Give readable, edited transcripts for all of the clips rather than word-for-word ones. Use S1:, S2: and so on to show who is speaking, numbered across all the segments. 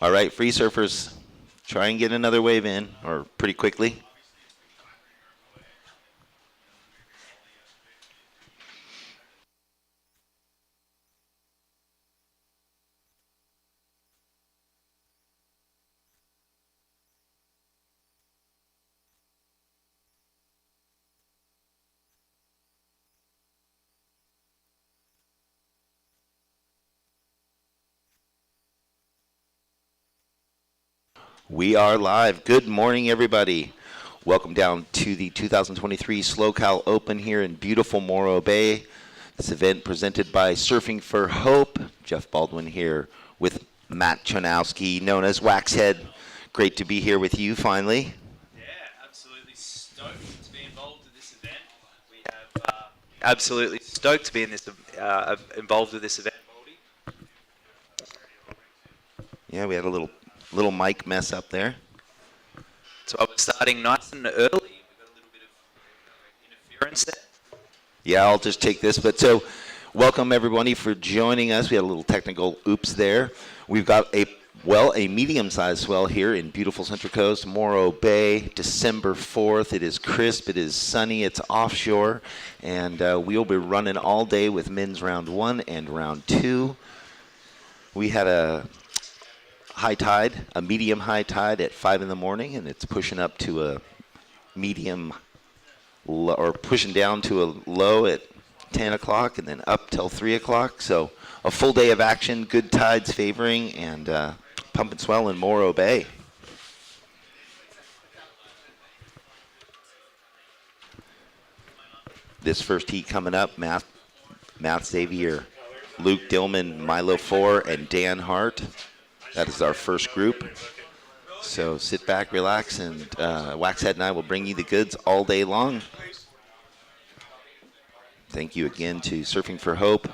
S1: All right, free surfers, try and get another wave in, or pretty quickly. We are live. Good morning, everybody. Welcome down to the 2023 SLO CAL Open here in beautiful Morro Bay. This event presented by Surfing for Hope. Jeff Baldwin here with Matt Chonowski, known as Waxhead. Great to be here with you finally.
S2: Yeah, absolutely stoked to be involved in this event. We have absolutely stoked to be in this involved with this event.
S1: Yeah, we had a little mic mess up there.
S2: So we're starting nice and early. We've got a little bit of interference there.
S1: Yeah, I'll just take this. But so, welcome everybody for joining us. We had a little technical oops there. We've got a medium-sized swell here in beautiful Central Coast, Morro Bay, December 4th. It is crisp, it is sunny, it's offshore, and we'll be running all day with men's round 1 and round 2. We had a high tide, a medium high tide at 5 in the morning, and it's pushing up to a medium, or pushing down to a low at 10 o'clock and then up till 3 o'clock. So a full day of action, good tides favoring, and pump and swell in Morro Bay. This first heat coming up, Math Xavier, Luke Dillman, Milo 4, and Dan Hart. That is our first group. So sit back, relax, and Waxhead and I will bring you the goods all day long. Thank you again to Surfing for Hope.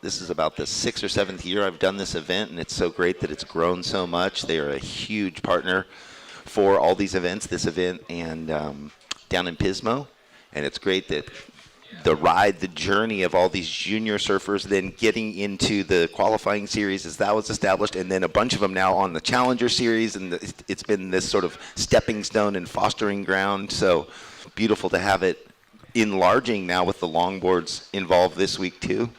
S1: This is about the 6th or 7th year I've done this event, and it's so great that it's grown so much. They are a huge partner for all these events, this event and down in Pismo. And it's great that the journey of all these junior surfers, then getting into the qualifying series as that was established, and then a bunch of them now on the Challenger series, and it's been this sort of stepping stone and fostering ground. So beautiful to have it enlarging now with the longboards involved this week too.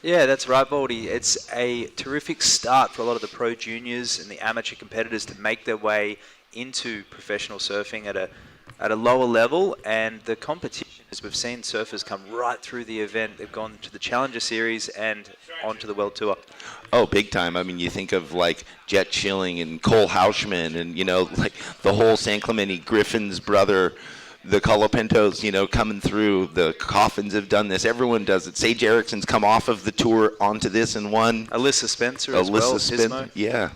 S2: Yeah, that's right, Baldy. It's a terrific start for a lot of the pro juniors and the amateur competitors to make their way into professional surfing at a lower level, and the competition, as we've seen surfers come right through the event. They've gone to the Challenger Series and onto the World Tour.
S1: Oh, big time. I mean, you think of like Jet Schilling and Cole Hauschman and, you know, like the whole San Clemente, Griffin's brother, the Colapintos, you know, coming through. The Coffins have done this. Everyone does it. Sage Erickson's come off of the tour onto this and won.
S2: Alyssa Spencer as well.
S1: Spencer, yeah.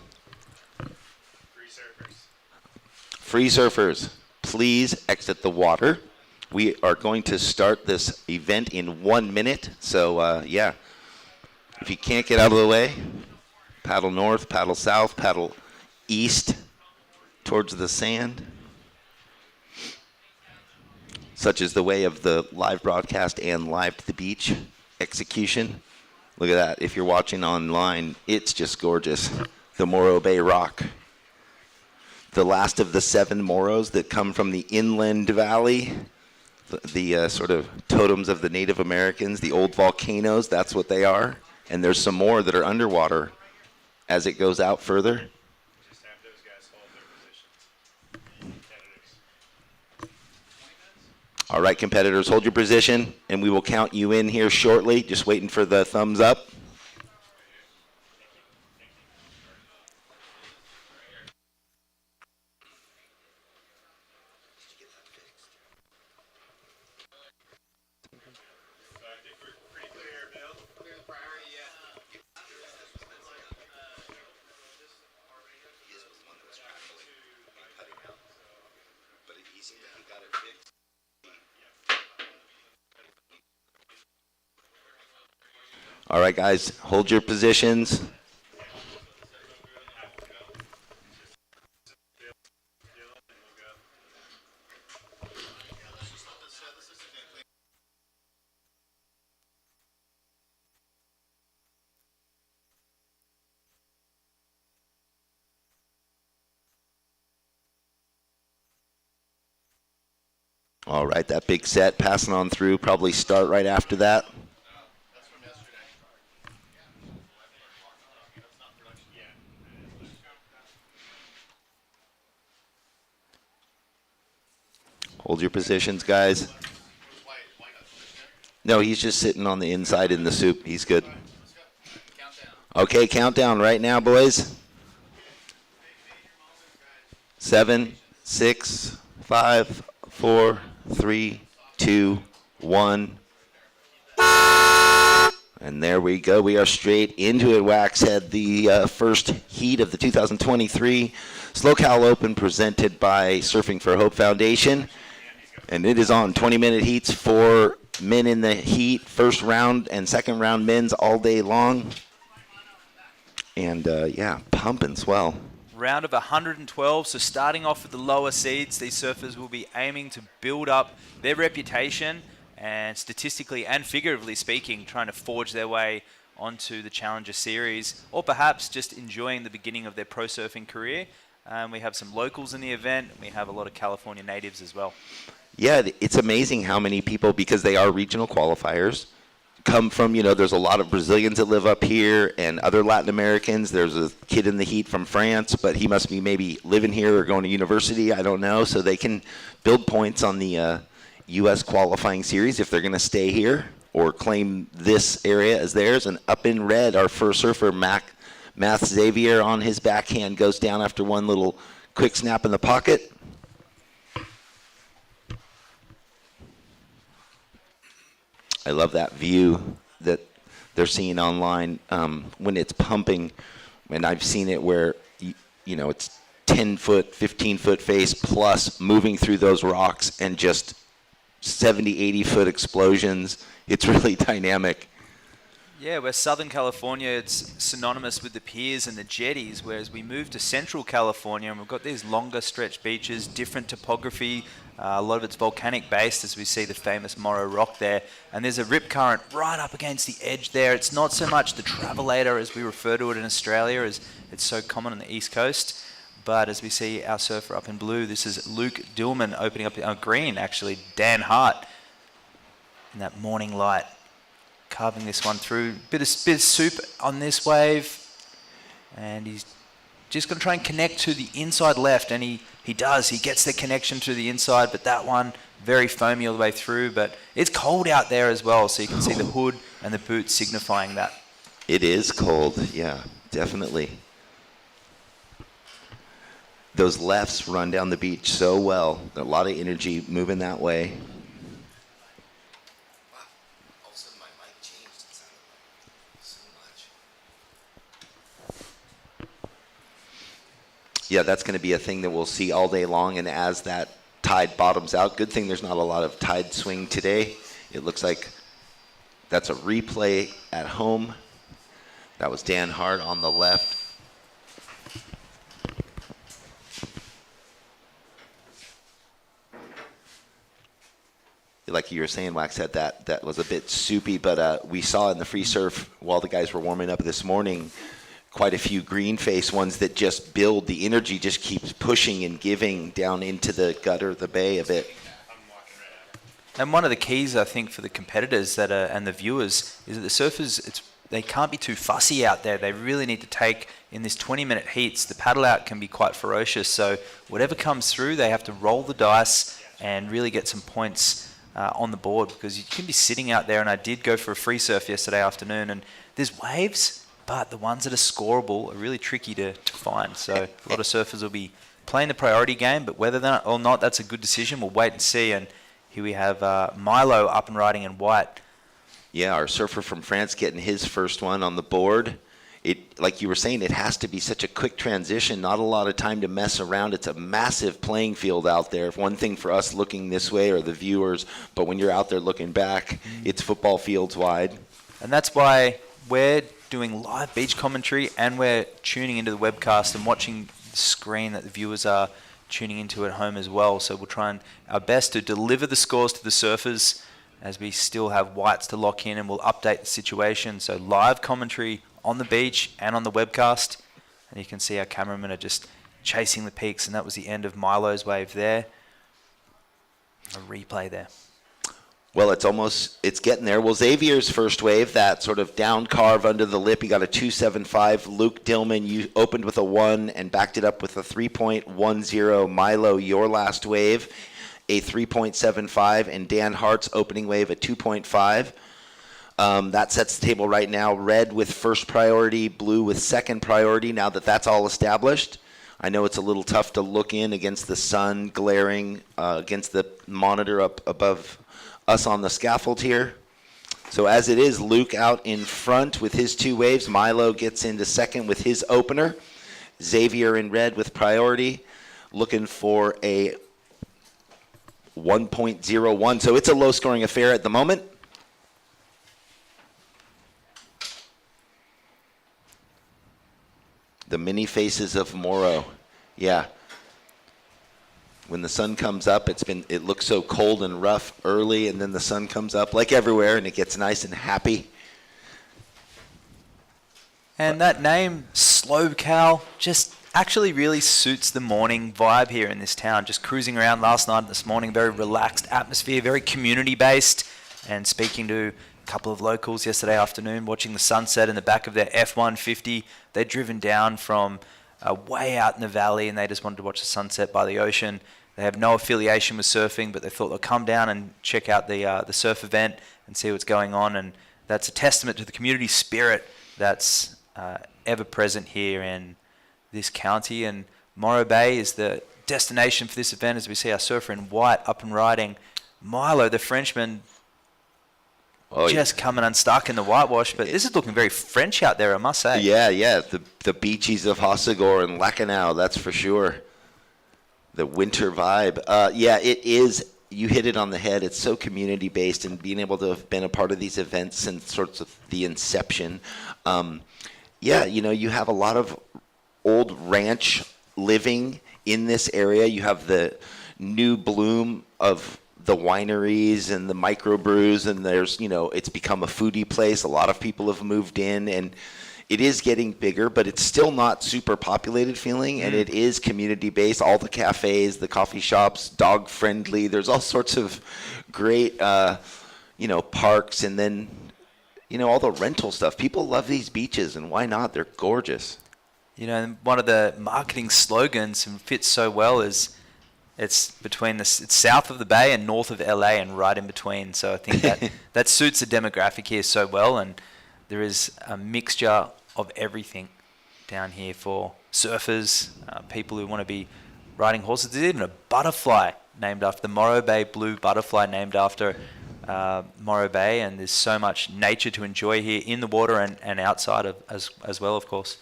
S1: Free surfers, please exit the water. We are going to start this event in 1 minute. So, yeah, if you can't get out of the way, paddle north, paddle south, paddle east towards the sand. Such is the way of the live broadcast and live to the beach execution. Look at that. If you're watching online, it's just gorgeous. The Morro Bay Rock. The last of the 7 Morros that come from the inland valley. The sort of totems of the Native Americans, the old volcanoes, that's what they are. And there's some more that are underwater as it goes out further.
S3: Just have those guys hold their positions.
S1: All right, competitors, hold your position, and we will count you in here shortly. Just waiting for the thumbs up. All right, guys, hold your positions. All right, that big set passing on through. Probably start right after that. Hold your positions, guys. No, he's just sitting on the inside in the soup. He's good. Okay, countdown right now, boys. 7, 6, 5, 4, 3, 2, 1. And there we go. We are straight into it, Waxhead. The first heat of the 2023 SLO CAL Open presented by Surfing for Hope Foundation. And it is on 20-minute heats for men in the heat, first round and second round men's all day long. And, yeah, pumping swell.
S2: Round of 112, so starting off with the lower seeds, these surfers will be aiming to build up their reputation and statistically and figuratively speaking, trying to forge their way onto the Challenger Series, or perhaps just enjoying the beginning of their pro surfing career. We have some locals in the event. We have a lot of California natives as well.
S1: Yeah, it's amazing how many people, because they are regional qualifiers, come from, there's a lot of Brazilians that live up here and other Latin Americans. There's a kid in the heat from France, but he must be maybe living here or going to university. I don't know. So they can build points on the U.S. qualifying series if they're going to stay here or claim this area as theirs. And up in red, our first surfer, Math Xavier, on his backhand goes down after one little quick snap in the pocket. I love that view that they're seeing online when it's pumping. And I've seen it where, it's 10-foot, 15-foot face plus moving through those rocks and just 70, 80-foot explosions. It's really dynamic.
S2: Yeah, where Southern California, it's synonymous with the piers and the jetties, whereas we move to Central California and we've got these longer stretch beaches, different topography, a lot of it's volcanic based, as we see the famous Morro Rock there, and there's a rip current right up against the edge there. It's not so much the travelator as we refer to it in Australia, as it's so common on the East Coast, but as we see our surfer up in blue, this is Luke Dillman opening up, green actually, Dan Hart in that morning light, carving this one through. Bit of soup on this wave, and he's just going to try and connect to the inside left, and he does. He gets the connection to the inside, but that one very foamy all the way through. But it's cold out there as well, so you can see the hood and the boots signifying that.
S1: It is cold, yeah, definitely. Those lefts run down the beach so well. A lot of energy moving that way. Yeah, that's going to be a thing that we'll see all day long, and as that tide bottoms out, good thing there's not a lot of tide swing today. It looks like that's a replay at home. That was Dan Hart on the left. Like you were saying, Waxhead, that was a bit soupy, but we saw in the free surf while the guys were warming up this morning quite a few green face ones that just build. The energy just keeps pushing and giving down into the gutter of the bay a bit.
S2: And one of the keys, I think, for the competitors that and the viewers is that the surfers, they can't be too fussy out there. They really need to take, in this 20-minute heats, the paddle out can be quite ferocious. So whatever comes through, they have to roll the dice and really get some points on the board, because you can be sitting out there, and I did go for a free surf yesterday afternoon, and there's waves, but the ones that are scoreable are really tricky to find. So a lot of surfers will be playing the priority game, but whether or not that's a good decision, we'll wait and see. And here we have Milo up and riding in white.
S1: Yeah, our surfer from France getting his first one on the board. It, like you were saying, it has to be such a quick transition, not a lot of time to mess around. It's a massive playing field out there. One thing for us looking this way or the viewers, but when you're out there looking back, it's football fields wide.
S2: And that's why we're doing live beach commentary, and we're tuning into the webcast and watching the screen that the viewers are tuning into at home as well. So we'll try and our best to deliver the scores to the surfers as we still have whites to lock in, and we'll update the situation. So live commentary on the beach and on the webcast, and you can see our cameramen are just chasing the peaks, and that was the end of Milo's wave there. A replay there.
S1: Well, it's getting there. Well, Xavier's first wave, that sort of down carve under the lip, he got a 2.75. Luke Dillman, you opened with a 1 and backed it up with a 3.10. Milo, your last wave, a 3.75. And Dan Hart's opening wave, a 2.5. That sets the table right now. Red with first priority, blue with second priority, now that that's all established. I know it's a little tough to look in against the sun glaring against the monitor up above us on the scaffold here. So as it is, Luke out in front with his 2 waves. Milo gets into second with his opener. Xavier in red with priority, looking for a 1.01. So it's a low-scoring affair at the moment. The mini faces of Morro. Yeah. When the sun comes up, it looks so cold and rough early, and then the sun comes up like everywhere, and it gets nice and happy.
S2: And that name, SLO CAL, just actually really suits the morning vibe here in this town. Just cruising around last night and this morning, very relaxed atmosphere, very community-based, and speaking to a couple of locals yesterday afternoon, watching the sunset in the back of their F-150. They'd driven down from way out in the valley, and they just wanted to watch the sunset by the ocean. They have no affiliation with surfing, but they thought they'll come down and check out the surf event and see what's going on. And that's a testament to the community spirit that's ever present here in this county. And Morro Bay is the destination for this event, as we see our surfer in white up and riding. Milo, the Frenchman, coming unstuck in the whitewash, but this is looking very French out there, I must say.
S1: Yeah. The beaches of Hossegor and Lacanau, that's for sure. The winter vibe. It is. You hit it on the head. It's so community-based, and being able to have been a part of these events since sorts of the inception. You have a lot of old ranch living in this area. You have the new bloom of the wineries and the microbrews, and there's, it's become a foodie place. A lot of people have moved in, and it is getting bigger, but it's still not super populated feeling, and it is community-based. All the cafes, the coffee shops, dog-friendly. There's all sorts of great, parks, and then, all the rental stuff. People love these beaches, and why not? They're gorgeous.
S2: One of the marketing slogans, and fits so well, is it's south of the bay and north of LA and right in between. So I think that suits the demographic here so well, and there is a mixture of everything down here for surfers, people who want to be riding horses. There's even a butterfly named after the Morro Bay blue butterfly named after Morro Bay, and there's so much nature to enjoy here in the water and outside of as well, of course.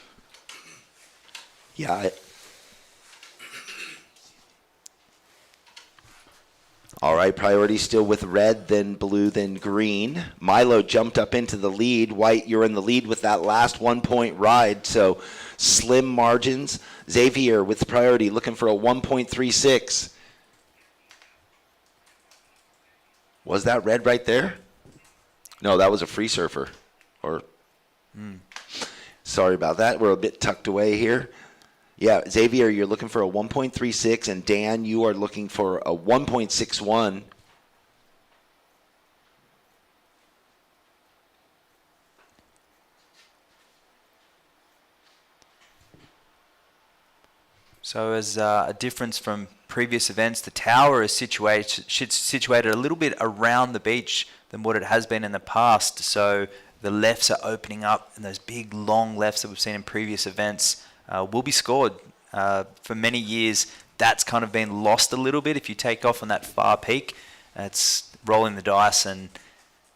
S1: Yeah. All right, priority still with red, then blue, then green. Milo jumped up into the lead. White, you're in the lead with that last 1 point ride, so slim margins. Xavier with priority looking for a 1.36. Was that red right there? No, that was a free surfer. Sorry about that. We're a bit tucked away here. Yeah, Xavier, you're looking for a 1.36, and Dan, you are looking for a 1.61.
S2: So as a difference from previous events, the tower is situated a little bit around the beach than what it has been in the past. So the lefts are opening up, and those big, long lefts that we've seen in previous events will be scored. For many years, that's kind of been lost a little bit. If you take off on that far peak, it's rolling the dice and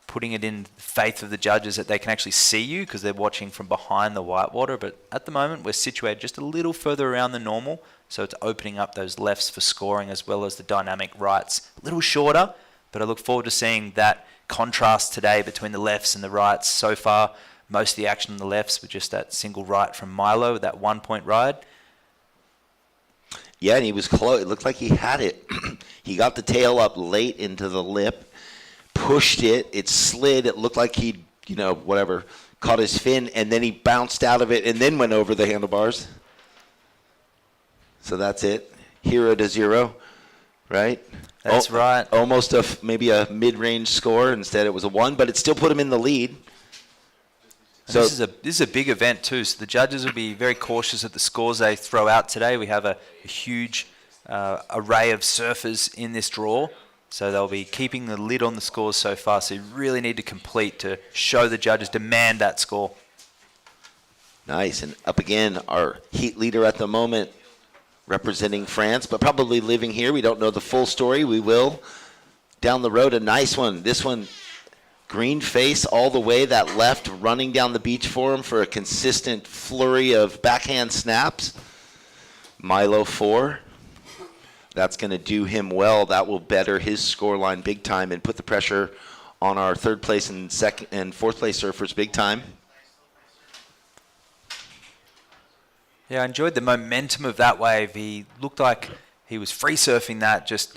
S2: putting it in faith of the judges that they can actually see you because they're watching from behind the whitewater. But at the moment, we're situated just a little further around the normal, so it's opening up those lefts for scoring as well as the dynamic rights. A little shorter, but I look forward to seeing that contrast today between the lefts and the rights. So far, most of the action on the lefts with just that single right from Milo, that 1 point ride.
S1: Yeah, and he was close. It looked like he had it. He got the tail up late into the lip, pushed it, it slid. It looked like he, caught his fin, and then he bounced out of it and then went over the handlebars. So that's it. 0 to 0, right?
S2: That's right.
S1: Almost maybe a mid-range score. Instead, it was a 1, but it still put him in the lead. So
S2: this is a big event too, so the judges will be very cautious at the scores they throw out today. We have a huge array of surfers in this draw, so they'll be keeping the lid on the scores so far. So you really need to complete to show the judges, demand that score.
S1: Nice, and up again, our heat leader at the moment, representing France, but probably living here. We don't know the full story. We will. Down the road, a nice one. This one, green face all the way, that left running down the beach for him for a consistent flurry of backhand snaps. Milo 4. That's going to do him well. That will better his scoreline big time and put the pressure on our third place and second and fourth place surfers big time.
S2: Yeah, I enjoyed the momentum of that wave. He looked like he was free surfing that, just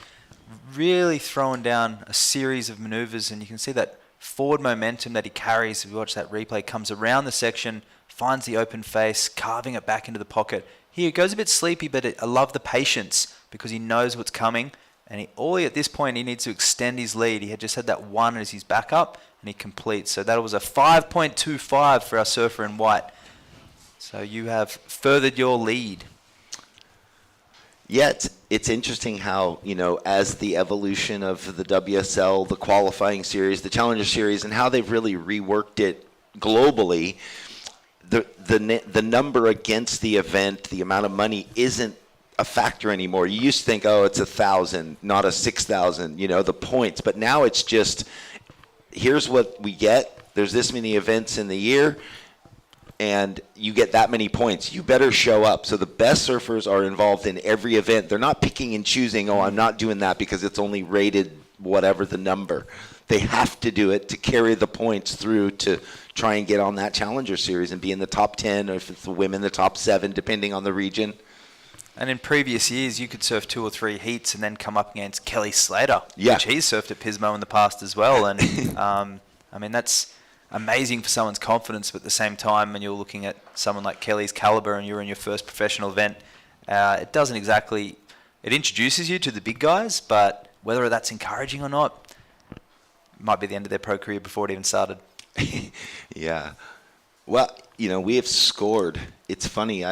S2: really throwing down a series of maneuvers, and you can see that forward momentum that he carries. If you watch that replay, comes around the section, finds the open face, carving it back into the pocket. Here, it goes a bit sleepy, but I love the patience because he knows what's coming, and at this point, he needs to extend his lead. He had just had that 1 as his backup, and he completes. So that was a 5.25 for our surfer in white. So you have furthered your lead.
S1: Yet, it's interesting how, as the evolution of the WSL, the qualifying series, the Challenger Series, and how they've really reworked it globally, the number against the event, the amount of money, isn't a factor anymore. You used to think, it's 1,000, not a 6,000, the points. But now it's just, here's what we get. There's this many events in the year, and you get that many points. You better show up. So the best surfers are involved in every event. They're not picking and choosing, I'm not doing that because it's only rated whatever the number. They have to do it to carry the points through to try and get on that Challenger Series and be in the top 10, or if it's the women, the top 7, depending on the region.
S2: And in previous years, you could surf 2 or 3 heats and then come up against Kelly Slater,
S1: yeah,
S2: which he's surfed at Pismo in the past as well. And that's amazing for someone's confidence, but at the same time, when you're looking at someone like Kelly's caliber and you're in your first professional event, it introduces you to the big guys, but whether that's encouraging or not, might be the end of their pro career before it even started.
S1: Yeah. Well, we have scored. It's funny,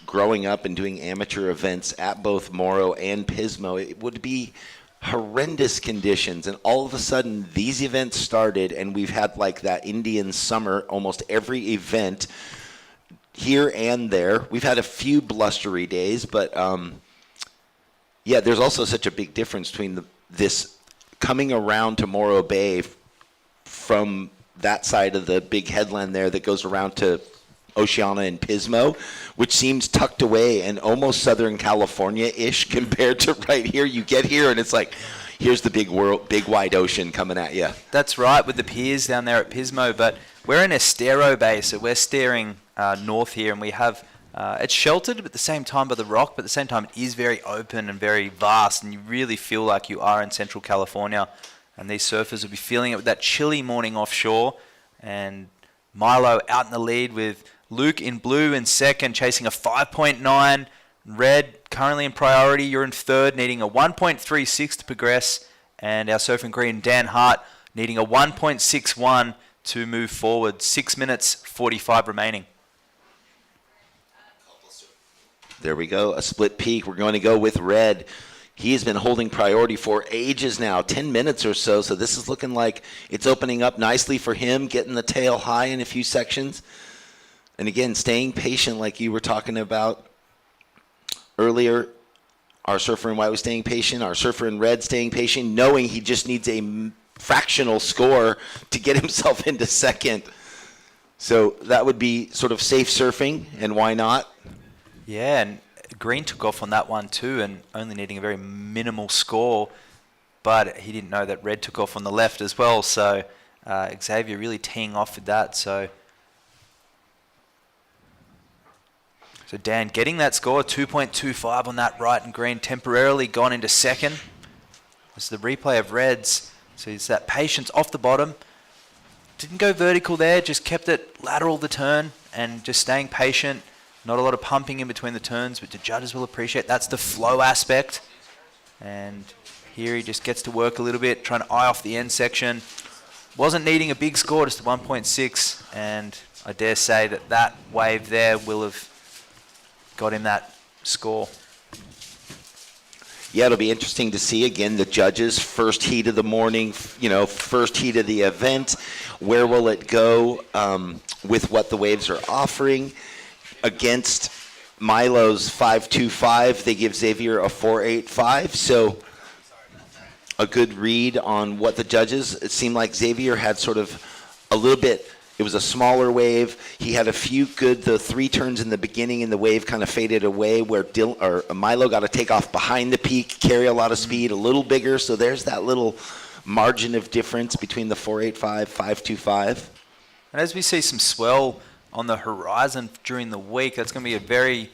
S1: growing up and doing amateur events at both Morro and Pismo, it would be horrendous conditions, and all of a sudden these events started, and we've had like that Indian summer almost every event here and there. We've had a few blustery days, but there's also such a big difference between this coming around to Morro Bay from that side of the big headland there that goes around to Oceana and Pismo, which seems tucked away and almost Southern California-ish compared to right here. You get here and it's like, here's the big world, big wide ocean coming at you.
S2: That's right, with the piers down there at Pismo, but we're in Estero Bay, so we're steering north here, and we have it's sheltered at the same time by the rock, but at the same time it is very open and very vast, and you really feel like you are in Central California. And these surfers will be feeling it with that chilly morning offshore, and Milo out in the lead with Luke in blue in second, chasing a 5.9. Red currently in priority. You're in third, needing a 1.36 to progress. And our surf in green, Dan Hart, needing a 1.61 to move forward. 6 minutes, 45 remaining.
S1: There we go, a split peak. We're going to go with Red. He has been holding priority for ages now, 10 minutes or so. So this is looking like it's opening up nicely for him, getting the tail high in a few sections. And again, staying patient like you were talking about earlier. Our surfer in white was staying patient. Our surfer in red staying patient, knowing he just needs a fractional score to get himself into second. So that would be sort of safe surfing, and why not?
S2: Yeah, and Green took off on that one too, and only needing a very minimal score. But he didn't know that Red took off on the left as well. So Xavier really teeing off with that. So Dan getting that score, 2.25 on that right, and Green temporarily gone into second. This is the replay of Red's. So it's that patience off the bottom. Didn't go vertical there, just kept it lateral the turn and just staying patient. Not a lot of pumping in between the turns, but the judges will appreciate that's the flow aspect. And Here he just gets to work a little bit, trying to eye off the end section. Wasn't needing a big score, just a 1.6, and I dare say that that wave there will have got him that score.
S1: Yeah, it'll be interesting to see, again, the judges, first heat of the morning, first heat of the event. Where will it go with what the waves are offering? Against Milo's 5.25, they give Xavier a 4.85, so a good read on what the judges, it seemed like Xavier had sort of a little bit, it was a smaller wave. He had a few the 3 turns in the beginning and the wave kind of faded away where Milo got to take off behind the peak, carry a lot of speed, a little bigger, so there's that little margin of difference between the 4.85, 5.25.
S2: And as we see some swell on the horizon during the week, that's going to be a very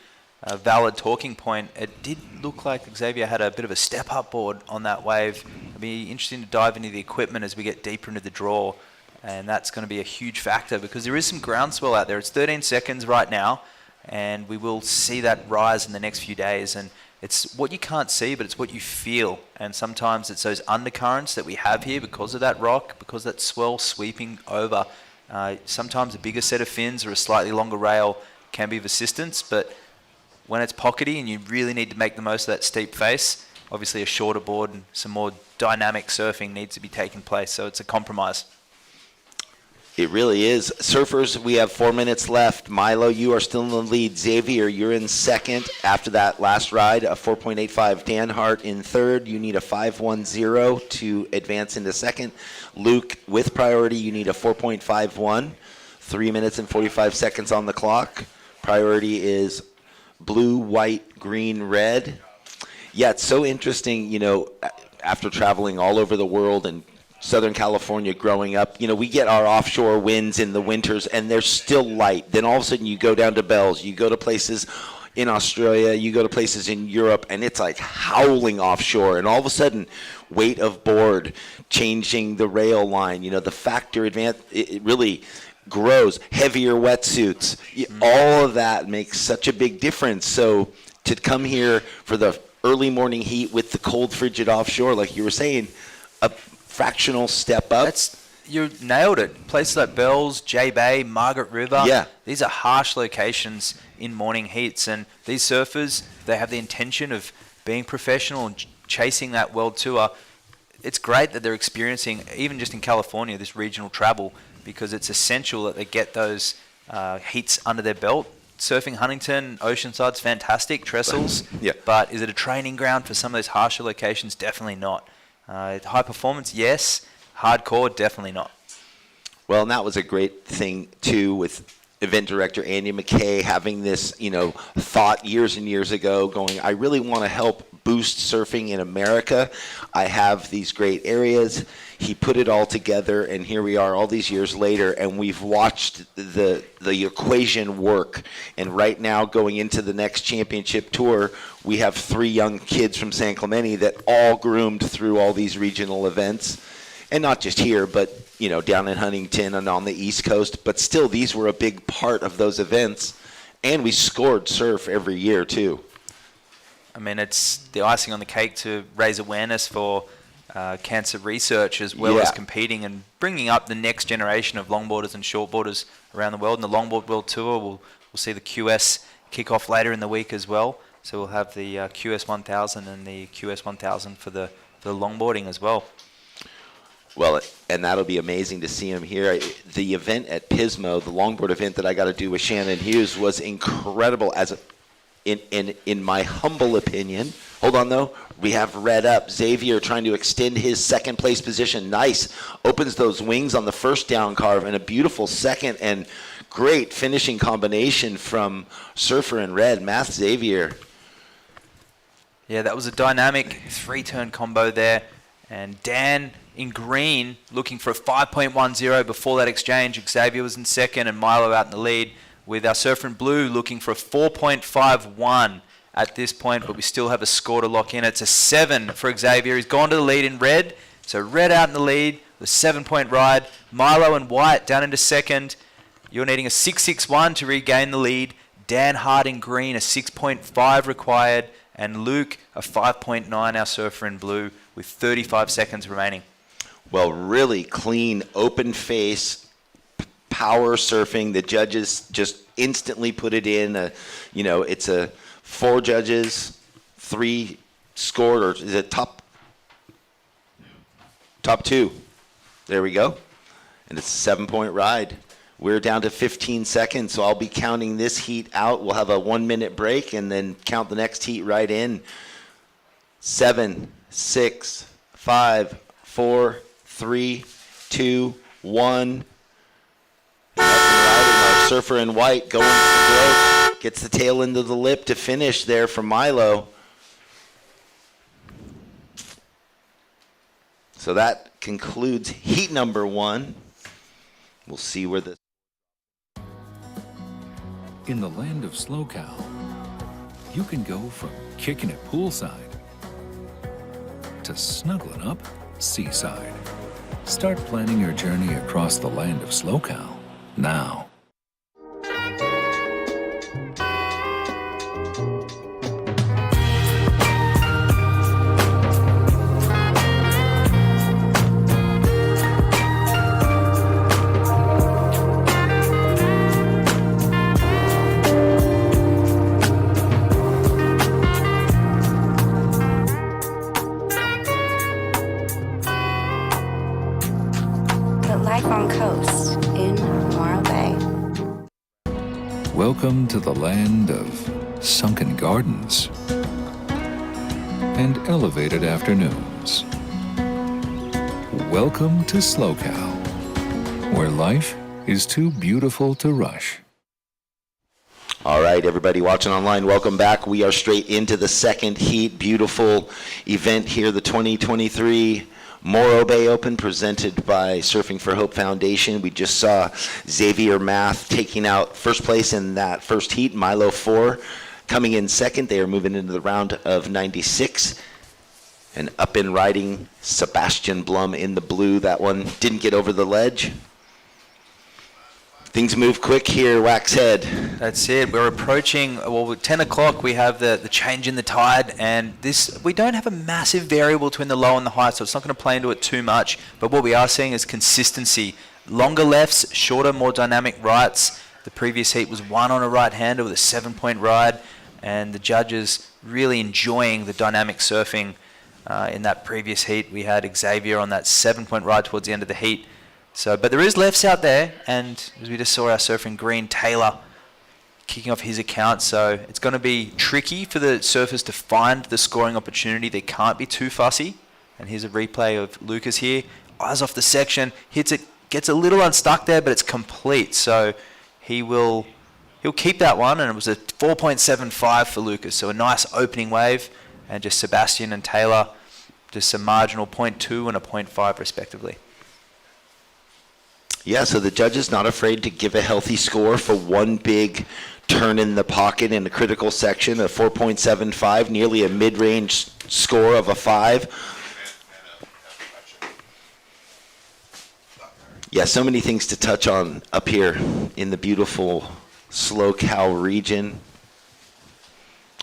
S2: valid talking point. It did look like Xavier had a bit of a step-up board on that wave. It'll be interesting to dive into the equipment as we get deeper into the draw, and that's going to be a huge factor because there is some groundswell out there. It's 13 seconds right now, and we will see that rise in the next few days. And it's what you can't see, but it's what you feel. And sometimes it's those undercurrents that we have here because of that rock, because that swell sweeping over. Sometimes a bigger set of fins or a slightly longer rail can be of assistance, but when it's pockety and you really need to make the most of that steep face, obviously a shorter board and some more dynamic surfing needs to be taking place, so it's a compromise.
S1: It really is. Surfers, we have 4 minutes left. Milo, you are still in the lead. Xavier, you're in second. After that last ride, a 4.85. Dan Hart in third. You need a 5.10 to advance into second. Luke, with priority, you need a 4.51. 3 minutes and 45 seconds on the clock. Priority is blue, white, green, red. Yeah, it's so interesting, after traveling all over the world and Southern California growing up, we get our offshore winds in the winters and they're still light. Then all of a sudden you go down to Bells, you go to places in Australia, you go to places in Europe, and it's like howling offshore. And all of a sudden, weight of board, changing the rail line, the factor advance, it really grows. Heavier wetsuits, all of that makes such a big difference. So to come here for the early morning heat with the cold, frigid offshore, like you were saying, a fractional step up.
S2: You nailed it. Places like Bells, J Bay, Margaret River.
S1: Yeah.
S2: These are harsh locations in morning heats, and these surfers, they have the intention of being professional and chasing that world tour. It's great that they're experiencing, even just in California, this regional travel, because it's essential that they get those heats under their belt. Surfing Huntington, Oceanside's fantastic, Trestles,
S1: yeah.
S2: But is it a training ground for some of those harsher locations? Definitely not. High performance, yes. Hardcore, definitely not.
S1: Well, and that was a great thing, too, with event director Andy McKay having this, thought years and years ago going, I really want to help boost surfing in America. I have these great areas. He put it all together, and here we are all these years later, and we've watched the equation work. And right now, going into the next championship tour, we have 3 young kids from San Clemente that all groomed through all these regional events. And not just here, but, down in Huntington and on the East Coast. But still, these were a big part of those events. And we scored surf every year, too.
S2: I mean, it's the icing on the cake to raise awareness for cancer research as well as competing and bringing up the next generation of longboarders and shortboarders around the world. And the Longboard World Tour, we'll see the QS kick off later in the week as well. So we'll have the QS 1000 and the QS 1000 for the longboarding as well.
S1: Well, and that'll be amazing to see him here. The event at Pismo, the longboard event that I got to do with Shannon Hughes, was incredible. In my humble opinion. Hold on, though. We have red up. Xavier trying to extend his second place position. Nice. Opens those wings on the first down carve, and a beautiful second and great finishing combination from surfer in red, Math Xavier.
S2: Yeah, that was a dynamic 3-turn combo there. And Dan in green looking for a 5.10 before that exchange. Xavier was in second and Milo out in the lead, with our surfer in blue looking for a 4.51 at this point, but we still have a score to lock in. It's a 7 for Xavier. He's gone to the lead in red. So red out in the lead, the 7-point ride. Milo and White down into second. You're needing a 6.61 to regain the lead. Dan Hart in green, a 6.5 required. And Luke, a 5.9, our surfer in blue, with 35 seconds remaining.
S1: Well, really clean, open face, power surfing. The judges just instantly put it in. It's a 4 judges, 3 scored, or is it top 2? There we go. And it's a 7-point ride. We're down to 15 seconds, so I'll be counting this heat out. We'll have a 1-minute break and then count the next heat right in. 7, 6, 5, 4, 3, 2, 1. Our surfer in white going to the broke. Gets the tail into the lip to finish there for Milo. So that concludes heat number 1. We'll see where the...
S4: In the land of SLO CAL, you can go from kicking it poolside to snuggling up seaside. Start planning your journey across the land of SLO CAL now. Welcome to the land of sunken gardens and elevated afternoons. Welcome to SLO CAL, where life is too beautiful to rush.
S1: All right, everybody watching online, welcome back. We are straight into the second heat. Beautiful event here, the 2023 Morro Bay Open, presented by Surfing for Hope Foundation. We just saw Xavier Math taking out first place in that first heat, Milo 4 coming in second. They are moving into the round of 96. And up and riding Sebastian Blum in the blue. That one didn't get over the ledge. Things move quick here, Waxhead.
S2: That's it. We're approaching, 10 o'clock, we have the change in the tide, and we don't have a massive variable between the low and the high, so it's not going to play into it too much. But what we are seeing is consistency. Longer lefts, shorter, more dynamic rights. The previous heat was 1 on a right-hander with a 7-point ride, and the judges really enjoying the dynamic surfing. In that previous heat, we had Xavier on that 7-point ride towards the end of the heat. But there is lefts out there, and as we just saw our surfing green, Taylor kicking off his account. So it's going to be tricky for the surfers to find the scoring opportunity. They can't be too fussy. And here's a replay of Lucas here. Eyes off the section, hits it, gets a little unstuck there, but it's complete. So he'll keep that one, and it was a 4.75 for Lucas. So a nice opening wave, and just Sebastian and Taylor, just a marginal 0.2 and a 0.5 respectively.
S1: Yeah, so the judges not afraid to give a healthy score for one big turn in the pocket in a critical section, a 4.75, nearly a mid-range score of a 5. Yeah, so many things to touch on up here in the beautiful SLO CAL region.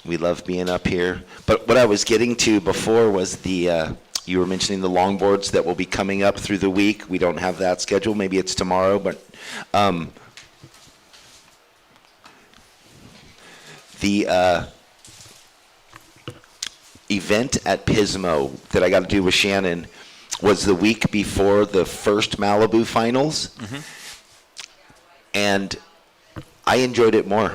S1: We love being up here. But what I was getting to before was you were mentioning the longboards that will be coming up through the week. We don't have that scheduled. Maybe it's tomorrow, but the event at Pismo that I got to do with Shannon was the week before the first Malibu finals. Mm-hmm. And I enjoyed it more.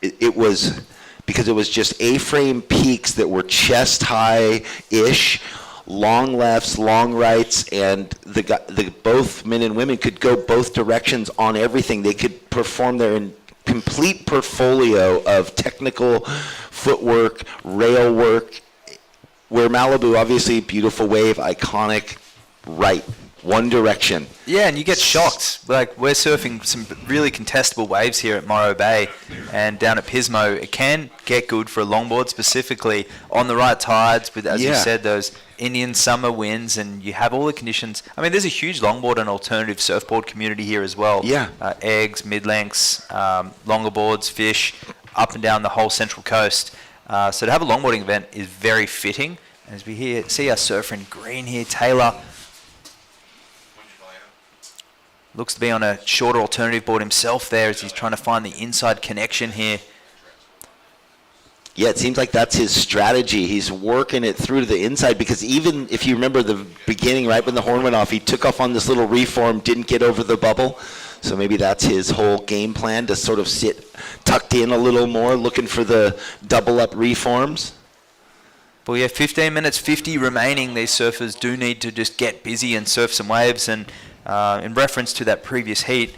S1: It was because it was just A-frame peaks that were chest high-ish, long lefts, long rights, and the both men and women could go both directions on everything. They could perform their complete portfolio of technical footwork, rail work, where Malibu, obviously, beautiful wave, iconic, right, one direction.
S2: Yeah, and you get shocked. Like, we're surfing some really contestable waves here at Morro Bay, and down at Pismo, it can get good for a longboard, specifically on the right tides with, as you said, those Indian summer winds, and you have all the conditions. I mean, there's a huge longboard and alternative surfboard community here as well.
S1: Yeah.
S2: Eggs, mid-lengths, longer boards, fish, up and down the whole Central Coast. So to have a longboarding event is very fitting. As we see our surfer in green here, Taylor looks to be on a shorter alternative board himself there as he's trying to find the inside connection here.
S1: Yeah, it seems like that's his strategy. He's working it through to the inside because even if you remember the beginning, right when the horn went off, he took off on this little reform, didn't get over the bubble. So maybe that's his whole game plan, to sort of sit tucked in a little more, looking for the double up reforms.
S2: Well, yeah, 15 minutes 50 remaining. These surfers do need to just get busy and surf some waves. And in reference to that previous heat,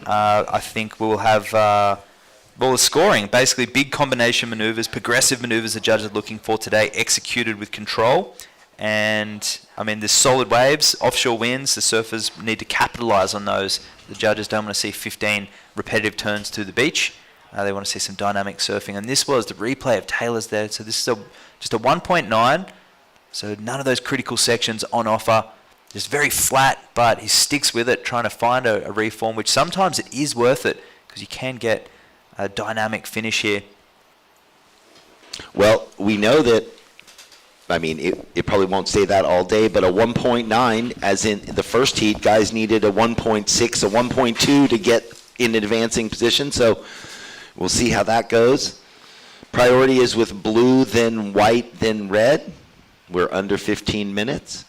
S2: I think we'll have the scoring. Basically, big combination maneuvers, progressive maneuvers the judges are looking for today, executed with control. And, I mean, there's solid waves, offshore winds. The surfers need to capitalize on those. The judges don't want to see 15 repetitive turns to the beach. They want to see some dynamic surfing. And this was the replay of Taylor's there. So this is just a 1.9. So none of those critical sections on offer. Just very flat, but he sticks with it, trying to find a reform, which sometimes it is worth it because you can get a dynamic finish here.
S1: Well, we know that, I mean, it probably won't say that all day, but a 1.9, as in the first heat, guys needed a 1.6, a 1.2 to get in advancing position. So we'll see how that goes. Priority is with blue, then white, then red. We're under 15 minutes.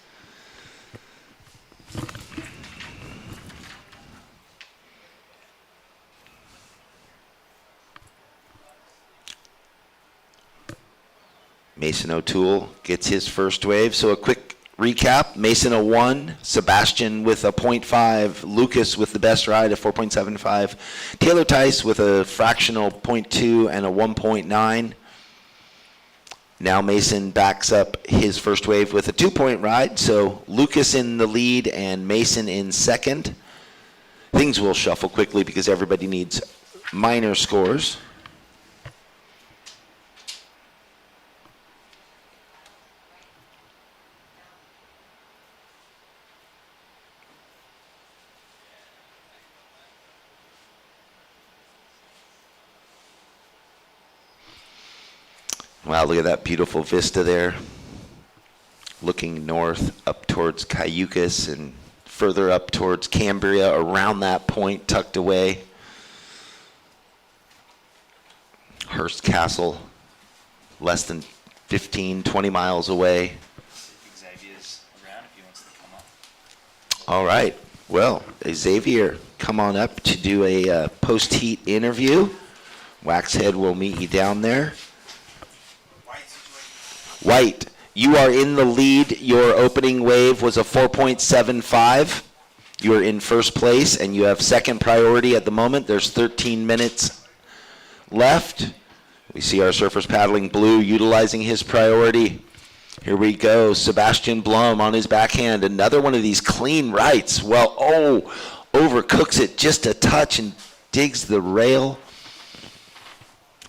S1: Mason O'Toole gets his first wave. So a quick recap. Mason a 1, Sebastian with a 0.5, Lucas with the best ride, a 4.75, Taylor Tice with a fractional 0.2 and a 1.9. Now Mason backs up his first wave with a 2-point ride. So Lucas in the lead and Mason in second. Things will shuffle quickly because everybody needs minor scores. Wow, look at that beautiful vista there. Looking north up towards Cayucas and further up towards Cambria, around that point tucked away. Hearst Castle, less than 15, 20 miles away.
S2: Xavier's around if he wants to come up.
S1: All right. Well, Xavier, come on up to do a post-heat interview. Waxhead will meet you down there. White, you are in the lead. Your opening wave was a 4.75. You are in first place, and you have second priority at the moment. There's 13 minutes left. We see our surfers paddling blue, utilizing his priority. Here we go. Sebastian Blum on his backhand. Another one of these clean rights. Well, overcooks it just a touch and digs the rail.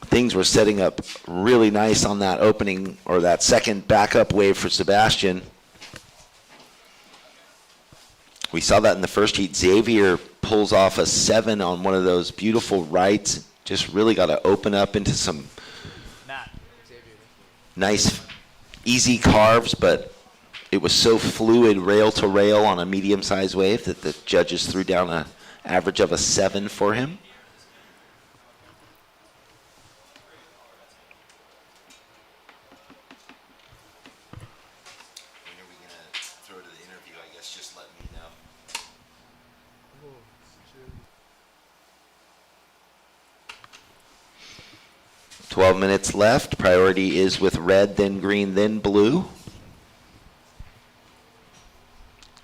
S1: Things were setting up really nice on that opening or that second backup wave for Sebastian. We saw that in the first heat. Xavier pulls off a 7 on one of those beautiful rights. Just really got to open up into some nice, easy carves, but it was so fluid rail to rail on a medium-sized wave that the judges threw down an average of a 7 for him. When are we going to throw to the interview? I guess just let me know. 12 minutes left. Priority is with red, then green, then blue.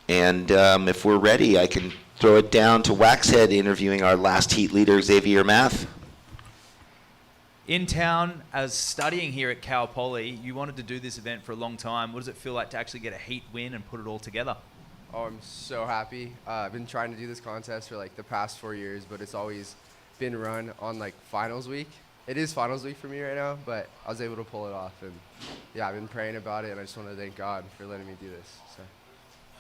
S1: And if we're ready, I can throw it down to Waxhead interviewing our last heat leader, Xavier Math.
S5: In town, as studying here at Cal Poly, you wanted to do this event for a long time. What does it feel like to actually get a heat win and put it all together?
S6: Oh, I'm so happy. I've been trying to do this contest for like the past 4 years, but it's always been run on like finals week. It is finals week for me right now, but I was able to pull it off. And yeah, I've been praying about it, and I just want to thank God for letting me do this. So.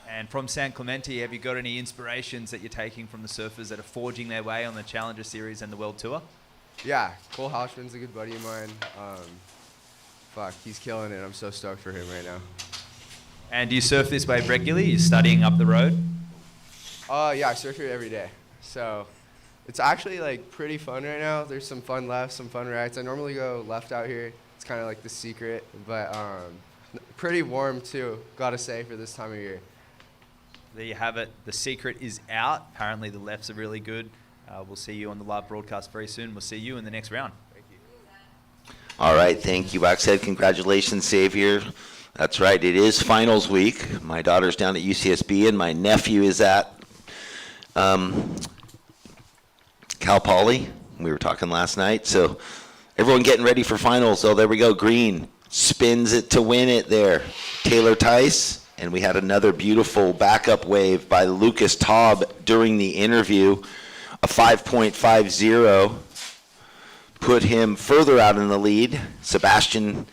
S5: And from San Clemente, have you got any inspirations that you're taking from the surfers that are forging their way on the Challenger Series and the World Tour?
S6: Yeah, Cole Houshman's a good buddy of mine. he's killing it. I'm so stoked for him right now.
S5: And do you surf this wave regularly? You're studying up the road?
S6: Yeah, I surf here every day. So it's actually like pretty fun right now. There's some fun lefts, some fun rights. I normally go left out here. It's kind of like the secret, but pretty warm too, gotta say, for this time of year.
S5: There you have it. The secret is out. Apparently the lefts are really good. We'll see you on the live broadcast very soon. We'll see you in the next round.
S6: Thank you.
S1: All right, thank you, Waxhead. Congratulations, Xavier. That's right, it is finals week. My daughter's down at UCSB, and my nephew is at Cal Poly. We were talking last night, so everyone getting ready for finals. Oh, there we go, green. Spins it to win it there. Taylor Tice, and we had another beautiful backup wave by Lucas Taub during the interview. A 5.50 put him further out in the lead. Sebastian,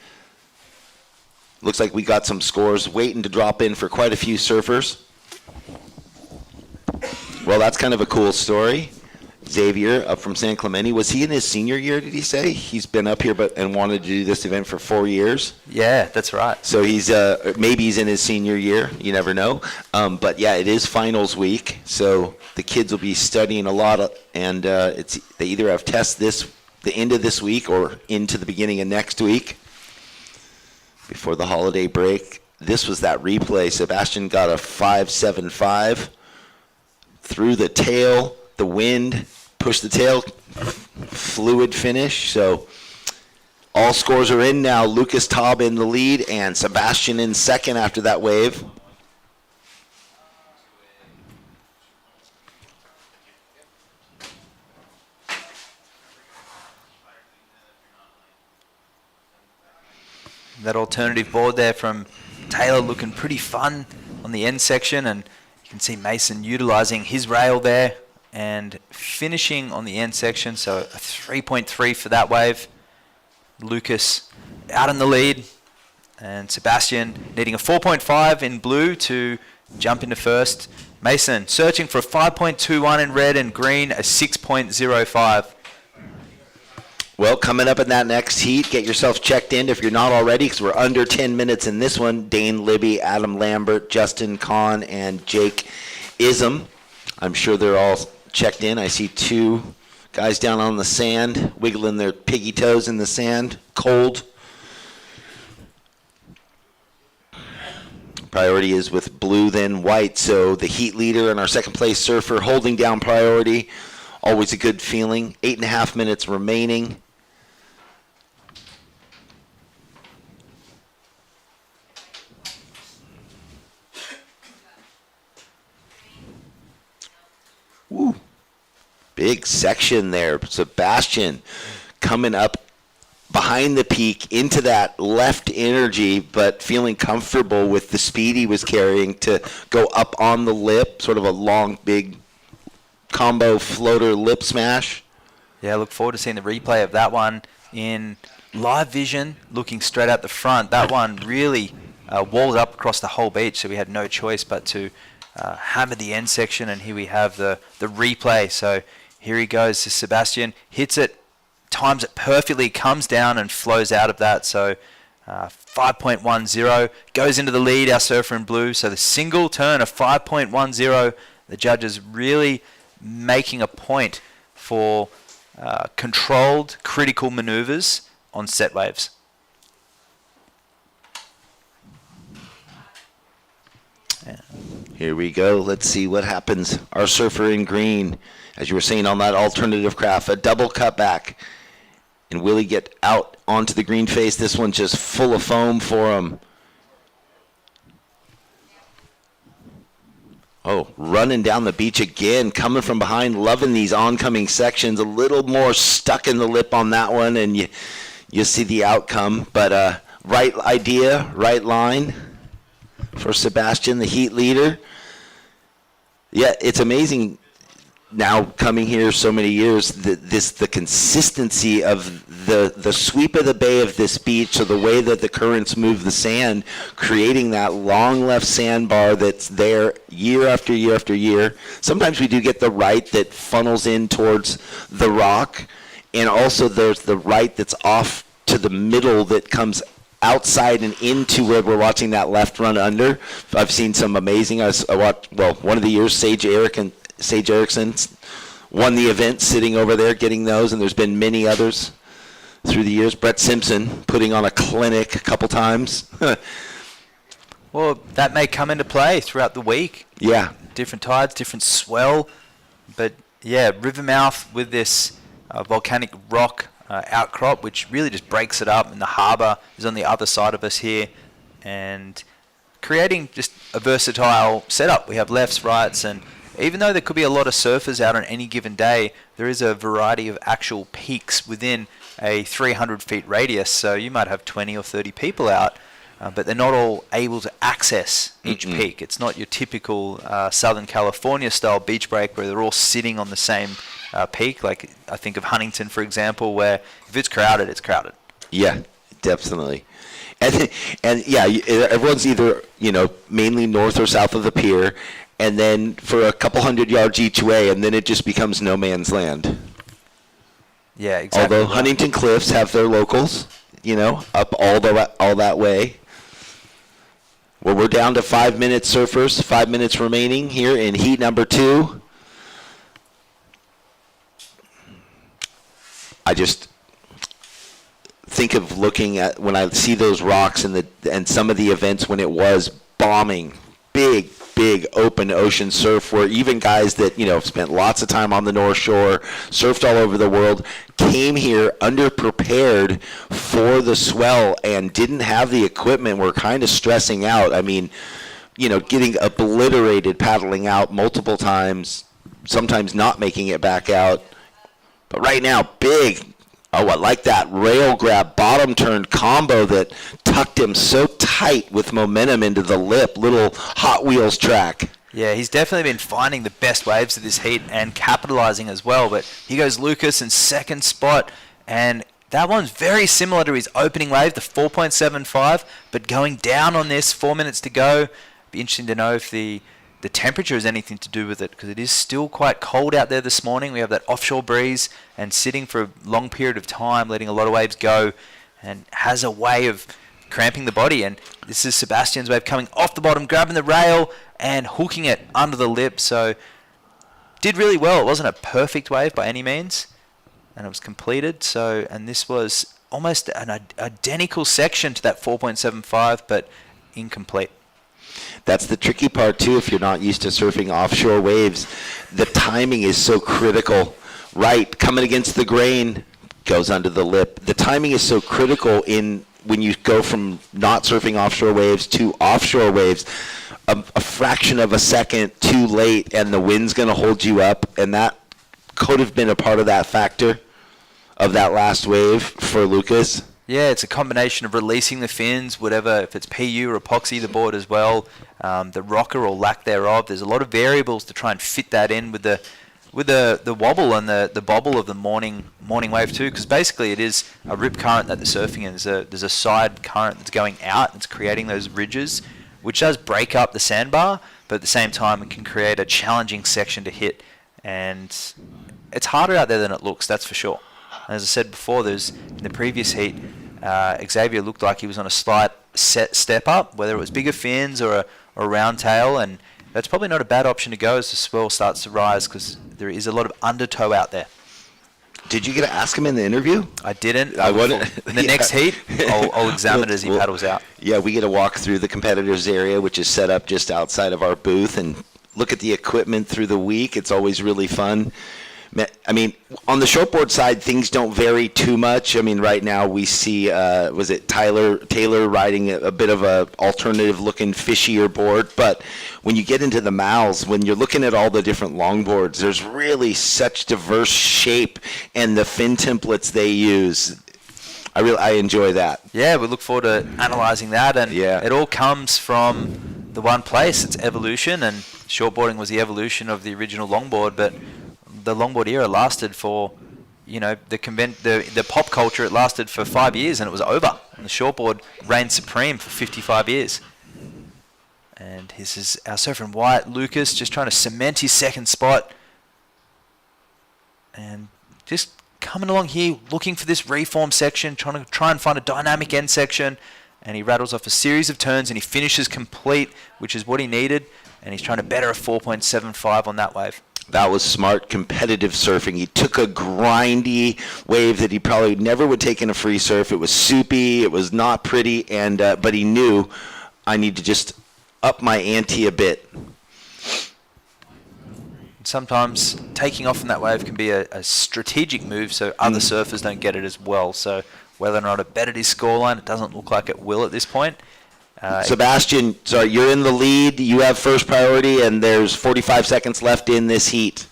S1: looks like we got some scores waiting to drop in for quite a few surfers. Well, that's kind of a cool story. Xavier up from San Clemente. Was he in his senior year, did he say? He's been up here and wanted to do this event for 4 years.
S2: Yeah, that's right.
S1: So he's maybe he's in his senior year. You never know. But yeah, it is finals week, so the kids will be studying a lot, and they either have tests the end of this week or into the beginning of next week before the holiday break. This was that replay. Sebastian got a 5.75 through the tail. The wind pushed the tail, fluid finish. So all scores are in now. Lucas Taub in the lead and Sebastian in second after that wave.
S2: That alternative board there from Taylor looking pretty fun on the end section, and you can see Mason utilizing his rail there and finishing on the end section, so a 3.3 for that wave. Lucas out in the lead, and Sebastian needing a 4.5 in blue to jump into first. Mason searching for a 5.21 in red, and green a 6.05.
S1: Well, coming up in that next heat, get yourself checked in if you're not already, because we're under 10 minutes in this one. Dane Libby, Adam Lambert, Justin Kahn, and Jake Ism. I'm sure they're all checked in. I see two guys down on the sand, wiggling their piggy toes in the sand, cold. Priority is with blue, then white, so the heat leader and our second place surfer holding down priority. Always a good feeling. 8.5 minutes remaining. Woo. Big section there. Sebastian coming up behind the peak into that left energy, but feeling comfortable with the speed he was carrying to go up on the lip, sort of a long, big combo floater lip smash.
S2: Yeah, I look forward to seeing the replay of that one in live vision, looking straight out the front. That one really walled up across the whole beach, so we had no choice but to hammer the end section, and here we have the replay. So here he goes to Sebastian, hits it, times it perfectly, comes down and flows out of that. So 5.10 goes into the lead, our surfer in blue. So the single turn of 5.10, the judges really making a point for controlled, critical maneuvers on set waves. Yeah.
S1: Here we go. Let's see what happens. Our surfer in green, as you were saying on that alternative craft, a double cutback. And will he get out onto the green face? This one just full of foam for him. Oh, running down the beach again, coming from behind, loving these oncoming sections. A little more stuck in the lip on that one, and you see the outcome. But right idea, right line for Sebastian, the heat leader. Yeah, it's amazing now coming here so many years, the consistency of the sweep of the bay of this beach, so the way that the currents move the sand, creating that long left sandbar that's there year after year after year. Sometimes we do get the right that funnels in towards the rock, and also there's the right that's off to the middle that comes outside and into where we're watching that left run under. I've seen some amazing. I watched, well, one of the years, Sage Erickson won the event sitting over there getting those, and there's been many others through the years. Brett Simpson putting on a clinic a couple times.
S2: Well, that may come into play throughout the week.
S1: Yeah.
S2: Different tides, different swell. But, yeah, Rivermouth with this volcanic rock outcrop, which really just breaks it up, and the harbour is on the other side of us here, and creating just a versatile setup. We have lefts, rights, and even though there could be a lot of surfers out on any given day, there is a variety of actual peaks within a 300 feet radius, so you might have 20 or 30 people out, but they're not all able to access each peak. It's not your typical Southern California style beach break where they're all sitting on the same peak. Like I think of Huntington, for example, where if it's crowded, it's crowded.
S1: Yeah, definitely. And yeah, everyone's either, mainly north or south of the pier, and then for a couple hundred yards each way, and then it just becomes no man's land.
S2: Yeah, exactly.
S1: Although Huntington Cliffs have their locals, up all that way. Well, we're down to 5 minutes, surfers. 5 minutes remaining here in heat number 2. I just think of looking at when I see those rocks and some of the events when it was bombing, big open ocean surf, where even guys that spent lots of time on the North Shore, surfed all over the world, came here underprepared for the swell and didn't have the equipment, were kind of stressing out. I mean, getting obliterated paddling out multiple times, sometimes not making it back out. But right now, I like that rail grab bottom turn combo that tucked him so tight with momentum into the lip, little Hot Wheels track.
S2: Yeah, he's definitely been finding the best waves of this heat and capitalizing as well. But here goes Lucas in second spot, and that one's very similar to his opening wave, the 4.75, but going down on this, 4 minutes to go. Be interesting to know if the temperature has anything to do with it, because it is still quite cold out there this morning. We have that offshore breeze, and sitting for a long period of time, letting a lot of waves go, and has a way of cramping the body. And this is Sebastian's wave coming off the bottom, grabbing the rail and hooking it under the lip. So did really well. It wasn't a perfect wave by any means, and it was completed. So, and this was almost an identical section to that 4.75, but incomplete.
S1: That's the tricky part, too, if you're not used to surfing offshore waves. The timing is so critical. Right, coming against the grain, goes under the lip. The timing is so critical when you go from not surfing offshore waves to offshore waves. A fraction of a second too late, and the wind's going to hold you up, and that could have been a part of that factor of that last wave for Lucas.
S2: Yeah, it's a combination of releasing the fins, whatever, if it's PU or epoxy, the board as well, the rocker or lack thereof. There's a lot of variables to try and fit that in with the wobble and the bobble of the morning wave too, because basically it is a rip current that they're surfing in. There's a side current that's going out, that's creating those ridges, which does break up the sandbar, but at the same time it can create a challenging section to hit, and it's harder out there than it looks, that's for sure. And as I said before, in the previous heat, Xavier looked like he was on a slight step up, whether it was bigger fins or a round tail, and that's probably not a bad option to go as the swell starts to rise, because there is a lot of undertow out there.
S1: Did you get to ask him in the interview?
S2: I didn't.
S1: I wouldn't.
S2: In the next heat, I'll examine it as he paddles out.
S1: Yeah, we get to walk through the competitors area, which is set up just outside of our booth, and look at the equipment through the week. It's always really fun. I mean, on the shortboard side, things don't vary too much. I mean, right now we see, Taylor riding a bit of a alternative-looking, fishier board. But when you get into the mouths, when you're looking at all the different longboards, there's really such diverse shape and the fin templates they use. I enjoy that.
S2: Yeah, we look forward to analysing that, and
S1: yeah,
S2: it all comes from the one place. It's evolution, and shortboarding was the evolution of the original longboard, but the longboard era lasted for, the pop culture, it lasted for 5 years and it was over. And the shortboard reigned supreme for 55 years. And this is our surfer in white, Lucas, just trying to cement his second spot. And just coming along here, looking for this reform section, trying to find a dynamic end section. and he rattles off a series of turns and he finishes complete, which is what he needed, and he's trying to better a 4.75 on that wave.
S1: That was smart, competitive surfing. He took a grindy wave that he probably never would take in a free surf. It was soupy, it was not pretty, and but he knew, I need to just up my ante a bit.
S2: Sometimes taking off from that wave can be a strategic move so other surfers don't get it as well. So whether or not it bettered his scoreline, it doesn't look like it will at this point.
S1: Sebastian, so you're in the lead. You have first priority, and there's 45 seconds left in this heat.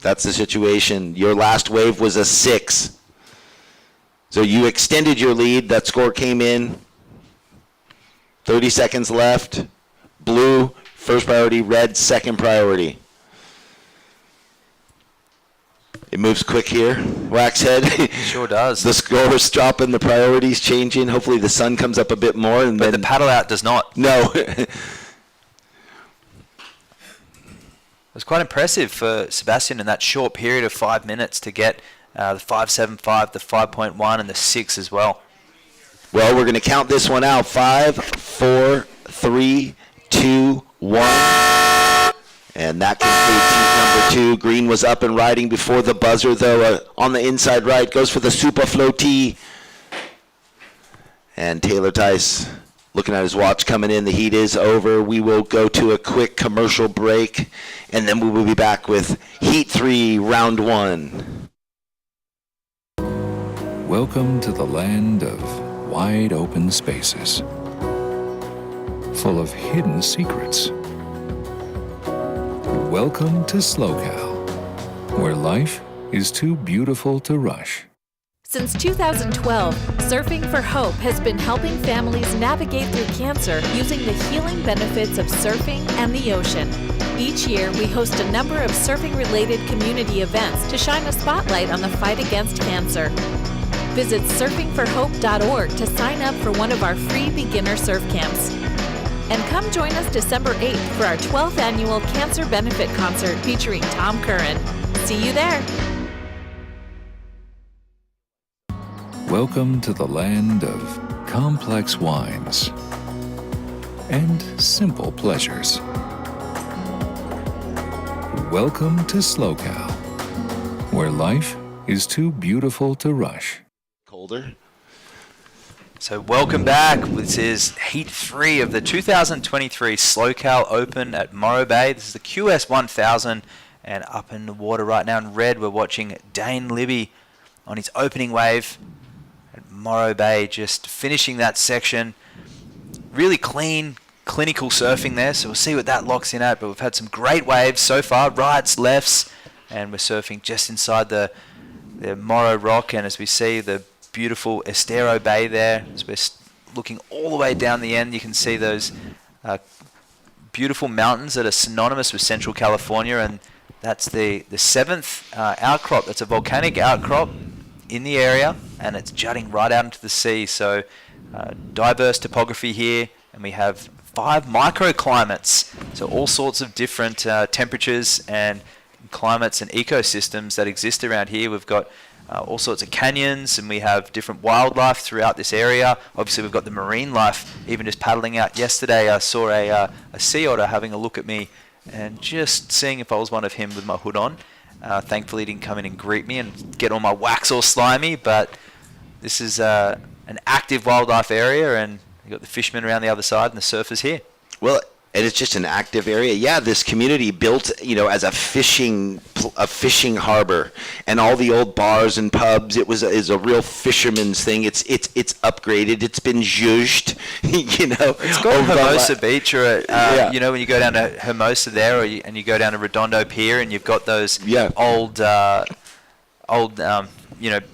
S1: That's the situation. Your last wave was a 6. So you extended your lead. That score came in. 30 seconds left. Blue, first priority. Red, second priority. It moves quick here. Waxhead.
S2: Sure does.
S1: The score's dropping, the priorities changing. Hopefully the sun comes up a bit more.
S2: But the paddle out does not.
S1: No.
S2: It was quite impressive for Sebastian in that short period of 5 minutes to get the 5.75, the 5.1, and the 6 as well.
S1: Well, we're going to count this one out. 5, 4, 3, 2, 1. And that concludes heat number 2. Green was up and riding before the buzzer, though. On the inside right, goes for the super floatee. And Taylor Tice looking at his watch coming in. The heat is over. We will go to a quick commercial break, and then we will be back with Heat 3, Round 1.
S4: Welcome to the land of wide open spaces, full of hidden secrets. Welcome to SLO CAL, where life is too beautiful to rush.
S7: Since 2012, Surfing for Hope has been helping families navigate through cancer using the healing benefits of surfing and the ocean. Each year, we host a number of surfing-related community events to shine a spotlight on the fight against cancer. Visit surfingforhope.org to sign up for one of our free beginner surf camps. And come join us December 8th for our 12th annual Cancer Benefit Concert featuring Tom Curran. See you there.
S4: Welcome to the land of complex wines and simple pleasures. Welcome to SLO CAL, where life is too beautiful to rush.
S1: Colder.
S2: So welcome back. This is Heat 3 of the 2023 SLO CAL Open at Morro Bay. This is the QS 1000, and up in the water right now in red, we're watching Dane Libby on his opening wave at Morro Bay, just finishing that section. Really clean, clinical surfing there, so we'll see what that locks in at, but we've had some great waves so far, rights, lefts, and we're surfing just inside the Morro Rock, and as we see the beautiful Estero Bay there, as we're looking all the way down the end, you can see those beautiful mountains that are synonymous with Central California, and that's the 7th outcrop. That's a volcanic outcrop in the area, and it's jutting right out into the sea. So diverse topography here, and we have 5 microclimates, so all sorts of different temperatures and climates and ecosystems that exist around here. We've got all sorts of canyons, and we have different wildlife throughout this area. Obviously, we've got the marine life. Even just paddling out yesterday, I saw a sea otter having a look at me and just seeing if I was one of him with my hood on. Thankfully, he didn't come in and greet me and get all my wax all slimy, but this is an active wildlife area, and you've got the fishermen around the other side and the surfers here.
S1: Well, and it's just an active area. Yeah, this community built, as a fishing harbor, and all the old bars and pubs. It is a real fisherman's thing. It's upgraded. It's been zhuzhed,
S2: It's got Hermosa Beach, or when you go down to Hermosa there, and you go down to Redondo Pier, and you've got those old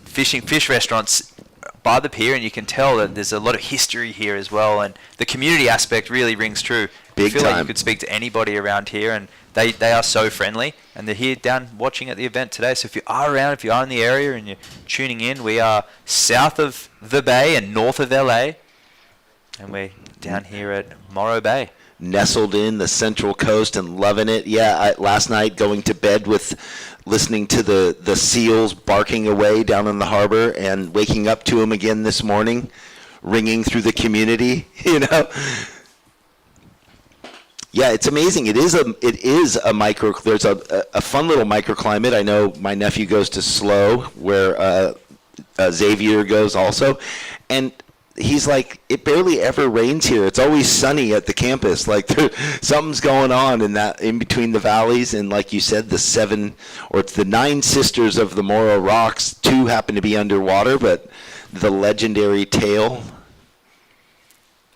S2: fish restaurants by the pier, and you can tell that there's a lot of history here as well, and the community aspect really rings true. I feel like you could speak to anybody around here, and they are so friendly, and they're here down watching at the event today. So if you are around, if you are in the area and you're tuning in, we are south of the bay and north of LA, and we're down here at Morro Bay.
S1: nestled in the Central Coast and loving it. Yeah, last night going to bed with listening to the seals barking away down in the harbor and waking up to them again this morning, ringing through the community, you know. Yeah, it's amazing. It is a micro. There's a fun little microclimate. I know my nephew goes to SLO, where Xavier goes also, and he's like, it barely ever rains here. It's always sunny at the campus. Like something's going on in between the valleys, and like you said, it's the 9 sisters of the Morro Rocks. 2 happen to be underwater, but the legendary tail.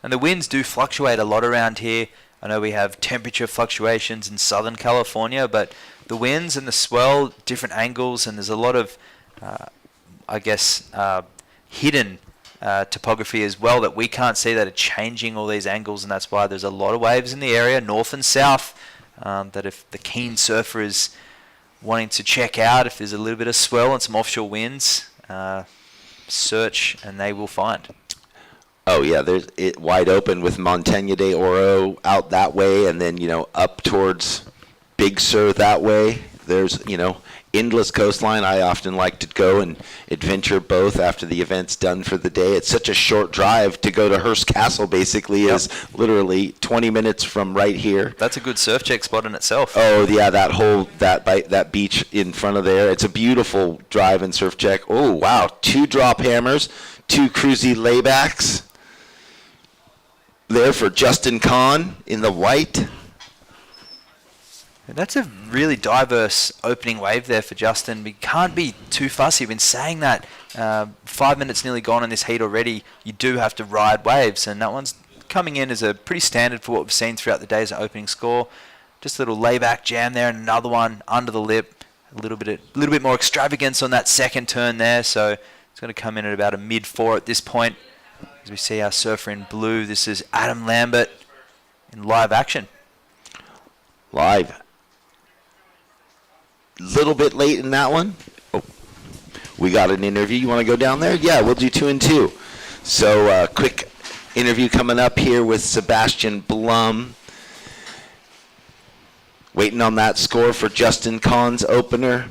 S2: And the winds do fluctuate a lot around here. I know we have temperature fluctuations in Southern California, but the winds and the swell, different angles, and there's a lot of, hidden topography as well that we can't see that are changing all these angles, and that's why there's a lot of waves in the area, north and south, that if the keen surfer is wanting to check out, if there's a little bit of swell and some offshore winds, search and they will find.
S1: Oh yeah, there's it wide open with Montaña de Oro out that way, and then up towards Big Sur that way. There's endless coastline. I often like to go and adventure both after the event's done for the day. It's such a short drive to go to Hearst Castle. Basically, is literally 20 minutes from right here.
S2: That's a good surf check spot in itself.
S1: Oh yeah, that beach in front of there. It's a beautiful drive and surf check. Oh wow, 2 drop hammers, 2 cruisy laybacks. There for Justin Kahn in the white.
S2: And that's a really diverse opening wave there for Justin. We can't be too fussy. We've been saying that 5 minutes nearly gone in this heat already. You do have to ride waves, and that one's coming in as a pretty standard for what we've seen throughout the day's opening score. Just a little layback jam there, and another one under the lip. A little bit more extravagance on that second turn there, so it's going to come in at about a mid-4 at this point. As we see our surfer in blue, this is Adam Lambert in live action.
S1: Live. Little bit late in that one. Oh, we got an interview. You want to go down there? Yeah, we'll do 2 and 2. So quick interview coming up here with Sebastian Blum. Waiting on that score for Justin Kahn's opener.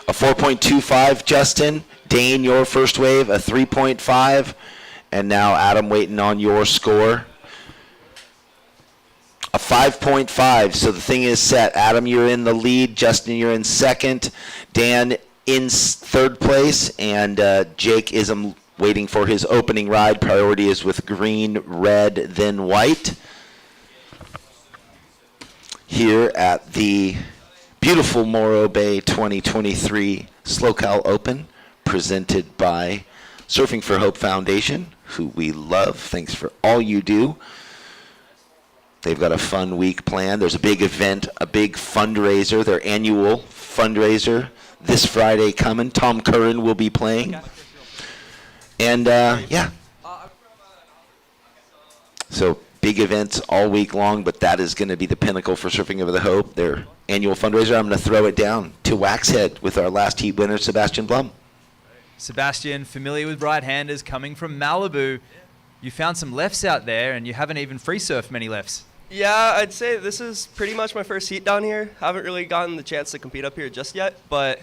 S1: A 4.25, Justin. Dane, your first wave, a 3.5. And now Adam waiting on your score. A 5.5, so the thing is set. Adam, you're in the lead. Justin, you're in second. Dan in third place. And Jake is waiting for his opening ride. Priority is with green, red, then white. Here at the beautiful Morro Bay 2023 SLO CAL Open, presented by Surfing for Hope Foundation, who we love. Thanks for all you do. They've got a fun week planned. There's a big event, a big fundraiser, their annual fundraiser this Friday coming. Tom Curran will be playing. And, so big events all week long, but that is going to be the pinnacle for Surfing Over the Hope, their annual fundraiser. I'm going to throw it down to Waxhead with our last heat winner, Sebastian Blum.
S5: Sebastian, familiar with right-handers, coming from Malibu. You found some lefts out there, and you haven't even free surfed many lefts.
S8: Yeah, I'd say this is pretty much my first heat down here. Haven't really gotten the chance to compete up here just yet, but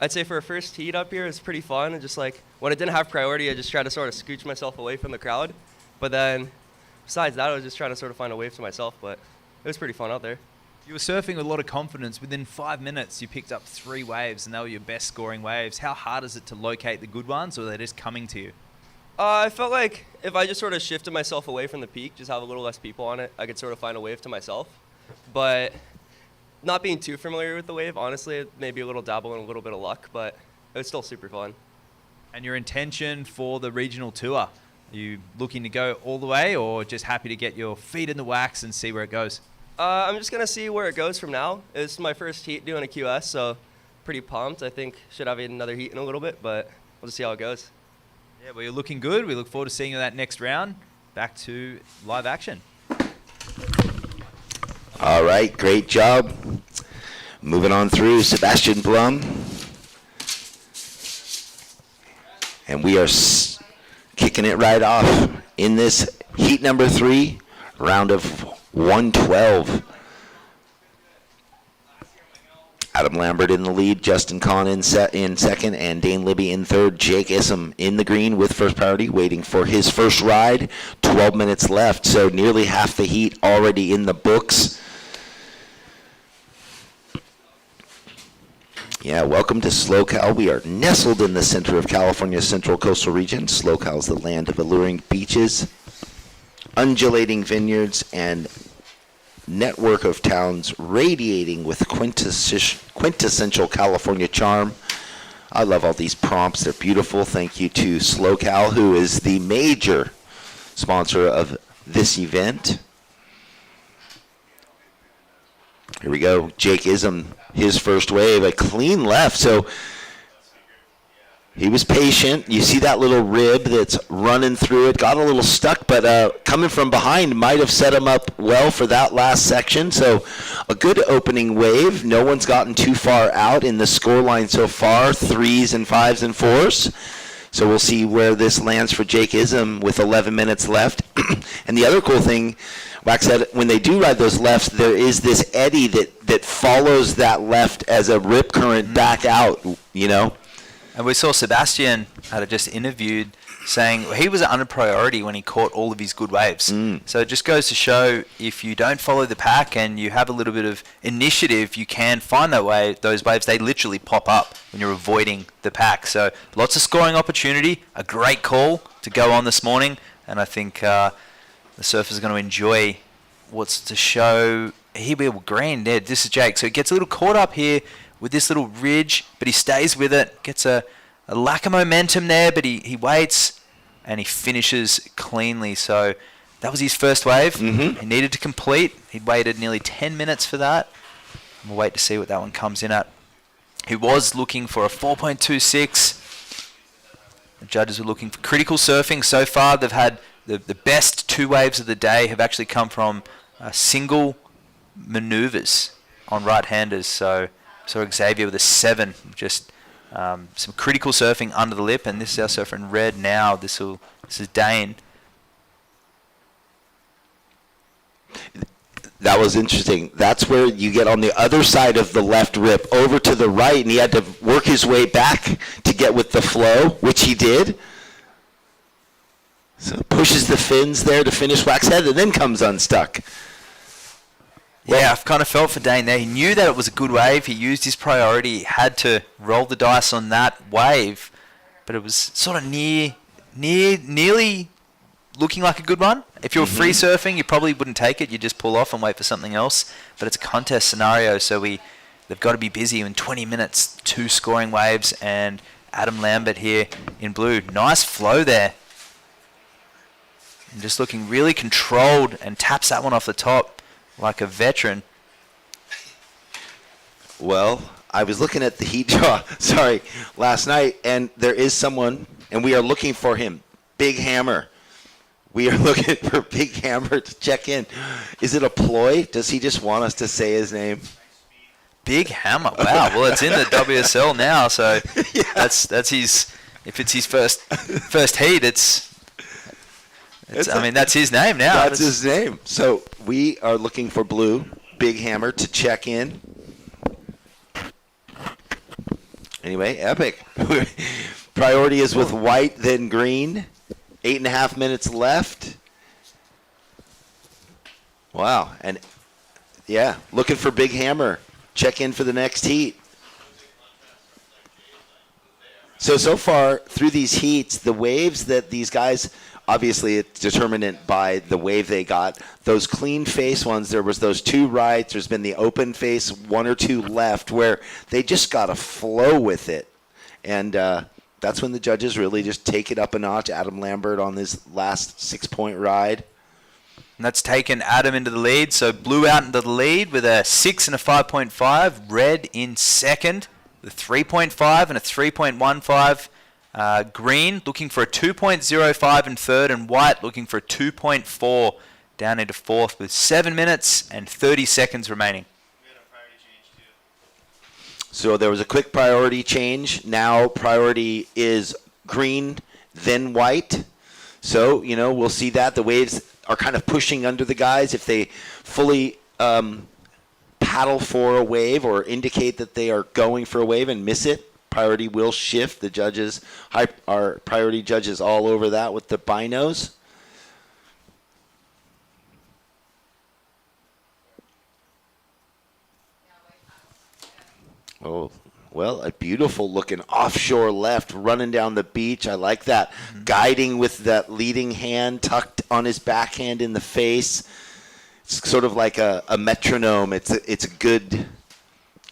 S8: I'd say for a first heat up here, it's pretty fun. And just like when I didn't have priority, I just tried to sort of scooch myself away from the crowd. But then besides that, I was just trying to sort of find a wave to myself, but it was pretty fun out there.
S5: You were surfing with a lot of confidence. Within 5 minutes, you picked up 3 waves, and they were your best scoring waves. How hard is it to locate the good ones, or are they just coming to you?
S8: I felt like if I just sort of shifted myself away from the peak, just have a little less people on it, I could sort of find a wave to myself. But not being too familiar with the wave, honestly, maybe a little dabble in a little bit of luck, but it was still super fun.
S5: And your intention for the regional tour, are you looking to go all the way, or just happy to get your feet in the wax and see where it goes?
S8: I'm just going to see where it goes from now. It's my first heat doing a QS, so pretty pumped. I think should have another heat in a little bit, but we'll just see how it goes.
S5: Yeah, well, you're looking good. We look forward to seeing you in that next round. Back to live action.
S1: All right, great job. Moving on through, Sebastian Blum. And we are kicking it right off in this heat number 3, round of 1:12. Adam Lambert in the lead, Justin Kahn in second, and Dane Libby in third. Jake Issam in the green with first priority, waiting for his first ride. 12 minutes left, so nearly half the heat already in the books. Yeah, welcome to SLO CAL. We are nestled in the center of California's central coastal region. SLO CAL is the land of alluring beaches, undulating vineyards, and network of towns radiating with quintessential California charm. I love all these prompts. They're beautiful. Thank you to SLO CAL, who is the major sponsor of this event. Here we go. Jake Issam, his first wave, a clean left. So he was patient. You see that little rib that's running through it. Got a little stuck, but coming from behind might have set him up well for that last section. So a good opening wave. No one's gotten too far out in the scoreline so far. 3s and 5s and 4s. So we'll see where this lands for Jake Issam with 11 minutes left. And the other cool thing, Wax said, when they do ride those lefts, there is this eddy that follows that left as a rip current back out, you know?
S2: And we saw Sebastian had just interviewed saying he was under priority when he caught all of his good waves. So it just goes to show if you don't follow the pack and you have a little bit of initiative, you can find that way. Those waves, they literally pop up when you're avoiding the pack. So lots of scoring opportunity, a great call to go on this morning. And I think the surfers are going to enjoy what's to show. Here we have green. There, this is Jake. So he gets a little caught up here with this little ridge, but he stays with it, gets a lack of momentum there, but he waits, and he finishes cleanly. So that was his first wave. He needed to complete. He'd waited nearly 10 minutes for that. We'll wait to see what that one comes in at. He was looking for a 4.26. The judges were looking for critical surfing. So far, they've had the best 2 waves of the day have actually come from single maneuvers on right-handers. So Xavier with a 7, just some critical surfing under the lip, and this is our surfer in red now. This is Dane.
S1: That was interesting. That's where you get on the other side of the left rip over to the right, and he had to work his way back to get with the flow, which he did. So pushes the fins there to finish Wax Head, and then comes unstuck.
S2: Yeah, I've kind of felt for Dane there. He knew that it was a good wave. He used his priority. He had to roll the dice on that wave, but it was sort of nearly looking like a good one. If you were free surfing, you probably wouldn't take it. You'd just pull off and wait for something else. But it's a contest scenario, so they've got to be busy. In 20 minutes, 2 scoring waves, and Adam Lambert here in blue. Nice flow there. And just looking really controlled, and taps that one off the top like a veteran.
S1: Well, I was looking at the heat draw, last night, and there is someone, and we are looking for him, Big Hammer. We are looking for Big Hammer to check in. Is it a ploy? Does he just want us to say his name?
S2: Big Hammer. Wow. Well, it's in the WSL now, so that's his. If it's his first heat, that's his name now.
S1: That's his name. So we are looking for blue, Big Hammer, to check in. Anyway, epic. Priority is with white, then green. 8.5 minutes left. Wow. And, yeah, looking for Big Hammer. Check in for the next heat. So far, through these heats, the waves that these guys, obviously it's determined by the wave they got. Those clean face ones, there was those 2 rights. There's been the open face 1 or 2 left where they just got to flow with it. And that's when the judges really just take it up a notch. Adam Lambert on his last 6-point ride.
S2: And that's taken Adam into the lead. So blue out into the lead with a 6 and a 5.5. Red in second with a 3.5 and a 3.15. Green looking for a 2.05 in third, and white looking for a 2.4 down into fourth with 7 minutes and 30 seconds remaining.
S1: So there was a quick priority change. Now priority is green, then white. So, we'll see that. The waves are kind of pushing under the guys. If they fully paddle for a wave or indicate that they are going for a wave and miss it, priority will shift. The judges, our priority judges all over that with the binos. Oh, well, a beautiful looking offshore left running down the beach. I like that. Guiding with that leading hand tucked on his backhand in the face. It's sort of like a metronome. It's a good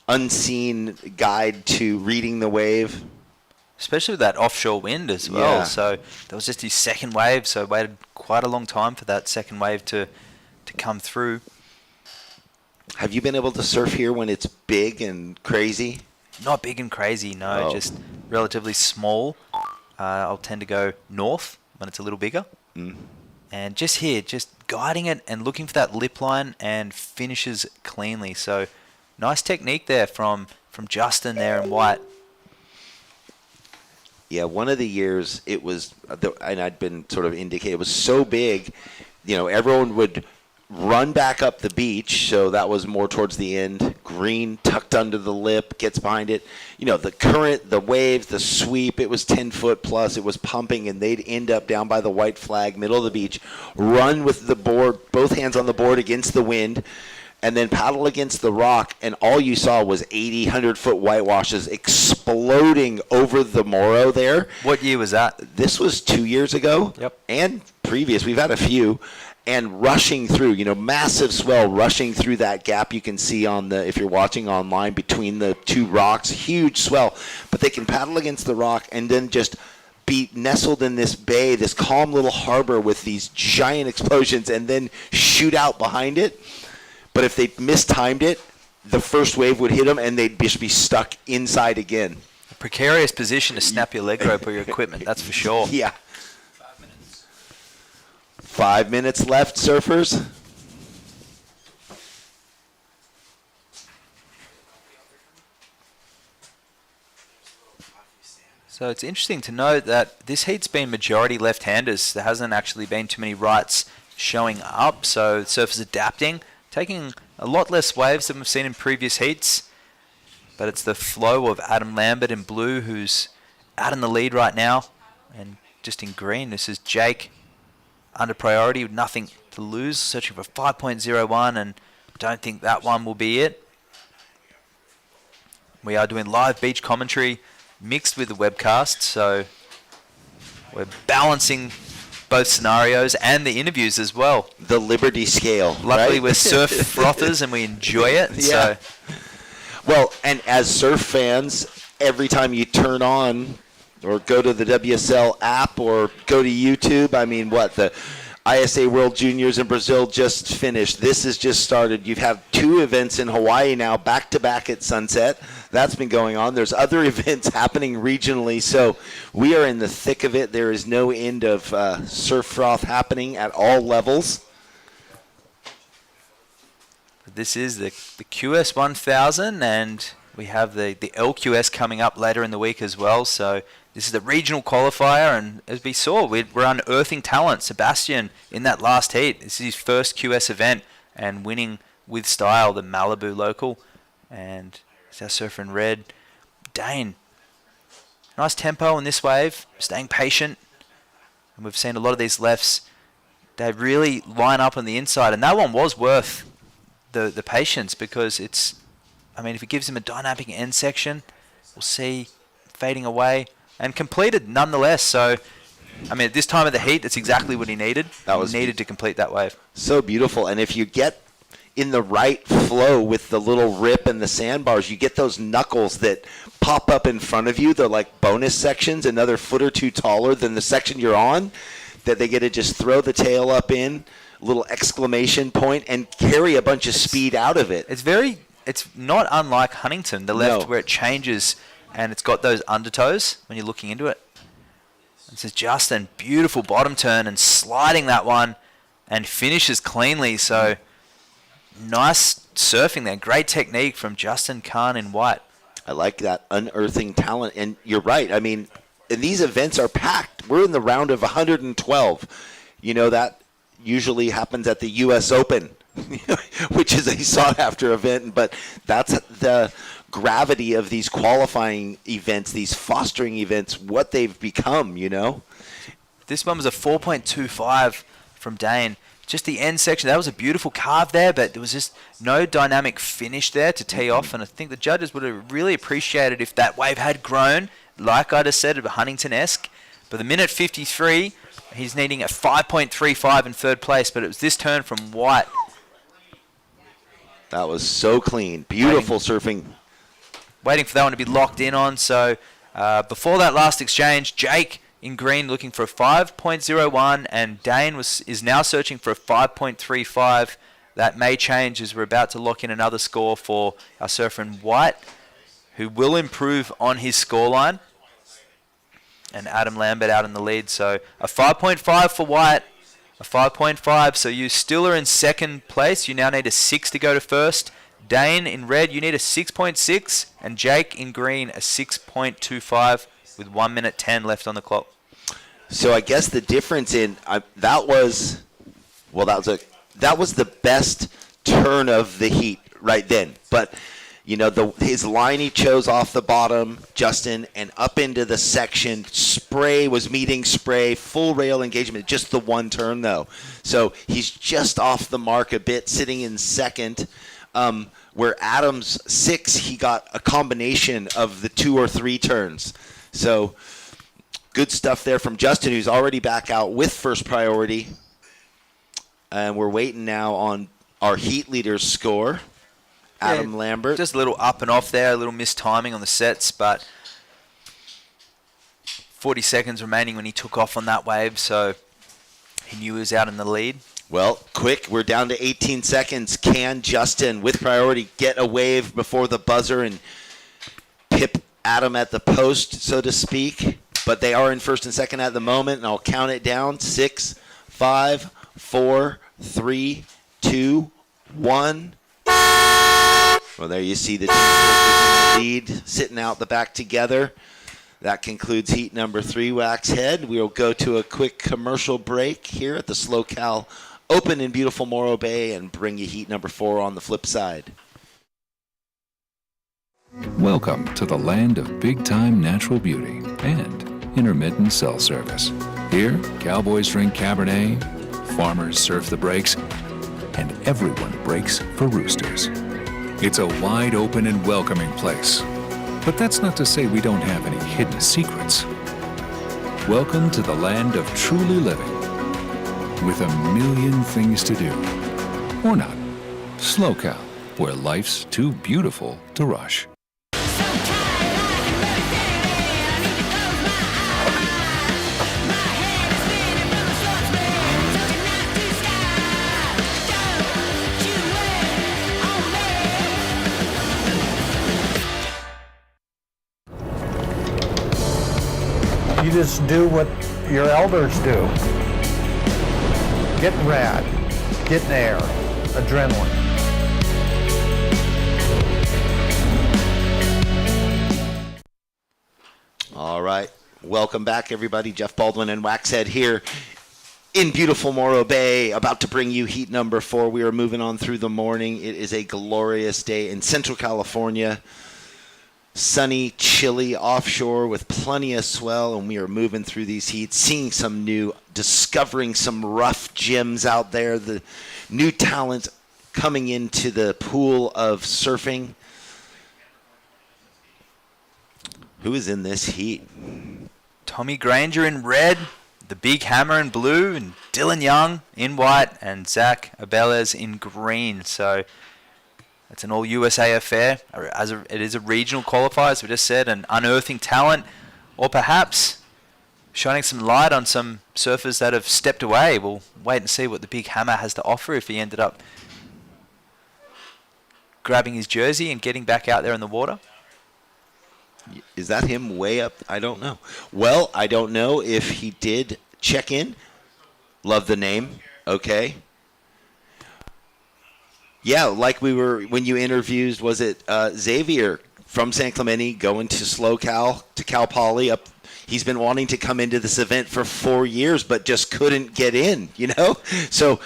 S1: unseen guide to reading the wave.
S2: Especially with that offshore wind as well.
S1: Yeah.
S2: So that was just his second wave. So waited quite a long time for that second wave to come through.
S1: Have you been able to surf here when it's big and crazy?
S2: Not big and crazy, no.
S1: Oh.
S2: Just relatively small. I'll tend to go north when it's a little bigger. And just here, just guiding it and looking for that lip line and finishes cleanly. So nice technique there from Justin there in white.
S1: Yeah, one of the years it was, and I'd been sort of indicated, it was so big, everyone would run back up the beach, so that was more towards the end. Green tucked under the lip, gets behind it. The current, the waves, the sweep, it was 10 foot plus. It was pumping, and they'd end up down by the white flag, middle of the beach, run with the board, both hands on the board against the wind, and then paddle against the rock, and all you saw was 80, 100-foot whitewashes exploding over the Morro there.
S2: What year was that?
S1: This was 2 years ago.
S2: Yep.
S1: And previous. We've had a few. And rushing through, massive swell rushing through that gap you can see if you're watching online between the two rocks, huge swell. But they can paddle against the rock and then just be nestled in this bay, this calm little harbor with these giant explosions and then shoot out behind it. But if they mistimed it, the first wave would hit them and they'd just be stuck inside again.
S2: A precarious position to snap your leg rope or your equipment, that's for sure.
S1: Yeah. 5 minutes left, surfers.
S2: So it's interesting to note that this heat's been majority left-handers. There hasn't actually been too many rights showing up, so surfers adapting, taking a lot less waves than we've seen in previous heats. But it's the flow of Adam Lambert in blue who's out in the lead right now. And just in green, this is Jake under priority with nothing to lose, searching for 5.01, and don't think that one will be it. We are doing live beach commentary mixed with the webcast, so we're balancing both scenarios and the interviews as well.
S1: The Liberty scale.
S2: Luckily,
S1: right?
S2: we're surf frothers and we enjoy it.
S1: Yeah.
S2: So
S1: Well, and as surf fans, every time you turn on or go to the WSL app or go to YouTube, the ISA World Juniors in Brazil just finished. This has just started. You have 2 events in Hawaii now, back-to-back at sunset. That's been going on. There's other events happening regionally, so we are in the thick of it. There is no end of surf froth happening at all levels.
S2: this is the QS 1000, and we have the LQS coming up later in the week as well. So this is the regional qualifier, and as we saw, we're unearthing talent. Sebastian in that last heat, this is his first QS event, and winning with style the Malibu local. And it's our surfer in red, Dane. Nice tempo in this wave, staying patient. And we've seen a lot of these lefts, they really line up on the inside. And that one was worth the patience, because it's, I mean, if it gives him a dynamic end section, we'll see fading away and completed nonetheless. So, I mean, at this time of the heat, that's exactly what he needed. He needed to complete that wave.
S1: So beautiful. And if you get in the right flow with the little rip and the sandbars, you get those knuckles that pop up in front of you. They're like bonus sections, another foot or two taller than the section you're on, that they get to just throw the tail up in, a little exclamation point, and carry a bunch of speed out of it.
S2: It's not unlike Huntington, the left,
S1: No.
S2: where it changes and it's got those undertows when you're looking into it. This is Justin, beautiful bottom turn and sliding that one, and finishes cleanly. So nice surfing there. Great technique from Justin Kahn in white.
S1: I like that unearthing talent. And you're right. I mean, and these events are packed. We're in the round of 112. You know, that usually happens at the U.S. Open, which is a sought-after event, but that's the gravity of these qualifying events, these fostering events, what they've become, you know?
S2: This one was a 4.25 from Dane. Just the end section, that was a beautiful carve there, but there was just no dynamic finish there to tee off, and I think the judges would have really appreciated if that wave had grown, like I just said, Huntington-esque. But the minute 53, he's needing a 5.35 in third place, but it was this turn from White.
S1: That was so clean. Beautiful surfing.
S2: Waiting for that one to be locked in on. So before that last exchange, Jake in green looking for a 5.01, and Dane is now searching for a 5.35. That may change as we're about to lock in another score for our surfer in White, who will improve on his scoreline. And Adam Lambert out in the lead. So a 5.5 for White, a 5.5. So you still are in second place. You now need a 6 to go to first. Dane in red, you need a 6.6, and Jake in green a 6.25 with 1 minute 10 left on the clock.
S1: So I guess the difference in that was the best turn of the heat right then. But you know, his line he chose off the bottom, Justin, and up into the section. Spray was meeting spray, full rail engagement, just the one turn though. So he's just off the mark a bit, sitting in second. Where Adam's 6, he got a combination of the 2 or 3 turns. So good stuff there from Justin, who's already back out with first priority. And we're waiting now on our heat leader's score, Adam Lambert.
S2: Just a little up and off there, a little mistiming on the sets, but 40 seconds remaining when he took off on that wave, so he knew he was out in the lead.
S1: Well, quick, we're down to 18 seconds. Can Justin, with priority, get a wave before the buzzer and pip Adam at the post, so to speak? But they are in first and second at the moment, and I'll count it down. 6, 5, 4, 3, 2, 1. Well, there you see the team in the lead, sitting out the back together. That concludes heat number 3, Waxhead. We'll go to a quick commercial break here at the SLO CAL Open in beautiful Morro Bay and bring you heat number 4 on the flip side.
S4: Welcome to the land of big-time natural beauty and intermittent cell service. Here, cowboys drink Cabernet, farmers surf the breaks, and everyone breaks for roosters. It's a wide open and welcoming place. But that's not to say we don't have any hidden secrets. Welcome to the land of truly living, with a million things to do. Or not. SLO CAL, where life's too beautiful to rush.
S9: You just do what your elders do. Get rad, get air, adrenaline.
S1: All right. Welcome back, everybody. Jeff Baldwin and Waxhead here in beautiful Morro Bay, about to bring you heat number 4. We are moving on through the morning. It is a glorious day in Central California. Sunny, chilly offshore with plenty of swell, and we are moving through these heats, seeing some new, discovering some rough gems out there, the new talent coming into the pool of surfing. Who is in this heat?
S2: Tommy Granger in red, the Big Hammer in blue, and Dylan Young in white, and Zach Abelez in green. So it's an all-USA affair. It is a regional qualifier, as we just said, and unearthing talent, or perhaps shining some light on some surfers that have stepped away. We'll wait and see what the Big Hammer has to offer if he ended up grabbing his jersey and getting back out there in the water.
S1: Is that him way up? I don't know. Well, I don't know if he did check in. Love the name. Okay. Yeah, like we were when you interviewed, was it Xavier from San Clemente going to SLO CAL to Cal Poly up he's been wanting to come into this event for 4 years, but just couldn't get in, you know? So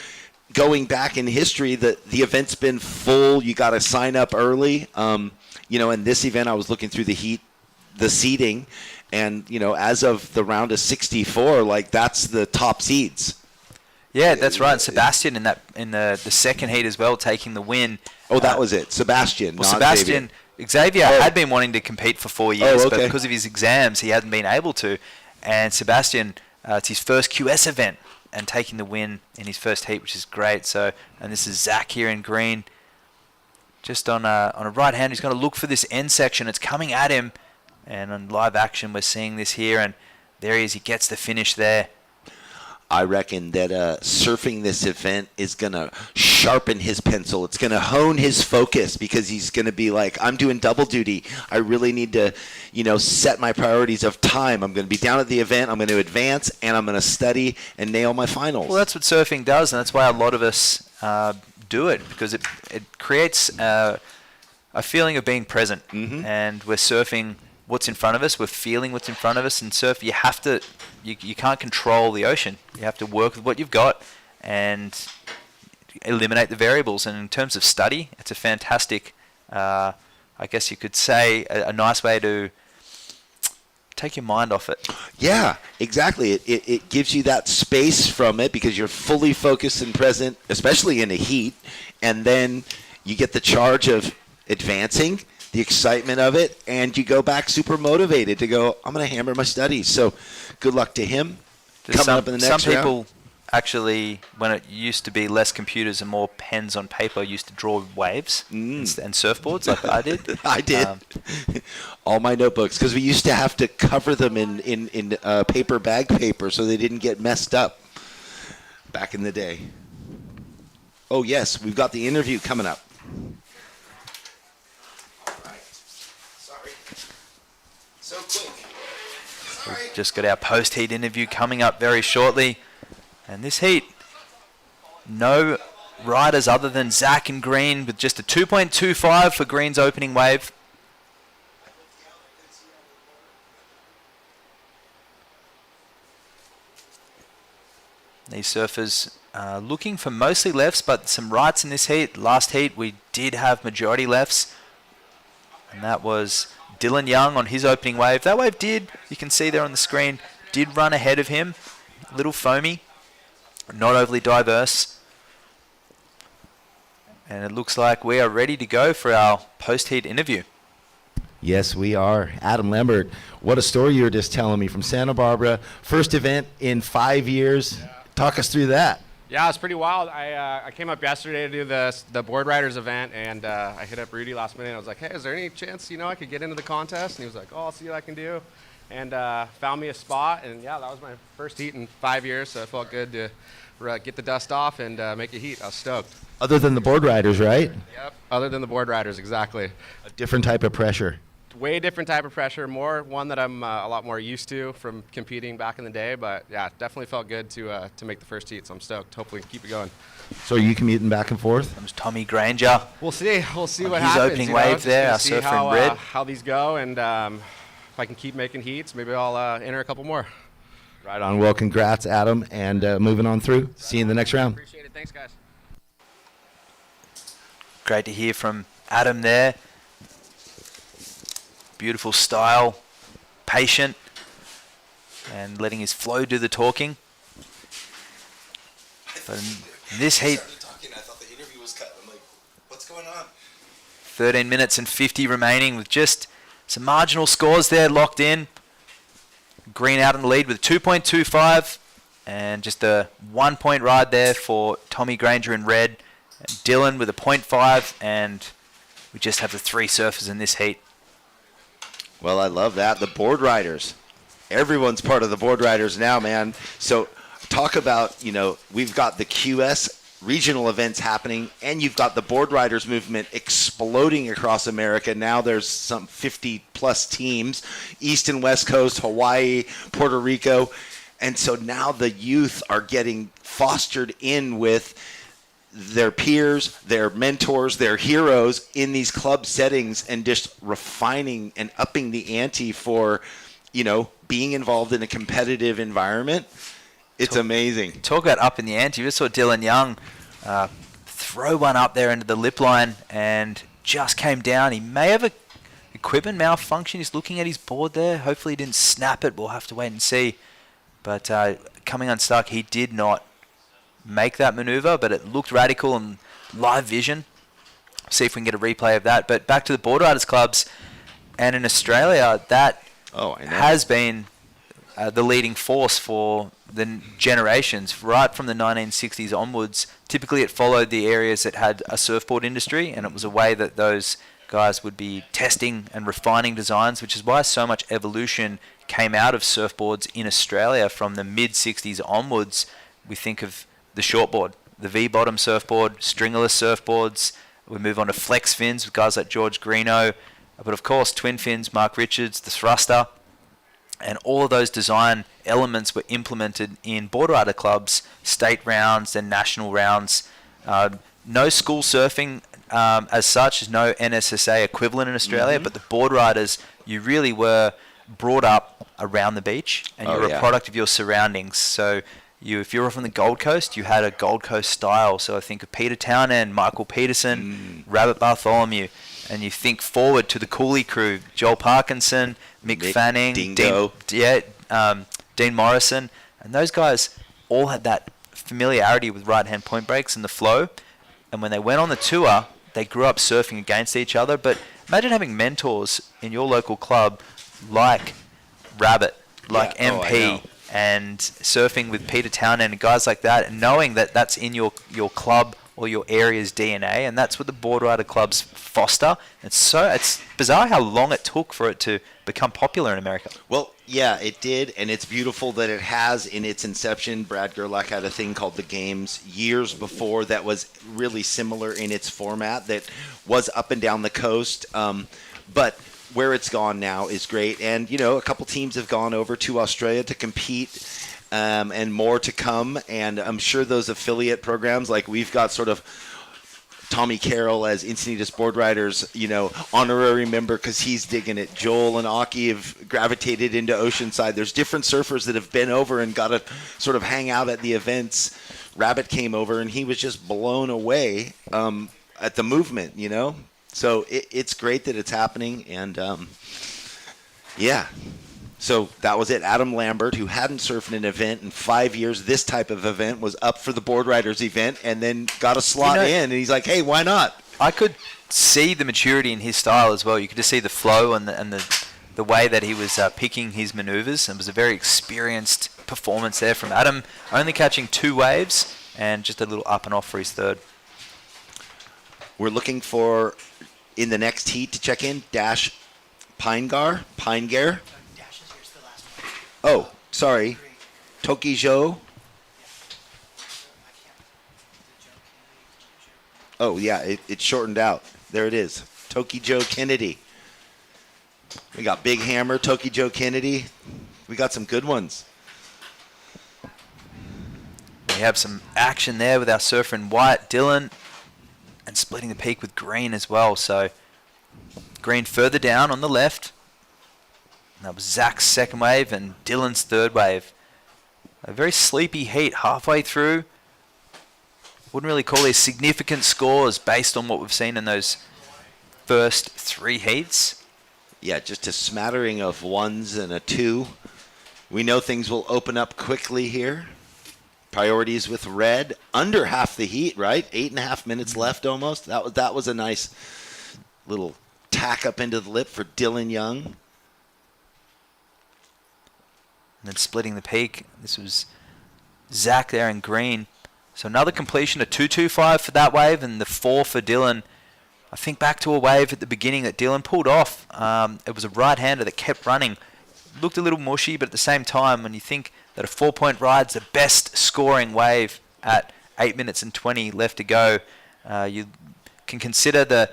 S1: going back in history, the event's been full. You got to sign up early. You know, in this event, I was looking through the seating, and, you know, as of the round of 64, like, that's the top seeds.
S2: Yeah, that's right. Sebastian in the second heat as well, taking the win.
S1: Oh, that was it. Sebastian.
S2: Well,
S1: not
S2: Sebastian, Xavier had been wanting to compete for 4 years, but
S1: okay.
S2: because of his exams, he hadn't been able to. And Sebastian, it's his first QS event and taking the win in his first heat, which is great. So, and this is Zach here in green, just on a right hand. He's going to look for this end section. It's coming at him, and on live action, we're seeing this here, and there he is. He gets the finish there.
S1: I reckon that surfing this event is going to sharpen his pencil. It's going to hone his focus, because he's going to be like, I'm doing double duty. I really need to, you know, set my priorities of time. I'm going to be down at the event. I'm going to advance, and I'm going to study and nail my finals.
S2: Well, that's what surfing does, and that's why a lot of us do it, because it creates a feeling of being present. And we're surfing what's in front of us. We're feeling what's in front of us. And surf, you have to, you can't control the ocean. You have to work with what you've got and eliminate the variables. And in terms of study, it's a fantastic, I guess you could say, a nice way to take your mind off it.
S1: Yeah, exactly. It gives you that space from it, because you're fully focused and present, especially in a heat. And then you get the charge of advancing, the excitement of it, and you go back super motivated to go, I'm going to hammer my studies. So good luck to him. Coming up in the next
S2: some people
S1: round.
S2: Actually, when it used to be less computers and more pens on paper, used to draw waves and surfboards like I did.
S1: I did. All my notebooks, because we used to have to cover them in paper bag paper so they didn't get messed up back in the day. Oh, yes, we've got the interview coming up. So quick.
S2: We've just got our post-heat interview coming up very shortly. And this heat, no riders other than Zach in green, with just a 2.25 for green's opening wave. These surfers looking for mostly lefts, but some rights in this heat. Last heat, we did have majority lefts. And that was Dylan Young on his opening wave. That wave did, you can see there on the screen, did run ahead of him. A little foamy, not overly diverse. And it looks like we are ready to go for our post-heat interview.
S1: Yes, we are. Adam Lambert, what a story you were just telling me from Santa Barbara. First event in 5 years. Yeah. Talk us through that.
S10: Yeah, it's pretty wild. I came up yesterday to do the board riders event, and I hit up Rudy last minute. I was like, hey, is there any chance, you know, I could get into the contest? And he was like, oh, I'll see what I can do. And found me a spot, and yeah, that was my first heat in 5 years, so it felt good to get the dust off and make a heat. I was stoked.
S1: Other than the board riders, right?
S10: Yep, other than the board riders, exactly.
S1: A different type of pressure.
S10: Way different type of pressure, one that I'm a lot more used to from competing back in the day, but yeah, definitely felt good to make the first heat, so I'm stoked. Hopefully keep it going.
S1: So are you commuting back and forth?
S2: That was Tommy Granger.
S10: We'll see what
S2: his
S10: happens.
S2: His opening wave there, our surfer in red.
S10: How these go, and if I can keep making heats, maybe I'll enter a couple more.
S1: Right on. Well, congrats, Adam, and moving on through. See you in the next round.
S10: Appreciate it. Thanks, guys.
S2: Great to hear from Adam there. Beautiful style, patient, and letting his flow do the talking. But in this heat,
S1: I thought the interview was cut. I'm like, what's going on?
S2: 13 minutes and 50 remaining with just some marginal scores there locked in. Green out in the lead with 2.25 and just a 1 point ride there for Tommy Granger in red. And Dylan with a 0.5, and we just have the three surfers in this heat.
S1: Well, I love that. The board riders. Everyone's part of the board riders now, man. So talk about, you know, we've got the QS regional events happening, and you've got the board riders movement exploding across America. Now there's some 50-plus teams, East and West Coast, Hawaii, Puerto Rico. And so now the youth are getting fostered in with their peers, their mentors, their heroes in these club settings, and just refining and upping the ante for being involved in a competitive environment, it's amazing.
S2: Talk about up in the ante. You just saw Dylan Young throw one up there into the lip line and just came down. He may have a equipment malfunction. He's looking at his board there. Hopefully he didn't snap it. We'll have to wait and see. But coming unstuck, he did not make that maneuver, but it looked radical and live vision. See if we can get a replay of that. But back to the board riders clubs, and in Australia, that has been the leading force for the generations, right from the 1960s onwards. Typically, it followed the areas that had a surfboard industry, and it was a way that those guys would be testing and refining designs, which is why so much evolution came out of surfboards in Australia from the mid-60s onwards. We think of the shortboard, the V-bottom surfboard, stringerless surfboards. We move on to flex fins with guys like George Greeno, but of course twin fins, Mark Richards, the thruster, and all of those design elements were implemented in board rider clubs, state rounds and national rounds. No school surfing as such, there's no NSSA equivalent in Australia, but the board riders, you really were brought up around the beach, and you were a product of your surroundings. So if you were from the Gold Coast, you had a Gold Coast style. So I think of Peter Townend, Michael Peterson, Rabbit Bartholomew, and you think forward to the Cooley crew, Joel Parkinson, Mick Fanning,
S1: Dingo.
S2: Dean Morrison, and those guys all had that familiarity with right-hand point breaks and the flow. And when they went on the tour, they grew up surfing against each other. But imagine having mentors in your local club like Rabbit, like MP, and surfing with Peter Townend and guys like that, and knowing that that's in your club or your area's DNA, and that's what the board rider clubs foster. It's bizarre how long it took for it to become popular in America.
S1: Well, yeah, it did, and it's beautiful that it has in its inception. Brad Gerlach had a thing called the Games years before that was really similar in its format, that was up and down the coast, but where it's gone now is great. And, a couple teams have gone over to Australia to compete, and more to come. And I'm sure those affiliate programs, like we've got sort of Tommy Carroll as Encinitas Board Riders, honorary member because he's digging it. Joel and Aki have gravitated into Oceanside. There's different surfers that have been over and got to sort of hang out at the events. Rabbit came over and he was just blown away at the movement, So it's great that it's happening, and So that was it. Adam Lambert, who hadn't surfed an event in 5 years, this type of event, was up for the board riders event and then got a slot in, and he's like, hey, why not?
S2: I could see the maturity in his style as well. You could just see the flow and the way that he was picking his maneuvers, and it was a very experienced performance there from Adam, only catching 2 waves and just a little up and off for his third.
S1: We're looking for, in the next heat to check in, Dash Pinegar. Oh, sorry. Tokijo. Oh, yeah, it's shortened out. There it is. Tokijo Kennedy. We got Big Hammer, Tokijo Kennedy. We got some good ones.
S2: We have some action there with our surfer in white, Dylan, and splitting the peak with Green as well. So Green further down on the left. That was Zach's second wave and Dylan's third wave. A very sleepy heat halfway through. Wouldn't really call these significant scores based on what we've seen in those first 3 heats.
S1: Yeah, just a smattering of 1s and a 2. We know things will open up quickly here. Priorities with red. Under half the heat, right? 8.5 minutes left almost. That was a nice little tack up into the lip for Dylan Young.
S2: And then splitting the peak. This was Zach there in green. So another completion, a 2.25 for that wave, and the 4 for Dylan. I think back to a wave at the beginning that Dylan pulled off. It was a right-hander that kept running. Looked a little mushy, but at the same time, when you think that a 4-point ride's the best scoring wave at 8 minutes and 20 left to go, you can consider the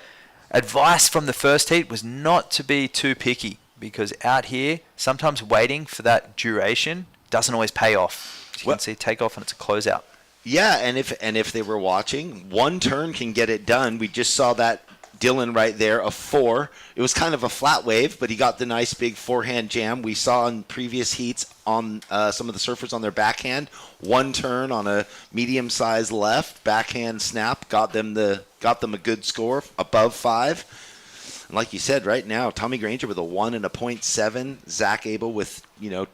S2: advice from the first heat was not to be too picky, because out here, sometimes waiting for that duration doesn't always pay off. You can see it take off and it's a closeout.
S1: Yeah, and if they were watching, one turn can get it done. We just saw that Dylan right there, a 4. It was kind of a flat wave, but he got the nice big forehand jam. We saw in previous heats on some of the surfers on their backhand, one turn on a medium-sized left, backhand snap, got them a good score, above 5. And like you said, right now, Tommy Granger with a 1 and a 0.7, Zach Abel with, a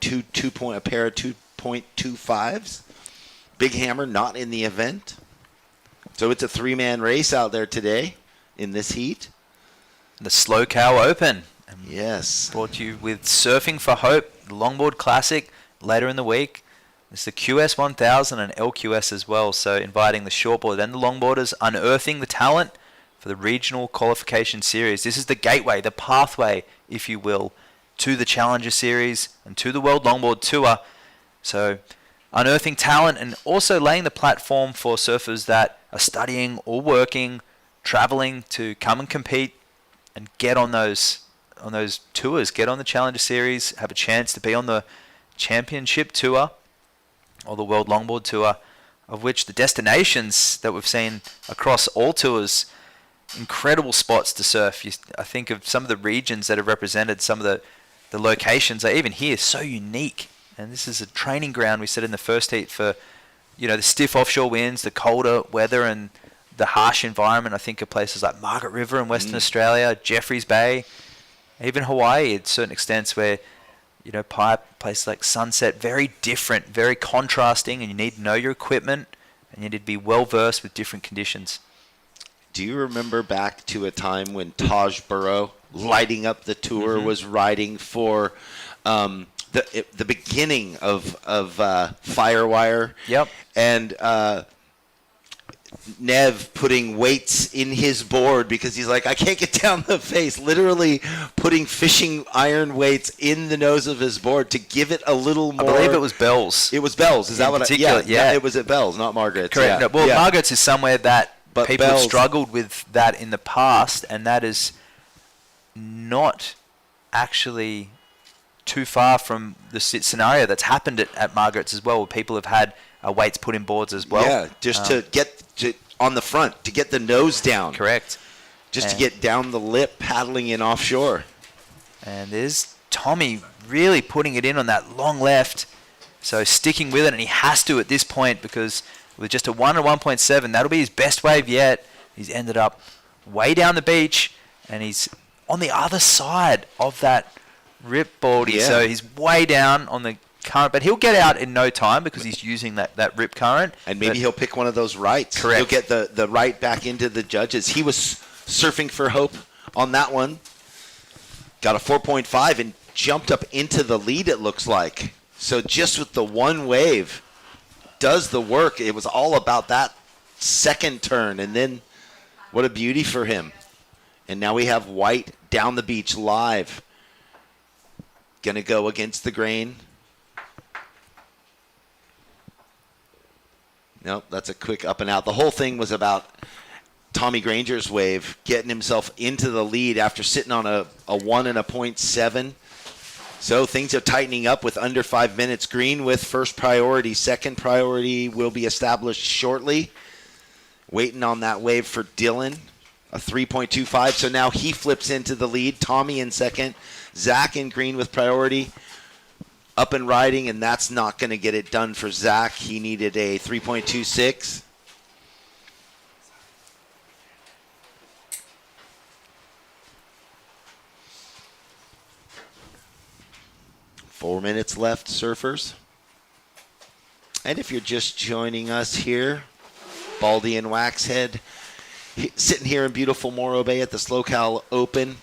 S1: pair of 2.25s. Big Hammer not in the event. So it's a 3-man race out there today in this heat.
S2: The SLO CAL Open.
S1: Yes.
S2: Brought to you with Surfing for Hope, the Longboard Classic later in the week. It's the QS 1000 and LQS as well. So inviting the shortboard and the longboarders, unearthing the talent for the regional qualification series. This is the gateway, the pathway, if you will, to the Challenger Series and to the World Longboard Tour. So unearthing talent and also laying the platform for surfers that are studying or working, traveling to come and compete and get on those tours, get on the Challenger Series, have a chance to be on the Championship Tour or the World Longboard Tour, of which the destinations that we've seen across all tours, incredible spots to surf. I think of some of the regions that have represented, some of the locations are even here so unique. And this is a training ground, we said in the first heat, for the stiff offshore winds, the colder weather and the harsh environment. I think of places like Margaret River in Western Australia, Jeffreys Bay, even Hawaii at certain extents where, places like Sunset, very different, very contrasting, and you need to know your equipment and you need to be well versed with different conditions.
S1: Do you remember back to a time when Taj Burrow, lighting up the tour, was riding for the beginning of Firewire?
S2: Yep.
S1: And Nev putting weights in his board because he's like, I can't get down the face, literally putting fishing iron weights in the nose of his board to give it a little more.
S2: I believe it was Bell's.
S1: It was Bell's. Is that what
S2: yeah.
S1: It was at Bell's, not Margaret's.
S2: Correct.
S1: Yeah.
S2: No, well, Margaret's is somewhere that
S1: but
S2: people have
S1: Bell's
S2: struggled with that in the past, and that is not actually too far from the scenario that's happened at Margaret's as well, where people have had weights put in boards as well.
S1: Yeah, just to get on the front, to get the nose down.
S2: Correct.
S1: Just to get down the lip, paddling in offshore.
S2: And there's Tommy really putting it in on that long left. So sticking with it, and he has to at this point because with just a 1 and 1.7, that'll be his best wave yet. He's ended up way down the beach, and he's on the other side of that rip baldy.
S1: Yeah.
S2: So he's way down on the current, but he'll get out in no time because he's using that rip current.
S1: And maybe he'll pick one of those rights.
S2: Correct.
S1: He'll get the right back into the judges. He was surfing for hope on that one. Got a 4.5 and jumped up into the lead, it looks like. So just with the one wave, does the work. It was all about that second turn, and then what a beauty for him. And now we have White down the beach live. Gonna go against the grain. Nope, that's a quick up and out. The whole thing was about Tommy Granger's wave getting himself into the lead after sitting on a 1 and a 0.7. So things are tightening up with under 5 minutes. Green with first priority. Second priority will be established shortly. Waiting on that wave for Dylan, a 3.25. So now he flips into the lead. Tommy in second. Zach in green with priority. Up and riding, and that's not going to get it done for Zach. He needed a 3.26. Four minutes left, surfers. And if you're just joining us here, Baldy and Waxhead sitting here in beautiful Morro Bay at the SLO CAL Open,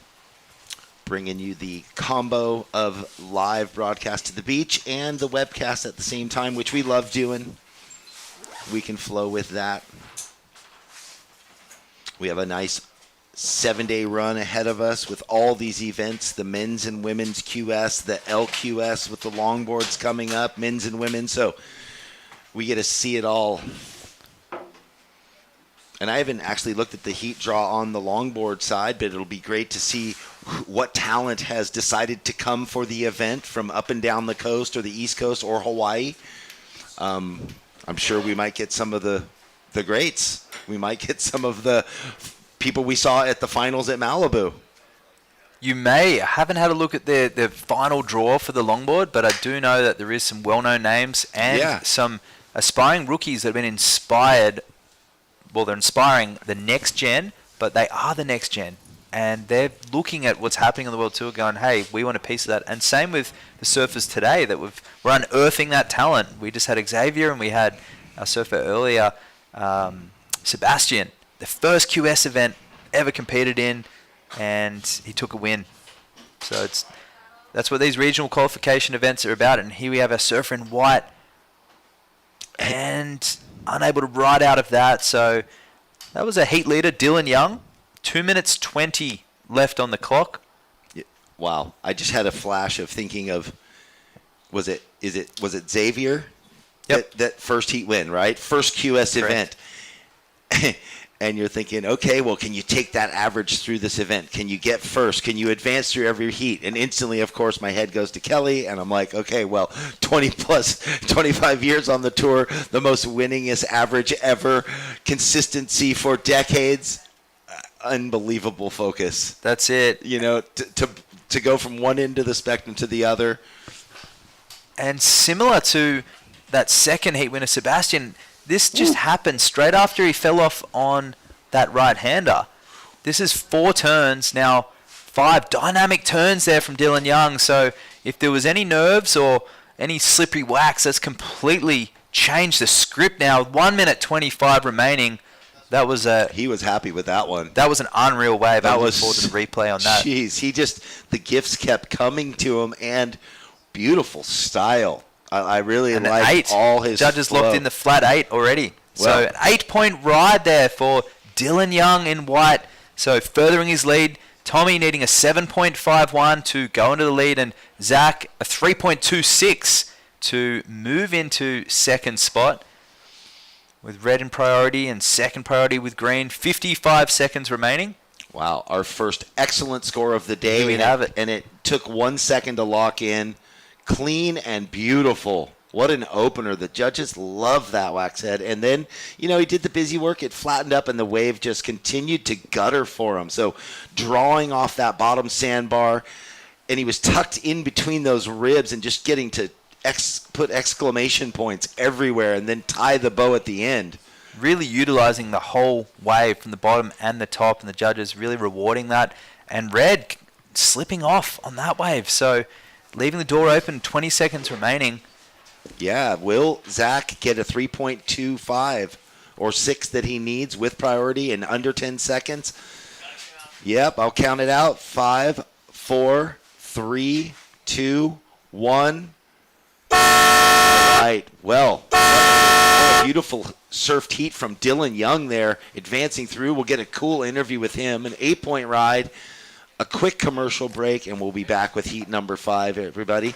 S1: bringing you the combo of live broadcast to the beach and the webcast at the same time, which we love doing. We can flow with that. We have a nice 7-day run ahead of us with all these events, the men's and women's QS, the LQS with the longboards coming up, men's and women. So we get to see it all. And I haven't actually looked at the heat draw on the longboard side, but it'll be great to see what talent has decided to come for the event from up and down the coast or the East Coast or Hawaii. I'm sure we might get some of the greats. We might get some of the people we saw at the finals at Malibu.
S2: You may. I haven't had a look at their final draw for the longboard, but I do know that there is some well-known names and some aspiring rookies that have been inspired. Well, they're inspiring the next gen, but they are the next gen. And they're looking at what's happening on the World Tour going, hey, we want a piece of that. And same with the surfers today, that we're unearthing that talent. We just had Xavier and we had our surfer earlier, Sebastian, the first QS event ever competed in, and he took a win. So that's what these regional qualification events are about. And here we have our surfer in white and unable to ride out of that. So that was a heat leader, Dylan Young. 2 minutes 20 left on the clock.
S1: Wow. I just had a flash of thinking of, was it Xavier?
S2: Yep.
S1: That first heat win, right? First QS
S2: Correct.
S1: event. And you're thinking, okay, well, can you take that average through this event? Can you get first? Can you advance through every heat? And instantly, of course, my head goes to Kelly, and I'm like, okay, well, 25 years on the tour, the most winningest average ever, consistency for decades, unbelievable focus.
S2: That's it.
S1: You know, to go from one end of the spectrum to the other.
S2: And similar to that second heat winner, Sebastian, this just happened straight after he fell off on that right-hander. This is 4 turns, now 5 dynamic turns there from Dylan Young. So if there was any nerves or any slippery wax, that's completely changed the script now. 1 minute 25 remaining. That was
S1: he was happy with that one.
S2: That was an unreal wave. I look forward to the replay on that.
S1: Jeez, the gifts kept coming to him, and beautiful style. I really like all his
S2: judges
S1: flow.
S2: locked in the flat 8 already. So an 8-point ride there for Dylan Young in white. So furthering his lead. Tommy needing a 7.51 to go into the lead, and Zach a 3.26 to move into second spot. With red in priority and second priority with green. 55 seconds remaining.
S1: Wow, our first excellent score of the day.
S2: Here we have it.
S1: And it took 1 second to lock in. Clean and beautiful. What an opener. The judges love that wax head. And then, he did the busy work. It flattened up and the wave just continued to gutter for him. So drawing off that bottom sandbar, and he was tucked in between those ribs and just getting to put exclamation points everywhere and then tie the bow at the end.
S2: Really utilizing the whole wave from the bottom and the top, and the judges really rewarding that. And red slipping off on that wave. So leaving the door open, 20 seconds remaining.
S1: Yeah, will Zach get a 3.25 or 6 that he needs with priority in under 10 seconds? Yep, I'll count it out. 5, 4, 3, 2, 1. All right, well, what a beautiful surfed heat from Dylan Young there, advancing through. We'll get a cool interview with him, an 8-point ride, a quick commercial break, and we'll be back with heat number 5, everybody.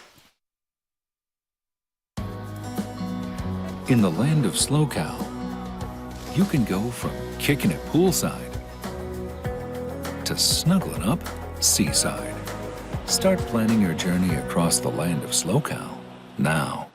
S4: In the land of SLOCAL, you can go from kicking it poolside to snuggling up seaside. Start planning your journey across the land of SLOCAL now.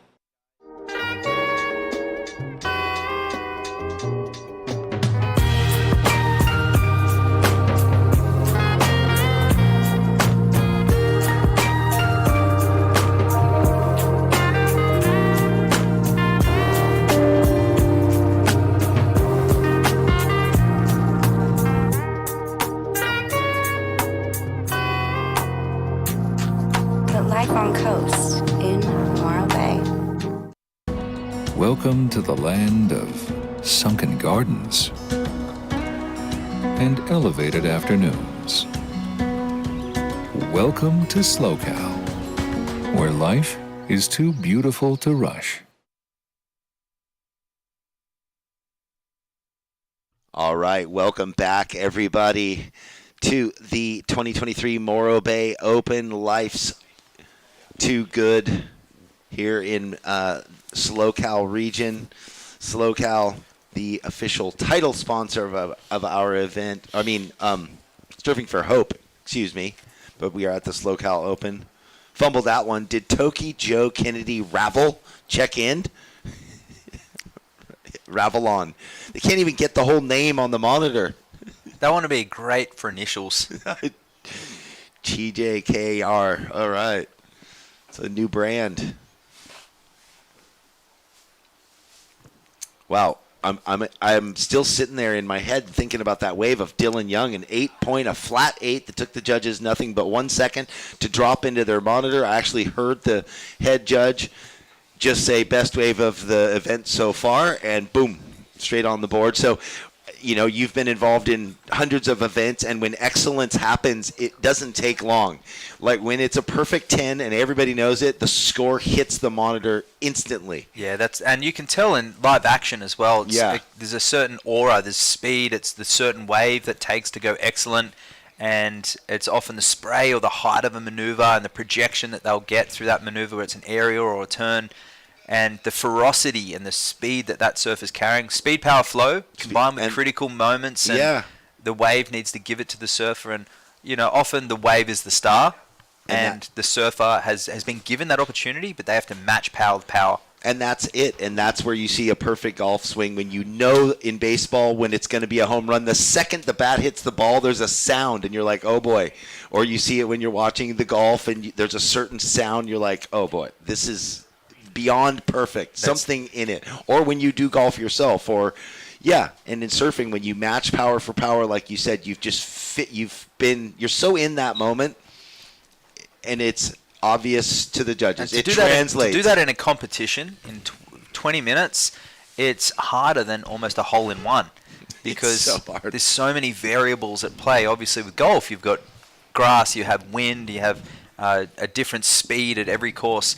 S4: Welcome to the land of sunken gardens and elevated afternoons. Welcome to SLOCAL, where life is too beautiful to rush.
S1: All right, welcome back, everybody, to the 2023 Morro Bay Open. Life's too good here in SLO CAL region. SLO CAL, the official title sponsor of our event. Surfing for Hope, excuse me. But we are at the SLO CAL Open. Fumbled that one. Did Toki Joe Kennedy Ravel check in? Ravel on. They can't even get the whole name on the monitor.
S2: That one would be great for initials.
S1: TJKR. All right. It's a new brand. Wow. I'm still sitting there in my head thinking about that wave of Dylan Young, an 8-point, a flat 8 that took the judges nothing but 1 second to drop into their monitor. I actually heard the head judge just say best wave of the event so far, and boom, straight on the board. So, you know, you've been involved in hundreds of events, and when excellence happens, it doesn't take long. Like when it's a perfect 10 and everybody knows it, the score hits the monitor instantly.
S2: Yeah, and you can tell in live action as well.
S1: Yeah.
S2: There's a certain aura, there's speed, it's the certain wave that takes to go excellent, and it's often the spray or the height of a maneuver and the projection that they'll get through that maneuver, whether it's an aerial or a turn. And the ferocity and the speed that surf is carrying. Speed, power, flow, combined with critical moments. And the wave needs to give it to the surfer. And, you know, often the wave is the star. And the surfer has been given that opportunity, but they have to match power with power.
S1: And that's it. And that's where you see a perfect golf swing. When you know in baseball when it's going to be a home run, the second the bat hits the ball, there's a sound. And you're like, oh, boy. Or you see it when you're watching the golf, and there's a certain sound. You're like, oh, boy, this is beyond perfect, something in it. Or when you do golf yourself, or and in surfing, when you match power for power, like you said, you're so in that moment, and it's obvious to the judges. It translates.
S2: To do that in a competition in 20 minutes, it's harder than almost a hole in one, because there's so many variables at play. Obviously with golf, you've got grass, you have wind, you have a different speed at every course.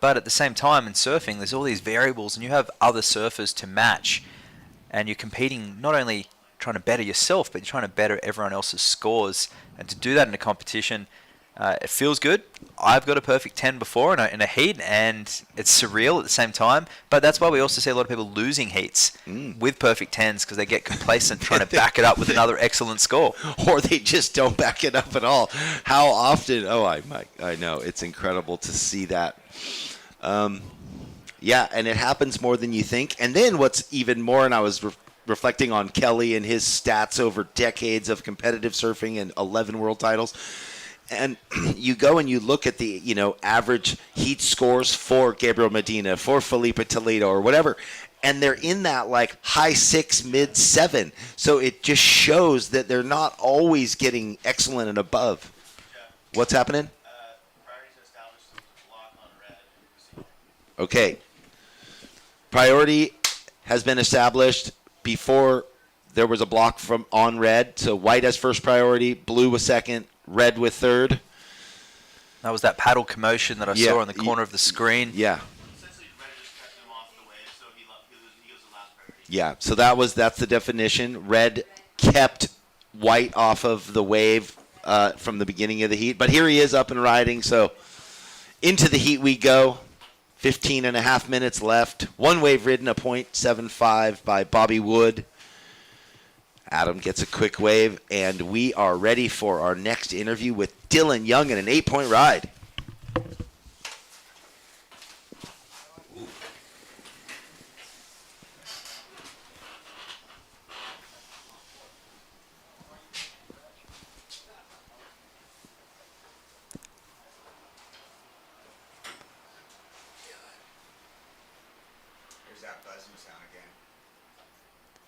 S2: But at the same time, in surfing, there's all these variables, and you have other surfers to match, and you're competing not only trying to better yourself, but you're trying to better everyone else's scores. And to do that in a competition, it feels good. I've got a perfect 10 before in a heat, and it's surreal at the same time. But that's why we also see a lot of people losing heats with perfect 10s, because they get complacent trying to back it up with another excellent score.
S1: Or they just don't back it up at all. How often? Oh, I know. It's incredible to see that. And it happens more than you think. And then what's even more, and I was reflecting on Kelly and his stats over decades of competitive surfing and 11 world titles. And you go and you look at the, average heat scores for Gabriel Medina, for Felipe Toledo, or whatever, and they're in that like high 6, mid 7. So it just shows that they're not always getting excellent and above. What's happening? Okay. Priority has been established before there was a block from on red. So white has first priority, blue was second, red with third.
S2: That was that paddle commotion that I saw in the corner of the screen.
S1: Yeah. Yeah, so that's the definition. Red kept white off of the wave from the beginning of the heat. But here he is up and riding, so into the heat we go. 15 and a half minutes left. One wave ridden, a .75 by Bobby Wood. Adam gets a quick wave, and we are ready for our next interview with Dylan Young in an 8-point ride.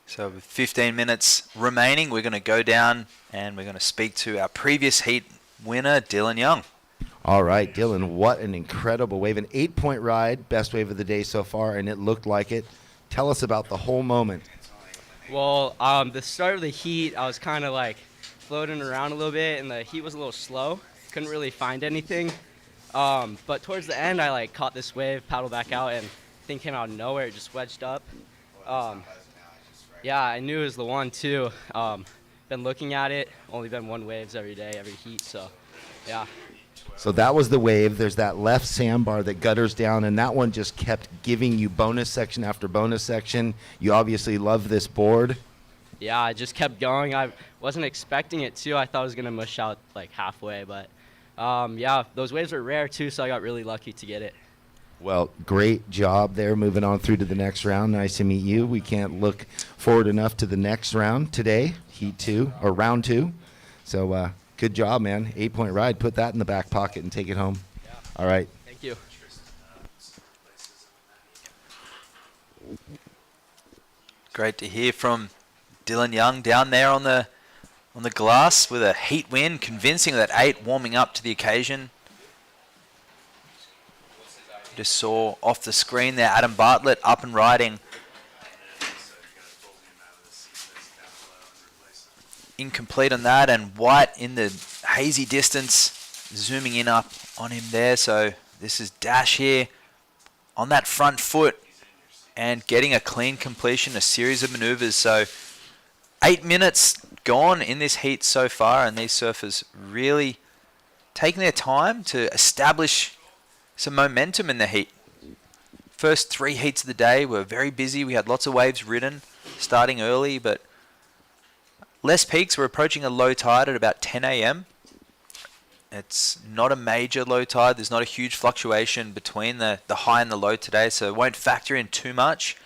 S2: So with 15 minutes remaining, we're going to go down and we're going to speak to our previous heat winner, Dylan Young.
S1: All right, Dylan, what an incredible wave. An 8-point ride, best wave of the day so far, and it looked like it. Tell us about the whole moment.
S11: Well, the start of the heat, I was kind of like floating around a little bit, and the heat was a little slow. Couldn't really find anything. But towards the end, I caught this wave, paddled back out, and the thing came out of nowhere. It just wedged up. Yeah, I knew it was the one, too. Been looking at it, only been one waves every day, every heat, so, yeah.
S1: So that was the wave. There's that left sandbar that gutters down, and that one just kept giving you bonus section after bonus section. You obviously love this board.
S11: Yeah, I just kept going. I wasn't expecting it, too. I thought I was going to mush out, halfway, but, yeah, those waves are rare, too, so I got really lucky to get it.
S1: Well, great job there. Moving on through to the next round. Nice to meet you. We can't look forward enough to the next round today, heat 2 or round 2. So good job, man. 8-point ride. Put that in the back pocket and take it home.
S11: Yeah.
S1: All right.
S11: Thank you.
S2: Great to hear from Dylan Young down there on the glass with a heat win, convincing that 8, warming up to the occasion. Just saw off the screen there Adam Bartlett up and riding. Incomplete on that, and White in the hazy distance, zooming in up on him there. So this is Dash here on that front foot and getting a clean completion, a series of maneuvers. So 8 minutes gone in this heat so far, and these surfers really taking their time to establish some momentum in the heat. First 3 heats of the day were very busy. We had lots of waves ridden starting early, but less peaks. We're approaching a low tide at about 10 a.m. It's not a major low tide. There's not a huge fluctuation between the high and the low today, so it won't factor in too much.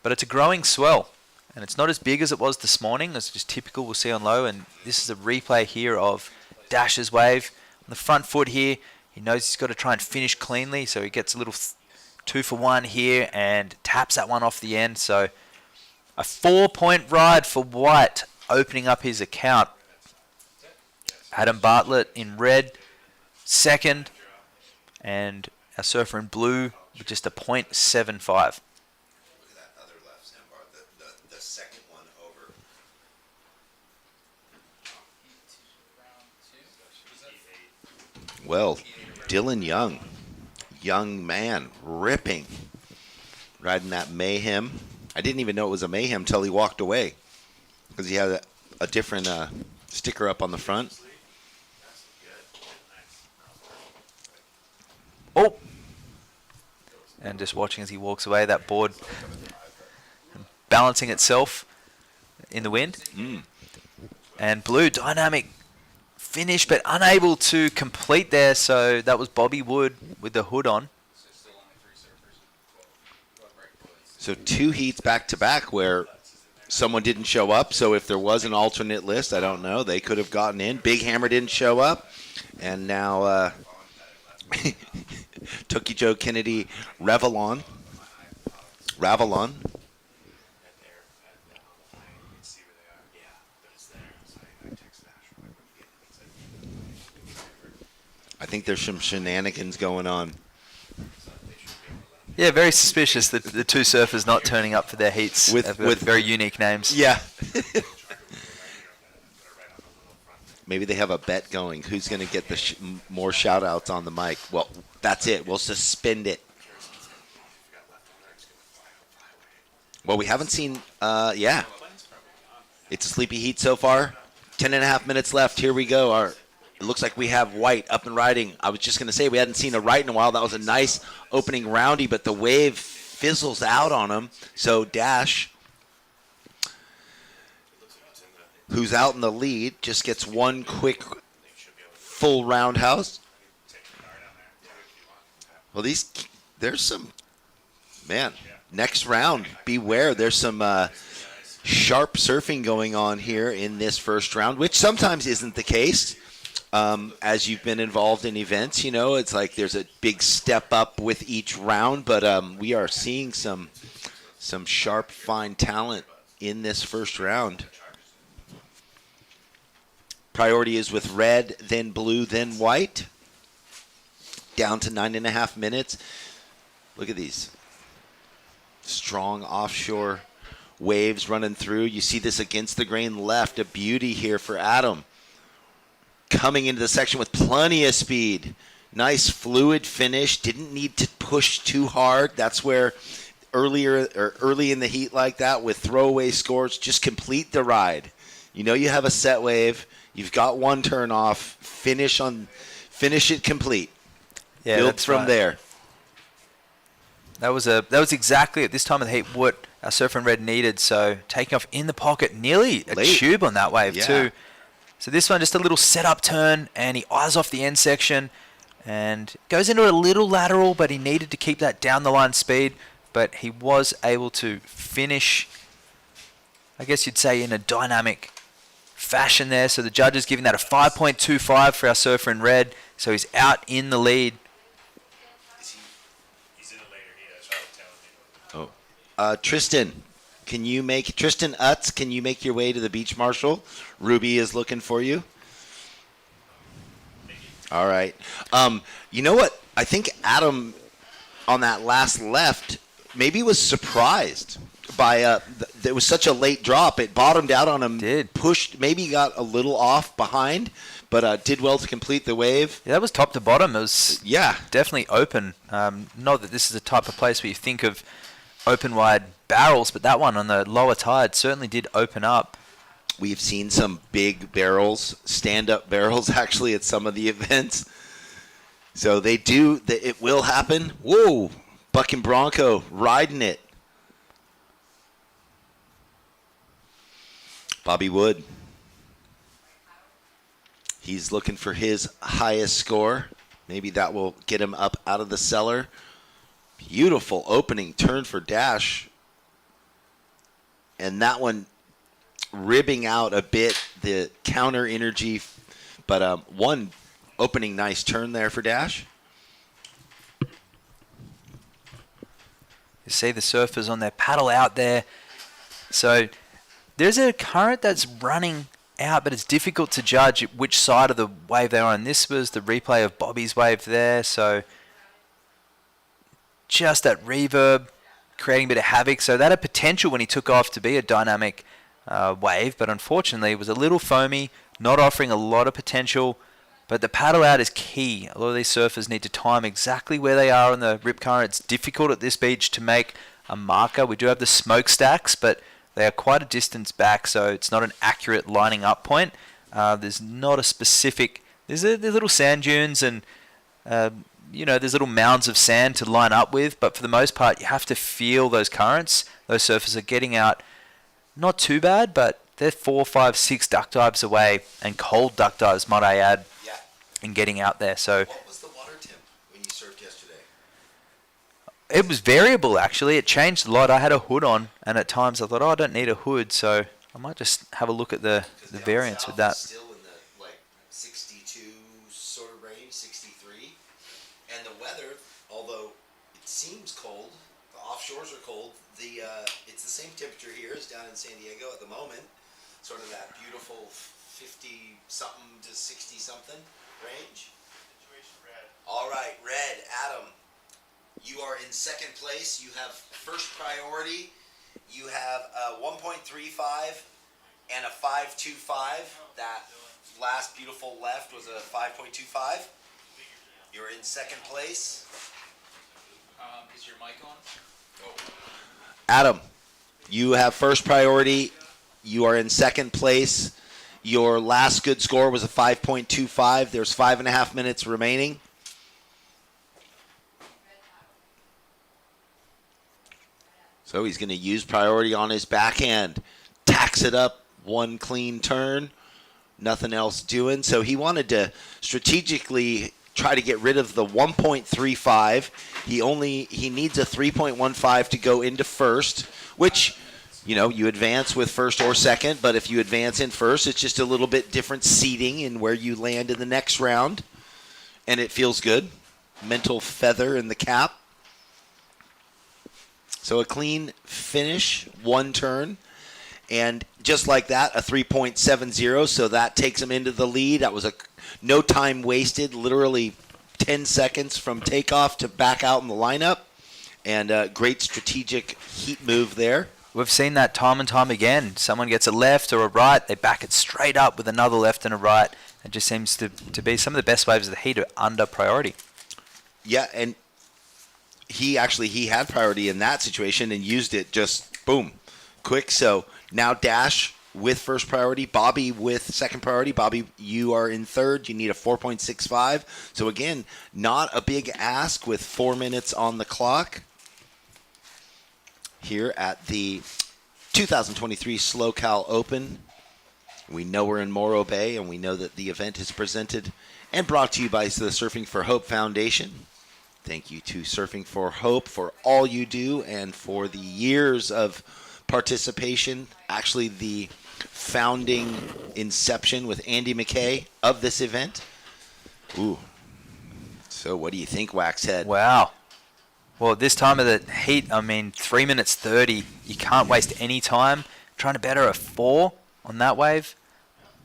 S2: But it's a growing swell, and it's not as big as it was this morning. It's just typical we'll see on low, and this is a replay here of Dash's wave. On the front foot here, he knows he's got to try and finish cleanly, so he gets a little 2 for 1 here and taps that one off the end. So a 4-point ride for White, opening up his account. Adam Bartlett in red, second, and our surfer in blue with just a .75.
S1: Well, Dylan Young, young man, ripping, riding that Mayhem. I didn't even know it was a Mayhem till he walked away because he had a different sticker up on the front.
S2: Oh! And just watching as he walks away, that board balancing itself in the wind. And blue, dynamic finish, but unable to complete there. So that was Bobby Wood with the hood on.
S1: So 2 heats back to back where someone didn't show up. So if there was an alternate list, I don't know, they could have gotten in. Big Hammer didn't show up. And now Tookie Joe Kennedy, Ravalon. I think there's some shenanigans going on.
S2: Yeah, very suspicious that the 2 surfers not turning up for their heats with very unique names.
S1: Yeah. Maybe they have a bet going. Who's going to get the more shout-outs on the mic? Well, that's it. We'll suspend it. Well, we haven't seen, yeah. It's a sleepy heat so far. 10.5 minutes left. Here we go. It looks like we have White up and riding. I was just going to say we hadn't seen a right in a while. That was a nice opening roundy, but the wave fizzles out on him. So Dash, who's out in the lead, just gets one quick full roundhouse. Well, there's some, man, next round, beware. There's some sharp surfing going on here in this first round, which sometimes isn't the case. As you've been involved in events, you know, it's like there's a big step up with each round, but we are seeing some sharp, fine talent in this first round. Priority is with red, then blue, then white. Down to 9.5 minutes. Look at these strong offshore waves running through. You see this against the grain left, a beauty here for Adam. Coming into the section with plenty of speed. Nice fluid finish. Didn't need to push too hard. That's where early in the heat like that with throwaway scores, just complete the ride. You know you have a set wave. You've got one turn off. Finish it complete.
S2: Yeah,
S1: build
S2: that's
S1: from
S2: right.
S1: there.
S2: That was exactly at this time of the heat what our surfer in red needed. So taking off in the pocket, nearly a tube on that wave too. So this one just a little setup turn, and he eyes off the end section, And goes into a little lateral, but he needed to keep that down the line speed. But he was able to finish, I guess you'd say, in a dynamic fashion there. So the judges giving that a 5.25 for our surfer in red. So he's out in the lead.
S3: He's in a later heat. That's what I'm telling you.
S1: Tristan, Tristan Utz, can you make your way to the beach marshal? Ruby is looking for you. All right. You know what? I think Adam on that last left maybe was surprised by there was such a late drop. It bottomed out on him.
S2: Did.
S1: Pushed, maybe got a little off behind, but did well to complete the wave.
S2: Yeah, that was top to bottom. It was
S1: Yeah.
S2: definitely open. Not that this is the type of place where you think of open wide barrels, but that one on the lower tide certainly did open up.
S1: We've seen some big barrels, stand-up barrels, actually, at some of the events. So they do, it will happen. Whoa, Buck and Bronco riding it. Bobby Wood. He's looking for his highest score. Maybe that will get him up out of the cellar. Beautiful opening turn for Dash. And that one ribbing out a bit the counter energy, but one opening nice turn there for Dash.
S2: You see the surfers on their paddle out there. So there's a current that's running out, but it's difficult to judge which side of the wave they're on. This was the replay of Bobby's wave there, so just that reverb creating a bit of havoc. So that had potential when he took off to be a dynamic wave, but unfortunately it was a little foamy, not offering a lot of potential. But the paddle out is key. A lot of these surfers need to time exactly where they are in the rip current. It's difficult at this beach to make a marker. We do have the smokestacks, but they are quite a distance back, so it's not an accurate lining up point. There's not a specific... There's little sand dunes and, there's little mounds of sand to line up with, but for the most part, you have to feel those currents. Those surfers are getting out not too bad, but they're 4, 5, 6 duck dives away, and cold duck dives, might I add, in getting out there. So
S1: What was the water temp when you surfed yesterday?
S2: it was variable, actually. It changed a lot. I had a hood on, and at times I thought, I don't need a hood, so I might just have a look at the variance with that.
S1: Still in the 62 sort of range, 63. And the weather, although it seems cold, the offshores are cold. It's the same temperature here as down in San Diego at the moment. Sort of that beautiful 50-something to 60-something range.
S3: Situation red.
S1: All right, Red, Adam, you are in second place. You have first priority. You have a 1.35 and a 5.25. That last beautiful left was a 5.25. You're in second place.
S5: Is your mic on?
S1: Adam, you have first priority. You are in second place. Your last good score was a 5.25. There's 5.5 minutes remaining. So he's going to use priority on his backhand. Tacks it up, one clean turn. Nothing else doing. So he wanted to strategically try to get rid of the 1.35. He needs a 3.15 to go into first, which, you advance with first or second, but if you advance in first, it's just a little bit different seating in where you land in the next round, and it feels good. Mental feather in the cap. So a clean finish, one turn, and just like that, a 3.70, so that takes him into the lead. That was no time wasted, literally 10 seconds from takeoff to back out in the lineup, and a great strategic heat move there.
S2: We've seen that time and time again. Someone gets a left or a right, they back it straight up with another left and a right. It just seems to be some of the best waves of the heat are under priority.
S1: Yeah, and he had priority in that situation and used it just, boom, quick. So now Dash with first priority, Bobby with second priority. Bobby, you are in third. You need a 4.65. So again, not a big ask with 4 minutes on the clock here at the 2023 SLO CAL Open We know we're in Morro Bay, and we know that the event is presented and brought to you by the Surfing for Hope Foundation. Thank you to Surfing for Hope for all you do and for the years of participation. Actually, the founding inception with Andy McKay of this event. Ooh. So what do you think, Waxhead?
S2: Wow. Well, at this time of the heat, 3 minutes 30. You can't waste any time trying to better a 4 on that wave.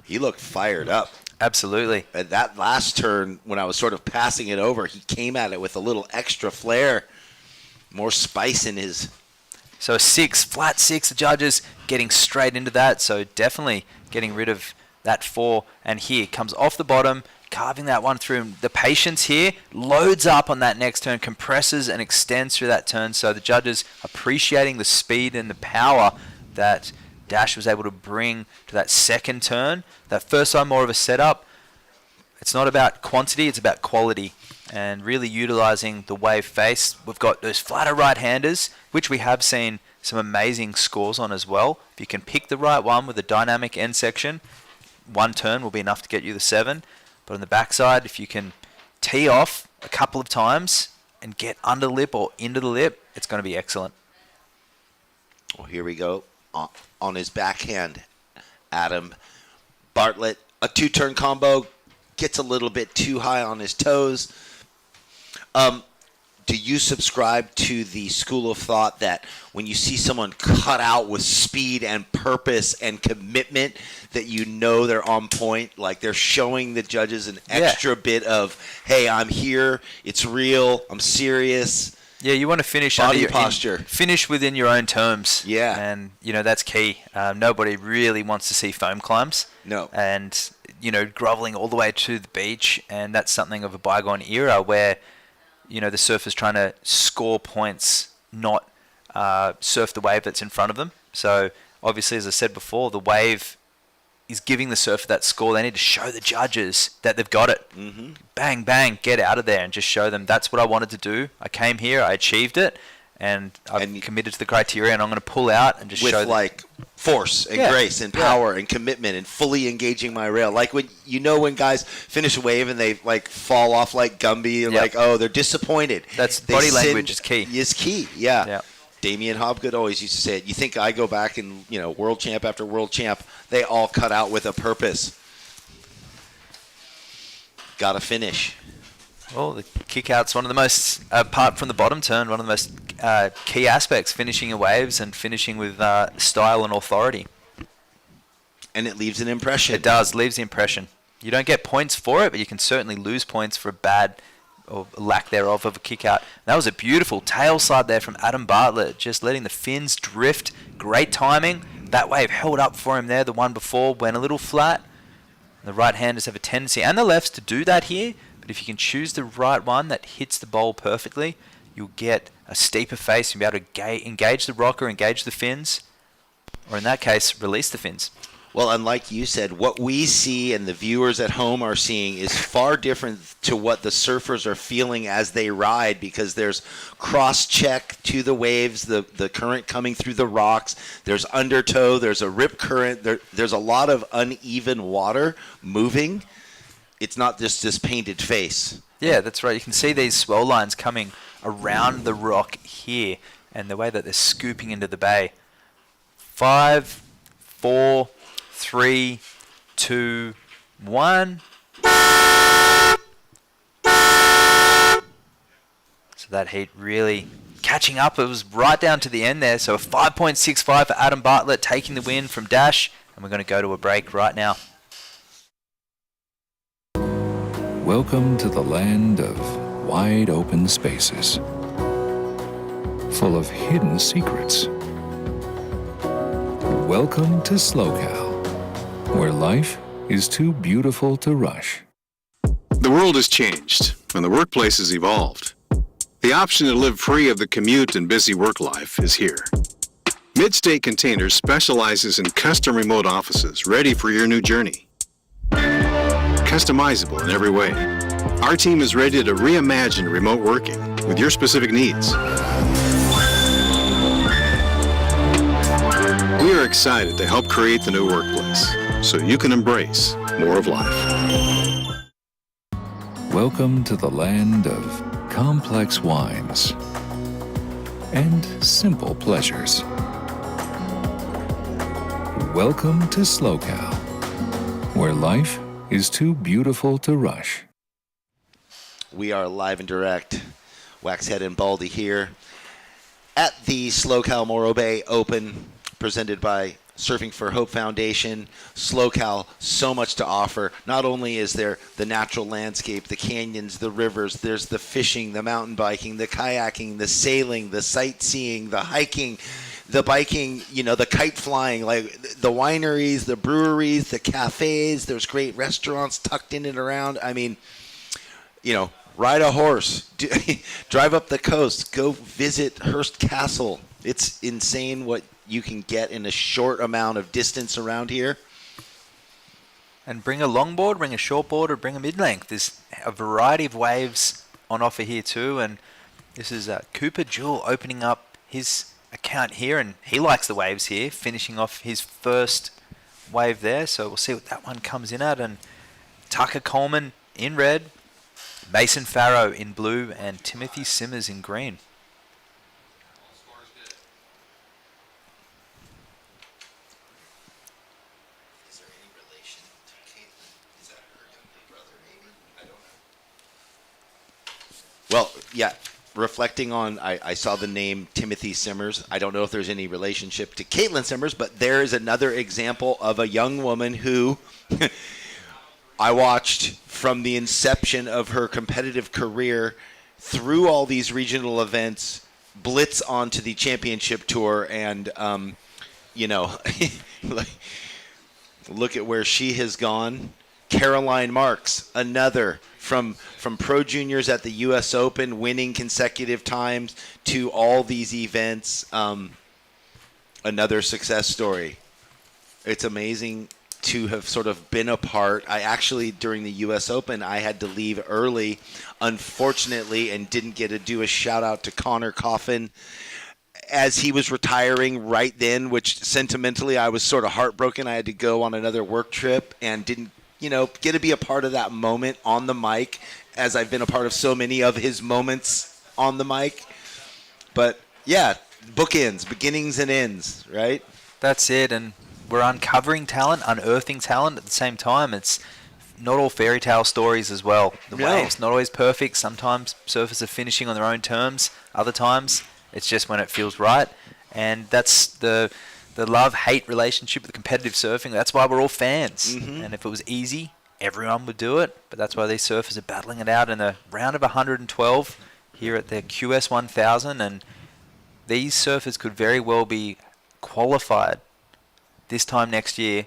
S1: He looked fired up.
S2: Absolutely.
S1: At that last turn, when I was sort of passing it over, he came at it with a little extra flair, more spice in his.
S2: So a 6, flat 6, the judges getting straight into that. So definitely getting rid of that 4. And here comes off the bottom, carving that one through. The patience here loads up on that next turn, compresses and extends through that turn. So the judges appreciating the speed and the power that Dash was able to bring to that second turn. That first time, more of a setup. It's not about quantity, it's about quality. And really utilizing the wave face. We've got those flatter right-handers, which we have seen some amazing scores on as well. If you can pick the right one with a dynamic end section, one turn will be enough to get you the 7. But on the backside, if you can tee off a couple of times and get under the lip or into the lip, it's going to be excellent.
S1: Well, here we go. On his backhand, Adam Bartlett, a 2-turn combo, gets a little bit too high on his toes. Do you subscribe to the school of thought that when you see someone cut out with speed and purpose and commitment, that you know they're on point, like they're showing the judges an extra bit of, hey, I'm here, it's real, I'm serious.
S2: Yeah, you want to finish
S1: body posture.
S2: Finish within your own terms.
S1: Yeah.
S2: And, that's key. Nobody really wants to see foam climbs.
S1: No.
S2: And, groveling all the way to the beach. And that's something of a bygone era where, the surfer's trying to score points, not surf the wave that's in front of them. So, obviously, as I said before, the wave is giving the surfer that score. They need to show the judges that they've got it. Mm-hmm. Bang, bang, get out of there and just show them that's what I wanted to do. I came here, I achieved it, and I've committed to the criteria, and I'm going to pull out and just show them.
S1: With, force and grace and power and commitment and fully engaging my rail. Like when guys finish a wave and they, fall off like Gumby and they're disappointed.
S2: Body language is key.
S1: Is key, yeah. Damian Hobgood always used to say it. You think I go back and, world champ after world champ, they all cut out with a purpose. Got to finish.
S2: Well, the kick out's one of the most, apart from the bottom turn, one of the most key aspects, finishing your waves and finishing with style and authority.
S1: And it leaves an impression.
S2: It does, leaves the impression. You don't get points for it, but you can certainly lose points for a bad or lack thereof of a kick out. That was a beautiful tail slide there from Adam Bartlett, just letting the fins drift. Great timing. That wave held up for him there. The one before went a little flat. The right-handers have a tendency, and the lefts, to do that here. But if you can choose the right one that hits the bowl perfectly, you'll get a steeper face. You'll be able to engage the rocker, engage the fins, or in that case, release the fins.
S1: Well, and like you said, what we see and the viewers at home are seeing is far different to what the surfers are feeling as they ride, because there's cross-check to the waves, the current coming through the rocks, there's undertow, there's a rip current, there's a lot of uneven water moving. It's not just this painted face.
S2: Yeah, that's right. You can see these swell lines coming around the rock here, and the way that they're scooping into the bay. 5, 4, 3, 2, 1. So that heat really catching up. It was right down to the end there. So a 5.65 for Adam Bartlett, taking the win from Dash. And we're going to go to a break right now.
S4: Welcome to the land of wide open spaces, full of hidden secrets. Welcome to SLO CAL, where life is too beautiful to rush.
S12: The world has changed, and the workplace has evolved. The option to live free of the commute and busy work life is here. Midstate Containers specializes in custom remote offices ready for your new journey. Customizable in every way. Our team is ready to reimagine remote working with your specific needs. We are excited to help create the new workplace. so you can embrace more of life.
S4: Welcome to the land of complex wines and simple pleasures. Welcome to SLO CAL, where life is too beautiful to rush.
S1: We are live and direct, Waxhead and Baldy here at the SLO CAL Morro Bay Open, presented by Surfing for Hope Foundation. SLO CAL, so much to offer. Not only is there the natural landscape, the canyons, the rivers, there's the fishing, the mountain biking, the kayaking, the sailing, the sightseeing, the hiking, the biking, you know, the kite flying, like the wineries, the breweries, the cafes. There's great restaurants tucked in and around. I mean, you know, ride a horse, drive up the coast, go visit Hearst Castle. It's insane what you can get in a short amount of distance around here.
S2: And bring a longboard, bring a shortboard, or bring a mid-length. There's a variety of waves on offer here too. And this is Cooper Jewell opening up his account here, and he likes the waves here, finishing off his first wave there. So we'll see what that one comes in at. And Tucker Coleman in red, Mason Farrow in blue, and Timothy Simmers in green.
S1: Is there any relation to Kaitlin? Is that her younger brother, maybe? I don't know. Well, yeah, reflecting on, I saw the name Timothy Simmers. I don't know if there's any relationship to Kaitlin Simmers, but there is another example of a young woman who I watched from the inception of her competitive career through all these regional events, blitz onto the championship tour, and, you know, like, look at where she has gone. Caroline Marks, another from pro juniors at the U.S. Open, winning consecutive times to all these events. Another success story. It's amazing to have sort of been a part. I actually, during the U.S. Open, I had to leave early, unfortunately, and didn't get to do a shout out to Connor Coffin as he was retiring right then, which sentimentally I was sort of heartbroken. I had to go on another work trip and didn't, you know, get to be a part of that moment on the mic, as I've been a part of so many of his moments on the mic. But yeah, bookends, beginnings and ends, right?
S2: That's it, and we're uncovering talent, unearthing talent at the same time. It's not all fairy tale stories as well. The waves, not always perfect. Sometimes surfers are finishing on their own terms. Other times, it's just when it feels right. And that's the love-hate relationship with competitive surfing. That's why we're all fans. Mm-hmm. And if it was easy, everyone would do it. But that's why these surfers are battling it out in a round of 112 here at the QS 1000. And these surfers could very well be qualified this time next year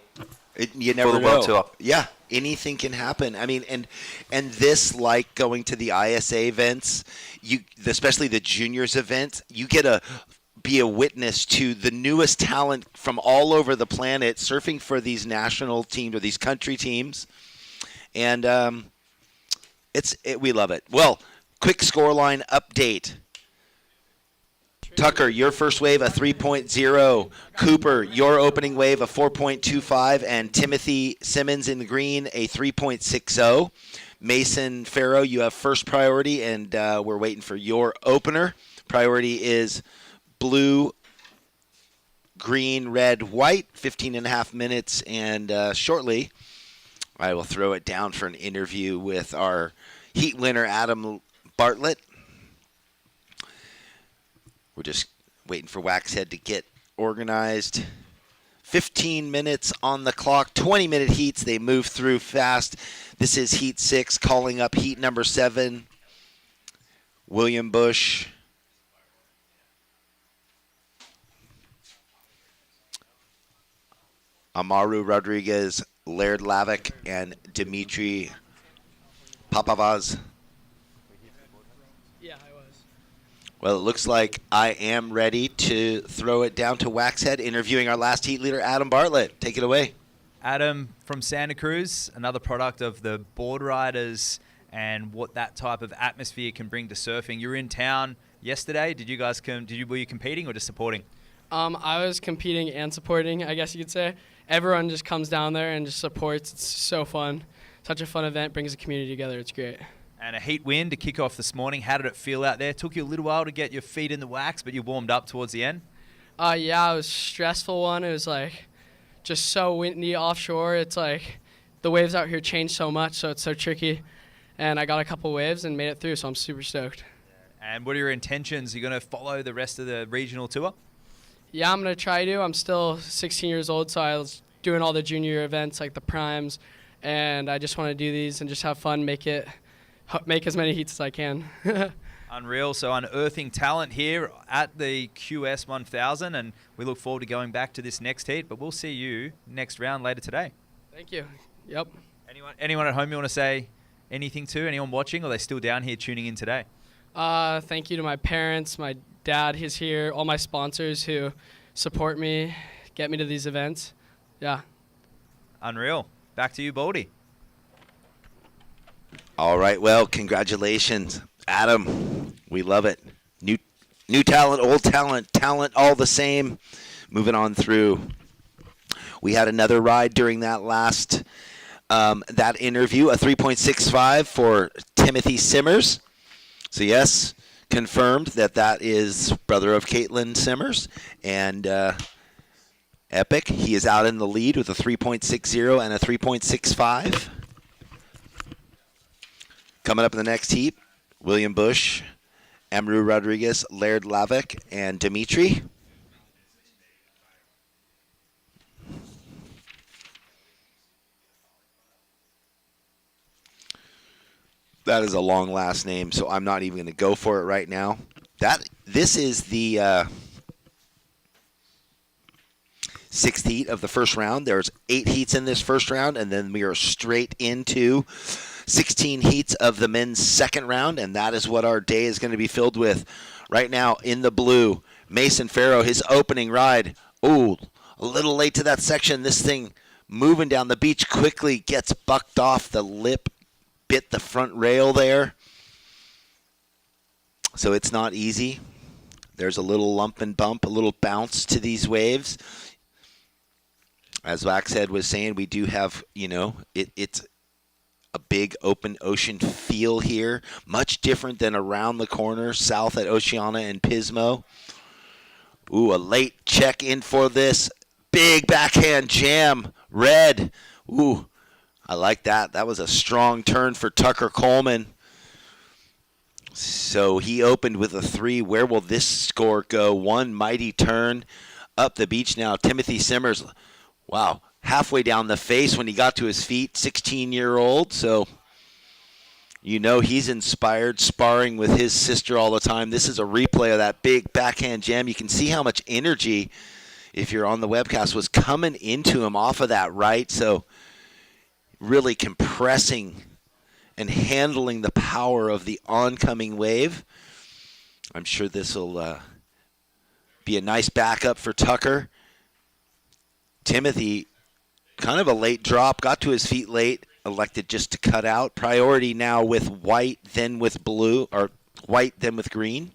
S1: you never
S2: for the
S1: know.
S2: World Tour.
S1: Yeah, anything can happen. I mean, and this, like going to the ISA events, especially the juniors event, you get to be a witness to the newest talent from all over the planet surfing for these national teams or these country teams, and we love it. Well, quick scoreline update. Tucker, your first wave, a 3.0. Cooper, your opening wave, a 4.25. And Timothy Simmons in the green, a 3.60. Mason Farrow, you have first priority, and we're waiting for your opener. Priority is blue, green, red, white, 15 and a half minutes. And shortly, I will throw it down for an interview with our heat winner, Adam Bartlett. We're just waiting for Waxhead to get organized. 15 minutes on the clock, 20-minute heats. They move through fast. This is Heat 6, calling up heat number 7. William Bush. Amaru Rodriguez, Laird Lavick, and Dimitri Papavaz. Well, it looks like I am ready to throw it down to Waxhead, interviewing our last heat leader, Adam Bartlett. Take it away.
S5: Adam from Santa Cruz, another product of the board riders and what that type of atmosphere can bring to surfing. You were in town yesterday. Were you competing or just supporting?
S13: I was competing and supporting, I guess you could say. Everyone just comes down there and just supports. It's so fun. Such a fun event, brings the community together. It's great.
S5: And a heat win to kick off this morning. How did it feel out there? Took you a little while to get your feet in the wax, but you warmed up towards the end?
S13: Yeah, it was a stressful one. It was like just so windy offshore. It's like the waves out here change so much, so it's so tricky. And I got a couple waves and made it through, so I'm super stoked.
S5: And what are your intentions? Are you going to follow the rest of the regional tour?
S13: Yeah, I'm going to try to. I'm still 16 years old, so I was doing all the junior events like the primes, and I just want to do these and just have fun, make as many heats as I can.
S5: Unreal. So unearthing talent here at the QS 1000, and we look forward to going back to this next heat, but we'll see you next round later today.
S13: Thank you. Yep.
S5: Anyone at home you want to say anything to? Anyone watching, or are they still down here tuning in today?
S13: Thank you to my parents, my dad, he's here, all my sponsors who support me, get me to these events. Yeah.
S5: Unreal. Back to you, Baldy.
S1: All right, well, congratulations, Adam. We love it. New talent, old talent, talent all the same. Moving on through. We had another ride during that last that interview, a 3.65 for Timothy Simmers. So yes, confirmed that is brother of Kaitlin Simmers, and Epic. He is out in the lead with a 3.60 and a 3.65. Coming up in the next heat, William Bush, Amru Rodriguez, Laird Lavik, and Dimitri. That is a long last name, so I'm not even going to go for it right now. This is the sixth heat of the first round. There's 8 heats in this first round, and then we are straight into 16 heats of the men's second round, and that is what our day is going to be filled with. Right now, in the blue, Mason Farrow, his opening ride. Ooh, a little late to that section. This thing moving down the beach quickly gets bucked off the lip. Bit the front rail there. So it's not easy. There's a little lump and bump, a little bounce to these waves. As Waxhead was saying, we do have, it's a big open ocean feel here. Much different than around the corner, south at Oceana and Pismo. Ooh, a late check in for this. Big backhand jam. Red. Ooh. I like that. That was a strong turn for Tucker Coleman. So he opened with a 3. Where will this score go? One mighty turn up the beach now. Timothy Simmers, wow, halfway down the face when he got to his feet, 16-year-old. So he's inspired, sparring with his sister all the time. This is a replay of that big backhand jam. You can see how much energy, if you're on the webcast, was coming into him off of that right. So really compressing and handling the power of the oncoming wave. I'm sure this will be a nice backup for Tucker. Timothy, kind of a late drop, got to his feet late, elected just to cut out. Priority now with white, then with blue, or white, then with green.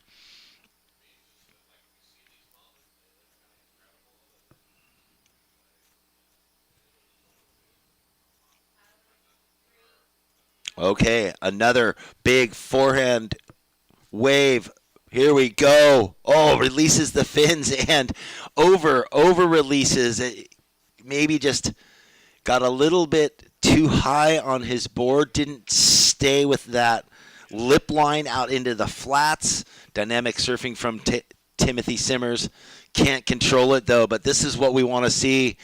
S1: Okay, another big forehand wave. Here we go. Oh, releases the fins and over releases. It maybe just got a little bit too high on his board. Didn't stay with that lip line out into the flats. Dynamic surfing from Timothy Simmers. Can't control it though, but this is what we want to see.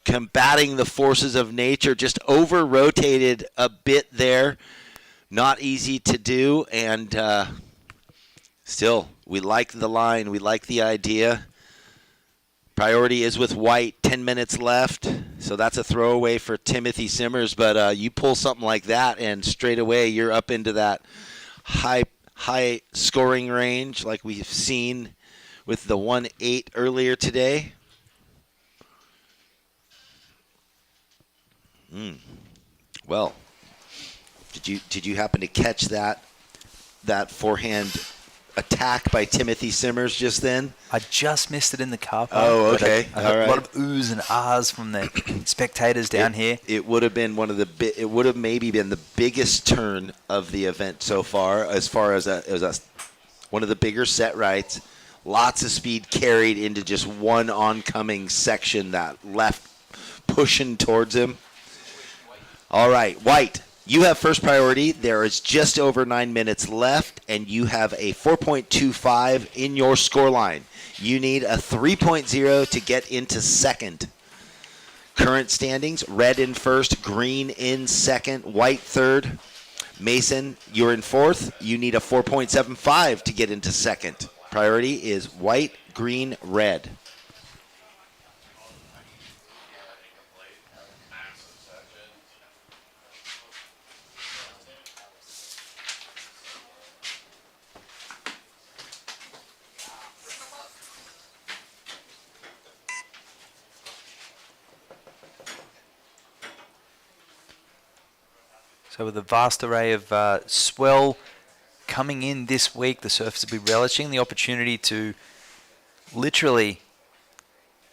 S1: Combating the forces of nature, just over-rotated a bit there. Not easy to do, and still, we like the line. We like the idea. Priority is with white, 10 minutes left, so that's a throwaway for Timothy Simmers, but you pull something like that, and straight away you're up into that high scoring range like we've seen with the 1-8 earlier today. Well, did you happen to catch that forehand attack by Timothy Simmers just then?
S5: I just missed it in the car park.
S1: Oh,
S5: but
S1: okay.
S5: I heard
S1: All
S5: a lot
S1: right.
S5: of oohs and ahs from the spectators down here.
S1: It would have been it would have maybe been the biggest turn of the event so far as it was one of the bigger set rights. Lots of speed carried into just one oncoming section that left pushing towards him. All right, White, you have first priority. There is just over 9 minutes left, and you have a 4.25 in your scoreline. You need a 3.0 to get into second. Current standings, red in first, green in second, white third. Mason, you're in fourth. You need a 4.75 to get into second. Priority is white, green, red.
S5: So with a vast array of swell coming in this week, the surfers will be relishing the opportunity to literally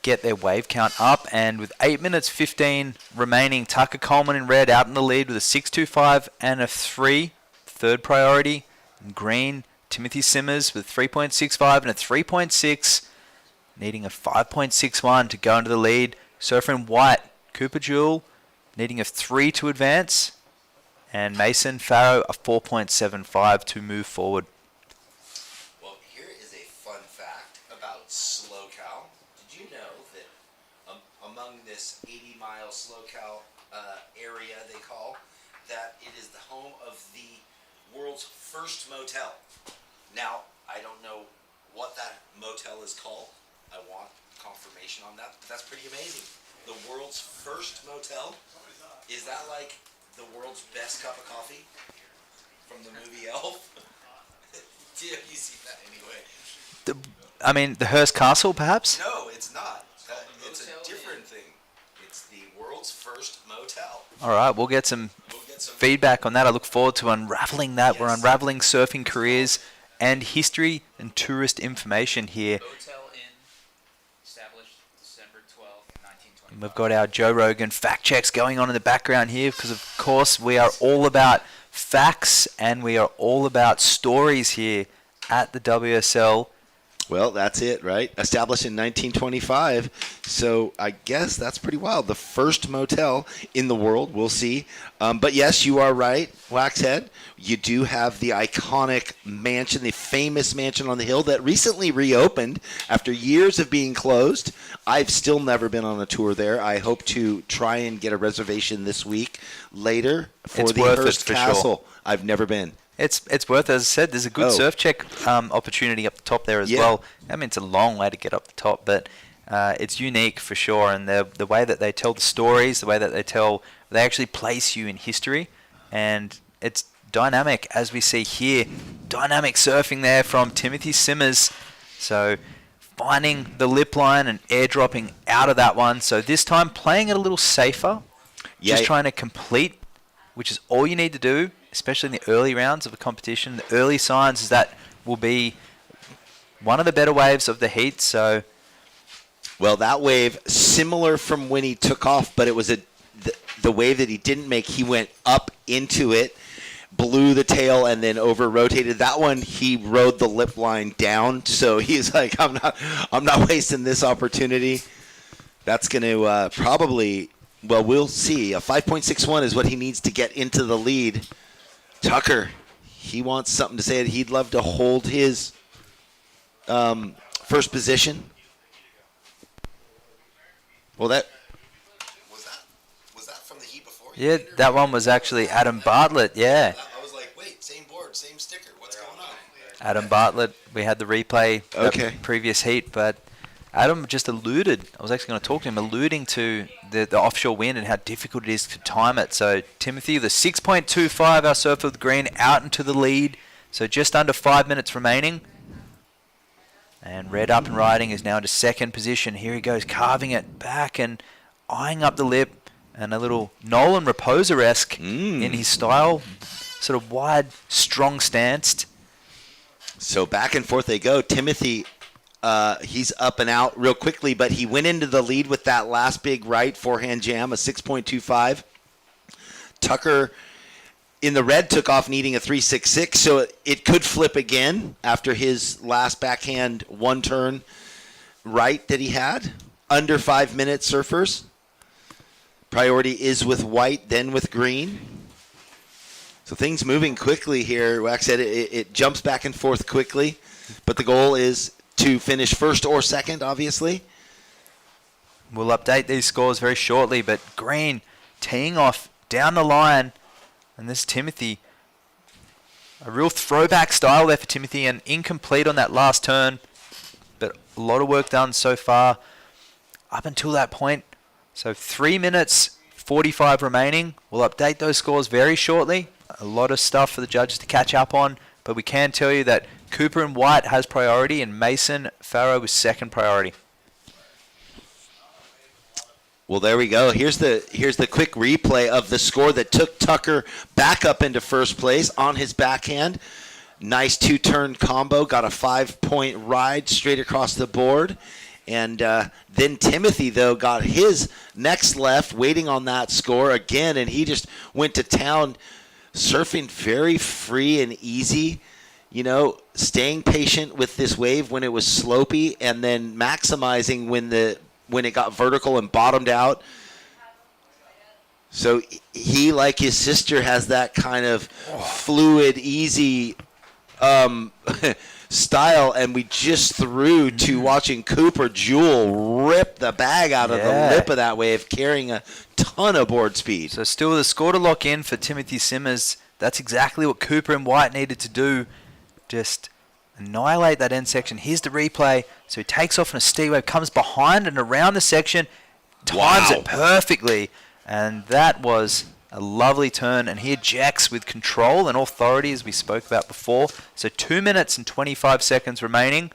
S5: get their wave count up. And with 8 minutes 15 remaining, Tucker Coleman in red out in the lead with a 6.25 and a 3, third priority. In green, Timothy Simmers with 3.65 and a 3.6, needing a 5.61 to go into the lead. Surfer in white, Cooper Jewell, needing a 3 to advance. And Mason Farrow, a 4.75 to move forward.
S1: Well, here is a fun fact about SLO CAL. Did you know that among this 80-mile SLO CAL area they call, that it is the home of the world's first motel? Now, I don't know what that motel is called. I want confirmation on that, but that's pretty amazing. The world's first motel? Is that like the world's best cup of coffee from the movie Elf? Do you see that anyway?
S5: The Hearst Castle, perhaps?
S1: No, it's not. It's a different thing. It's the world's first motel.
S5: All right, we'll get some feedback on that. I look forward to unraveling that. We're unraveling surfing careers and history and tourist information here.
S14: Motel Inn, established December 12, 1920.
S5: And we've got our Joe Rogan fact checks going on in the background here because, of course, we are all about facts and we are all about stories here at the WSL.
S1: Well, that's it, right? Established in 1925. So I guess that's pretty wild. The first motel in the world, we'll see. But yes, you are right, Waxhead. You do have the iconic mansion, the famous mansion on the hill that recently reopened after years of being closed. I've still never been on a tour there. I hope to try and get a reservation this week later for
S5: It's
S1: the
S5: worth it
S1: Hearst
S5: for
S1: Castle.
S5: sure.
S1: I've never been.
S5: It's worth it. As I said, there's a good surf check opportunity up the top there as well. I mean, it's a long way to get up the top, but it's unique for sure. And the way that they tell the stories, the way that they actually place you in history, and it's dynamic, as we see here. Dynamic surfing there from Timothy Simmers. So finding the lip line and airdropping out of that one. So this time playing it a little safer, just trying to complete, which is all you need to do, especially in the early rounds of a competition. The early signs is that will be one of the better waves of the heat. So,
S1: well, that wave similar from when he took off, but it was the wave that he didn't make. He went up into it, blew the tail, and then over rotated. That one he rode the lip line down. So he's like, I'm not wasting this opportunity. That's going to probably, well, we'll see. A 5.61 is what he needs to get into the lead. Tucker, he wants something to say. He'd love to hold his first position. Well, was that from the heat before?
S5: yeah, that one was actually Adam Bartlett, yeah.
S1: I was like, wait, same board, same sticker. What's going on?
S5: Adam Bartlett, we had the replay of
S1: Okay.
S5: previous heat, but Adam just alluded, I was actually going to talk to him, alluding to the offshore wind and how difficult it is to time it. So Timothy, the 6.25, our surfer with green, out into the lead. So just under 5 minutes remaining. And red up and riding is now into second position. Here he goes, carving it back and eyeing up the lip. And a little Nolan Raposa-esque in his style. Sort of wide, strong stanced.
S1: So back and forth they go. Timothy, he's up and out real quickly, but he went into the lead with that last big right forehand jam, a 6.25. Tucker in the red took off needing a 3.66, so it could flip again after his last backhand one-turn right that he had. Under 5 minute surfers. Priority is with white, then with green. So things moving quickly here. Wax said it jumps back and forth quickly, but the goal is to finish first or second, obviously.
S5: We'll update these scores very shortly, but green teeing off down the line, and this Timothy, a real throwback style there for Timothy, and incomplete on that last turn, but a lot of work done so far up until that point. So 3 minutes 45 remaining. We'll update those scores very shortly. A lot of stuff for the judges to catch up on, but we can tell you that Cooper and White has priority, and Mason Farrow was second priority.
S1: Well, there we go. Here's the quick replay of the score that took Tucker back up into first place on his backhand. Nice two-turn combo. Got a 5-point ride straight across the board. And then Timothy, though, got his next left, waiting on that score again, and he just went to town, surfing very free and easy, you know, staying patient with this wave when it was slopey, and then maximizing when it got vertical and bottomed out. So he, like his sister, has that kind of fluid, easy style, and we just threw to watching Cooper Jewel rip the bag out of the lip of that wave, carrying a ton of board speed.
S5: So still the score to lock in for Timothy Simmers. That's exactly what Cooper and White needed to do. Just annihilate that end section. Here's the replay. So he takes off in a steep wave, comes behind and around the section, times it perfectly, and that was a lovely turn, and he ejects with control and authority, as we spoke about before. So 2 minutes and 25 seconds remaining.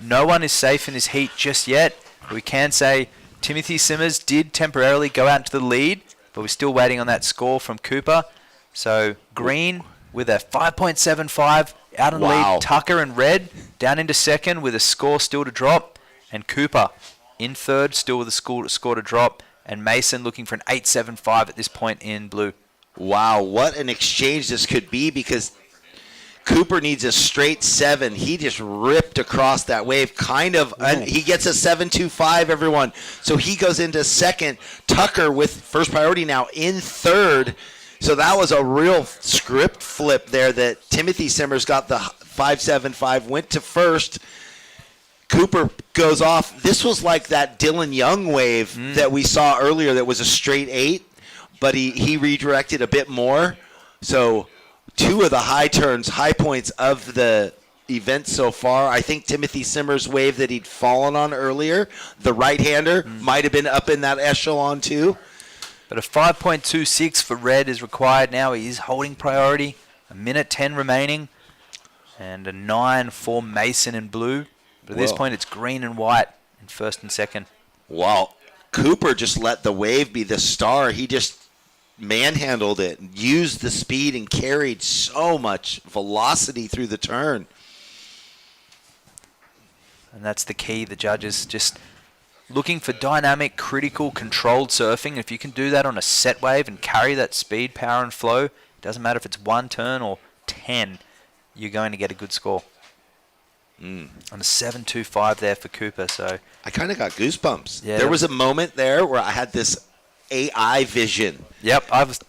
S5: No one is safe in this heat just yet. But we can say Timothy Simmers did temporarily go out into the lead, but we're still waiting on that score from Cooper. So green with a 5.75 out on the lead. Tucker in red down into second with a score still to drop, and Cooper in third still with a score to drop. And Mason looking for an 8.75 at this point in blue.
S1: Wow, what an exchange this could be, because Cooper needs a straight 7. He just ripped across that wave, kind of. He gets a 7.25, everyone. So he goes into second. Tucker with first priority now in third. So that was a real script flip there, that Timothy Simmers got the 5.75, went to first. Cooper goes off. This was like that Dylan Young wave that we saw earlier that was a straight 8, but he redirected a bit more. So 2 of the high points of the event so far. I think Timothy Simmers' wave that he'd fallen on earlier, the right-hander, might have been up in that echelon too.
S5: But a 5.26 for red is required now. He is holding priority. A minute 10 remaining. And a 9 for Mason in blue. But at this point, it's green and white in first and second.
S1: Wow. Cooper just let the wave be the star. He just manhandled it, used the speed, and carried so much velocity through the turn.
S5: And that's the key. The judges just looking for dynamic, critical, controlled surfing. If you can do that on a set wave and carry that speed, power, and flow, it doesn't matter if it's 1 turn or 10, you're going to get a good score. And a 7.25 there for Cooper. So
S1: I kind of got goosebumps.
S5: Yeah,
S1: there was a moment there where I had this AI vision.
S5: Yep, I was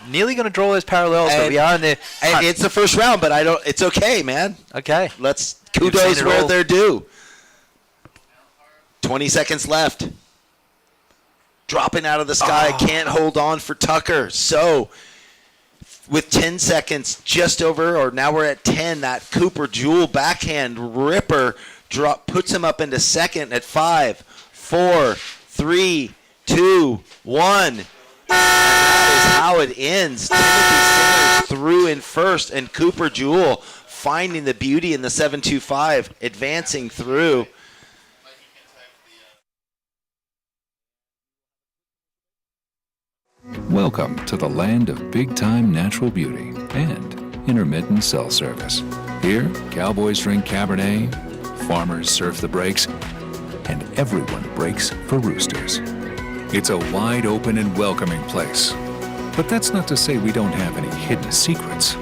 S5: nearly going to draw those parallels, but we are in there.
S1: And it's the first round, but I don't. It's okay, man.
S5: Okay,
S1: let's kudos where they're due. 20 seconds left. Dropping out of the sky, can't hold on for Tucker. So with 10 seconds just over, or now we're at 10, that Cooper Jewel backhand ripper drop puts him up into second at 5, 4, 3, 2, 1. And that is how it ends. Timothy Simmers through in first, and Cooper Jewel finding the beauty in the 7.25, advancing through.
S4: Welcome to the land of big-time natural beauty and intermittent cell service. Here, cowboys drink Cabernet, farmers surf the breaks, and everyone breaks for roosters. It's a wide open and welcoming place. But that's not to say we don't have any hidden secrets.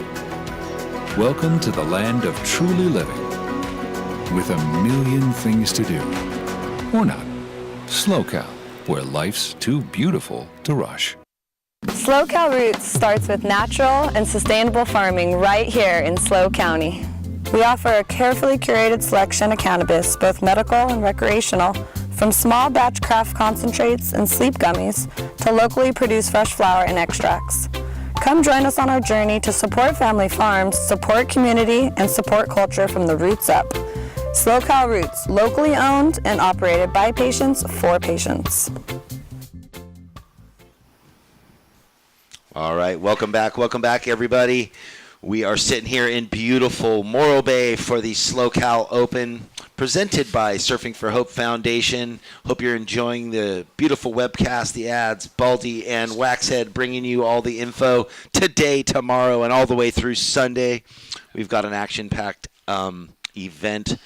S4: Welcome to the land of truly living, with a million things to do. Or not. SLO CAL, where life's too beautiful to rush.
S15: SLO CAL Roots starts with natural and sustainable farming right here in SLO County. We offer a carefully curated selection of cannabis, both medical and recreational, from small batch craft concentrates and sleep gummies to locally produced fresh flower and extracts. Come join us on our journey to support family farms, support community, and support culture from the roots up. SLO CAL Roots, locally owned and operated by patients for patients.
S1: All right, welcome back, everybody. We are sitting here in beautiful Morro Bay for the SLO CAL Open, presented by Surfing for Hope Foundation. Hope you're enjoying the beautiful webcast, the ads, Baldy and Waxhead bringing you all the info today, tomorrow, and all the way through Sunday. We've got an action-packed event,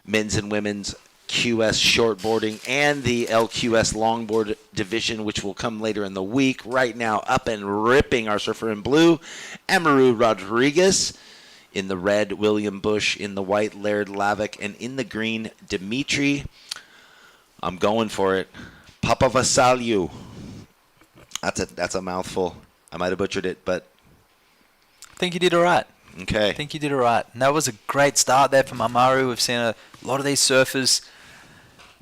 S1: men's and women's QS shortboarding and the LQS longboard division, which will come later in the week. Right now, up and ripping our surfer in blue, Amaru Rodriguez. In the red, William Bush. In the white, Laird Lavick. And in the green, Dimitri. I'm going for it. Papavasaliu. That's a mouthful. I might have butchered it, but
S5: I think you did all right.
S1: Okay.
S5: I think you did all right. And that was a great start there from Amaru. We've seen a lot of these surfers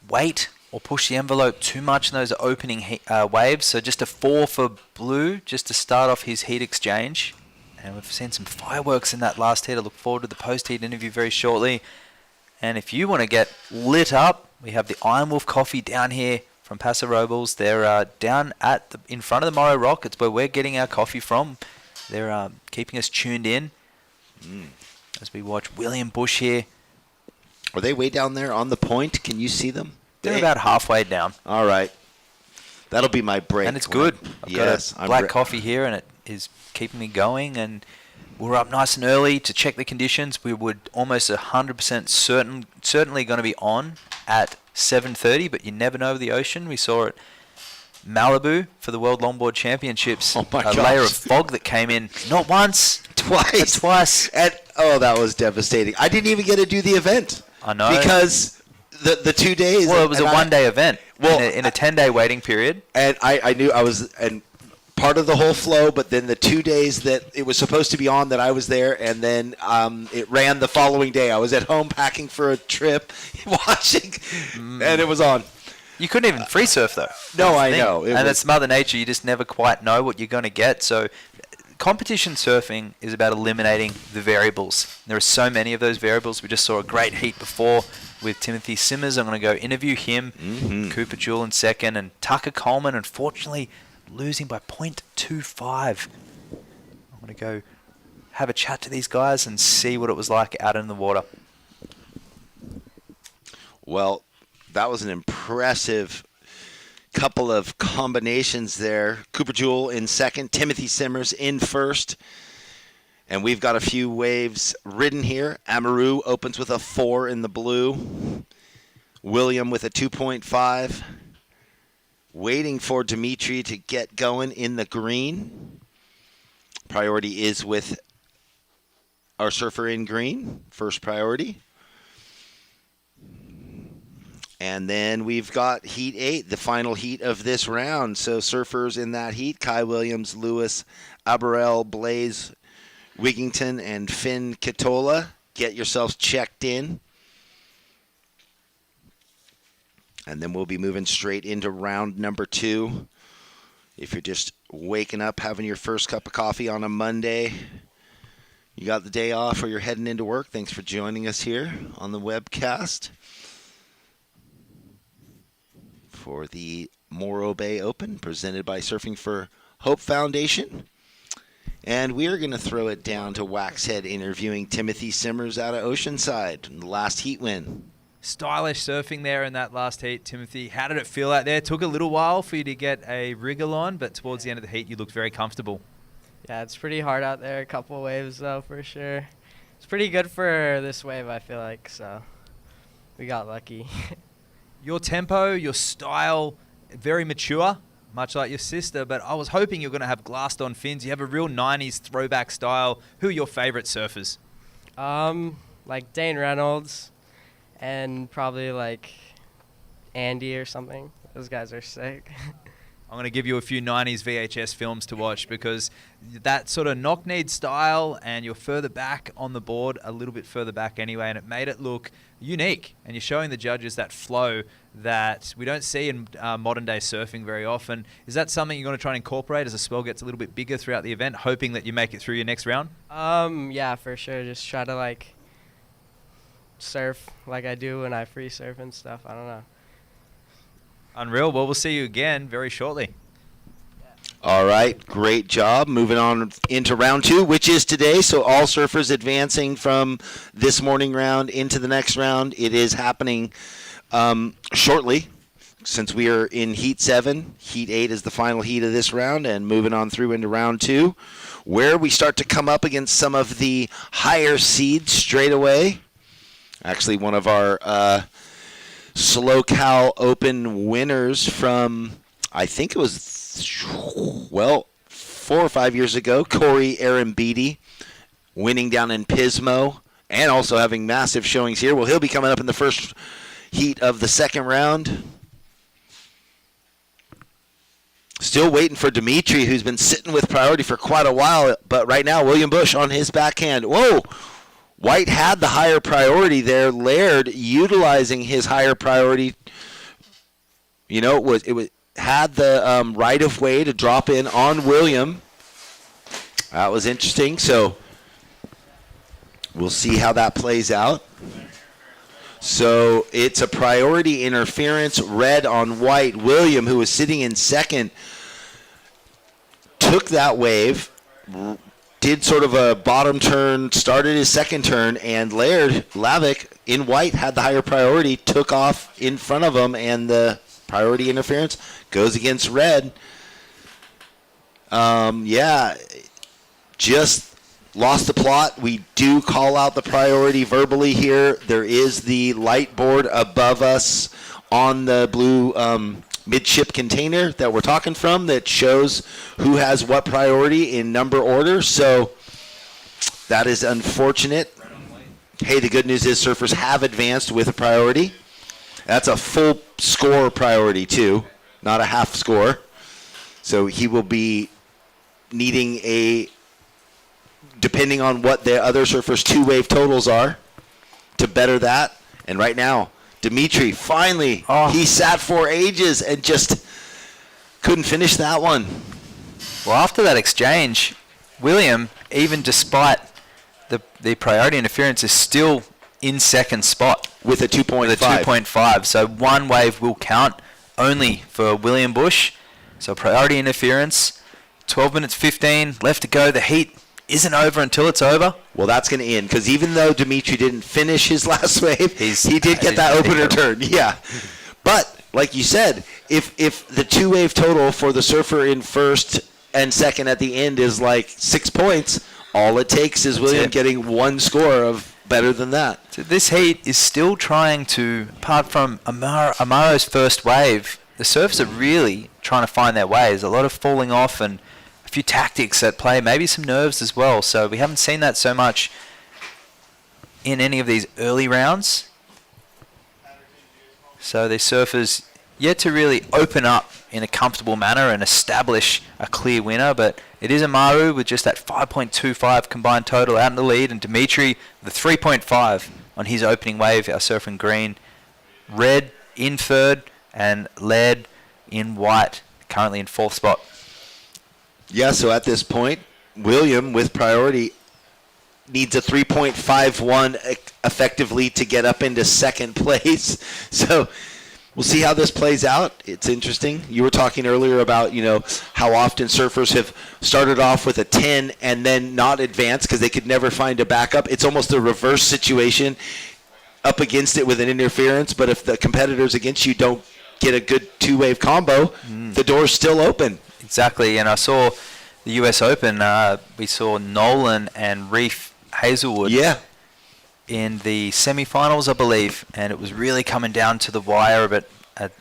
S5: wait or push the envelope too much in those opening waves. So just a 4 for blue just to start off his heat exchange. And we've seen some fireworks in that last heat. I look forward to the post-heat interview very shortly. And if you want to get lit up, we have the Iron Wolf Coffee down here from Paso Robles. They're down in front of the Morro Rock. It's where we're getting our coffee from. They're keeping us tuned in as we watch William Bush here.
S1: Are they way down there on the point? Can you see them?
S5: They're about halfway down.
S1: All right. That'll be my break.
S5: And it's good. I've got a black coffee here, and it is keeping me going. And we're up nice and early to check the conditions. We would almost 100% certainly going to be on at 7:30, but you never know with the ocean. We saw it Malibu for the World Longboard Championships.
S1: Oh my gosh.
S5: Layer of fog that came in not once, twice.
S1: And that was devastating. I didn't even get to do the event.
S5: I know.
S1: Because the 2 days.
S5: Well, it was a one-day event in a 10-day waiting period.
S1: And I knew I was part of the whole flow, but then the 2 days that it was supposed to be on that I was there, and then it ran the following day. I was at home packing for a trip, watching, and it was on.
S5: You couldn't even free surf, though.
S1: No, I know.
S5: And it's Mother Nature. You just never quite know what you're going to get. So competition surfing is about eliminating the variables. There are so many of those variables. We just saw a great heat before with Timothy Simmers. I'm going to go interview him, Cooper Jewell in second, and Tucker Coleman, unfortunately, losing by 0.25. I'm going to go have a chat to these guys and see what it was like out in the water.
S1: Well, that was an impressive couple of combinations there. Cooper Jewell in second, Timothy Simmers in first. And we've got a few waves ridden here. Amaru opens with a 4 in the blue. William with a 2.5. Waiting for Dimitri to get going in the green. Priority is with our surfer in green. First priority. And then we've got Heat 8, the final heat of this round. So surfers in that heat, Kai Williams, Lewis, Aberell, Blaze, Wigington, and Finn Katola. Get yourselves checked in. And then we'll be moving straight into round number 2. If you're just waking up, having your first cup of coffee on a Monday, you got the day off or you're heading into work, thanks for joining us here on the webcast for the Morro Bay Open, presented by Surfing for Hope Foundation. And we are going to throw it down to Waxhead interviewing Timothy Simmers out of Oceanside in the last heat win.
S5: Stylish surfing there in that last heat, Timothy. How did it feel out there? It took a little while for you to get a wriggle on, but towards the end of the heat, you looked very comfortable.
S13: Yeah, it's pretty hard out there. A couple of waves, though, for sure.
S11: it's pretty good for this wave, I feel like. So we got lucky.
S5: Your tempo, your style, very mature, much like your sister, but I was hoping you're going to have glassed on fins. You have a real 90s throwback style. Who are your favorite surfers?
S11: Like Dane Reynolds and probably like Andy or something. Those guys are sick.
S5: I'm going to give you a few 90s VHS films to watch because that sort of knock-kneed style and you're further back on the board, a little bit further back anyway, and it made it look unique. And you're showing the judges that flow that we don't see in modern-day surfing very often. Is that something you're going to try and incorporate as the swell gets a little bit bigger throughout the event, hoping that you make it through your next round?
S11: Yeah, for sure. Just try to like surf like I do when I free surf and stuff. I don't know.
S5: Unreal. Well, we'll see you again very shortly.
S1: All right, great job. Moving on into round 2, which is today. So all surfers advancing from this morning round into the next round. It is happening shortly since we are in Heat 7. Heat 8 is the final heat of this round, and moving on through into round 2, where we start to come up against some of the higher seeds straight away. Actually, one of our SLO CAL Open winners from, I think it was, 4 or 5 years ago, Corey Arambidi, winning down in Pismo and also having massive showings here. Well, he'll be coming up in the first heat of the second round. Still waiting for Dimitri, who's been sitting with priority for quite a while, but right now William Bush on his backhand. Whoa! White had the higher priority there. Laird utilizing his higher priority. You know, it had the right of way to drop in on William. That was interesting. So we'll see how that plays out. So it's a priority interference, red on white. William, who was sitting in second, took that wave, did sort of a bottom turn, started his second turn, and Lavick in white had the higher priority, took off in front of him, and the priority interference goes against red. Just lost the plot. We do call out the priority verbally here. There is the light board above us on the blue midship container that we're talking from that shows who has what priority in number order. So that is unfortunate. Hey, the good news is surfers have advanced with a priority. That's a full score priority too, not a half score. So he will be needing a, depending on what the other surfers' 2-wave totals are, to better that. And right now, Dimitri, finally, he sat for ages and just couldn't finish that one.
S5: Well, after that exchange, William, even despite the priority interference, is still in second spot.
S1: With a 2.5.
S5: So one wave will count only for William Bush. So priority interference, 12 minutes 15, left to go. The heat isn't over until it's over.
S1: Well, that's going to end, because even though Dimitri didn't finish his last wave, he did get that opener turn. Yeah. But, like you said, if the 2-wave total for the surfer in first and second at the end is like 6 points, all it takes is William getting one score of better than that.
S5: So this heat is still trying to, apart from Amaro's first wave, the surfers are really trying to find their ways. A lot of falling off and a few tactics at play, maybe some nerves as well. So we haven't seen that so much in any of these early rounds. So the surfers yet to really open up in a comfortable manner and establish a clear winner, but it is Amaru with just that 5.25 combined total out in the lead, and Dimitri with a 3.5 on his opening wave, our surfer in green. Red in third and Laird in white, currently in fourth spot.
S1: Yeah, so at this point, William with priority needs a 3.51 effectively to get up into second place. So we'll see how this plays out. It's interesting. You were talking earlier about, how often surfers have started off with a 10 and then not advanced because they could never find a backup. It's almost a reverse situation, up against it with an interference, but if the competitors against you don't get a good 2-wave combo, the door's still open.
S5: Exactly, and I saw the US Open, we saw Nolan and Reef Hazelwood in the semi-finals, I believe, and it was really coming down to the wire. But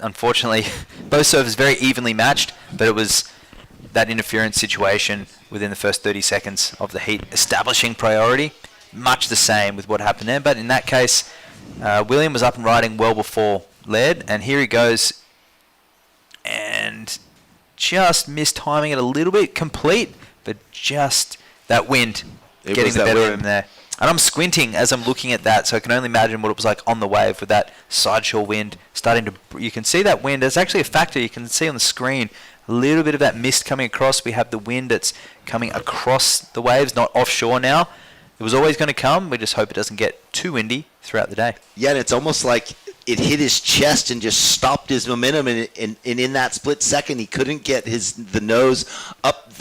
S5: unfortunately, both servers very evenly matched, but it was that interference situation within the first 30 seconds of the heat establishing priority. Much the same with what happened there, but in that case, William was up and riding well before lead, and here he goes, and just mistiming it a little bit, complete, but just that wind getting the better of him there. And I'm squinting as I'm looking at that, so I can only imagine what it was like on the wave with that sideshore wind starting to... You can see that wind. There's actually a factor you can see on the screen. A little bit of that mist coming across. We have the wind that's coming across the waves, not offshore now. It was always going to come. We just hope it doesn't get too windy throughout the day.
S1: Yeah, and it's almost like it hit his chest and just stopped his momentum, and in that split second, he couldn't get the nose up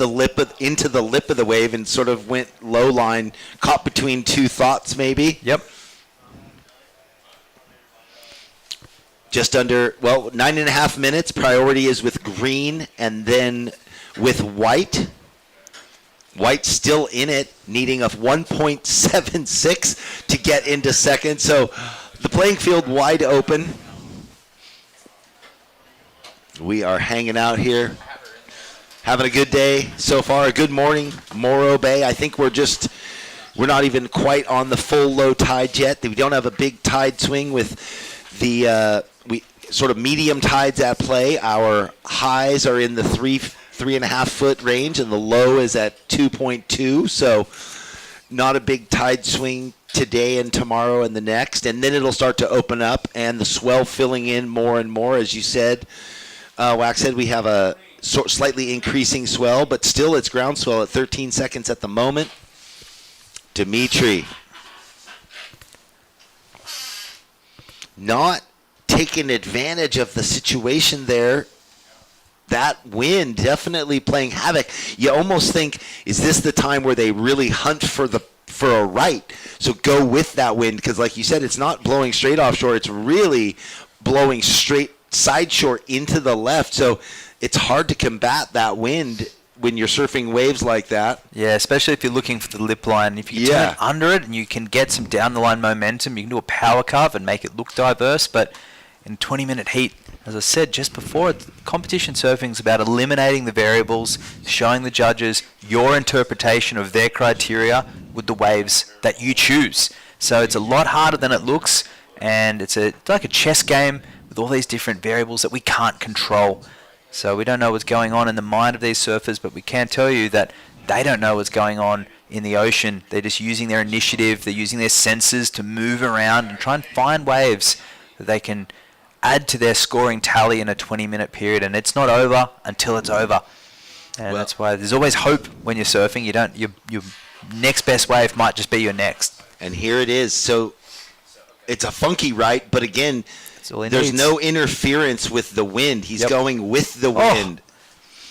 S1: into the lip of the wave and sort of went low line, caught between two thoughts maybe.
S5: Yep.
S1: Just under, 9.5 minutes. Priority is with green and then with white. White still in it, needing a 1.76 to get into second. So the playing field wide open. We are hanging out here, having a good day so far. A good morning, Morro Bay. I think we're not even quite on the full low tide yet. We don't have a big tide swing with the sort of medium tides at play. Our highs are in the 3.5 foot range, and the low is at 2.2. So not a big tide swing today and tomorrow and the next, and then it'll start to open up and the swell filling in more and more. As you said, Wax said, we have a slightly increasing swell, but still it's ground swell at 13 seconds at the moment. Dimitri not taking advantage of the situation there. That wind definitely playing havoc. You almost think, is this the time where they really hunt for a right? So go with that wind, because like you said, it's not blowing straight offshore. It's really blowing straight side shore into the left. So it's hard to combat that wind when you're surfing waves like that.
S5: Yeah, especially if you're looking for the lip line. If you turn under it and you can get some down the line momentum, you can do a power carve and make it look diverse. But in 20-minute heat, as I said just before, competition surfing is about eliminating the variables, showing the judges your interpretation of their criteria with the waves that you choose. So it's a lot harder than it looks, and it's like a chess game with all these different variables that we can't control. So we don't know what's going on in the mind of these surfers, but we can tell you that they don't know what's going on in the ocean. They're just using their initiative, they're using their senses to move around and try and find waves that they can add to their scoring tally in a 20-minute period, and it's not over until it's over. And that's why there's always hope when you're surfing. Your next best wave might just be your next.
S1: And here it is. So it's a funky right, but again, there's no interference with the wind. He's going with the wind.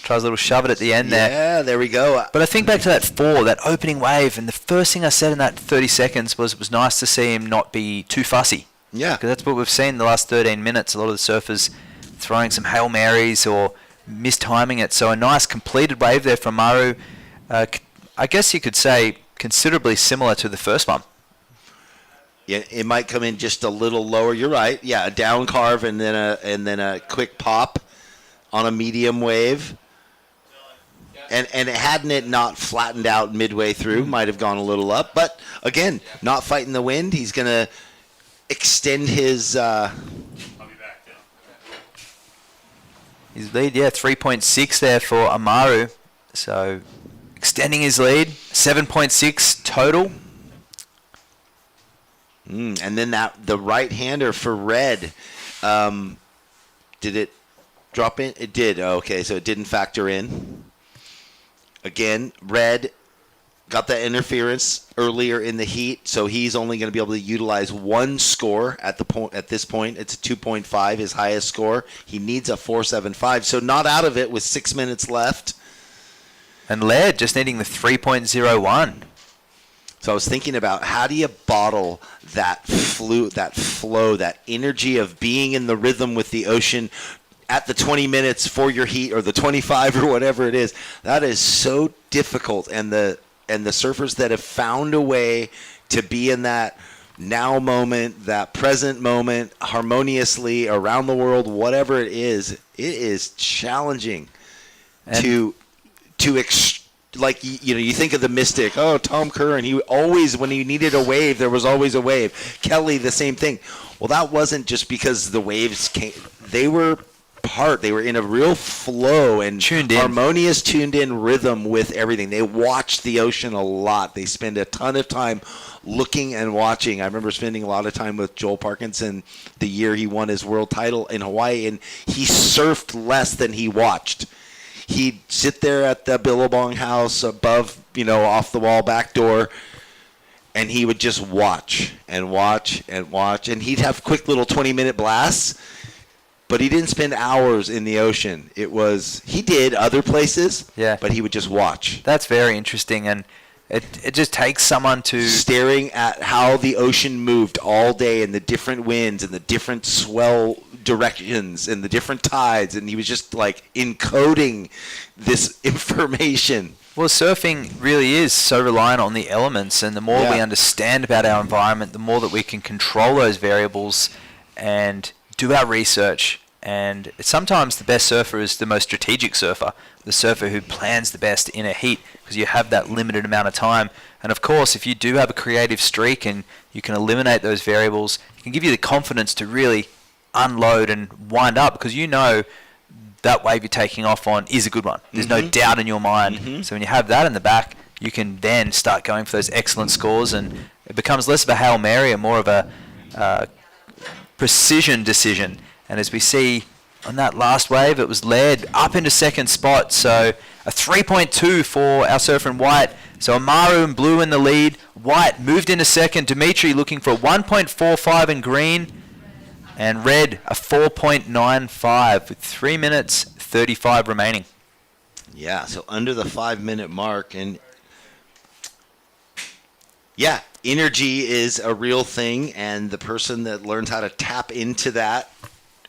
S5: Tries a little shove it at the end there.
S1: Yeah, there we go.
S5: But I think back to that opening wave, and the first thing I said in that 30 seconds was it was nice to see him not be too fussy.
S1: Yeah.
S5: Because that's what we've seen in the last 13 minutes. A lot of the surfers throwing some Hail Marys or mistiming it. So a nice completed wave there from Maru. I guess you could say considerably similar to the first one.
S1: Yeah, it might come in just a little lower. You're right. Yeah, a down carve and then a quick pop on a medium wave. And hadn't it not flattened out midway through, might have gone a little up. But again, not fighting the wind. He's going to extend his
S5: his lead, 3.6 there for Amaru. So extending his lead, 7.6 total.
S1: And then the right-hander for Red, did it drop in? It did. Okay, so it didn't factor in. Again, Red got that interference earlier in the heat, so he's only going to be able to utilize one score at this point. It's a 2.5, his highest score. He needs a 4.75, so not out of it with 6 minutes left.
S5: And Laird just needing the 3.01.
S1: So I was thinking about how do you bottle that flow, that energy of being in the rhythm with the ocean at the 20 minutes for your heat, or the 25 or whatever it is. That is so difficult, and the surfers that have found a way to be in that now moment, that present moment, harmoniously around the world, whatever it is challenging like, you know, you think of the Mystic, Tom Curran, he always, when he needed a wave, there was always a wave. Kelly, the same thing. Well, that wasn't just because the waves came. They were in a real flow and harmonious, tuned in rhythm with everything. They watched the ocean a lot. They spend a ton of time looking and watching. I remember spending a lot of time with Joel Parkinson the year he won his world title in Hawaii, and he surfed less than he watched. He'd sit there at the Billabong house above, you know, off the wall back door, and he would just watch and watch and watch. And he'd have quick little 20-minute blasts, but he didn't spend hours in the ocean. He did other places, but he would just watch.
S5: That's very interesting, and it just takes someone to...
S1: Staring at how the ocean moved all day and the different winds and the different swell directions and the different tides, and he was just like encoding this information.
S5: Well, surfing really is so reliant on the elements, and the more we understand about our environment, the more that we can control those variables and do our research. And sometimes the best surfer is the most strategic surfer, the surfer who plans the best in a heat, because you have that limited amount of time. And of course, if you do have a creative streak and you can eliminate those variables, it can give you the confidence to really unload and wind up, because you know that wave you're taking off on is a good one. There's no doubt in your mind. So when you have that in the back, you can then start going for those excellent scores, and it becomes less of a Hail Mary and more of a precision decision. And as we see on that last wave, it was led up into second spot. So a 3.2 for our surfer in white. So Amaru in blue in the lead. White moved into second. Dimitri looking for a 1.45 in green. And red a 4.95 with 3 minutes 35 remaining.
S1: Yeah, so under the 5-minute mark. And energy is a real thing, and the person that learns how to tap into that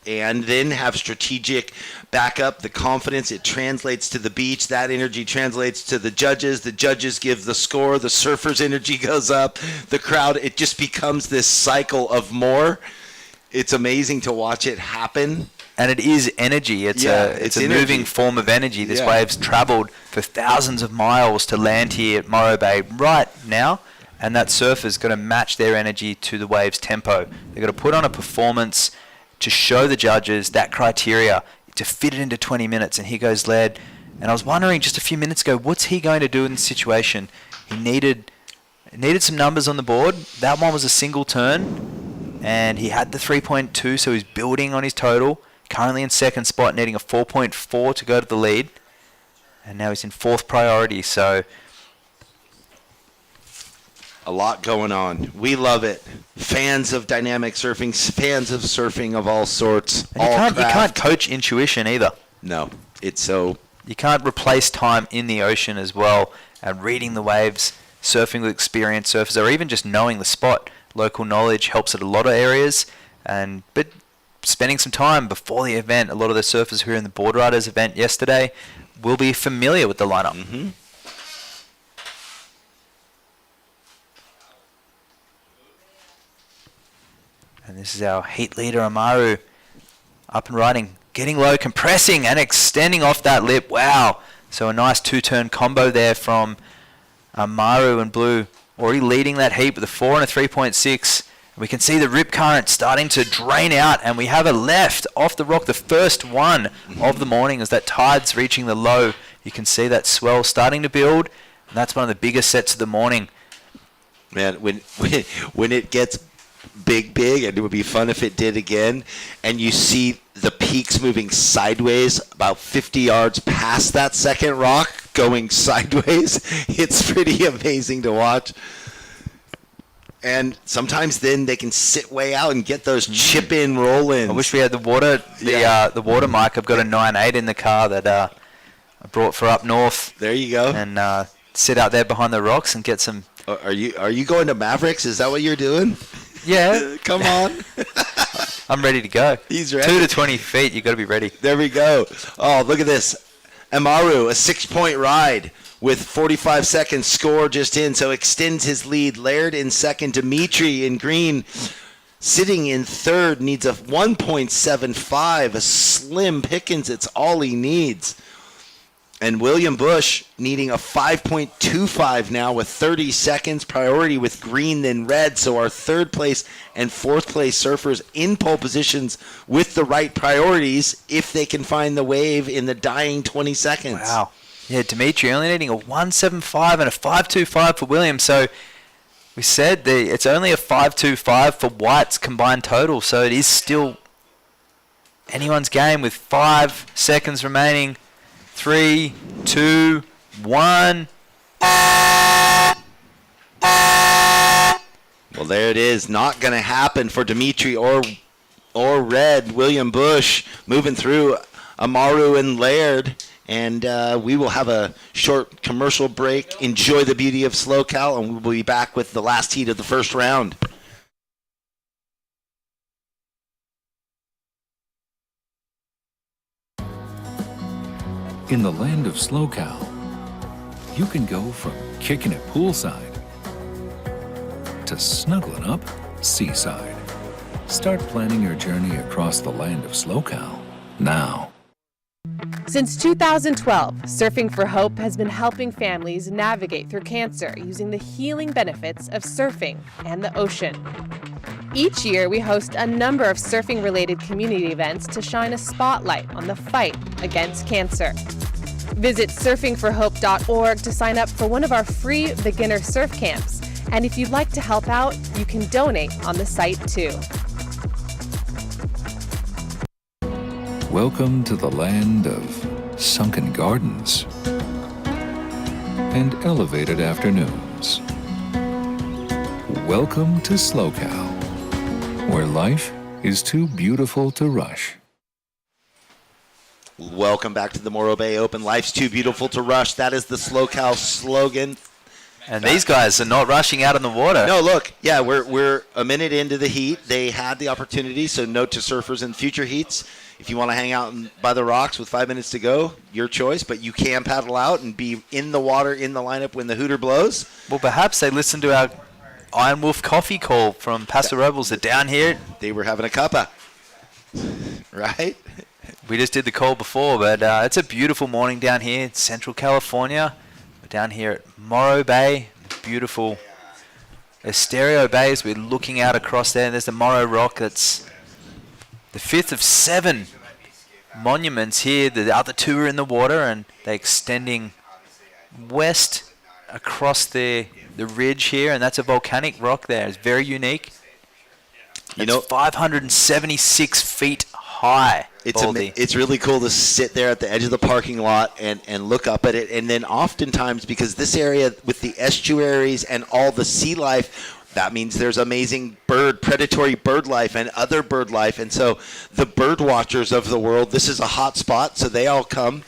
S1: and then have strategic backup, the confidence, it translates to the beach. That energy translates to the judges. The judges give the score. The surfer's energy goes up. The crowd, it just becomes this cycle of more. It's amazing to watch it happen.
S5: And it is energy. It's a moving form of energy. This wave's traveled for thousands of miles to land here at Morro Bay right now. And that surfer's got to match their energy to the wave's tempo. They've got to put on a performance to show the judges that criteria to fit it into 20 minutes. And he goes lead. And I was wondering just a few minutes ago, what's he going to do in this situation? He needed some numbers on the board. That one was a single turn. And he had the 3.2, so he's building on his total. Currently in second spot, needing a 4.4 to go to the lead. And now he's in fourth priority, so...
S1: A lot going on. We love it. Fans of dynamic surfing, fans of surfing of all sorts.
S5: And you can't coach intuition either.
S1: No, it's so...
S5: You can't replace time in the ocean as well, and reading the waves, surfing with experienced surfers, or even just knowing the spot. Local knowledge helps at a lot of areas, but spending some time before the event, a lot of the surfers who were in the Board Riders event yesterday will be familiar with the lineup. And this is our heat leader, Amaru, up and riding, getting low, compressing and extending off that lip. Wow. So a nice two-turn combo there from Amaru and blue, already leading that heat with a 4 and a 3.6. We can see the rip current starting to drain out, and we have a left off the rock, the first one of the morning as that tide's reaching the low. You can see that swell starting to build, and that's one of the biggest sets of the morning.
S1: Man, when it gets big, and it would be fun if it did again, and you see the peaks moving sideways about 50 yards past that second rock going sideways, it's pretty amazing to watch. And sometimes then they can sit way out and get those chip-in roll-ins.
S5: I wish we had the water mic. I've got a 9.8 in the car that I brought for up north.
S1: There you go.
S5: And sit out there behind the rocks and get some...
S1: Are you going to Mavericks? Is that what you're doing?
S5: Yeah.
S1: Come on.
S5: I'm ready to go.
S1: He's ready.
S5: 2 to 20 feet. You've got to be ready.
S1: There we go. Oh, look at this. Amaru, a 6-point ride. with 45 seconds score just in, so extends his lead. Laird in second, Dimitri in green. Sitting in third, needs a 1.75, a slim pickings. It's all he needs. And William Bush needing a 5.25 now with 30 seconds, priority with green then red. So our third place and fourth place surfers in pole positions with the right priorities if they can find the wave in the dying 20 seconds.
S5: Wow. Yeah, Dimitri only needing a 1.75 and a 5.25 for William. So we said it's only a 5.25 for White's combined total. So it is still anyone's game with 5 seconds remaining. 3, 2, 1.
S1: Well, there it is. Not going to happen for Dimitri or Red. William Bush moving through Amaru and Laird. And we will have a short commercial break. Enjoy the beauty of SLO CAL, and we'll be back with the last heat of the first round.
S4: In the land of SLO CAL, you can go from kicking it poolside to snuggling up seaside. Start planning your journey across the land of SLO CAL now.
S16: Since 2012, Surfing for Hope has been helping families navigate through cancer using the healing benefits of surfing and the ocean. Each year, we host a number of surfing-related community events to shine a spotlight on the fight against cancer. Visit surfingforhope.org to sign up for one of our free beginner surf camps. And if you'd like to help out, you can donate on the site too.
S4: Welcome to the land of sunken gardens and elevated afternoons. Welcome to SLO CAL, where life is too beautiful to rush.
S1: Welcome back to the Morro Bay Open. Life's too beautiful to rush. That is the SLO CAL slogan.
S5: And these guys are not rushing out in the water.
S1: No, look, yeah, we're a minute into the heat. They had the opportunity, so note to surfers in future heats. If you want to hang out by the rocks with 5 minutes to go, your choice, but you can paddle out and be in the water, in the lineup when the hooter blows.
S5: Well, perhaps they listened to our Iron Wolf coffee call from Paso Robles. They're down here.
S1: They were having a cuppa, right?
S5: We just did the call before, but it's a beautiful morning down here in Central California. We're down here at Morro Bay, beautiful Estero Bay as we're looking out across there. And there's the Morro Rock. That's the 5th of 7 monuments here. The other 2 are in the water, and they're extending west across the ridge here, and that's a volcanic rock there. It's very unique.
S1: You know,
S5: 576 feet high.
S1: It's really cool to sit there at the edge of the parking lot and look up at it. And then oftentimes, because this area with the estuaries and all the sea life, that means there's amazing predatory bird life and other bird life. And so the bird watchers of the world, this is a hot spot, so they all come.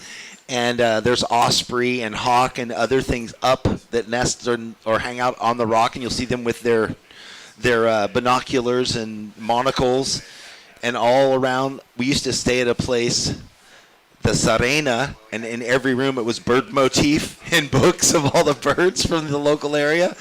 S1: And there's osprey and hawk and other things up that nest or hang out on the rock, and you'll see them with their binoculars and monocles. And all around, we used to stay at a place, the Sarena, and in every room it was bird motif and books of all the birds from the local area.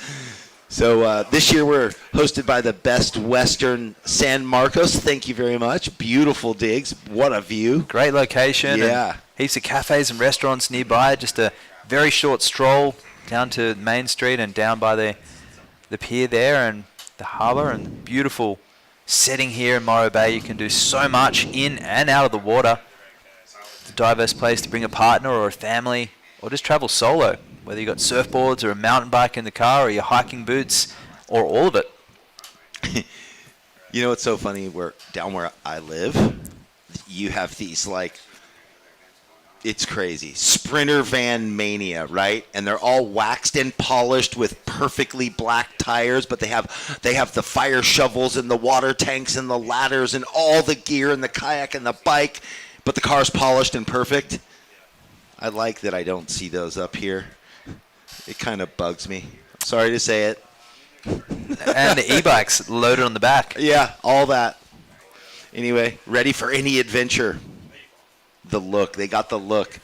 S1: So this year we're hosted by the Best Western San Marcos. Thank you very much. Beautiful digs. What a view.
S5: Great location.
S1: Yeah.
S5: Heaps of cafes and restaurants nearby. Just a very short stroll down to Main Street and down by the pier there and the harbour, and beautiful setting here in Morro Bay. You can do so much in and out of the water. It's a diverse place to bring a partner or a family or just travel solo, whether you've got surfboards or a mountain bike in the car or your hiking boots or all of it.
S1: You know, it's so funny, down where I live, you have these it's crazy. Sprinter van mania, right? And they're all waxed and polished with perfectly black tires, but they have the fire shovels and the water tanks and the ladders and all the gear and the kayak and the bike, but the car's polished and perfect. I like that I don't see those up here. It kind of bugs me. Sorry to say it.
S5: And the e-bikes loaded on the back.
S1: Yeah, all that. Anyway, ready for any adventure. The look. They got the look.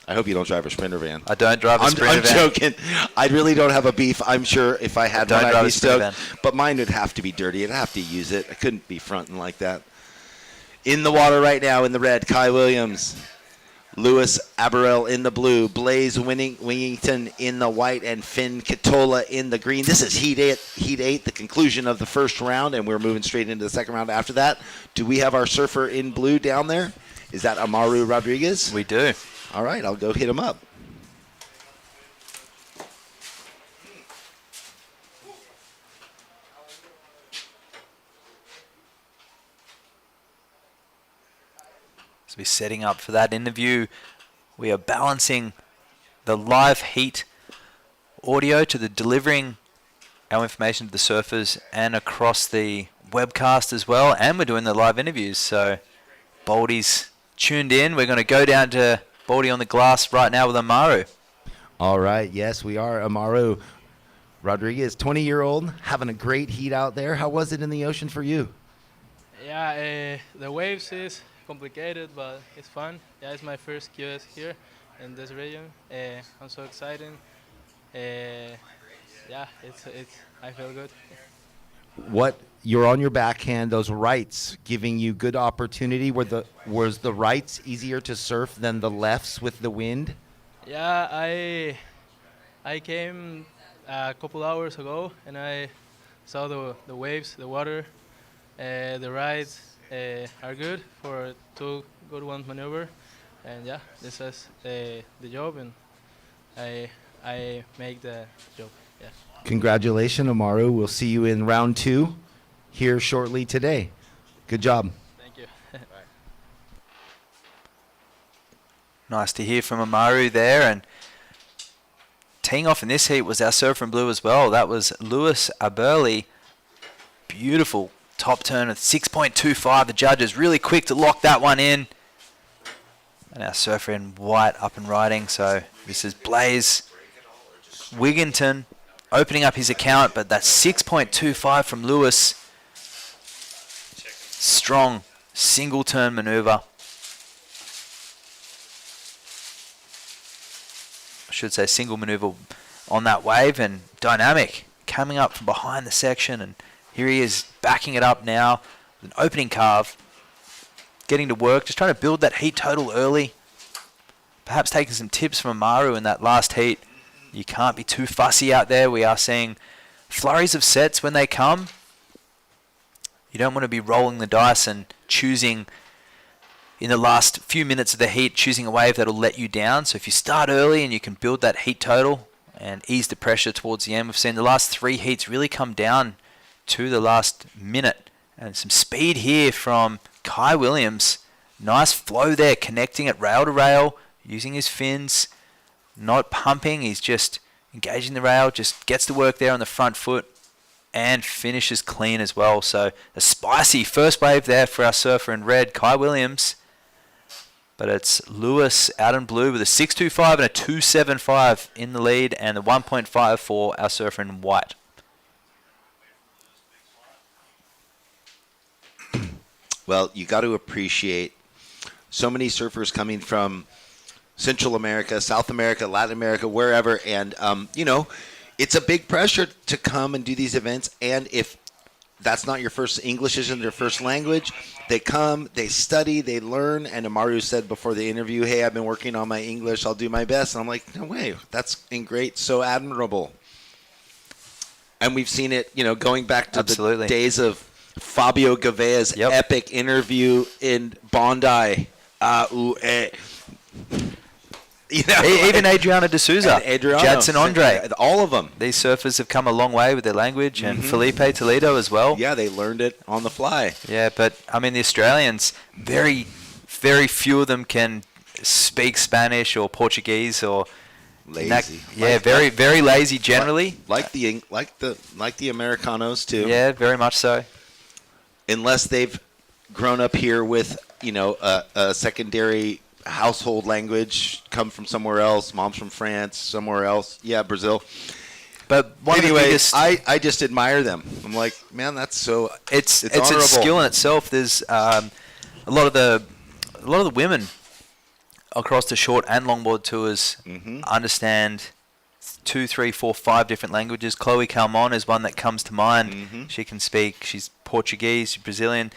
S1: I hope you don't drive a Sprinter van.
S5: I don't drive a Sprinter van.
S1: I'm joking. I really don't have a beef. I'm sure if I had one, I'd be stoked. But mine would have to be dirty. I'd have to use it. I couldn't be fronting like that. In the water right now in the red, Kai Williams. Lewis Aberell in the blue. Blaze Wingington in the white. And Finn Katola in the green. This is Heat 8, the conclusion of the first round. And we're moving straight into the second round after that. Do we have our surfer in blue down there? Is that Amaru Rodriguez?
S5: We do.
S1: All right, I'll go hit him up.
S5: So we're setting up for that interview. We are balancing the live heat audio to the delivering our information to the surfers and across the webcast as well. And we're doing the live interviews. So Baldy's tuned in. We're going to go down to Baldy on the glass right now with Amaru.
S1: All right, yes, we are. Amaru Rodriguez, 20-year-old, having a great heat out there. How was it in the ocean for you?
S17: Yeah, the waves is complicated, but it's fun. Yeah, it's my first QS here in this region. I'm so excited. Yeah, I feel good.
S1: You're on your backhand, those rights giving you good opportunity. Was the rights easier to surf than the lefts with the wind?
S17: Yeah, I came a couple hours ago and I saw the waves, the water, the rides are good for 2 good ones maneuver, and yeah, this is the job, and I make the job. Yeah.
S1: Congratulations, Amaru. We'll see you in round 2 here shortly today. Good job.
S17: Thank you.
S5: Nice to hear from Amaru there. And teeing off in this heat was our surfer in blue as well. That was Lewis Aberley. Beautiful top turn of 6.25. The judges really quick to lock that one in. And our surfer in white up and riding. So this is Blaze Wigginton opening up his account, but that's 6.25 from Lewis. Strong single turn maneuver. I should say single maneuver on that wave, and dynamic coming up from behind the section, and here he is backing it up now with an opening carve, getting to work, just trying to build that heat total early. Perhaps taking some tips from Amaru in that last heat. You can't be too fussy out there. We are seeing flurries of sets when they come. You don't want to be rolling the dice and choosing in the last few minutes of the heat, choosing a wave that'll let you down. So if you start early and you can build that heat total and ease the pressure towards the end, we've seen the last 3 heats really come down to the last minute. And some speed here from Kai Williams. Nice flow there, connecting it rail to rail, using his fins, not pumping. He's just engaging the rail, just gets to work there on the front foot and finishes clean as well. So a spicy first wave there for our surfer in red, Kai Williams. But it's Lewis out in blue with a 6.25 and a 2.75 in the lead, and the 1.5 for our surfer in white.
S1: Well, you got to appreciate so many surfers coming from Central America, South America, Latin America, wherever, and it's a big pressure to come and do these events. And if that's not your first, English isn't their first language, they come, they study, they learn. And Amaru said before the interview, hey, I've been working on my English, I'll do my best. And I'm like, no way, that's great, so admirable. And we've seen it, going back to the days of Fabio Gavea's epic interview in Bondi.
S5: Even Adriano de Souza, Jadson Andre,
S1: all of them.
S5: These surfers have come a long way with their language, and Felipe Toledo as well.
S1: Yeah, they learned it on the fly.
S5: Yeah, but I mean the Australians, very, very few of them can speak Spanish or Portuguese or
S1: lazy.
S5: Very, very lazy generally.
S1: Like the Americanos too.
S5: Yeah, very much so.
S1: Unless they've grown up here with a secondary household language, come from somewhere else. Mom's from France, somewhere else. Yeah, Brazil.
S5: But one of the biggest,
S1: I just admire them. I'm like, man, that's so.
S5: It's a skill in itself. There's a lot of the women across the short and longboard tours understand 2, 3, 4, 5 different languages. Chloe Calmon is one that comes to mind. She can speak, she's Portuguese, she's Brazilian.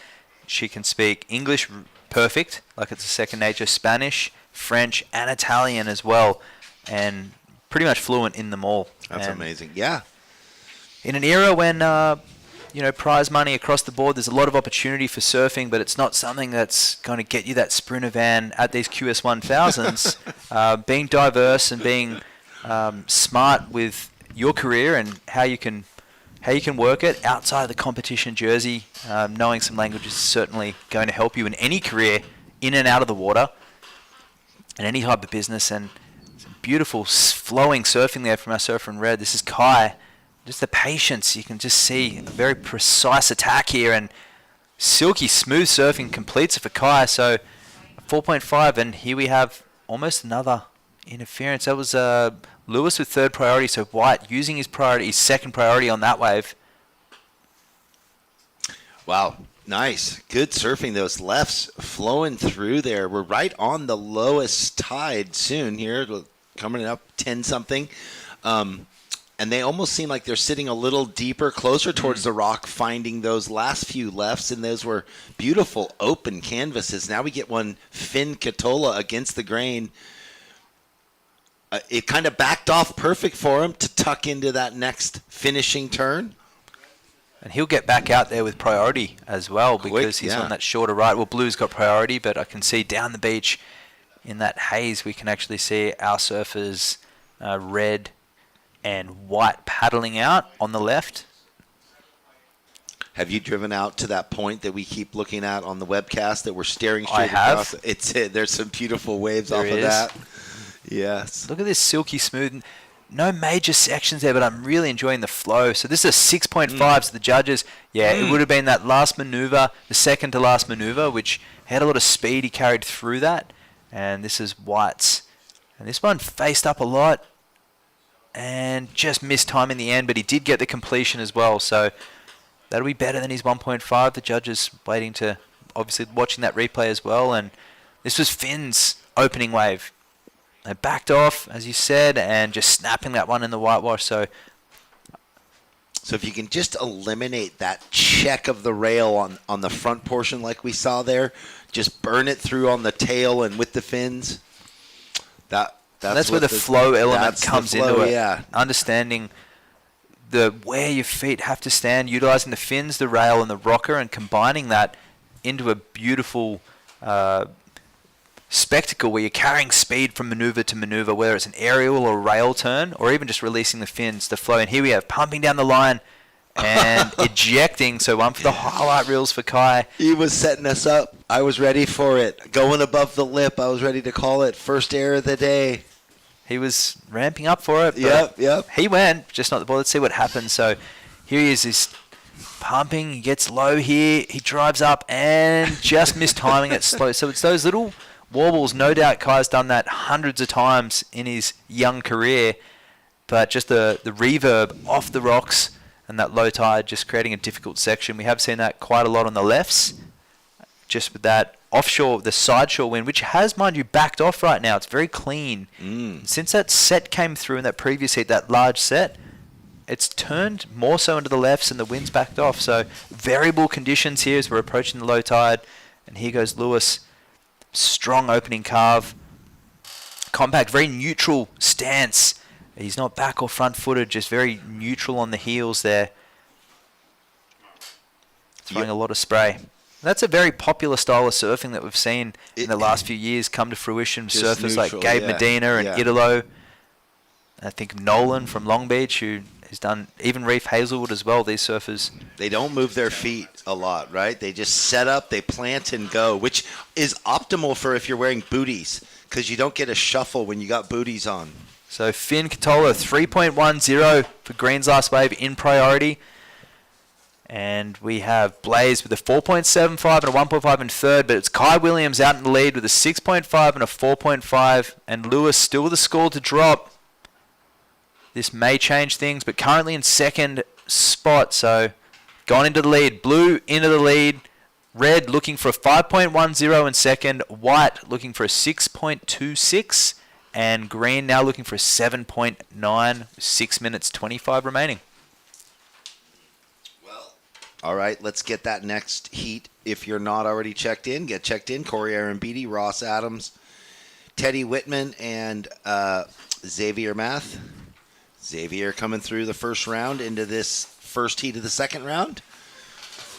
S5: She can speak English perfect, like it's a second nature, Spanish, French, and Italian as well, and pretty much fluent in them all.
S1: That's
S5: And
S1: amazing. Yeah.
S5: in an era when, prize money across the board, there's a lot of opportunity for surfing, but it's not something that's going to get you that sprinter van at these QS1000s. Being diverse and being smart with your career and how you can work it outside of the competition jersey, knowing some languages is certainly going to help you in any career in and out of the water and any type of business. And some beautiful flowing surfing there from our surfer in red. This is Kai. Just the patience. You can just see a very precise attack here, and silky smooth surfing completes it for Kai. So 4.5, and here we have almost another interference. That was Lewis with third priority, so White using his second priority on that wave.
S1: Wow, nice. Good surfing. Those lefts flowing through there. We're right on the lowest tide soon here, coming up 10-something. And they almost seem like they're sitting a little deeper, closer towards the rock, finding those last few lefts, and those were beautiful open canvases. Now we get one Finn Katola against the grain. It kind of backed off perfect for him to tuck into that next finishing turn.
S5: And he'll get back out there with priority as well, because he's on that shorter right. Well, Blue's got priority, but I can see down the beach in that haze, we can actually see our surfers, red and white, paddling out on the left.
S1: Have you driven out to that point that we keep looking at on the webcast that we're staring
S5: I
S1: straight
S5: have.
S1: across? There's some beautiful waves
S5: There
S1: off of
S5: is.
S1: that. Yes.
S5: Look at this silky smooth. No major sections there, but I'm really enjoying the flow. So this is a 6.5 to the judges. Yeah, it would have been that last maneuver, the second to last maneuver, which had a lot of speed. He carried through that. And this is White's. And this one faced up a lot and just missed time in the end, but he did get the completion as well. So that'll be better than his 1.5. The judges waiting to, obviously watching that replay as well. And this was Finn's opening wave. They backed off, as you said, and just snapping that one in the whitewash. So
S1: if you can just eliminate that check of the rail on the front portion like we saw there, just burn it through on the tail and with the fins, that's
S5: where the flow element comes into it.
S1: Yeah.
S5: Understanding where your feet have to stand, utilizing the fins, the rail, and the rocker, and combining that into a beautiful spectacle where you're carrying speed from maneuver to maneuver, whether it's an aerial or rail turn, or even just releasing the fins to flow. And here we have pumping down the line and ejecting. So one for the highlight reels for Kai.
S1: He was setting us up. I was ready for it. Going above the lip. I was ready to call it first air of the day.
S5: He was ramping up for it.
S1: Yep.
S5: He went, just not the ball. Let's see what happens. So here he is. He's pumping. He gets low here. He drives up and just missed timing it slow. So it's those little wobbles. No doubt Kai's done that hundreds of times in his young career. But just the reverb off the rocks and that low tide just creating a difficult section. We have seen that quite a lot on the lefts. Just with that offshore, the sideshore wind, which has, mind you, backed off right now. It's very clean. Since that set came through in that previous heat, that large set, it's turned more so into the lefts and the wind's backed off. So variable conditions here as we're approaching the low tide. And here goes Lewis. Strong opening carve. Compact, very neutral stance. He's not back or front footed, just very neutral on the heels there. Throwing a lot of spray. That's a very popular style of surfing that we've seen in the last few years come to fruition. Surfers like Gabe Medina and Italo. I think Nolan from Long Beach, who has done even Reef Hazelwood as well. These surfers,
S1: they don't move their feet a lot, right? They just set up, they plant and go, which is optimal for if you're wearing booties, because you don't get a shuffle when you got booties on.
S5: So Finn Katola 3.10 for Green's last wave in priority. And we have Blaze with a 4.75 and a 1.5 in third, but it's Kai Williams out in the lead with a 6.5 and a 4.5, and Lewis still with a score to drop. This may change things, but currently in second spot, so gone into the lead. Blue into the lead. Red looking for a 5.10 in second. White looking for a 6.26. And green now looking for a 7.9. 6 minutes 25 remaining.
S1: All right, let's get that next heat. If you're not already checked in, get checked in. Corey Arambidi, Ross Adams, Teddy Whitman, and Xavier Math. Xavier coming through the first round into this first heat of the second round.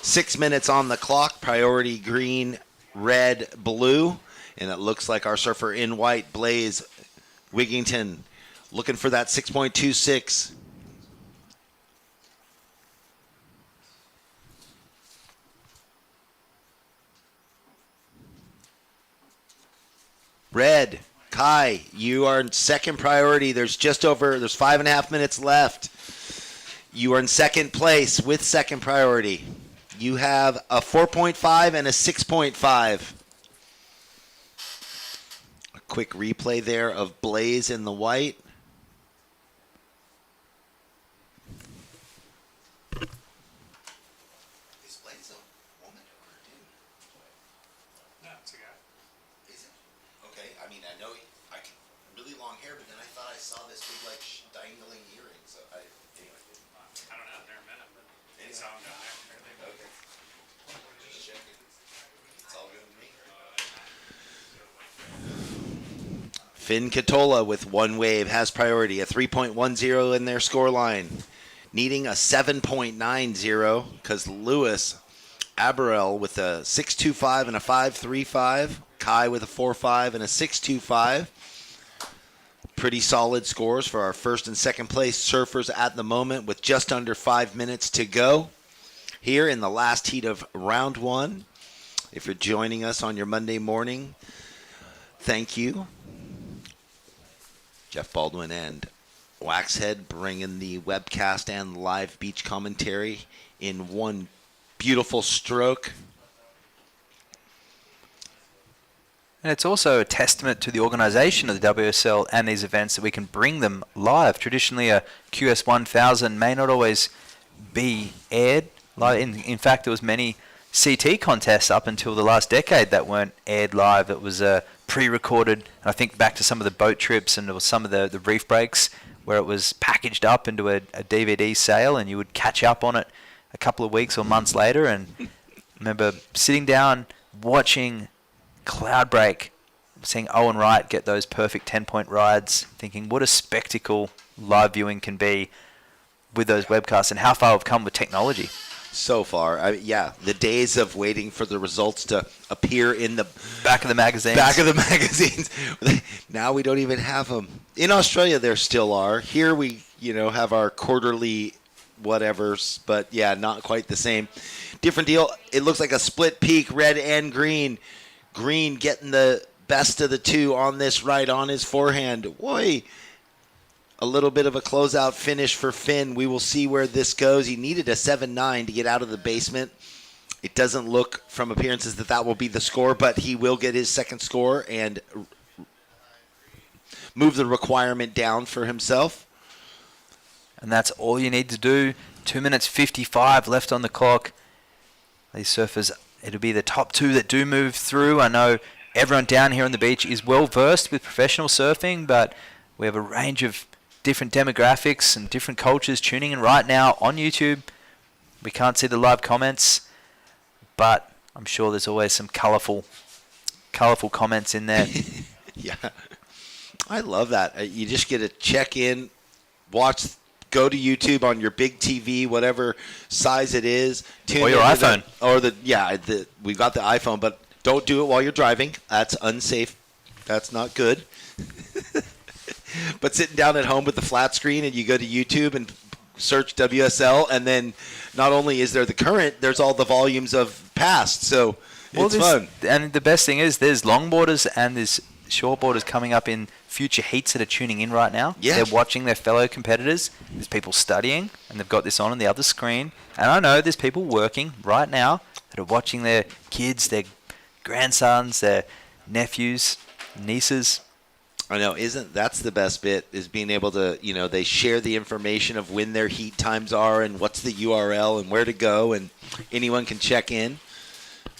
S1: 6 minutes on the clock. Priority green, red, blue. And it looks like our surfer in white, Blaze Wigington, looking for that 6.26. Red, Kai, you are in second priority. There's 5.5 minutes left. You are in second place with second priority. You have a 4.5 and a 6.5. A quick replay there of Blaze in the white. Finn Katola with one wave has priority, a 3.10 in their score line, needing a 7.90 because Lewis Aberell with a 6.25 and a 5.35, Kai with a 4.5 and a 6.25. Pretty solid scores for our first and second place surfers at the moment with just under 5 minutes to go here in the last heat of round one. If you're joining us on your Monday morning, thank you. Jeff Baldwin and Waxhead bringing the webcast and live beach commentary in one beautiful stroke.
S5: And it's also a testament to the organisation of the WSL and these events that we can bring them live. Traditionally, a QS 1000 may not always be aired live. In fact, there was many CT contests up until the last decade that weren't aired live. It was pre-recorded. I think back to some of the boat trips and there was some of the reef breaks where it was packaged up into a DVD sale and you would catch up on it a couple of weeks or months later. And I remember sitting down watching Cloudbreak, seeing Owen Wright get those perfect 10-point rides, thinking what a spectacle live viewing can be with those webcasts and how far we've come with technology.
S1: So far, the days of waiting for the results to appear in the
S5: back of the magazines.
S1: Now we don't even have them. In Australia, there still are. Here we, have our quarterly whatevers, but yeah, not quite the same. Different deal. It looks like a split peak, red and green. Green getting the best of the two on this right on his forehand. Boy. A little bit of a closeout finish for Finn. We will see where this goes. He needed a 7.9 to get out of the basement. It doesn't look from appearances that will be the score, but he will get his second score and move the requirement down for himself.
S5: And that's all you need to do. 2 minutes 55 left on the clock. These surfers, it'll be the top two that do move through. I know everyone down here on the beach is well versed with professional surfing, but we have a range of different demographics and different cultures tuning in right now on YouTube. We can't see the live comments, but I'm sure there's always some colourful comments in there.
S1: Yeah, I love that. You just get to check in, go to YouTube on your big TV, whatever size it is.
S5: Or your iPhone.
S1: We've got the iPhone, but don't do it while you're driving. That's unsafe. That's not good. But sitting down at home with the flat screen and you go to YouTube and search WSL, and then not only is there the current, there's all the volumes of past. So it's fun.
S5: And the best thing is there's longboarders and there's shortboarders coming up in future heats that are tuning in right now.
S1: Yeah.
S5: They're watching their fellow competitors. There's people studying and they've got this on the other screen. And I know there's people working right now that are watching their kids, their grandsons, their nephews, nieces.
S1: I know, that's the best bit, is being able to, they share the information of when their heat times are and what's the URL and where to go, and anyone can check in.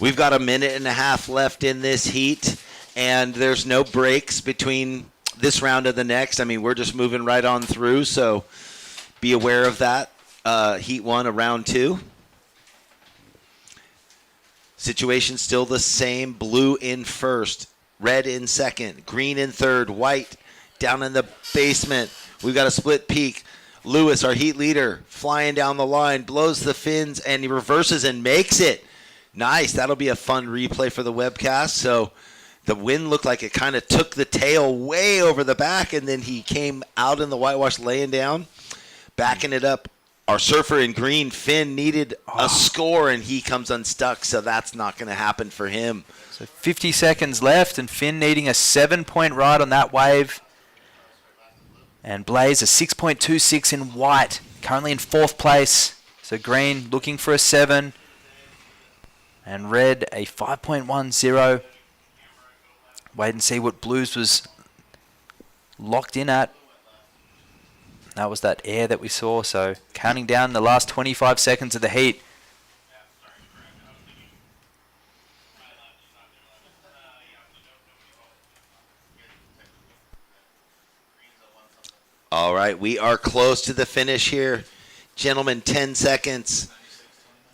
S1: We've got a minute and a half left in this heat, and there's no breaks between this round and the next. I mean, we're just moving right on through, so be aware of that. Heat 1 of round 2. Situation still the same. Blue in first, red in second, green in third, white down in the basement. We've got a split peak. Lewis, our heat leader, flying down the line, blows the fins, and he reverses and makes it. Nice. That'll be a fun replay for the webcast. So the wind looked like it kind of took the tail way over the back, and then he came out in the whitewash laying down, backing it up. Our surfer in green, Finn, needed a score, and he comes unstuck, so that's not going to happen for him.
S5: So 50 seconds left, and Finn needing a 7-point ride on that wave. And Blaze a 6.26 in white, currently in 4th place. So green looking for a 7. And red a 5.10. Wait and see what blues was locked in at. That was that air that we saw. So counting down the last 25 seconds of the heat.
S1: All right, we are close to the finish here. Gentlemen, 10 seconds.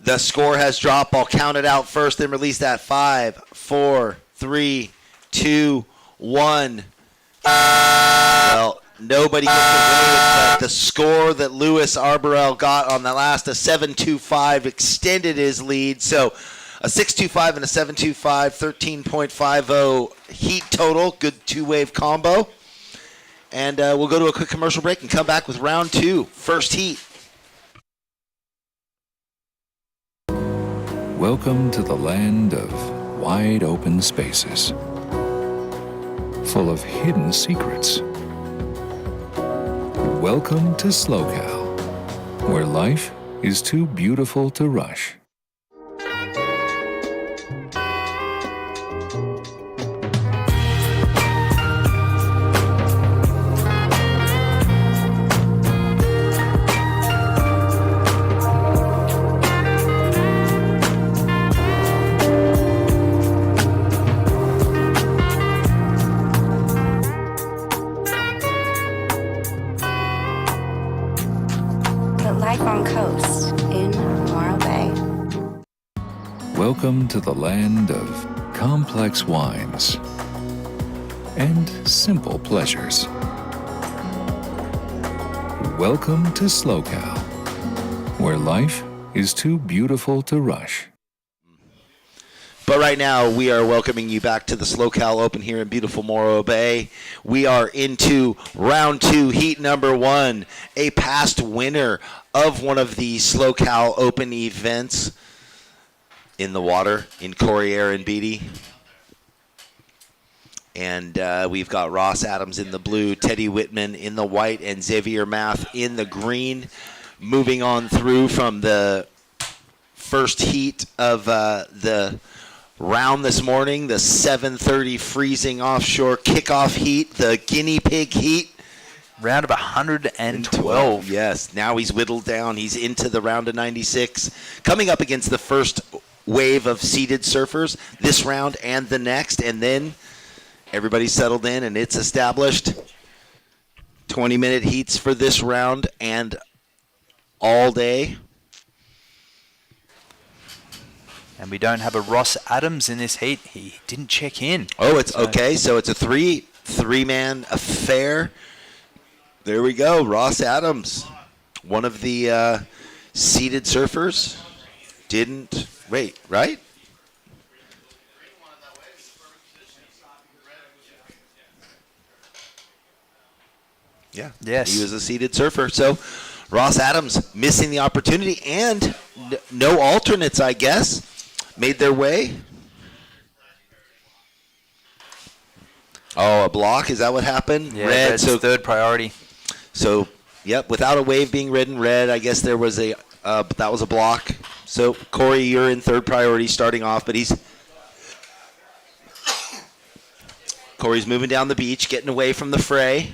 S1: The score has dropped. I'll count it out first, then release that. 5, 4, 3, 2, 1. Well, nobody gets away, but the score that Louis Arborel got on the last, a 7.25, extended his lead. So a 6.25 and a 7.25, 13.50 heat total. Good two-wave combo. And we'll go to a quick commercial break and come back with round 2, first heat.
S4: Welcome to the land of wide open spaces, full of hidden secrets. Welcome to SLO CAL, where life is too beautiful to rush. Welcome to the land of complex wines and simple pleasures. Welcome to SLO CAL, where life is too beautiful to rush.
S1: But right now, we are welcoming you back to the SLO CAL Open here in beautiful Morro Bay. We are into round 2, heat number 1, a past winner of one of the SLO CAL Open events in the water in Corey Aaron Beatty. And we've got Ross Adams in the blue, Teddy Whitman in the white, and Xavier Math in the green. Moving on through from the first heat of the round this morning, the 7:30 freezing offshore kickoff heat, the guinea pig heat.
S5: Round of 112.
S1: Yes, now he's whittled down. He's into the round of 96. Coming up against the first wave of seeded surfers this round and the next, and then everybody's settled in and it's established. 20-minute heats for this round and all day.
S5: And we don't have a Ross Adams in this heat. He didn't check in.
S1: Oh, it's okay. So it's a three-man affair. There we go. Ross Adams, one of the seeded surfers, didn't wait, right? Yeah.
S5: Yes.
S1: He was a seeded surfer. So Ross Adams missing the opportunity, and no alternates, I guess, made their way. Oh, a block. Is that what happened?
S5: Yeah, red, so third priority.
S1: So, yep, without a wave being ridden, red, I guess there was a that was a block. So, Corey, you're in third priority starting off, but Corey's moving down the beach, getting away from the fray.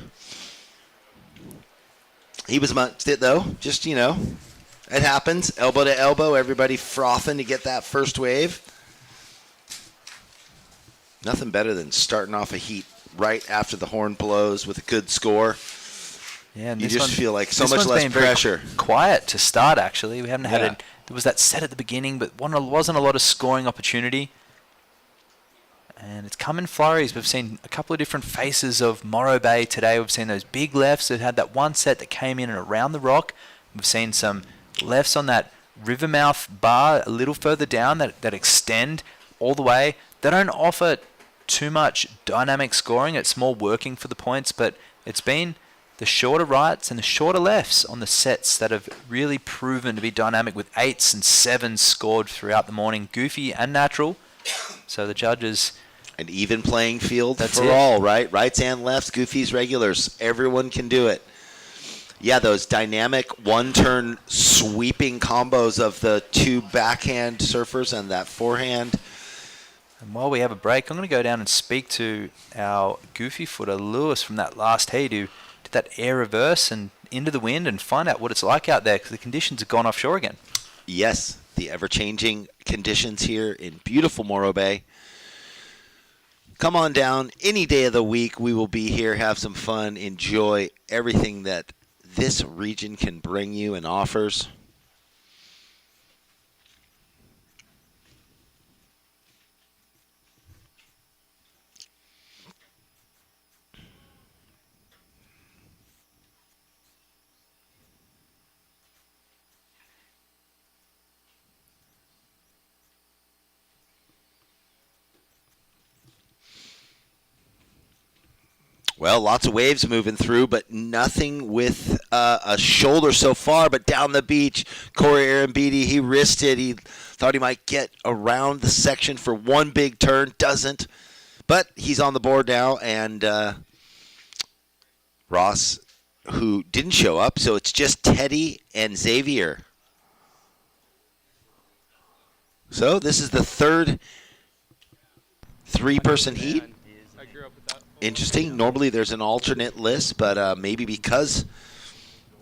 S1: He was amongst it, though. Just, it happens. Elbow to elbow, everybody frothing to get that first wave. Nothing better than starting off a heat right after the horn blows with a good score.
S5: Yeah, and
S1: you
S5: this
S1: just
S5: one,
S1: feel like so
S5: this
S1: much
S5: one's
S1: less
S5: been very
S1: pressure.
S5: Quiet to start, actually. We haven't had
S1: Yeah.
S5: there was that set at the beginning, but wasn't a lot of scoring opportunity. And it's come in flurries. We've seen a couple of different faces of Morro Bay today. We've seen those big lefts that had that one set that came in and around the rock. We've seen some lefts on that rivermouth bar a little further down that extend all the way. They don't offer too much dynamic scoring. It's more working for the points, but it's been the shorter rights and the shorter lefts on the sets that have really proven to be dynamic, with 8s and 7s scored throughout the morning, goofy and natural. So the judges...
S1: An even playing field
S5: That's
S1: for
S5: it.
S1: all, right? Rights and lefts, goofies, regulars. Everyone can do it. Yeah, those dynamic one-turn sweeping combos of the two backhand surfers and that forehand.
S5: And while we have a break, I'm going to go down and speak to our goofy footer, Lewis, from that last heat, who did that air reverse and into the wind, and find out what it's like out there, because the conditions have gone offshore again.
S1: Yes, the ever-changing conditions here in beautiful Morro Bay. Come on down any day of the week. We will be here, have some fun, enjoy everything that this region can bring you and offers. Well, lots of waves moving through, but nothing with a shoulder so far. But down the beach, Corey Arambidi, he risked it. He thought he might get around the section for one big turn. Doesn't. But he's on the board now. And Ross, who didn't show up, so it's just Teddy and Xavier. So this is the third three-person heat. Interesting. Normally there's an alternate list, but maybe because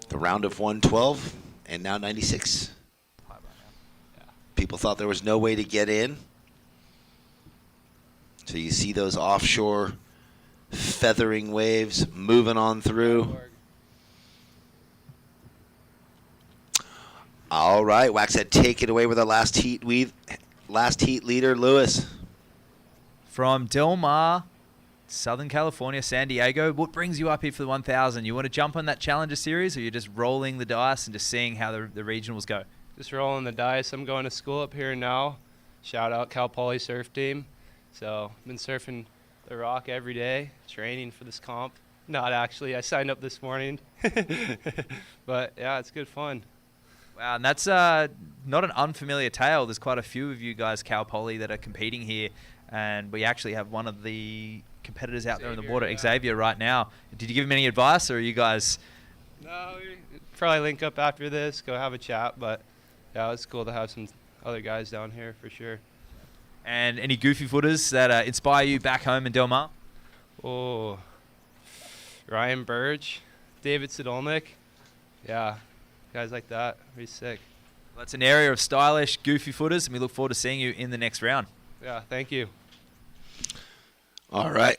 S1: the round of 112 and now 96. People thought there was no way to get in. So you see those offshore feathering waves moving on through. All right, Waxhead, take it away with our last heat leader, Lewis.
S18: From Del Mar, Southern California, San Diego, what brings you up here for the 1000? You want to jump on that Challenger Series, or you're just rolling the dice and just seeing how the regionals go?
S8: Just rolling the dice. I'm going to school up here now. Shout out Cal Poly surf team. So I've been surfing the rock every day, training for this comp. Not actually. I signed up this morning. But yeah, it's good fun.
S18: Wow, and that's not an unfamiliar tale. There's quite a few of you guys, Cal Poly, that are competing here, and we actually have one of the competitors out there in the water, yeah. Xavier, right now. Did you give him any advice, or are you guys...
S8: No, we probably link up after this, go have a chat, but yeah, it's cool to have some other guys down here for sure.
S18: And any goofy footers that inspire you back home in Del Mar?
S8: Oh, Ryan Burge, David Sidolnik. Yeah, guys like that. Pretty sick.
S18: Well, that's an area of stylish, goofy footers, and we look forward to seeing you in the next round.
S8: Yeah, thank you.
S1: All right.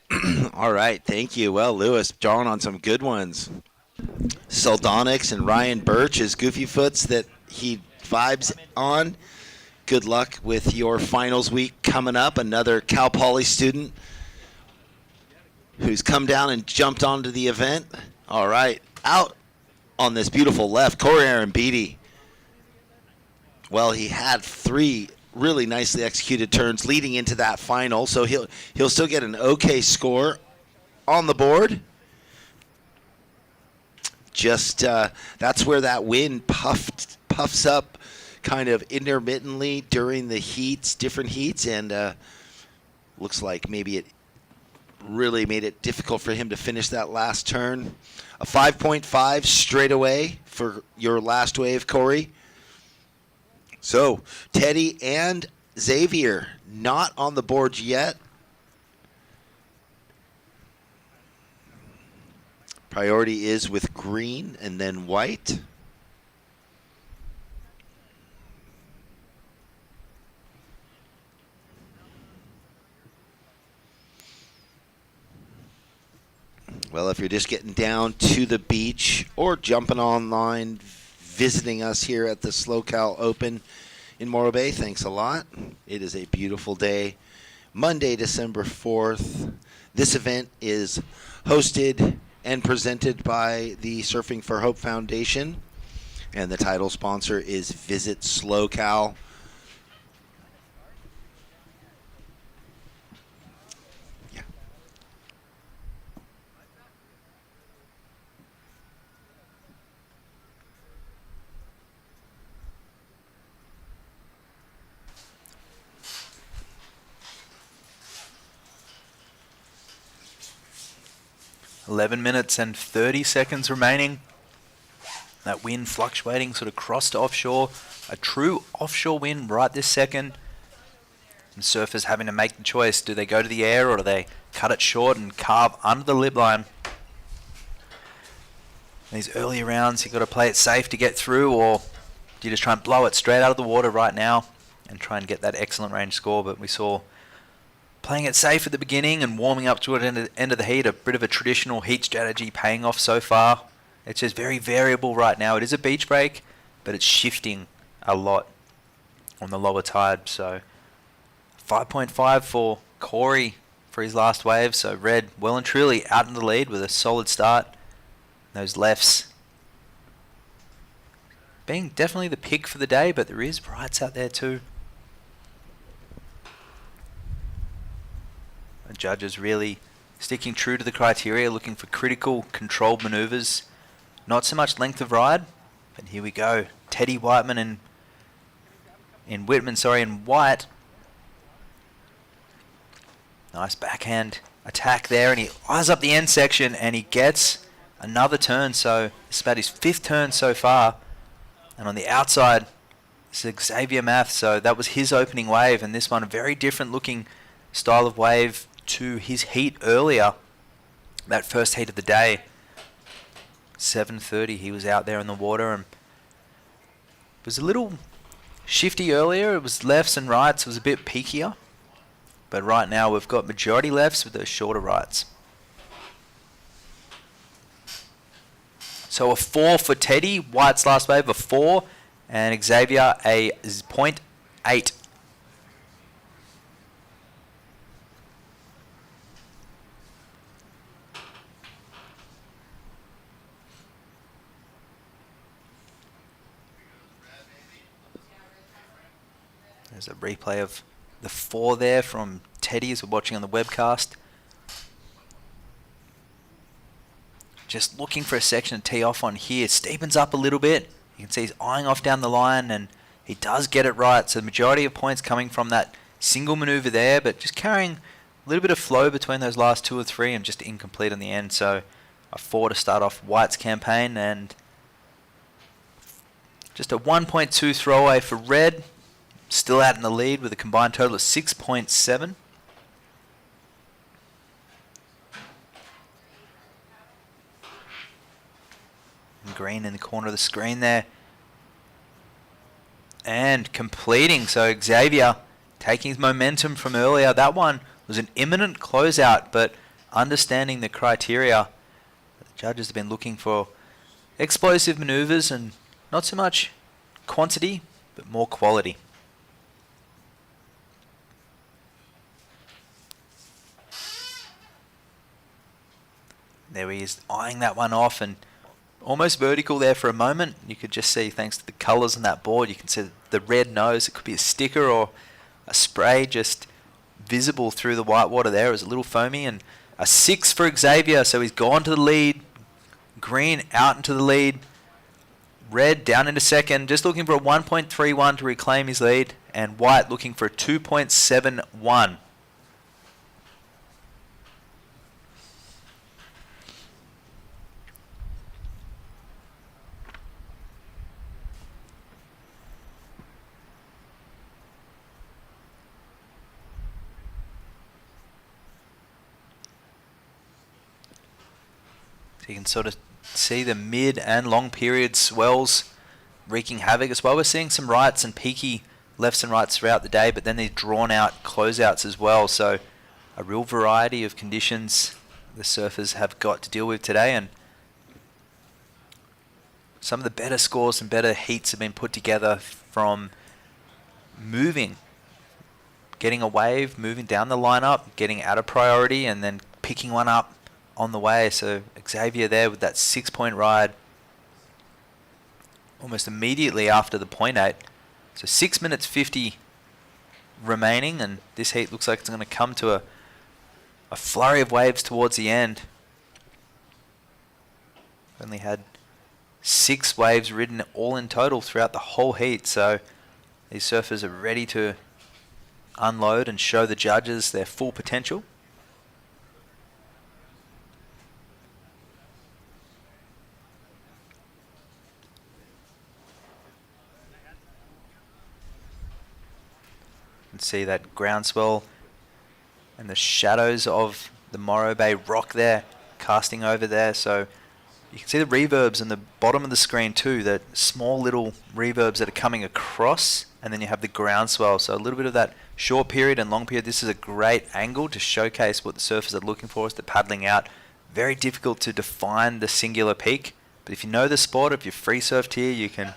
S1: All right, thank you. Well, Lewis, drawing on some good ones. Saldonics and Ryan Birch is goofy foots that he vibes on. Good luck with your finals week coming up. Another Cal Poly student who's come down and jumped onto the event. All right, out on this beautiful left, Corey Arambidi. Well, he had 3 really nicely executed turns leading into that final, so he'll still get an okay score on the board. Just that's where that wind puffs up kind of intermittently during the heats, different heats, and looks like maybe it really made it difficult for him to finish that last turn. A 5.5 straight away for your last wave, Corey. So Teddy and Xavier not on the boards yet. Priority is with green and then white. Well, if you're just getting down to the beach or jumping online, visiting us here at the SLO CAL Open in Morro Bay, thanks a lot. It is a beautiful day, Monday, December 4th. This event is hosted and presented by the Surfing for Hope Foundation, and the title sponsor is Visit SLO CAL. Yeah.
S5: .11 minutes and 30 seconds remaining. That wind fluctuating sort of cross to offshore. A true offshore wind right this second. And surfers having to make the choice. Do they go to the air or do they cut it short and carve under the lip line? These early rounds, you've got to play it safe to get through, or do you just try and blow it straight out of the water right now and try and get that excellent range score? But we saw playing it safe at the beginning and warming up to it at the end of the heat, a bit of a traditional heat strategy paying off so far. It's just very variable right now. It is a beach break, but it's shifting a lot on the lower tide. So 5.5 for Corey for his last wave. So Red well and truly out in the lead with a solid start. Those lefts being definitely the pick for the day, but there is rights out there too. The judges really sticking true to the criteria, looking for critical, controlled maneuvers. Not so much length of ride, but here we go. Teddy Whiteman and White. Nice backhand attack there, and he eyes up the end section, and he gets another turn. So it's about his 5th turn so far. And on the outside, this is Xavier Math. So that was his opening wave, and this one a very different looking style of wave to his heat earlier. That first heat of the day. 7:30 he was out there in the water, and it was a little shifty earlier. It was lefts and rights. It was a bit peakier, but right now we've got majority lefts with those shorter rights. So a 4 for Teddy. White's last wave a 4, and Xavier a 0.8. There's a replay of the 4 there from Teddy as we're watching on the webcast. Just looking for a section to tee off on here. Steepens up a little bit. You can see he's eyeing off down the line, and he does get it right. So the majority of points coming from that single maneuver there, but just carrying a little bit of flow between those last 2 or 3 and just incomplete on the end. So a 4 to start off White's campaign, and just a 1.2 throwaway for Red. Still out in the lead with a combined total of 6.7. Green in the corner of the screen there. And completing. So Xavier taking his momentum from earlier. That one was an imminent closeout, but understanding the criteria, the judges have been looking for explosive maneuvers and not so much quantity, but more quality. There he is, eyeing that one off and almost vertical there for a moment. You could just see, thanks to the colours on that board, you can see the red nose. It could be a sticker or a spray just visible through the white water there. It was a little foamy, and a 6 for Xavier. So he's gone to the lead. Green out into the lead. Red down into second, just looking for a 1.31 to reclaim his lead. And White looking for a 2.71. So you can sort of see the mid and long period swells wreaking havoc as well. We're seeing some rights and peaky lefts and rights throughout the day, but then these drawn out closeouts as well. So a real variety of conditions the surfers have got to deal with today, and some of the better scores and better heats have been put together from moving, getting a wave, moving down the lineup, getting out of priority, and then picking one up on the way. So Xavier there with that 6-point ride almost immediately after the .8. So 6 minutes 50 remaining, and this heat looks like it's going to come to a flurry of waves towards the end. Only had 6 waves ridden all in total throughout the whole heat, so these surfers are ready to unload and show the judges their full potential. And see that groundswell and the shadows of the Morro Bay rock there casting over there, so you can see the reverbs in the bottom of the screen too, that small little reverbs that are coming across, and then you have the groundswell, so a little bit of that short period and long period. This is a great angle to showcase what the surfers are looking for as they're paddling out. Very difficult to define the singular peak, but if you know the sport, if you've free surfed here, you can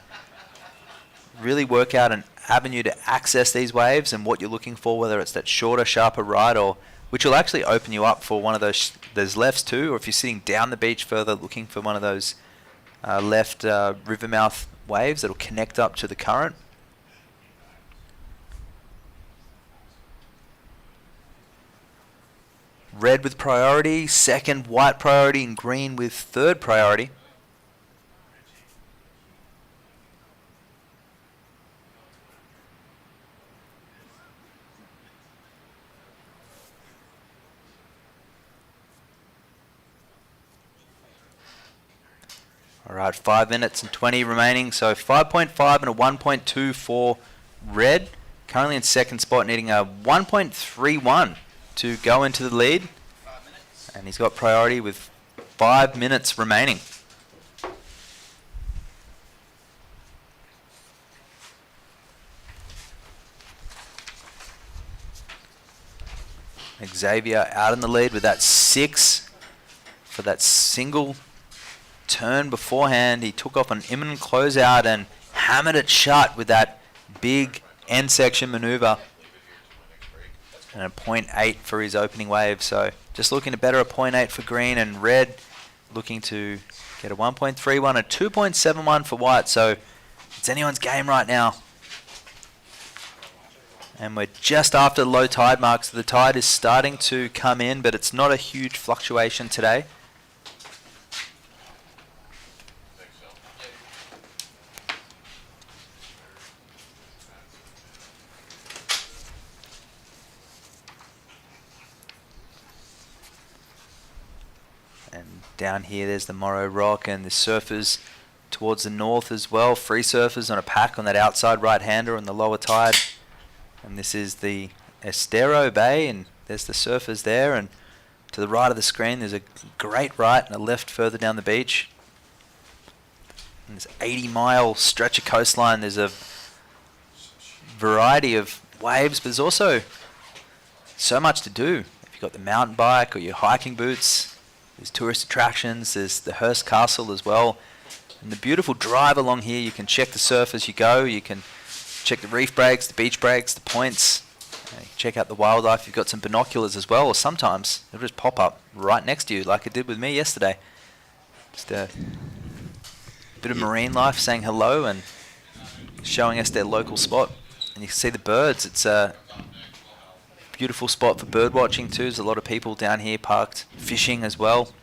S5: really work out an avenue to access these waves and what you're looking for, whether it's that shorter, sharper ride, or which will actually open you up for one of those lefts too, or if you're sitting down the beach further looking for one of those left river mouth waves that'll connect up to the current. Red with priority, second white priority, and green with third priority. Alright, 5 minutes and 20 remaining, so 5.5 and a 1.2 for red. Currently in second spot, needing a 1.31 to go into the lead. And he's got priority with 5 minutes remaining. Xavier out in the lead with that 6 for that single turn beforehand. He took off an imminent closeout and hammered it shut with that big end section maneuver, and a 0.8 for his opening wave. So just looking to better a 0.8 for green, and red looking to get a 1.31, a 2.71 for white. So it's anyone's game right now. And we're just after the low tide mark, so the tide is starting to come in, but it's not a huge fluctuation today. Down here, there's the Morro Rock, and the surfers towards the north as well. Free surfers on a pack on that outside right-hander on the lower tide. And this is the Estero Bay, and there's the surfers there. And to the right of the screen, there's a great right and a left further down the beach. And this 80-mile stretch of coastline. There's a variety of waves, but there's also so much to do. If you've got the mountain bike or your hiking boots, there's tourist attractions, there's the Hearst Castle as well. And the beautiful drive along here, you can check the surf as you go, you can check the reef breaks, the beach breaks, the points, you can check out the wildlife. You've got some binoculars as well, or sometimes it'll just pop up right next to you like it did with me yesterday. Just a bit of marine life saying hello and showing us their local spot. And you can see the birds. It's a beautiful spot for bird watching too. There's a lot of people down here parked fishing as well.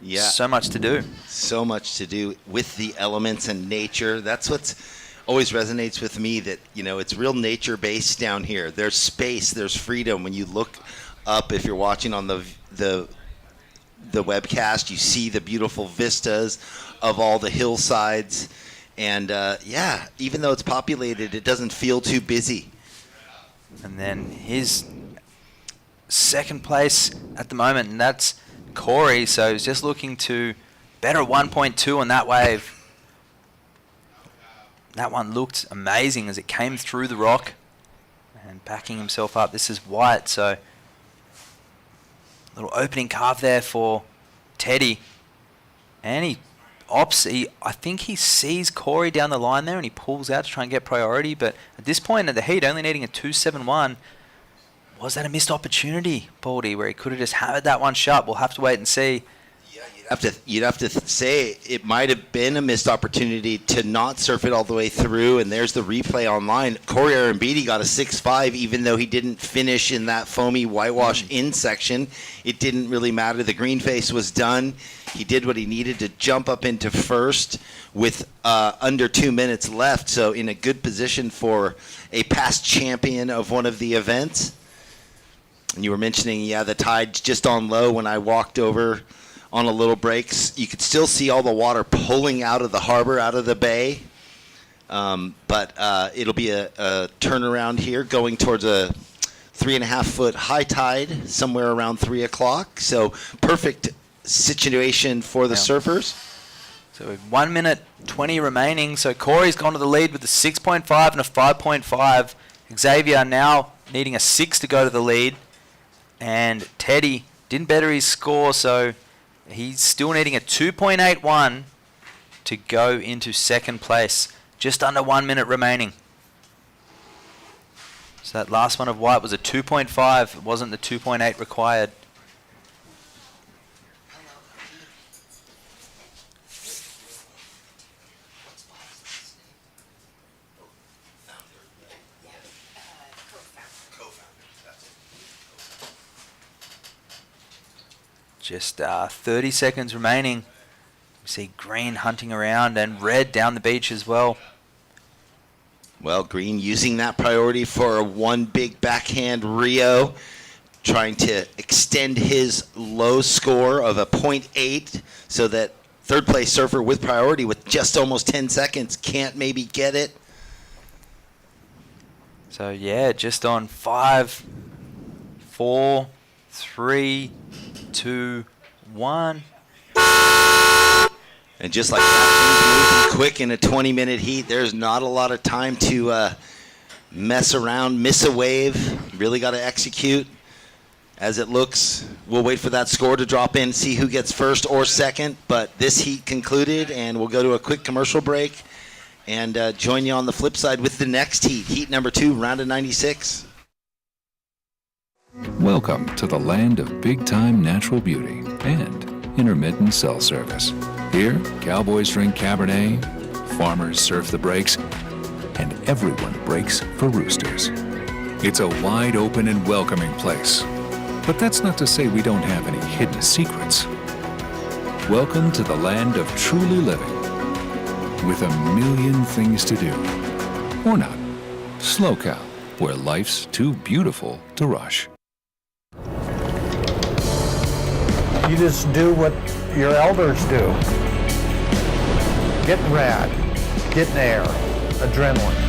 S1: Yeah.
S5: So much to do.
S1: So much to do with the elements and nature. That's what's always resonates with me, that, you know, it's real nature based down here. There's space, there's freedom. When you look up, if you're watching on the webcast, you see the beautiful vistas of all the hillsides. And yeah, even though it's populated, it doesn't feel too busy.
S5: And then his second place at the moment, and that's Corey. So he's just looking to better 1.2 on that wave. That one looked amazing as it came through the rock and backing himself up. This is white, so Little opening carve there for Teddy. And he opts. I think he sees Corey down the line there and he pulls out to try and get priority. But at this point in the heat, only needing a 2.71, was that a missed opportunity, Baldy, where he could have just hammered that one shut? We'll have to wait and see.
S1: You'd have to say it might have been a missed opportunity to not surf it all the way through, and there's the replay online. Corey Arambidi got a 6.5, even though he didn't finish in that foamy whitewash in section. It didn't really matter. The green face was done. He did what he needed to jump up into first with under 2 minutes left, so in a good position for a past champion of one of the events. And you were mentioning, the tide's just on low. When I walked over on a little breaks, you could still see all the water pulling out of the harbor, out of the bay. But it'll be a turnaround here going towards a 3.5 foot high tide somewhere around 3 o'clock. So perfect situation for the surfers.
S5: So with 1 minute 20 remaining. So Corey's gone to the lead with a 6.5 and a 5.5. Xavier now needing a 6 to go to the lead. And Teddy didn't better his score, so he's still needing a 2.81 to go into second place. Just under 1 minute remaining. So that last one of white was a 2.5. It wasn't the 2.8 required. Just 30 seconds remaining. We see green hunting around and red down the beach as well.
S1: Well, Green using that priority for one big backhand Rio, trying to extend his low score of a 0.8 so that third place surfer with priority with just almost 10 seconds can't maybe get it.
S5: So yeah, just on 5, 4, 3, 2, 1.
S1: And just like that, things moving quick in a 20-minute heat. There's not a lot of time to mess around, miss a wave. Really got to execute as it looks. We'll wait for that score to drop in, see who gets first or second. But this heat concluded, and we'll go to a quick commercial break and join you on the flip side with the next heat, heat number 2, round of 96.
S4: Welcome to the land of big-time natural beauty and intermittent cell service. Here, cowboys drink Cabernet, farmers surf the breaks, and everyone breaks for roosters. It's a wide open and welcoming place. But that's not to say we don't have any hidden secrets. Welcome to the land of truly living, with a million things to do. Or not. SLO CAL, where life's too beautiful to rush.
S9: You just do what your elders do. Getting rad, getting air, adrenaline.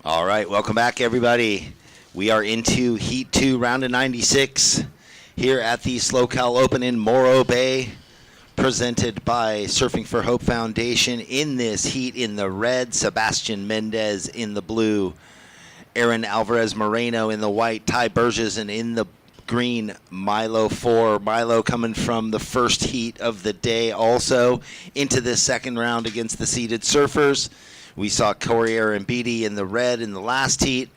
S1: All right, welcome back, everybody. We are into Heat 2, round of 96, here at the SLO CAL Open in Morro Bay, presented by Surfing for Hope Foundation. In this heat, in the red, Sebastian Mendez in the blue, Aaron Alvarez Moreno in the white, Ty Burgess, and in the green, Milo 4. Milo coming from the first heat of the day also into this second round against the seeded surfers. We saw Corey Arambidi in the red in the last heat,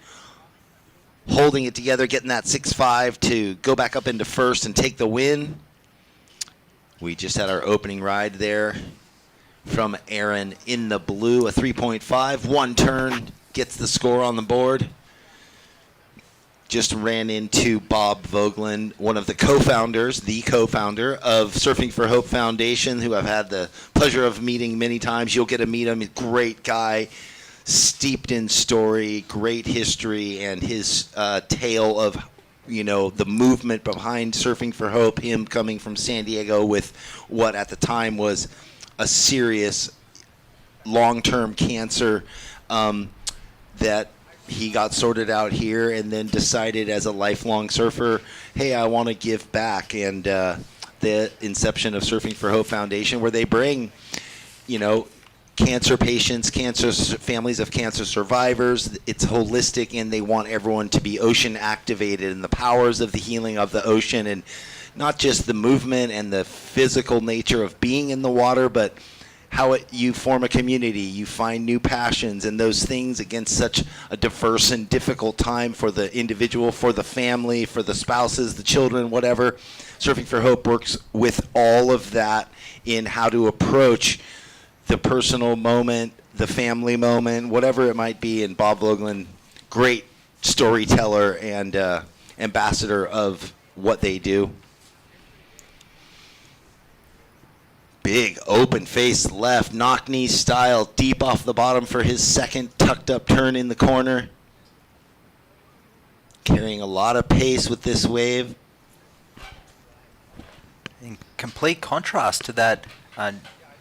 S1: holding it together, getting that 6.5 to go back up into first and take the win. We just had our opening ride there from Aaron in the blue, a 3.5. One turn, gets the score on the board. Just ran into Bob Vogelin, one of the co-founders, the co-founder of Surfing for Hope Foundation, who I've had the pleasure of meeting many times. You'll get to meet him. He's a great guy, steeped in story, great history, and his tale of, the movement behind Surfing for Hope, him coming from San Diego with what at the time was a serious long-term cancer that he got sorted out here and then decided as a lifelong surfer, hey, I want to give back. And the inception of Surfing for Hope Foundation, where they bring, cancer patients, families of cancer survivors. It's holistic, and they want everyone to be ocean activated and the powers of the healing of the ocean, and not just the movement and the physical nature of being in the water, but how you form a community, you find new passions, and those things against such a diverse and difficult time for the individual, for the family, for the spouses, the children, whatever. Surfing for Hope works with all of that in how to approach the personal moment, the family moment, whatever it might be. And Bob Vogelin, great storyteller and ambassador of what they do. Big open face left, knock knee style, deep off the bottom for his second tucked up turn in the corner. Carrying a lot of pace with this wave.
S5: In complete contrast to that,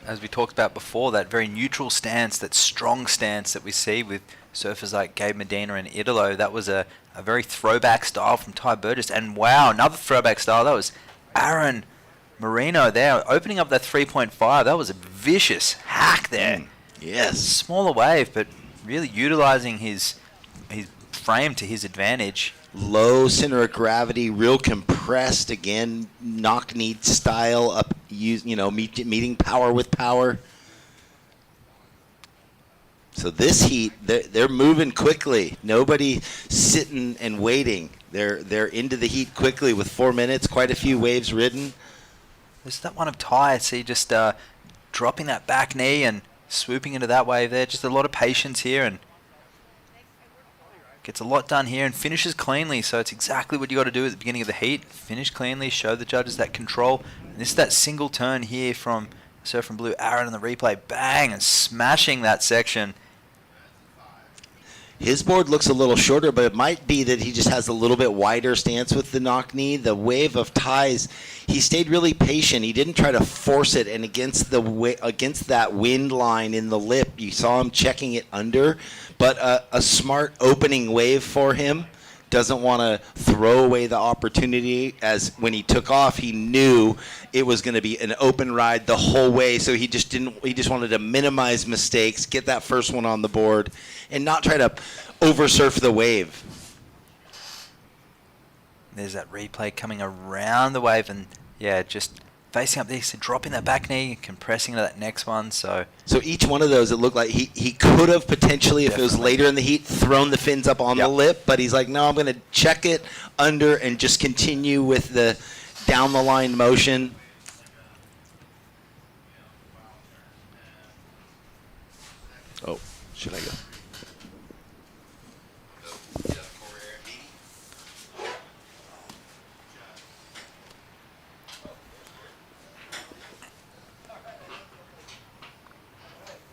S5: as we talked about before, that very neutral stance, that strong stance that we see with surfers like Gabe Medina and Italo. That was a very throwback style from Ty Burgess. And wow, another throwback style. That was Aaron Marino there, opening up that 3.5. That was a vicious hack there.
S1: Yes.
S5: Smaller wave, but really utilizing his frame to his advantage.
S1: Low center of gravity, real compressed, again, knock-knee style, up, meeting power with power. So this heat, they're moving quickly. Nobody sitting and waiting. They're into the heat quickly with 4 minutes, quite a few waves ridden.
S5: There's that one of Ty. See, just dropping that back knee and swooping into that wave there. Just a lot of patience here, and gets a lot done here and finishes cleanly. So it's exactly what you got to do at the beginning of the heat. Finish cleanly, show the judges that control. And this is that single turn here from Surf and Blue Aaron in the replay. Bang, and smashing that section.
S1: His board looks a little shorter, but it might be that he just has a little bit wider stance with the knock knee. The wave of Ty's, he stayed really patient. He didn't try to force it, and against that wind line in the lip, you saw him checking it under. But a smart opening wave for him. Doesn't want to throw away the opportunity, as when he took off, he knew it was going to be an open ride the whole way. So he just wanted to minimize mistakes, get that first one on the board, and not try to oversurf the wave.
S5: There's that replay coming around the wave, and yeah, just facing up there, so dropping that back knee, compressing to that next one. So
S1: each one of those, it looked like he could have potentially, if it was later in the heat, thrown the fins up on the lip, but he's like, no, I'm going to check it under and just continue with the down the line motion. Oh, should I go?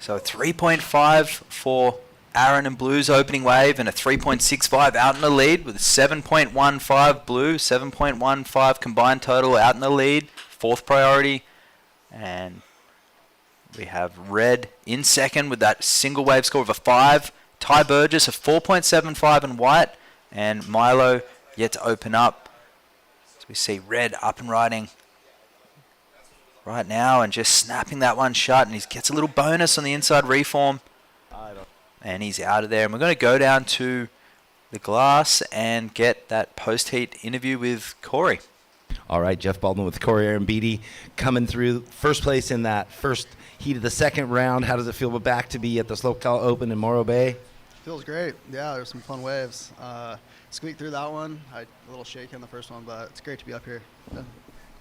S5: So 3.5 for Aaron and Blue's opening wave, and a 3.65 out in the lead with 7.15 Blue, 7.15 combined total out in the lead, fourth priority. And we have Red in second with that single wave score of a 5. Ty Burgess a 4.75 in white, and Milo yet to open up. So we see Red up and riding right now and just snapping that one shut, and he gets a little bonus on the inside reform, and he's out of there. And we're going to go down to the glass and get that post-heat interview with Corey.
S19: All right, Jeff Baldwin with Corey Arambidi coming through first place in that first heat of the second round. How does it feel back to be at the SLO CAL Open in Morro Bay?
S20: Feels great. Yeah, there's some fun waves. Squeaked through that one. A little shaky on the first one, but it's great to be up here. Yeah.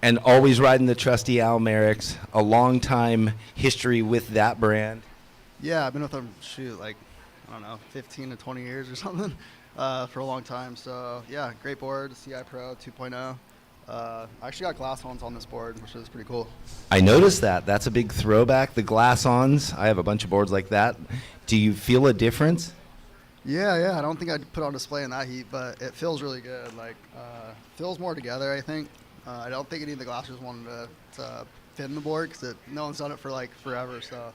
S19: And always riding the trusty Al Merricks, a long time history with that brand.
S20: Yeah, I've been with them, 15 to 20 years or something for a long time. So, yeah, great board, CI Pro 2.0. I actually got glass-ons on this board, which is pretty cool.
S19: I noticed that. That's a big throwback, the glass-ons. I have a bunch of boards like that. Do you feel a difference?
S20: Yeah. I don't think I'd put on display in that heat, but it feels really good. Feels more together, I think. I don't think any of the glassers wanted to fin the board because no one's done it for forever. So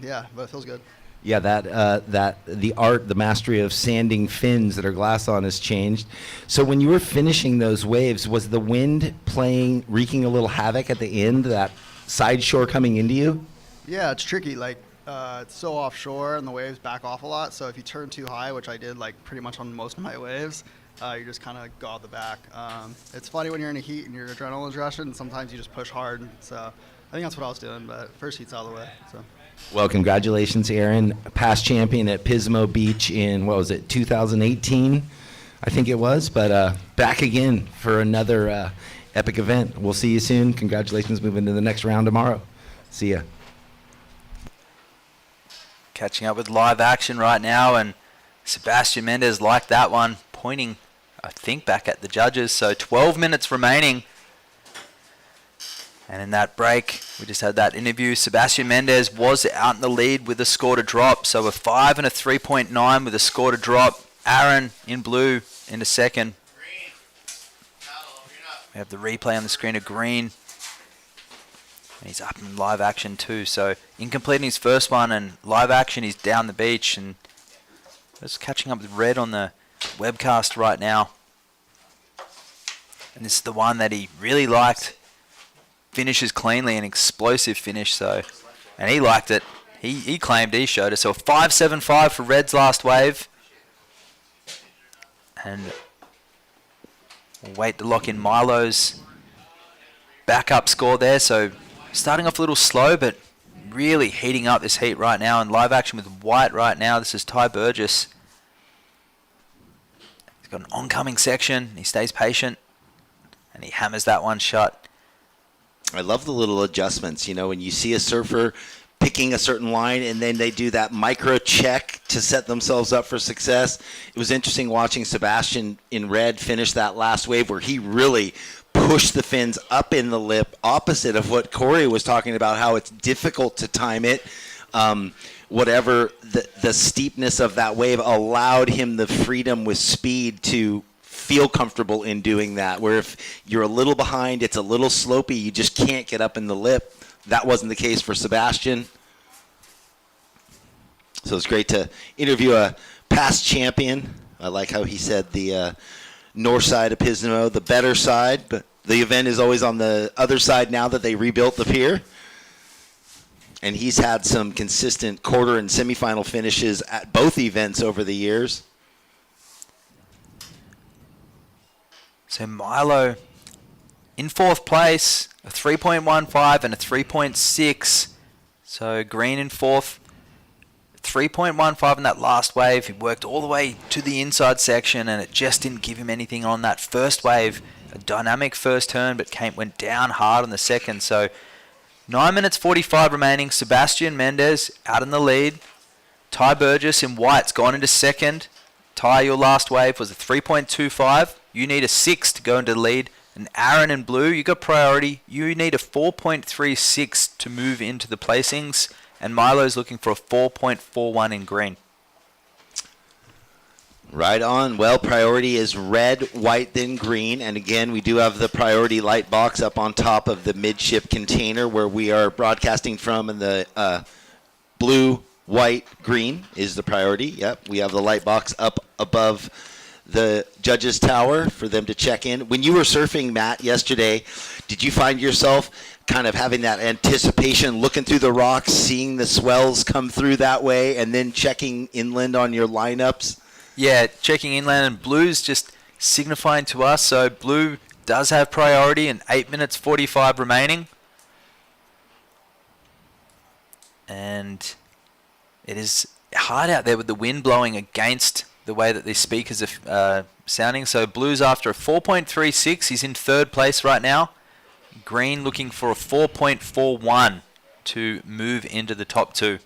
S20: Yeah, but it feels good.
S19: Yeah, the mastery of sanding fins that are glass on has changed. So when you were finishing those waves, was the wind wreaking a little havoc at the end, that side shore coming into you?
S20: Yeah, it's tricky. Like, it's so offshore and the waves back off a lot. So if you turn too high, which I did like pretty much on most of my waves, you just kind of go out the back. It's funny when you're in a heat and your adrenaline's rushing, and sometimes you just push hard. So I think that's what I was doing, but first heat's out of the way. So.
S19: Well, congratulations, Aaron. Past champion at Pismo Beach in, 2018, I think it was. But back again for another epic event. We'll see you soon. Congratulations, moving to the next round tomorrow. See ya.
S5: Catching up with live action right now, and Sebastian Mendez liked that one, pointing, I think, back at the judges. So 12 minutes remaining. And in that break, we just had that interview. Sebastian Mendez was out in the lead with a score to drop. So a 5 and a 3.9 with a score to drop. Aaron in blue in the second. We have the replay on the screen of Green. And he's up in live action too. So incomplete in his first one, and live action he's down the beach. And just catching up with Red on the webcast right now. And this is the one that he really liked. Finishes cleanly, an explosive finish, so, and he liked it. He claimed he showed us. So a 5.75 for Red's last wave. And we'll wait to lock in Milo's backup score there. So starting off a little slow, but really heating up this heat right now. And live action with White right now. This is Ty Burgess. He's got an oncoming section. He stays patient, and he hammers that one shut.
S1: I love the little adjustments, when you see a surfer picking a certain line and then they do that micro check to set themselves up for success. It was interesting watching Sebastian in red finish that last wave where he really pushed the fins up in the lip, opposite of what Corey was talking about, how it's difficult to time it. Whatever the steepness of that wave allowed him the freedom with speed to feel comfortable in doing that, where if you're a little behind, it's a little slopey, you just can't get up in the lip. That wasn't the case for Sebastian. So it's great to interview a past champion. I like how he said the north side of Pismo, the better side, but the event is always on the other side now that they rebuilt the pier. And he's had some consistent quarter and semifinal finishes at both events over the years.
S5: So Milo in fourth place, a 3.15 and a 3.6. So Green in fourth, 3.15 in that last wave. He worked all the way to the inside section, and it just didn't give him anything on that first wave. A dynamic first turn, but went down hard on the second. So 9 minutes 45 remaining. Sebastian Mendez out in the lead. Ty Burgess in white's gone into second. Ty, your last wave was a 3.25. You need a 6 to go into the lead. And Aaron in blue, you got priority. You need a 4.36 to move into the placings. And Milo's looking for a 4.41 in green.
S1: Right on. Well, priority is red, white, then green. And again, we do have the priority light box up on top of the midship container where we are broadcasting from, and the blue, white, green is the priority. Yep, we have the light box up above the judges' tower for them to check in. When you were surfing, Matt, yesterday, did you find yourself kind of having that anticipation, looking through the rocks, seeing the swells come through that way, and then checking inland on your lineups?
S5: Yeah, checking inland, and blue's just signifying to us. So blue does have priority, and 8 minutes 45 remaining. And it is hard out there with the wind blowing against the way that these speakers are sounding. So blue's after a 4.36. He's in third place right now. Green looking for a 4.41 to move into the top two.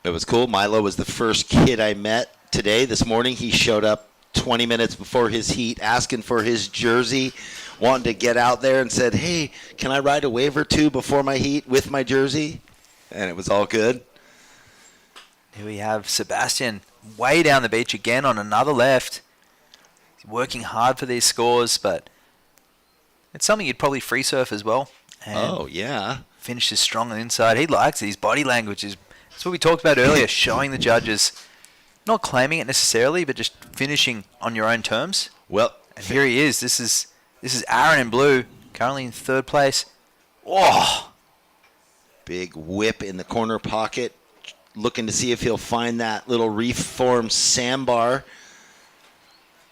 S1: It was cool. Milo was the first kid I met today. This morning he showed up 20 minutes before his heat asking for his jersey, wanting to get out there, and said, hey, can I ride a wave or two before my heat with my jersey? And it was all good.
S5: Here we have Sebastian way down the beach again on another left. He's working hard for these scores, but it's something you'd probably free surf as well. And
S1: oh, yeah.
S5: finishes strong on the inside. He likes it. His body language is, that's what we talked about earlier, showing the judges, not claiming it necessarily, but just finishing on your own terms.
S1: Well,
S5: and here he is. This is Aaron in blue, currently in third place. Oh!
S1: Big whip in the corner pocket, looking to see if he'll find that little reef-formed sandbar.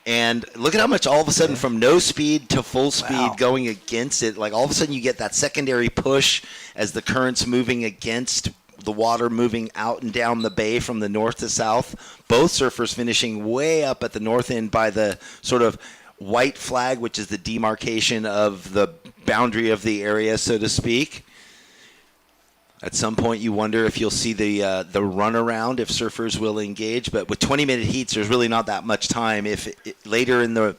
S1: And look at how much all of a sudden from no speed to full speed going against it. Like all of a sudden you get that secondary push as the current's moving against the water, moving out and down the bay from the north to south. Both surfers finishing way up at the north end by the sort of white flag, which is the demarcation of the boundary of the area, so to speak. At some point, you wonder if you'll see the runaround, if surfers will engage. But with 20-minute heats, there's really not that much time. If later in the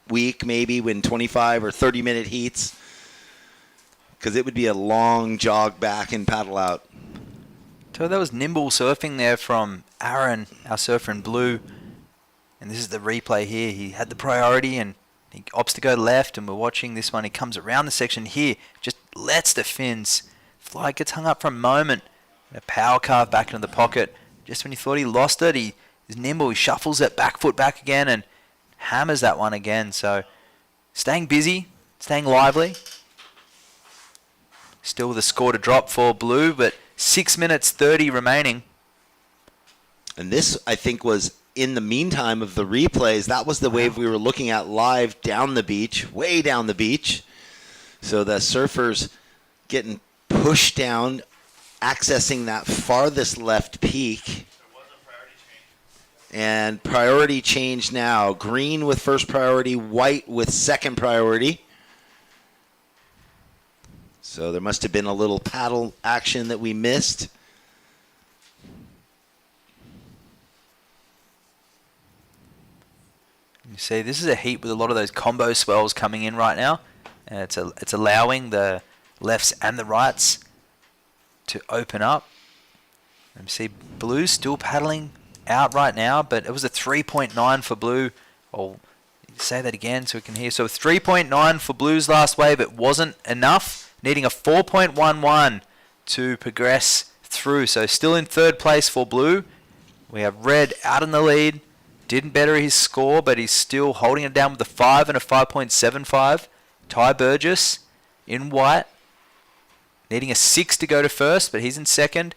S1: week, maybe when 25 or 30-minute heats, because it would be a long jog back and paddle out.
S5: So that was nimble surfing there from Aaron, our surfer in blue. And this is the replay here. He had the priority and he opts to go left, and we're watching this one. He comes around the section here, just lets the fins fly, gets hung up for a moment. A power carve back into the pocket. Just when he thought he lost it, he's nimble. He shuffles that back foot back again and hammers that one again. So staying busy, staying lively. Still with a score to drop for blue, but 6 minutes 30 remaining.
S1: And this, I think, was in the meantime of the replays. That was the wave we were looking at live down the beach, way down the beach. So the surfers getting pushed down, accessing that farthest left peak. And priority change now. Green with first priority, white with second priority. So there must have been a little paddle action that we missed.
S5: You see, this is a heat with a lot of those combo swells coming in right now. And it's allowing the lefts and the rights to open up. And you see blue still paddling out right now, but it was a 3.9 for blue. I'll say that again so we can hear. So 3.9 for blue's last wave. It wasn't enough, needing a 4.11 to progress through. So still in third place for blue. We have red out in the lead. Didn't better his score, but he's still holding it down with a 5 and a 5.75. Ty Burgess in white, needing a 6 to go to first, but he's in second.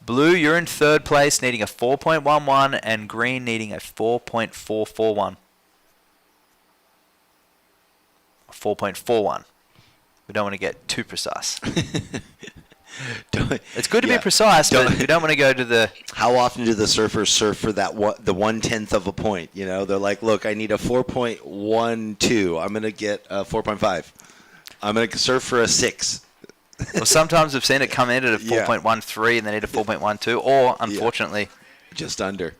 S5: Blue, you're in third place, needing a 4.11, and green needing a 4.441. 4.41. We don't want to get too precise. It's good to be precise, but we don't want to go to the...
S1: How often do the surfers surf for that the 1/10 of a point? You know, they're like, look, I need a 4.12. I'm going to get a 4.5. I'm going to surf for a 6.
S5: Well, sometimes we've seen it come in at a 4.13 and they need a 4.12, or, unfortunately...
S1: just under.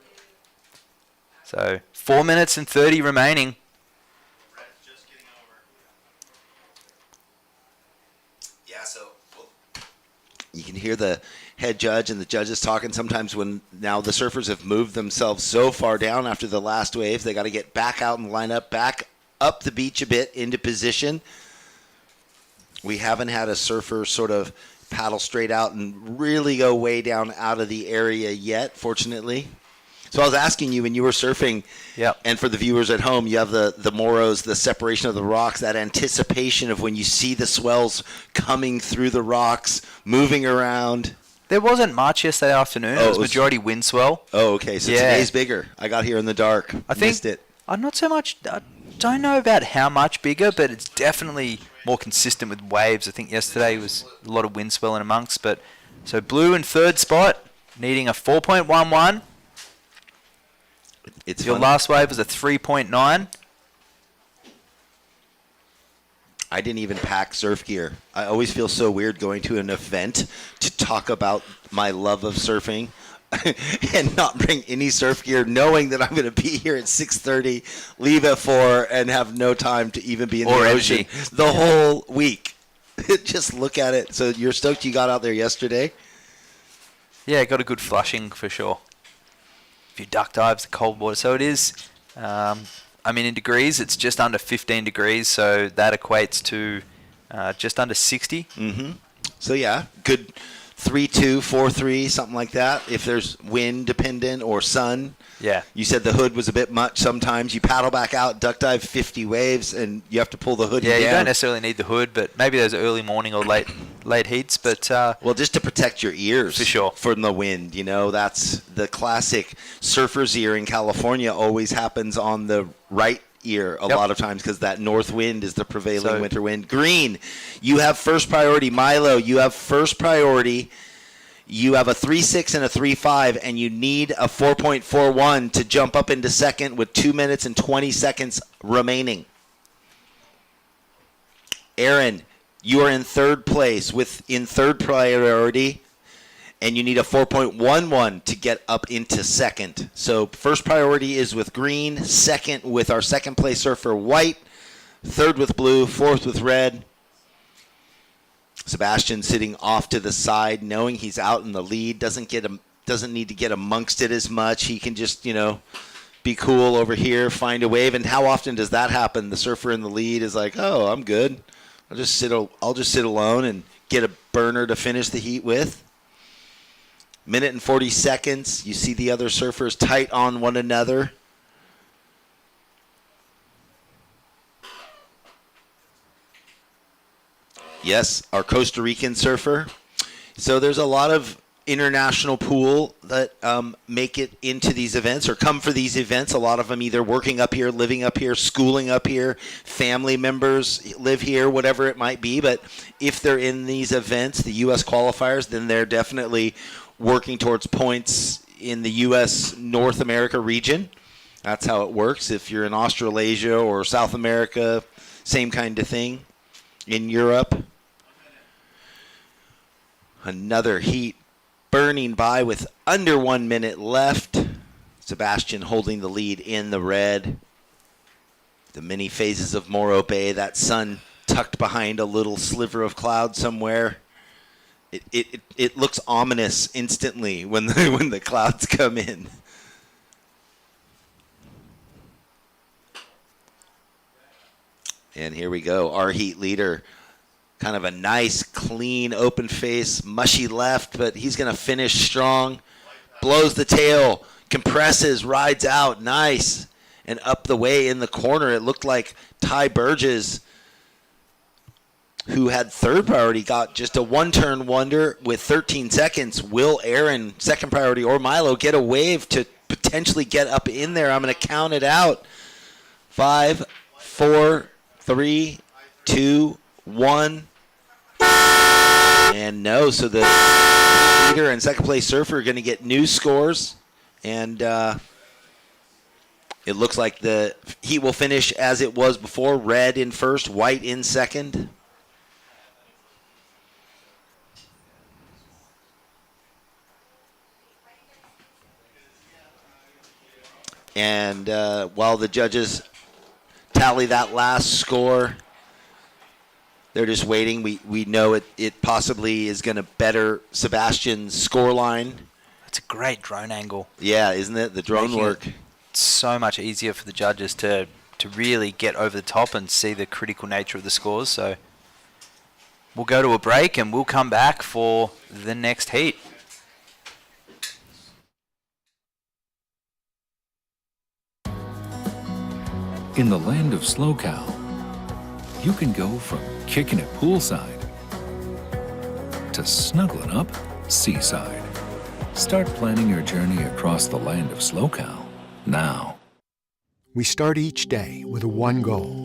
S5: So, 4 minutes and 30 remaining.
S1: Yeah, so you can hear the head judge and the judges talking sometimes when now the surfers have moved themselves so far down after the last wave. They got to get back out and line up, back up the beach a bit into position. We haven't had a surfer sort of paddle straight out and really go way down out of the area yet, fortunately. So I was asking you when you were surfing, and for the viewers at home, you have the Morros, the separation of the rocks, that anticipation of when you see the swells coming through the rocks, moving around.
S5: There wasn't much yesterday afternoon. It was majority wind swell.
S1: Oh, okay. So today's bigger. I got here in the dark. Missed it.
S5: Not so much. I don't know about how much bigger, but it's definitely more consistent with waves. I think yesterday was a lot of wind swell in amongst. But so blue in third spot, needing a 4.11. Your last wave was a 3.9.
S1: I didn't even pack surf gear. I always feel so weird going to an event to talk about my love of surfing and not bring any surf gear, knowing that I'm going to be here at 6:30, leave at 4, and have no time to even be in the ocean the whole week. Just look at it. So you're stoked you got out there yesterday?
S5: Yeah, got a good flushing for sure. A few duck dives, the cold water. So it is, in degrees, it's just under 15 degrees. So that equates to just under 60.
S1: Mm-hmm. So, yeah, good 3-2, 4-3, something like that. If there's wind dependent or sun.
S5: Yeah.
S1: You said the hood was a bit much sometimes. You paddle back out, duck dive 50 waves, and you have to pull the hood down.
S5: Yeah, you don't necessarily need the hood, but maybe those early morning or late heats. But
S1: well, just to protect your ears
S5: for sure
S1: from the wind. You know, that's the classic surfer's ear in California. Always happens on the right ear a lot of times because that north wind is the prevailing winter wind. Green, you have first priority. Milo, you have first priority. You have a 3.6 and a 3.5, and you need a 4.41 to jump up into second with 2 minutes and 20 seconds remaining. Aaron, you are in third place in third priority, and you need a 4.11 to get up into second. So first priority is with green, second with our second place surfer, white, third with blue, fourth with red. Sebastian sitting off to the side, knowing he's out in the lead, doesn't need to get amongst it as much. He can just, be cool over here, find a wave. And how often does that happen? The surfer in the lead is like, "Oh, I'm good. I'll just sit alone and get a burner to finish the heat with." Minute and 40 seconds. You see the other surfers tight on one another. Yes, our Costa Rican surfer. So there's a lot of international pool that make it into these events or come for these events. A lot of them either working up here, living up here, schooling up here, family members live here, whatever it might be. But if they're in these events, the U.S. qualifiers, then they're definitely working towards points in the U.S. North America region. That's how it works. If you're in Australasia or South America, same kind of thing. In Europe, another heat burning by with under 1 minute left. Sebastian holding the lead in the red. The many phases of Morro Bay, that sun tucked behind a little sliver of cloud somewhere. It looks ominous instantly when the clouds come in. And here we go, our heat leader. Kind of a nice, clean, open face, mushy left, but he's going to finish strong. Blows the tail, compresses, rides out, nice. And up the way in the corner, it looked like Ty Burgess, who had third priority, got just a one-turn wonder with 13 seconds. Will Aaron, second priority, or Milo get a wave to potentially get up in there? I'm going to count it out. 5, 4, 3, 2, 1. And no, so the leader and second place surfer are going to get new scores. And it looks like the heat will finish as it was before. Red in first, white in second. And while the judges tally that last score, they're just waiting. We know it possibly is going to better Sebastian's score line.
S5: That's a great drone angle.
S1: Yeah, isn't it? The drone work.
S5: It's so much easier for the judges to really get over the top and see the critical nature of the scores. So we'll go to a break and we'll come back for the next heat.
S4: In the land of SLO CAL, you can go from kicking it poolside to snuggling up seaside. Start planning your journey across the land of SLO CAL now.
S21: We start each day with one goal.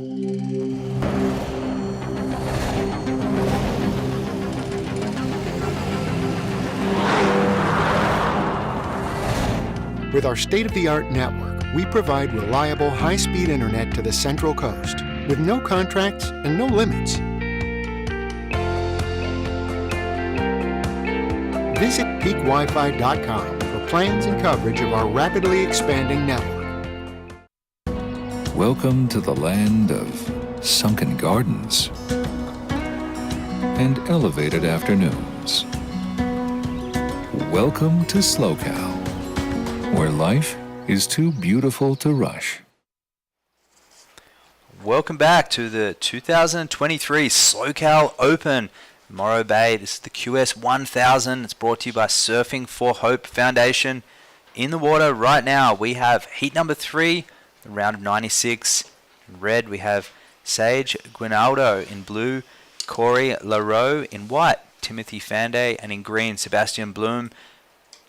S21: With our state-of-the-art network, we provide reliable, high-speed internet to the Central Coast with no contracts and no limits. Visit peakwifi.com for plans and coverage of our rapidly expanding network.
S4: Welcome to the land of sunken gardens and elevated afternoons. Welcome to SLO CAL, where life is too beautiful to rush.
S5: Welcome back to the 2023 SLO CAL Open. Morro Bay. This is the QS 1000. It's brought to you by Surfing for Hope Foundation. In the water right now, we have heat number 3, the round of 96. In red, we have Sage Guinaldo. In blue, Corey LaRoe. In white, Timothy Fanday. And in green, Sebastian Bloom.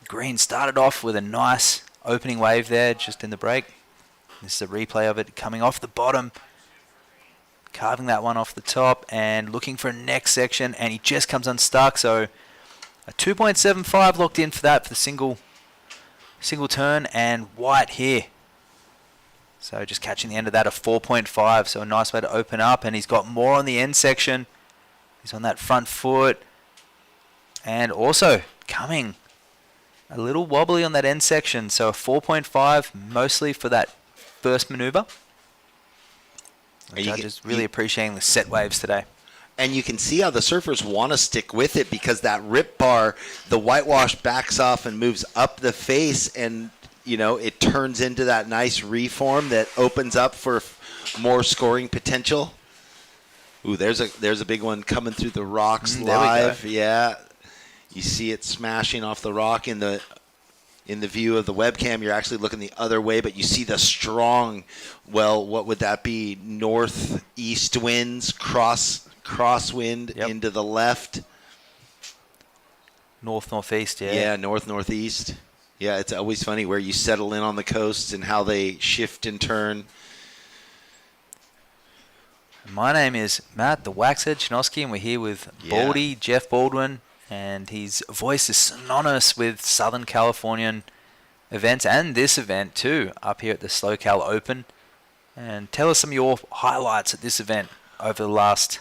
S5: Green started off with a nice opening wave there just in the break. This is a replay of it coming off the bottom, carving that one off the top and looking for a next section, and he just comes unstuck. So a 2.75 locked in for that for the single turn, and white here. So just catching the end of that, a 4.5. So a nice way to open up, and he's got more on the end section. He's on that front foot, and also coming a little wobbly on that end section. So a 4.5 mostly for that first maneuver. The judges really appreciating the set waves today.
S1: And you can see how the surfers want to stick with it, because that rip bar, the whitewash backs off and moves up the face, and it turns into that nice reform that opens up for more scoring potential. Ooh, there's a big one coming through the rocks live. Yeah, you see it smashing off the rock in the view of the webcam. You're actually looking the other way, but you see the strong, well, what would that be? Northeast winds, crosswind into the left.
S5: Northeast, yeah.
S1: Yeah, northeast. Yeah, it's always funny where you settle in on the coasts and how they shift and turn.
S5: My name is Matt, the Waxhead Chinoski, and we're here with Baldy, Jeff Baldwin, and his voice is synonymous with Southern Californian events and this event too, up here at the SLO CAL Open. And tell us some of your highlights at this event over the last,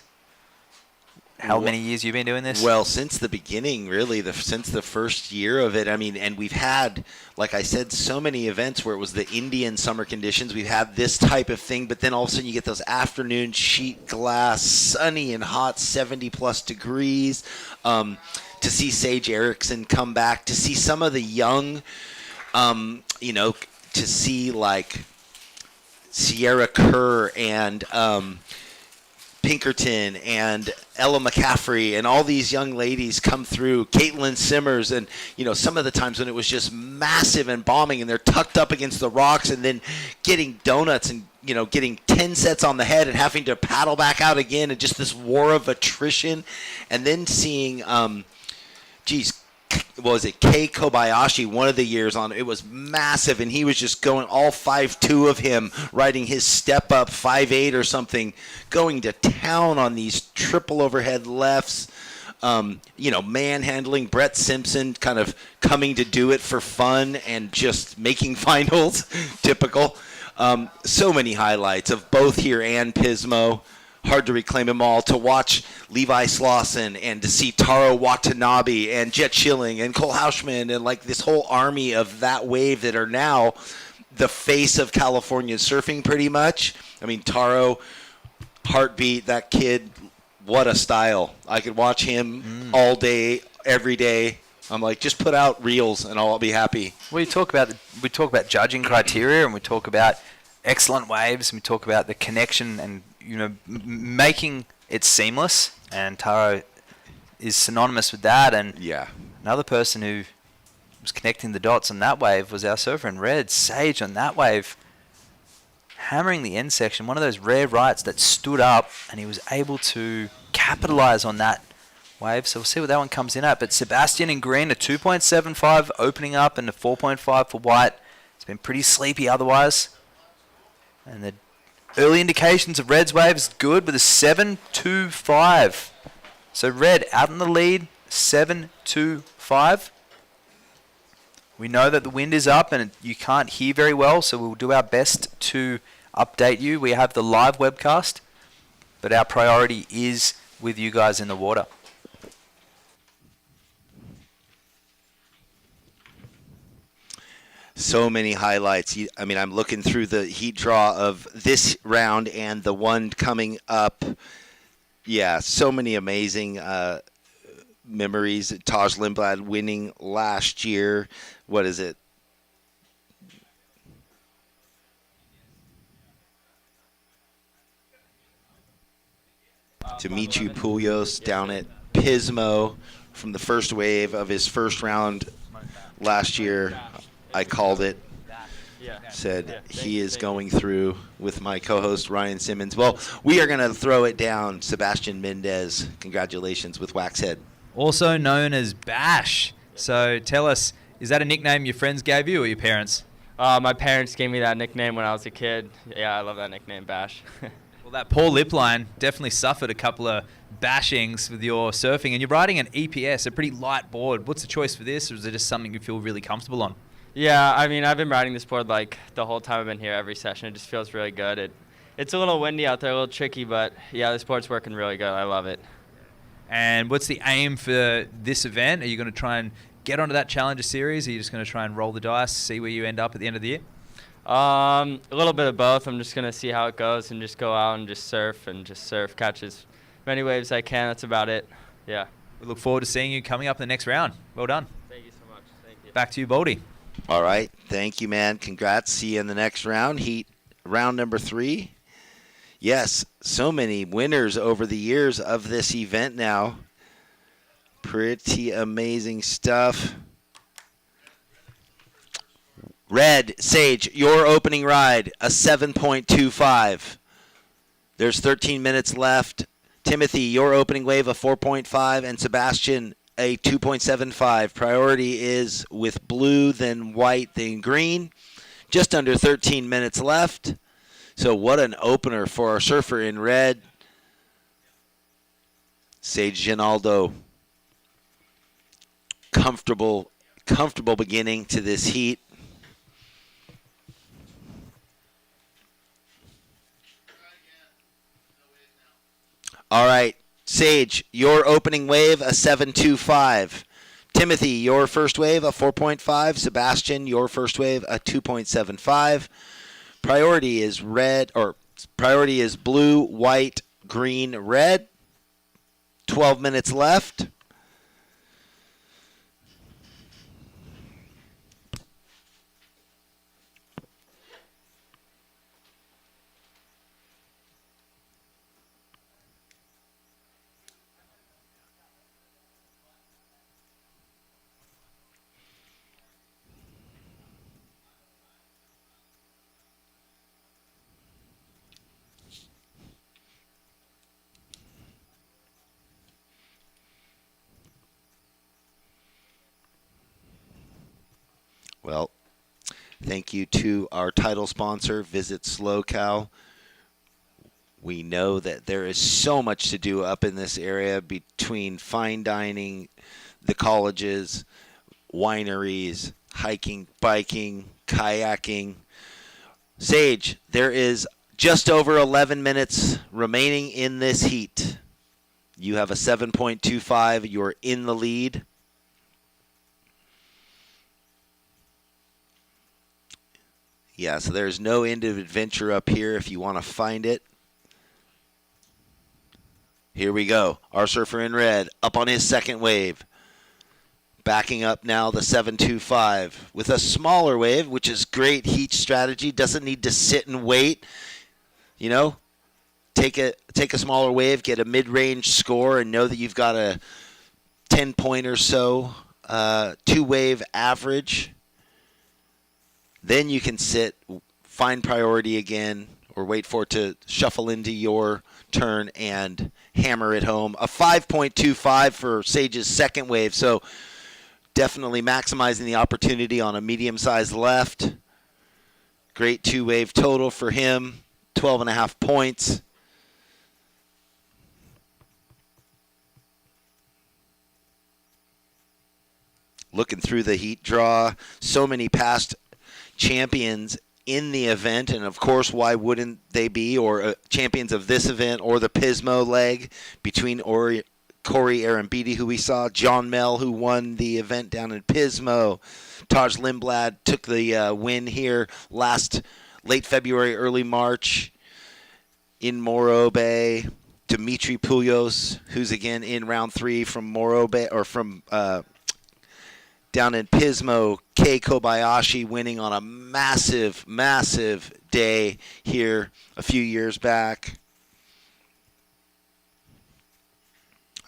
S5: how many years you've been doing this?
S1: Well, since the beginning, really, since the first year of it. I mean, and we've had, like I said, so many events where it was the Indian summer conditions. We've had this type of thing, but then all of a sudden you get those afternoon sheet glass, sunny and hot, 70-plus degrees. To see Sage Erickson come back, to see some of the young, to see like Sierra Kerr and Pinkerton and Ella McCaffrey and all these young ladies come through, Kaitlin Simmers, and some of the times when it was just massive and bombing and they're tucked up against the rocks and then getting donuts and getting 10 sets on the head and having to paddle back out again, and just this war of attrition. And then seeing what was it, Kei Kobayashi, one of the years on, it was massive, and he was just going all 5'2" of him, riding his step up 5'8" or something, going to town on these triple overhead lefts, manhandling Brett Simpson, kind of coming to do it for fun and just making finals, typical. So many highlights of both here and Pismo. Hard to reclaim them all. To watch Levi Slauson and to see Taro Watanabe and Jet Schilling and Cole Hauschman and like this whole army of that wave that are now the face of California surfing pretty much. I mean, Taro, heartbeat, that kid, what a style. I could watch him all day, every day. I'm like, just put out reels and I'll be happy.
S5: We talk about judging criteria, and we talk about excellent waves, and we talk about the connection and making it seamless, and Taro is synonymous with that. And another person who was connecting the dots on that wave was our surfer in red, Sage, on that wave, hammering the end section, one of those rare rights that stood up, and he was able to capitalize on that wave. So we'll see what that one comes in at. But Sebastian in green, a 2.75 opening up and a 4.5 for white. It's been pretty sleepy otherwise, and the early indications of Red's wave is good with a 7.25. So Red out in the lead, 7.25. We know that the wind is up and you can't hear very well, so we'll do our best to update you. We have the live webcast, but our priority is with you guys in the water.
S1: So many highlights. I mean, I'm looking through the heat draw of this round and the one coming up. Yeah, so many amazing memories. Taj Lindblad winning last year. What is it? Dimitri Poulios down at Pismo from the first wave of his first round last year. I called it. Said he is going through with my co-host Ryan Simmons. Well, we are going to throw it down. Sebastian Mendez, congratulations with Waxhead.
S18: Also known as Bash. So tell us, is that a nickname your friends gave you or your parents?
S11: My parents gave me that nickname when I was a kid. Yeah, I love that nickname, Bash.
S18: Well, that poor lip line definitely suffered a couple of bashings with your surfing, and you're riding an EPS, a pretty light board. What's the choice for this, or is it just something you feel really comfortable on?
S11: Yeah, I mean, I've been riding this board like the whole time I've been here, every session. It just feels really good. It's a little windy out there, a little tricky, but yeah, this board's working really good. I love it.
S18: And what's the aim for this event? Are you going to try and get onto that Challenger Series? Or are you just going to try and roll the dice, see where you end up at the end of the year?
S11: A little bit of both. I'm just going to see how it goes and just go out and just surf, catch as many waves as I can. That's about it. Yeah.
S18: We look forward to seeing you coming up in the next round. Well done.
S11: Thank you so much. Thank you.
S18: Back to you, Baldy.
S1: All right. Thank you, man. Congrats. See you in the next round. Heat round number 3. Yes, so many winners over the years of this event now. Pretty amazing stuff. Red, Sage, your opening ride, a 7.25. There's 13 minutes left. Timothy, your opening wave, a 4.5. And Sebastian, a 2.75. Priority is with blue, then white, then green. Just under 13 minutes left. So what an opener for our surfer in red. Sage Ginaldo. Comfortable beginning to this heat. All right, Sage, your opening wave, a 7.25. Timothy, your first wave, a 4.5. Sebastian, your first wave, a 2.75. Priority is blue, white, green, red. 12 minutes left. Well, thank you to our title sponsor, Visit SLO CAL. We know that there is so much to do up in this area between fine dining, the colleges, wineries, hiking, biking, kayaking. Sage, there is just over 11 minutes remaining in this heat. You have a 7.25. You're in the lead. Yeah, so there's no end of adventure up here if you want to find it. Here we go. Our surfer in red up on his second wave. Backing up now the 7.25 with a smaller wave, which is great heat strategy. Doesn't need to sit and wait. You know, take a smaller wave, get a mid-range score, and know that you've got a 10-point or so two-wave average. Then you can sit, find priority again, or wait for it to shuffle into your turn and hammer it home. A 5.25 for Sage's second wave, so definitely maximizing the opportunity on a medium-sized left. Great two-wave total for him, 12.5 points. Looking through the heat draw, so many past champions in the event, and of course, why wouldn't they be, or champions of this event or the Pismo leg between Corey Arambidi, who we saw, John Mell, who won the event down in Pismo. Taj Lindblad took the win here late February, early March in Morro Bay. Dimitri Poulios, who's again in round 3 from Morro Bay, or from down in Pismo. Kei Kobayashi winning on a massive, massive day here a few years back.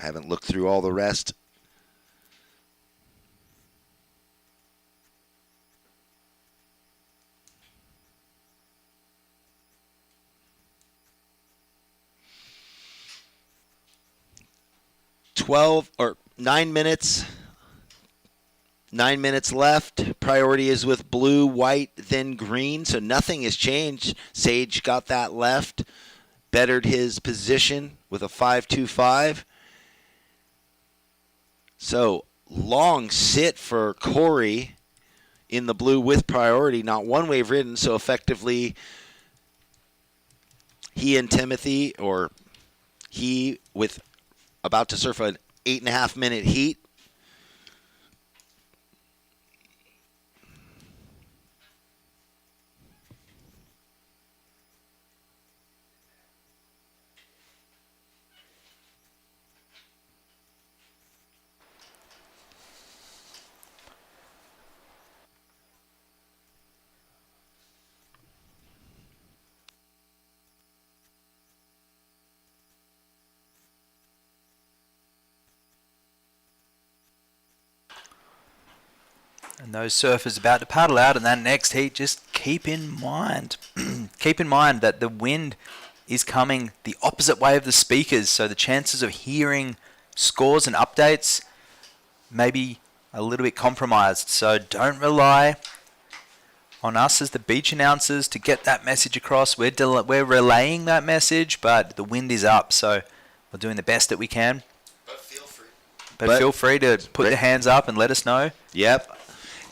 S1: haven't looked through all the rest. Nine minutes. 9 minutes left. Priority is with blue, white, then green. So nothing has changed. Sage got that left. Bettered his position with a 5.25. So long sit for Corey in the blue with priority. Not one wave ridden. So effectively, he and Timothy, or he with about to surf an 8.5 minute heat.
S5: And those surfers about to paddle out in that next heat, just keep in mind, that the wind is coming the opposite way of the speakers, so the chances of hearing scores and updates may be a little bit compromised. So don't rely on us as the beach announcers to get that message across. We're relaying that message, but the wind is up, so we're doing the best that we can. But feel free to put your hands up and let us know.
S1: Yep.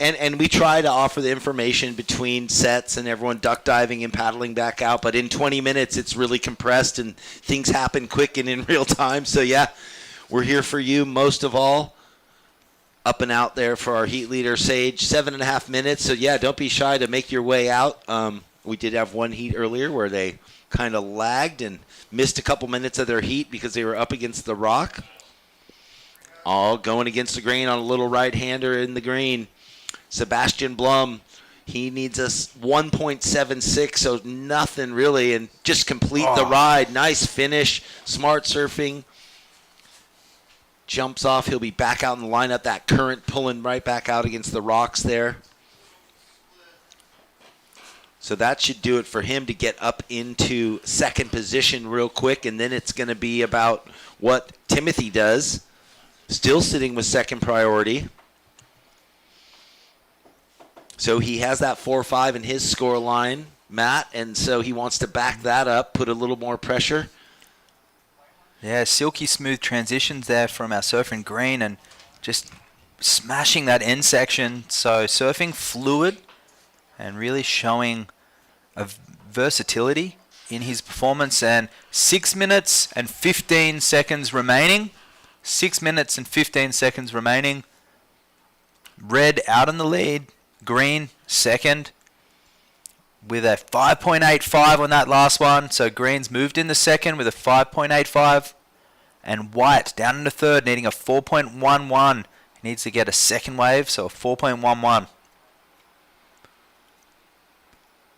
S1: And we try to offer the information between sets and everyone duck diving and paddling back out. But in 20 minutes, it's really compressed and things happen quick and in real time. So, yeah, we're here for you most of all. Up and out there for our heat leader, Sage. 7.5 minutes. So, yeah, don't be shy to make your way out. We did have one heat earlier where they kind of lagged and missed a couple minutes of their heat because they were up against the rock. All going against the grain on a little right-hander in the green. Sebastian Blum, he needs us 1.76, so nothing really, and just complete the ride. Nice finish, smart surfing. Jumps off, he'll be back out in the lineup. That current pulling right back out against the rocks there. So that should do it for him to get up into second position real quick, and then it's going to be about what Timothy does. Still sitting with second priority. So he has that 4-5 in his score line, Matt, and so he wants to back that up, put a little more pressure.
S5: Yeah, silky smooth transitions there from our surfer in green and just smashing that end section. So surfing fluid and really showing a versatility in his performance. And 6 minutes and 15 seconds remaining. 6 minutes and 15 seconds remaining. Red out in the lead. Green second with a 5.85 on that last one. So green's moved in the second with a 5.85. And white down in the third needing a 4.11. He needs to get a second wave, so a 4.11.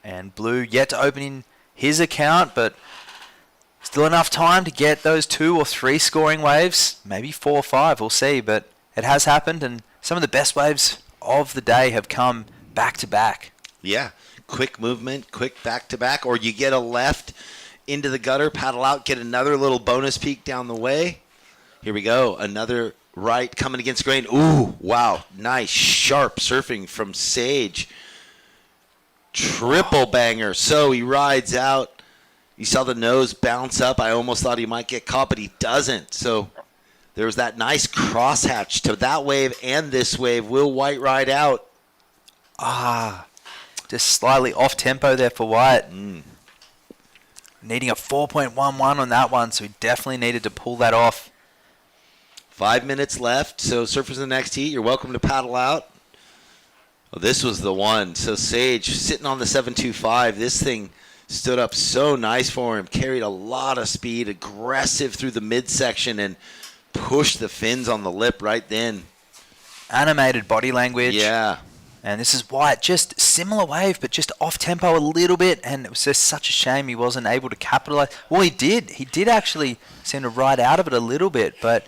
S5: And blue yet to open in his account, but still enough time to get those 2 or 3 scoring waves. Maybe 4 or 5, we'll see. But it has happened, and some of the best waves of the day have come back to back.
S1: Yeah, quick movement, quick back to back, or you get a left into the gutter, paddle out, get another little bonus peak down the way. Here we go, another right coming against grain. Ooh, wow, nice sharp surfing from Sage. Triple banger. So he rides out. You saw the nose bounce up. I almost thought he might get caught, but he doesn't. So there was that nice crosshatch to that wave and this wave. Will White ride out?
S5: Just slightly off tempo there for White. Needing a 4.11 on that one, so he definitely needed to pull that off.
S1: 5 minutes left, so surfers in the next heat, you're welcome to paddle out. Oh, this was the one. So Sage sitting on the 7.25. This thing stood up so nice for him. Carried a lot of speed, aggressive through the midsection, and pushed the fins on the lip right then.
S5: Animated body language.
S1: Yeah.
S5: And this is White, just similar wave, but just off tempo a little bit. And it was just such a shame he wasn't able to capitalize. Well, he did. He did actually seem to ride out of it a little bit, but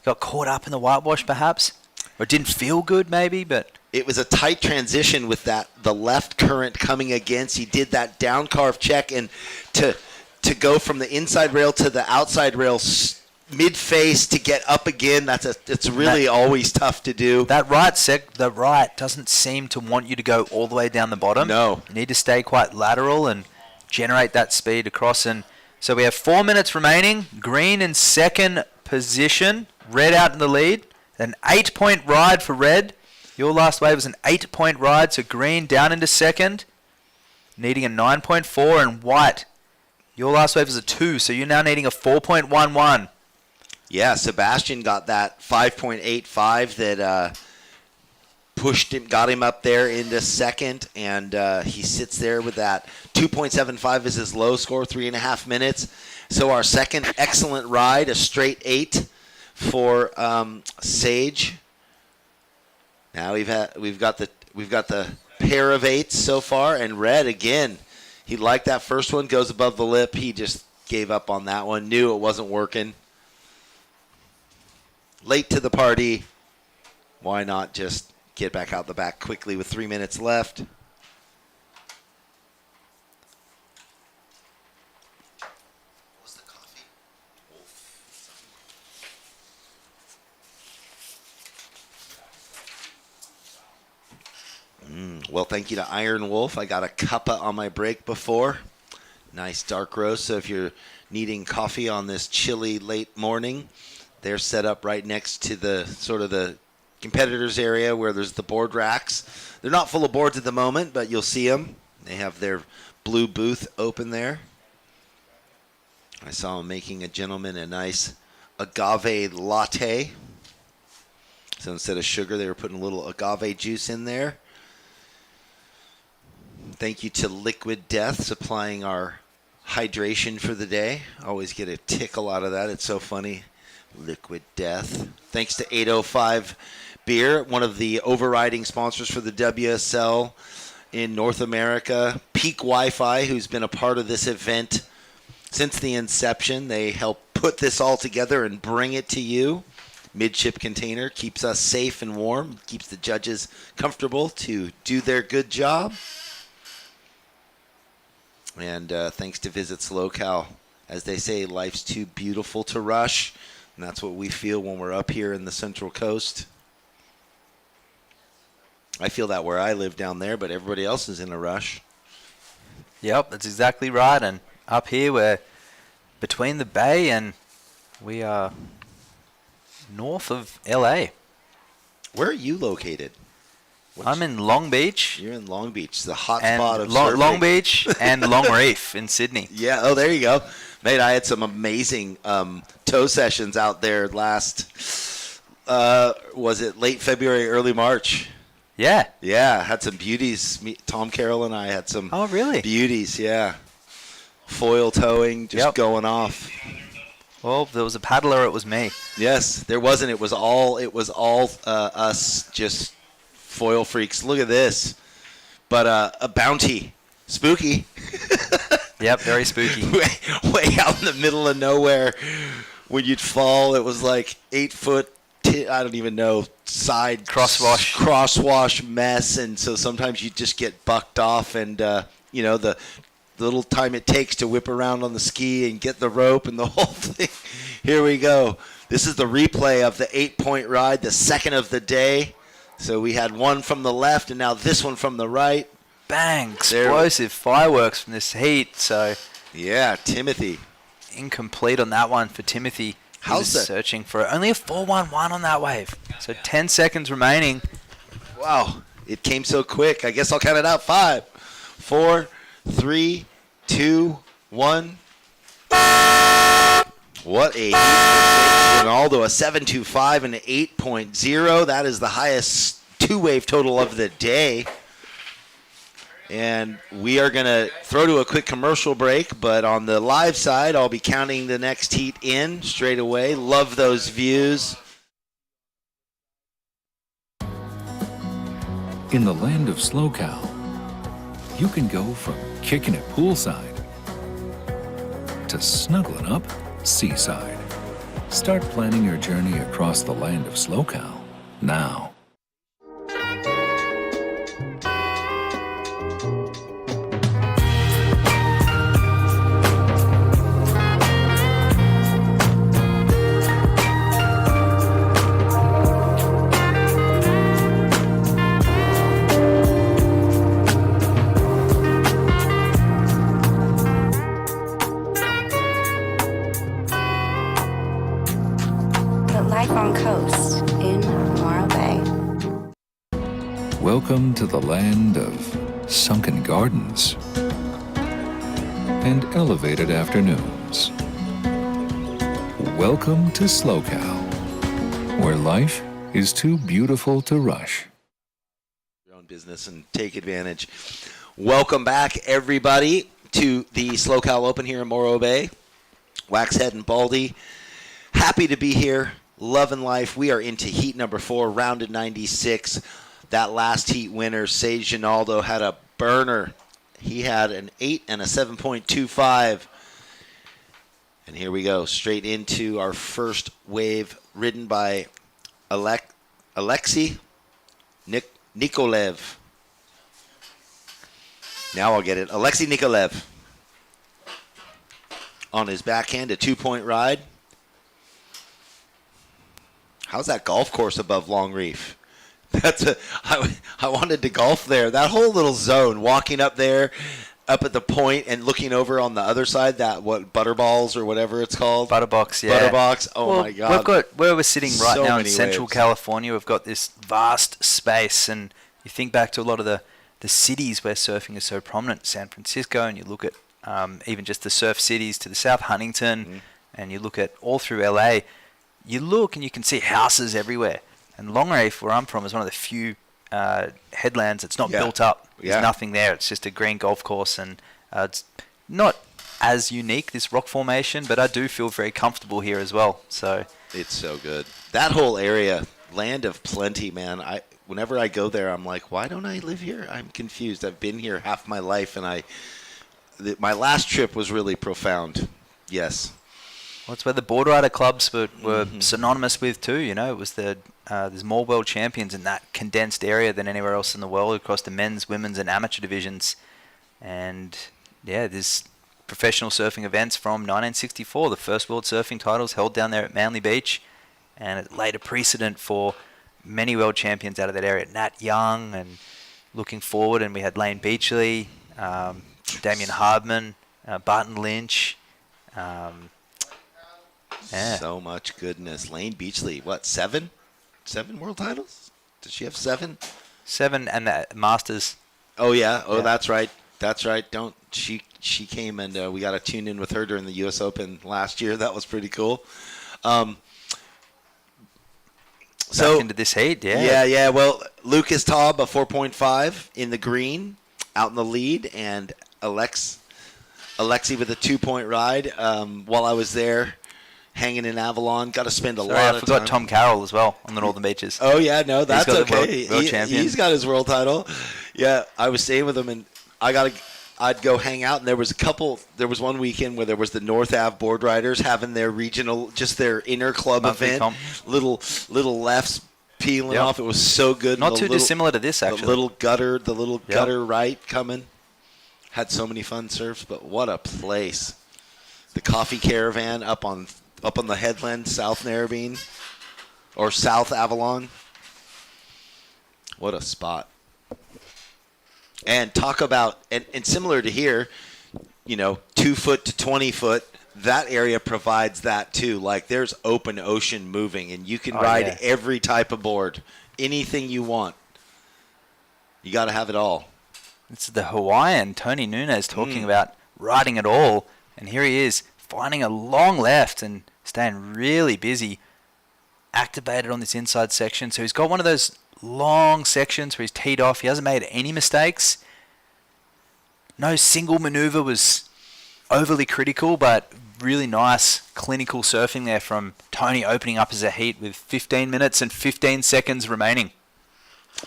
S5: got caught up in the whitewash perhaps? Or it didn't feel good maybe, but...
S1: It was a tight transition with the left current coming against. He did that down carve check, and to go from the inside rail to the outside rail mid-face to get up again, it's really always tough to do.
S5: That the right doesn't seem to want you to go all the way down the bottom.
S1: No.
S5: You need to stay quite lateral and generate that speed across. And so we have 4 minutes remaining. Green in second position. Red out in the lead. An 8-point ride for Red. Your last wave was an 8-point ride, so Green down into second, needing a 9.4, and White, your last wave was a 2, so you're now needing a 4.11.
S1: Yeah, Sebastian got that 5.85 that pushed him, got him up there into second, and he sits there with that 2.75 is his low score, 3.5 minutes. So our second excellent ride, a straight 8 for Sage. Now we've got the pair of 8s so far, and Red again. He liked that first one, goes above the lip. He just gave up on that one, knew it wasn't working. Late to the party. Why not just get back out the back quickly with 3 minutes left? Well, thank you to Iron Wolf. I got a cuppa on my break before. Nice dark roast. So if you're needing coffee on this chilly late morning, they're set up right next to the sort of the competitors area where there's the board racks. They're not full of boards at the moment, but you'll see them. They have their blue booth open there. I saw them making a gentleman a nice agave latte. So instead of sugar, they were putting a little agave juice in there. Thank you to Liquid Death supplying our hydration for the day. Always get a tickle out of that. It's so funny. Liquid Death. Thanks to 805 Beer, one of the overriding sponsors for the WSL in North America. Peak Wi-Fi, who's been a part of this event since the inception. They help put this all together and bring it to you. Midship container keeps us safe and warm, keeps the judges comfortable to do their good job. And thanks to Visit SLO CAL. As they say, life's too beautiful to rush. And that's what we feel when we're up here in the Central Coast. I feel that where I live down there, but everybody else is in a rush.
S5: Yep, that's exactly right. And up here, we're between the bay and we are north of LA.
S1: Where are you located?
S5: I'm in Long Beach.
S1: You're in Long Beach, the hot spot of
S5: surfing.
S1: surfing.
S5: Long Beach and Long Reef in Sydney.
S1: Yeah, oh, there you go. Mate, I had some amazing tow sessions out there last, was it late February, early March?
S5: Yeah.
S1: Yeah, had some beauties. Tom Carroll and I had some beauties, yeah. Foil towing, just going off.
S5: Well, if there was a paddler, it was me.
S1: Yes, there wasn't. It was all us just foil freaks. Look at this. But a bounty. Spooky.
S5: Yep, very spooky.
S1: way out in the middle of nowhere. When you'd fall, it was like 8 foot, I don't even know, side crosswash mess. And so sometimes you just get bucked off and, the little time it takes to whip around on the ski and get the rope and the whole thing. Here we go. This is the replay of the 8-point ride, the second of the day. So we had one from the left and now this one from the right.
S5: Bang, explosive fireworks from this heat. So
S1: yeah, Timothy.
S5: Incomplete on that one for Timothy.
S1: How's that?
S5: Searching for only a 4.11 on that wave. So 10 seconds remaining.
S1: Wow, it came so quick. I guess I'll count it out. 5, 4, 3, 2, 1. What a heat for Ronaldo, a 7.25 and an 8.0. That is the highest two-wave total of the day. And we are going to throw to a quick commercial break, but on the live side, I'll be counting the next heat in straight away. Love those views.
S4: In the land of SLO CAL, you can go from kicking it poolside to snuggling up seaside. Start planning your journey across the land of SLO CAL now.
S6: Life on coast in Morro Bay.
S4: Welcome to the land of sunken gardens and elevated afternoons. Welcome to SLO CAL, where life is too beautiful to rush.
S1: Your own business and take advantage. Welcome back, everybody, to the SLO CAL Open here in Morro Bay. Waxhead and Baldy, happy to be here. Loving life. We are into heat number 4, round of 96. That last heat winner, Sage Ginaldo, had a burner. He had an 8 and a 7.25. And here we go, straight into our first wave, ridden by Alexei Nikolev. Now I'll get it. Alexei Nikolev. On his backhand, a 2-point ride. How's that golf course above Long Reef? I wanted to golf there. That whole little zone, walking up there, up at the point and looking over on the other side, that Butterballs or whatever it's called?
S5: Butterbox, yeah.
S1: Butterbox, oh my God.
S5: We've got, where we're sitting right
S1: So
S5: now in
S1: many
S5: Central
S1: waves.
S5: California, we've got this vast space, and you think back to a lot of the cities where surfing is so prominent, San Francisco, and you look at even just the surf cities to the south, Huntington, and you look at all through LA, you look and you can see houses everywhere. And Long Reef, where I'm from, is one of the few headlands that's not built up. There's nothing there. It's just a green golf course, and it's not as unique, this rock formation, but I do feel very comfortable here as well. So
S1: it's so good. That whole area, land of plenty, man. Whenever I go there, I'm like, why don't I live here? I'm confused. I've been here half my life, and my last trip was really profound. Yes.
S5: Well, it's where the board rider clubs were synonymous with too. You know, it was there's more world champions in that condensed area than anywhere else in the world across the men's, women's, and amateur divisions. And yeah, there's professional surfing events from 1964. The first world surfing titles held down there at Manly Beach, and it laid a precedent for many world champions out of that area. Nat Young, and looking forward, and we had Lane Beachley, Damien Hardman, Barton Lynch. Yeah.
S1: So much goodness. Lane Beachley, what, 7? 7 world titles? Does she have 7?
S5: 7 and the Masters.
S1: Oh, yeah. Oh, yeah. That's right. That's right. She came and we got to tune in with her during the U.S. Open last year. That was pretty cool.
S5: Back into this heat,
S1: yeah. Yeah. Well, Lucas Taub, a 4.5 in the green, out in the lead, and Alexi with a 2-point ride. While I was there, hanging in Avalon, got to spend a lot of time.
S5: I forgot Tom Carroll as well on the Northern Beaches.
S1: Oh, yeah, no, that's okay.
S5: World champion.
S1: He's got his world title. Yeah, I was staying with him, and I'd go hang out, and there was one weekend where there was the North Ave board riders having their regional, just their inner club
S5: Monthly
S1: event,
S5: comp.
S1: little lefts peeling off. It was so good.
S5: Not too dissimilar to this, actually.
S1: The little gutter right coming. Had so many fun surfs, but what a place. The coffee caravan up on the headland, South Narrabeen, or South Avalon. What a spot. And talk about, and similar to here, 2 foot to 20 foot, that area provides that too. Like there's open ocean moving, and you can ride every type of board, anything you want. You got to have it all.
S5: It's the Hawaiian, Tony Nunez, talking about riding it all, and here he is, finding a long left and staying really busy, activated on this inside section. So he's got one of those long sections where he's teed off. He hasn't made any mistakes. No single maneuver was overly critical, but really nice clinical surfing there from Tony, opening up as a heat with 15 minutes and 15 seconds remaining.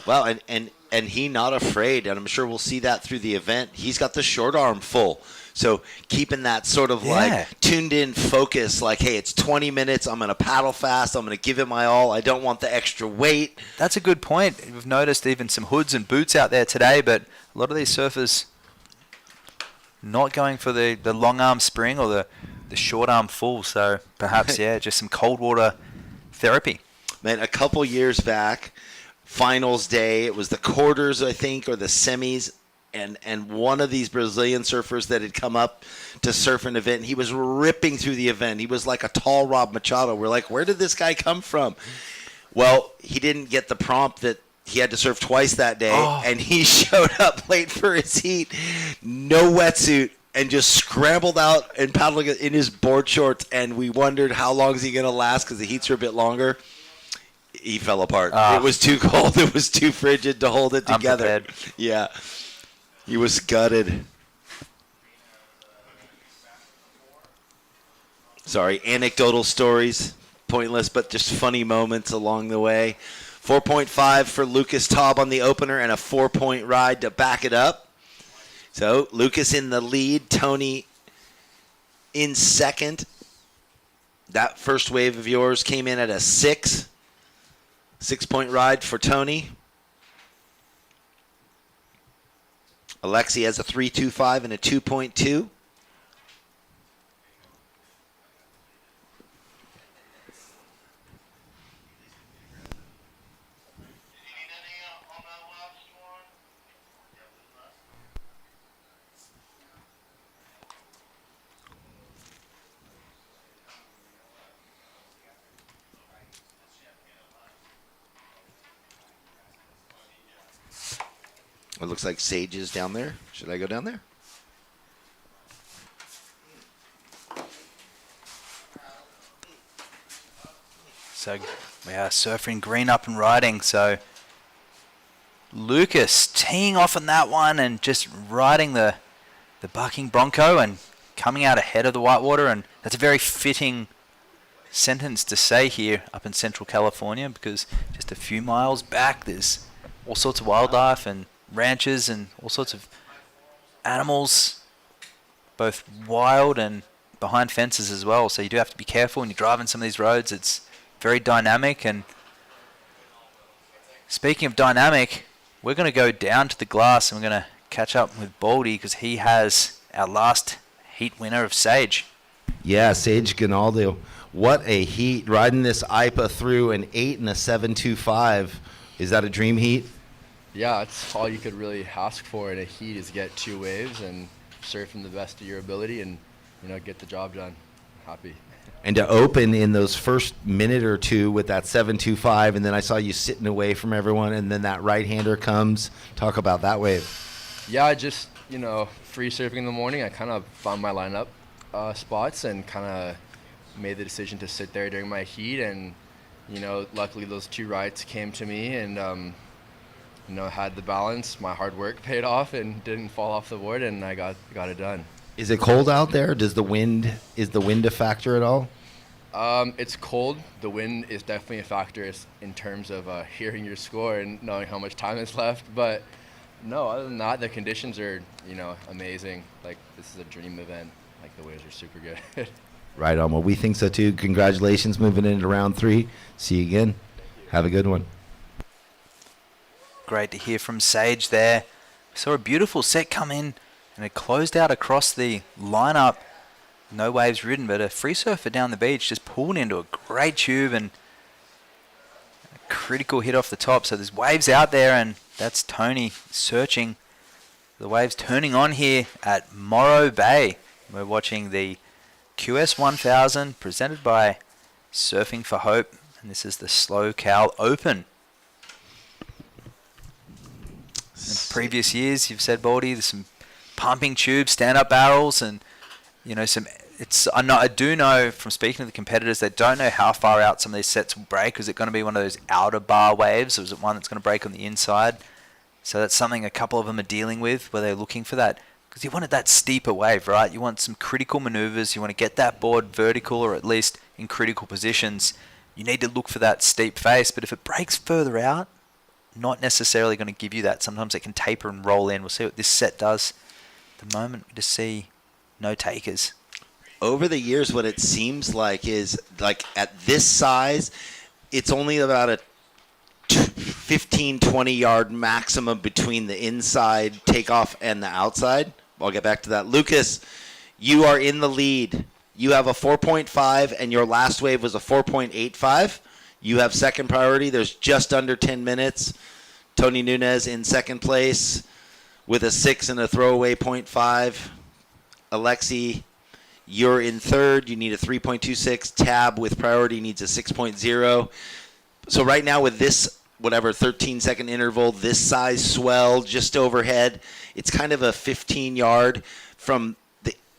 S1: Wow, and and he not afraid, and I'm sure we'll see that through the event. He's got the short arm full. So keeping that sort of like tuned in focus, like, hey, it's 20 minutes. I'm going to paddle fast. I'm going to give it my all. I don't want the extra weight.
S5: That's a good point. We've noticed even some hoods and boots out there today, but a lot of these surfers not going for the long arm spring or the short arm full. So perhaps, just some cold water therapy.
S1: Man, a couple years back, finals day, it was the quarters, I think, or the semis. And one of these Brazilian surfers that had come up to surf an event, he was ripping through the event. He was like a tall Rob Machado. We're like, where did this guy come from? Well, he didn't get the prompt that he had to surf twice that day, and he showed up late for his heat, no wetsuit, and just scrambled out and paddling in his board shorts, and we wondered how long is he going to last because the heats are a bit longer. He fell apart. It was too cold. It was too frigid to hold it together.
S5: Unprepared.
S1: Yeah. He was gutted. Sorry, anecdotal stories, pointless, but just funny moments along the way. 4.5 for Lucas Taub on the opener and a 4-point ride to back it up. So Lucas in the lead, Tony in second. That first wave of yours came in at a 6-point ride for Tony. Alexi has a 3.25 and a 2.2. It looks like Sage is down there. Should I go down there?
S5: So we are surfing green up and riding. So Lucas teeing off on that one and just riding the bucking bronco and coming out ahead of the whitewater. And that's a very fitting sentence to say here up in Central California, because just a few miles back there's all sorts of wildlife and ranches and all sorts of animals, both wild and behind fences as well. So you do have to be careful when you're driving some of these roads. It's very dynamic. And speaking of dynamic, we're going to go down to the glass and we're going to catch up with Baldy because he has our last heat winner of Sage.
S19: Yeah, Sage Ginaldo. What a heat. Riding this IPA through an 8 and a 7.25. Is that a dream heat?
S7: Yeah, it's all you could really ask for in a heat is get 2 waves and surf from the best of your ability and, get the job done. Happy.
S19: And to open in those first minute or two with that 7.25, and then I saw you sitting away from everyone, and then that right-hander comes. Talk about that wave.
S7: Yeah, just, free surfing in the morning. I kind of found my lineup spots and kind of made the decision to sit there during my heat. And, luckily those 2 rides came to me and, had the balance. My hard work paid off and didn't fall off the board, and I got it done.
S19: Is it cold out there? Is the wind a factor at all?
S7: It's cold. The wind is definitely a factor in terms of hearing your score and knowing how much time is left. But no, other than that, the conditions are, amazing. Like, this is a dream event. Like, the waves are super good.
S19: Right on. Well, we think so too. Congratulations moving into round 3. See you again. Have a good one.
S5: Great to hear from Sage there. We saw a beautiful set come in and it closed out across the lineup. No waves ridden, but a free surfer down the beach just pulled into a great tube and a critical hit off the top. So there's waves out there, and that's Tony searching. The waves turning on here at Morro Bay. We're watching the QS 1000 presented by Surfing for Hope, and this is the SLO CAL Open. In previous years, you've said, Baldy, there's some pumping tubes, stand-up barrels, and some. I do know from speaking to the competitors, they don't know how far out some of these sets will break. Is it going to be one of those outer bar waves, or is it one that's going to break on the inside? So that's something a couple of them are dealing with, where they're looking for that, because you wanted that steeper wave, right? You want some critical maneuvers. You want to get that board vertical, or at least in critical positions. You need to look for that steep face, but if it breaks further out, not necessarily going to give you that. Sometimes it can taper and roll in. We'll see what this set does. At the moment, we just see no takers.
S1: Over the years, what it seems like is, like, at this size, it's only about a 15, 20-yard maximum between the inside takeoff and the outside. I'll get back to that. Lucas, you are in the lead. You have a 4.5, and your last wave was a 4.85. You have second priority. There's just under 10 minutes. Tony Nunez in second place with a 6 and a throwaway 0.5. Alexi, you're in third. You need a 3.26. Tab with priority needs a 6.0. So right now with this, 13-second interval, this size swell just overhead, it's kind of a 15-yard from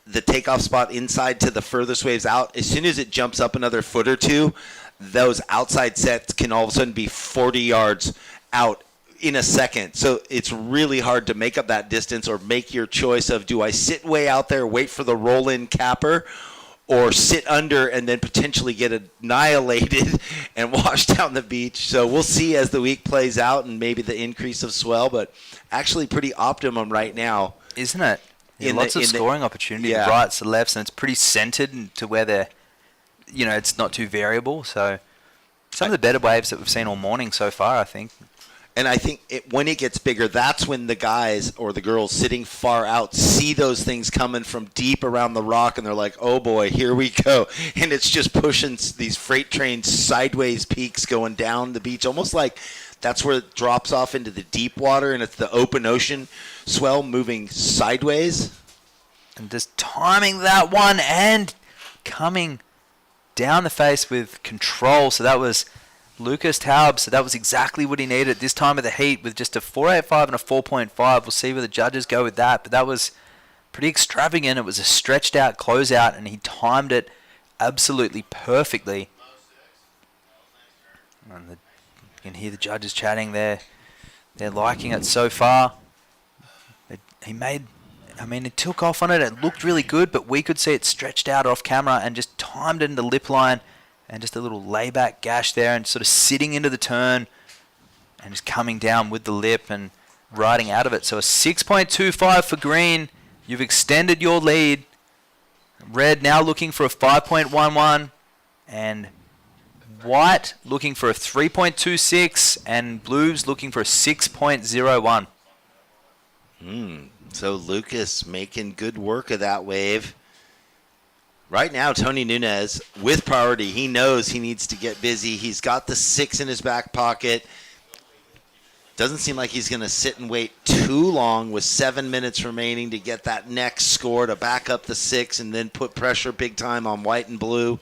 S1: the takeoff spot inside to the furthest waves out. As soon as it jumps up another foot or two, those outside sets can all of a sudden be 40 yards out in a second. So it's really hard to make up that distance or make your choice of, do I sit way out there, wait for the roll-in capper, or sit under and then potentially get annihilated and wash down the beach. So we'll see as the week plays out and maybe the increase of swell, but actually pretty optimum right now.
S5: Isn't it? Yeah, lots of scoring opportunity, rights to lefts, and it's pretty centered to where they're, it's not too variable. So some of the better waves that we've seen all morning so far, I think.
S1: And I think when it gets bigger, that's when the guys or the girls sitting far out see those things coming from deep around the rock, and they're like, oh boy, here we go. And it's just pushing these freight trains sideways peaks going down the beach, almost like that's where it drops off into the deep water, and it's the open ocean swell moving sideways.
S5: And just timing that one and coming down the face with control. So that was Lucas Taub. So that was exactly what he needed at this time of the heat with just a 4.85 and a 4.5. We'll see where the judges go with that. But that was pretty extravagant. It was a stretched out closeout, and he timed it absolutely perfectly. And you can hear the judges chatting there. They're liking it so far. He took off on it. It looked really good, but we could see it stretched out off camera and just timed it in the lip line and just a little layback gash there and sort of sitting into the turn and just coming down with the lip and riding out of it. So a 6.25 for green. You've extended your lead. Red now looking for a 5.11 and white looking for a 3.26 and blues looking for a 6.01.
S1: So Lucas making good work of that wave. Right now, Tony Nunez with priority. He knows he needs to get busy. He's got the 6 in his back pocket. Doesn't seem like he's going to sit and wait too long with 7 minutes remaining to get that next score to back up the 6 and then put pressure big time on white and blue.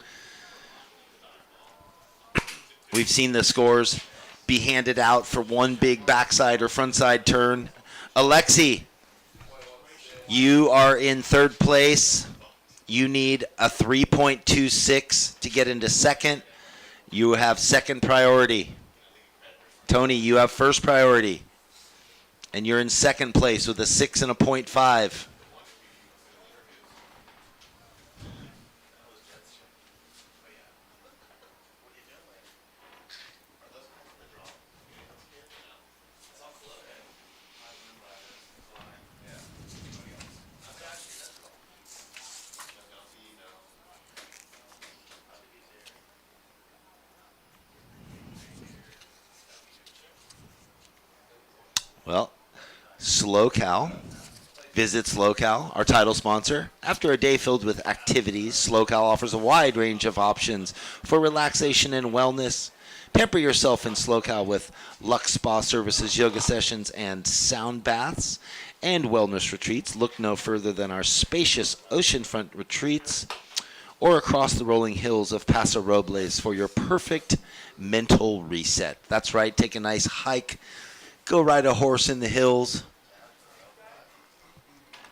S1: We've seen the scores be handed out for one big backside or frontside turn. Alexi, you are in third place. You need a 3.26 to get into second. You have second priority. Tony, you have first priority. And you're in second place with a 6 and a 0.5. Well, SLO CAL. Visit SLO CAL, our title sponsor. After a day filled with activities, SLO CAL offers a wide range of options for relaxation and wellness. Pamper yourself in SLO CAL with Luxe Spa services, yoga sessions, and sound baths and wellness retreats. Look no further than our spacious oceanfront retreats or across the rolling hills of Paso Robles for your perfect mental reset. That's right, take a nice hike. Go ride a horse in the hills.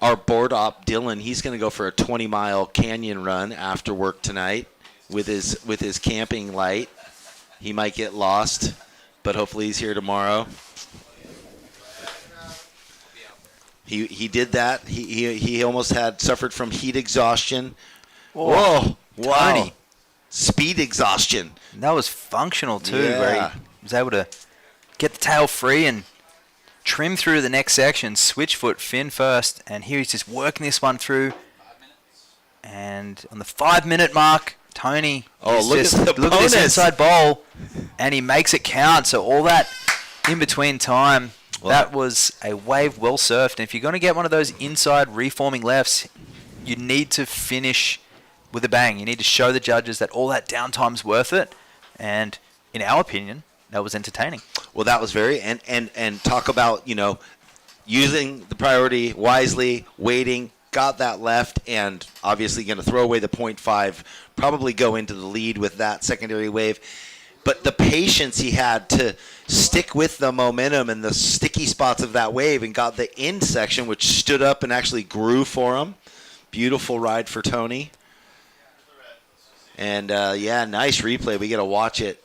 S1: Our board op, Dylan, he's going to go for a 20-mile canyon run after work tonight with his camping light. He might get lost, but hopefully he's here tomorrow. He did that. He almost suffered from heat exhaustion. Whoa! Wow! Tony. Speed exhaustion.
S5: And that was functional too,
S1: yeah.
S5: where he was able to get the tail free and trim through the next section, switch foot, fin first, and here he's just working this one through. And on the 5-minute mark, Tony,
S1: look at the
S5: look at this
S1: bonus.
S5: inside bowl, and he makes it count. So all that in between time, that was a wave well surfed. And if you're going to get one of those inside reforming lefts, you need to finish with a bang. You need to show the judges that all that downtime's worth it. And in our opinion, that was entertaining.
S1: Well, that was very and talk about, you know, using the priority wisely, waiting, got that left, and obviously going to throw away the 0.5, probably go into the lead with that secondary wave. But the patience he had to stick with the momentum and the sticky spots of that wave and got the end section, which stood up and actually grew for him. Beautiful ride for Tony. And, yeah, nice replay. We get to watch it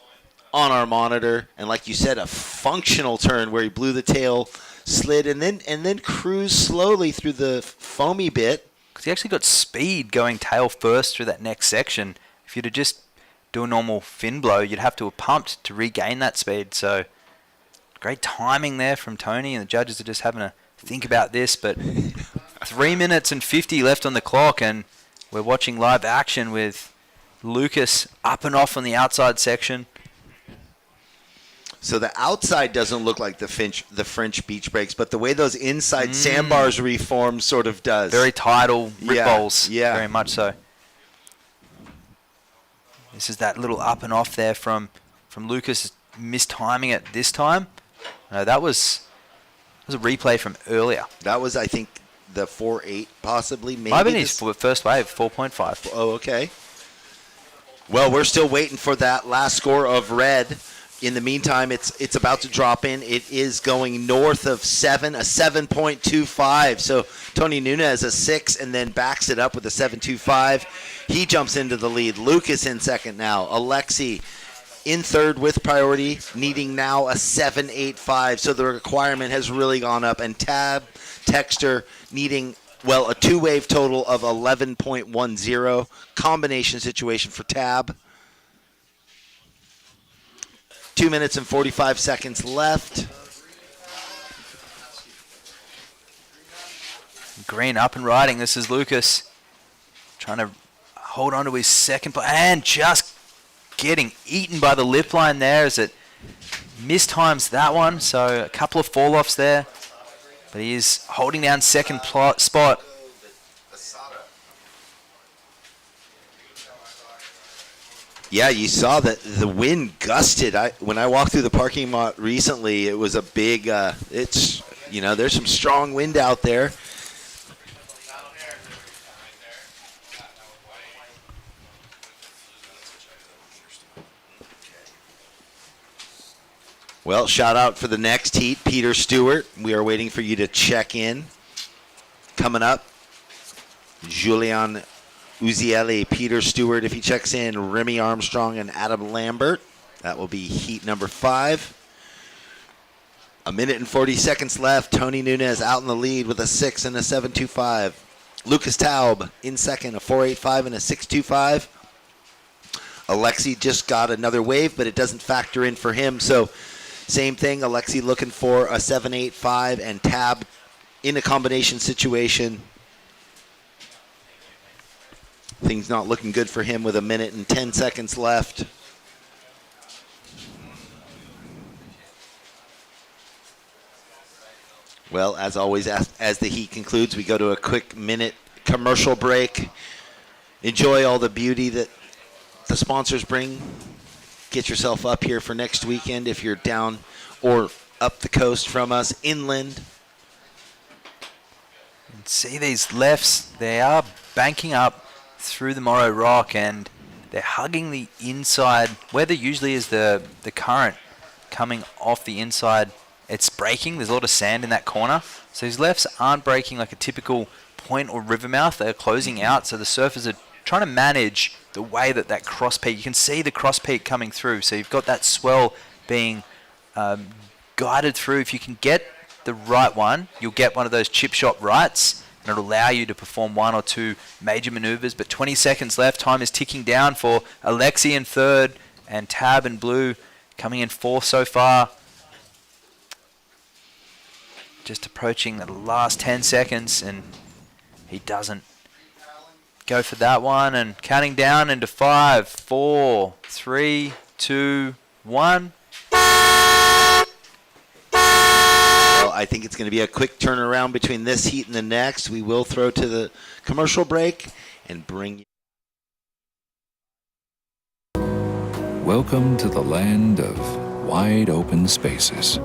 S1: on our monitor. And like you said, a functional turn where he blew the tail, slid, and then cruised slowly through the foamy bit.
S5: Because he actually got speed going tail first through that next section. If you'd have just do a normal fin blow, you'd have to have pumped to regain that speed. So great timing there from Tony, and the judges are just having to think about this. But 3 minutes and 50 left on the clock, and we're watching live action with Lucas up and off on the outside section.
S1: So the outside doesn't look like the French beach breaks, but the way those inside sandbars reform sort of does.
S5: Very tidal rip bowls,
S1: yeah.
S5: very much so. This is that little up and off there from Lucas mistiming it this time. No, that was a replay from earlier.
S1: That was, I think, the 4.8 possibly. Maybe
S5: Might have been his first wave, 4.5.
S1: Oh, okay. Well, we're still waiting for that last score of red. In the meantime, it's about to drop in. It is going north of 7, a 7.25. So Tony Nunez a 6 and then backs it up with a 7.25. He jumps into the lead. Lucas in second now. Alexi in third with priority, needing now a 7.85. So the requirement has really gone up. And Tab Texter needing, well, a two-wave total of 11.10. Combination situation for Tab. 2 minutes and 45 seconds left.
S5: Green up and riding. This is Lucas trying to hold on to his second place and just getting eaten by the lip line there as it mistimes that one. So a couple of fall-offs there, but he is holding down second spot.
S1: Yeah, you saw that the wind gusted. When I walked through the parking lot recently, it was a big, there's some strong wind out there. Well, shout out for the next heat, Peter Stewart. We are waiting for you to check in. Coming up, Julian Uzieli, Peter Stewart, if he checks in, Remy Armstrong, and Adam Lambert. That will be heat number 5. A minute and 40 seconds left. Tony Nunez out in the lead with a 6 and a 7.25. Lucas Taub in second, a 4.85 and a 6.25. Alexi just got another wave, but it doesn't factor in for him. So same thing, Alexi looking for a 7.85 and Tab in a combination situation. Things not looking good for him with a minute and 10 seconds left. Well, as always, as the heat concludes, we go to a quick minute commercial break. Enjoy all the beauty that the sponsors bring. Get yourself up here for next weekend if you're down or up the coast from us, inland.
S5: And see these lefts, they are banking up through the Morro Rock and they're hugging the inside where there usually is the current coming off the inside. It's breaking. There's a lot of sand in that corner. So these lefts aren't breaking like a typical point or river mouth. They're closing out. So the surfers are trying to manage the way that cross peak. You can see the cross peak coming through. So you've got that swell being guided through. If you can get the right one, you'll get one of those chip shot rights. And it'll allow you to perform 1 or 2 major maneuvers. But 20 seconds left. Time is ticking down for Alexi in third and Tab and Blue coming in fourth so far. just approaching the last 10 seconds, and he doesn't go for that one. And counting down into 5, 4, 3, 2, 1.
S1: Well, I think it's going to be a quick turnaround between this heat and the next. We will throw to the commercial break and bring you.
S4: Welcome to the land of wide open spaces,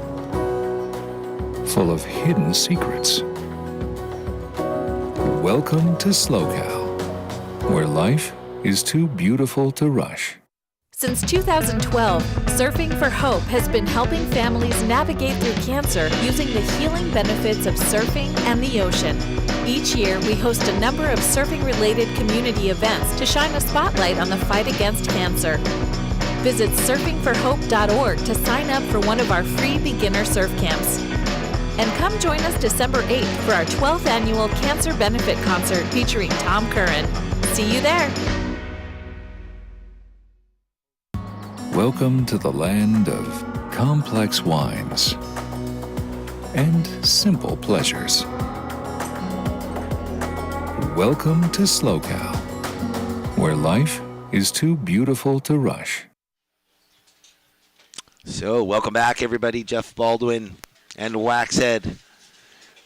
S4: full of hidden secrets. Welcome to SLO CAL, where life is too beautiful to rush.
S10: Since 2012, Surfing for Hope has been helping families navigate through cancer using the healing benefits of surfing and the ocean. Each year, we host a number of surfing-related community events to shine a spotlight on the fight against cancer. Visit surfingforhope.org to sign up for one of our free beginner surf camps. And come join us December 8th for our 12th annual Cancer Benefit Concert featuring Tom Curran. See you there.
S4: Welcome to the land of complex wines and simple pleasures. Welcome to SLO CAL, where life is too beautiful to rush.
S1: So, welcome back, everybody. Jeff Baldwin and Waxhead.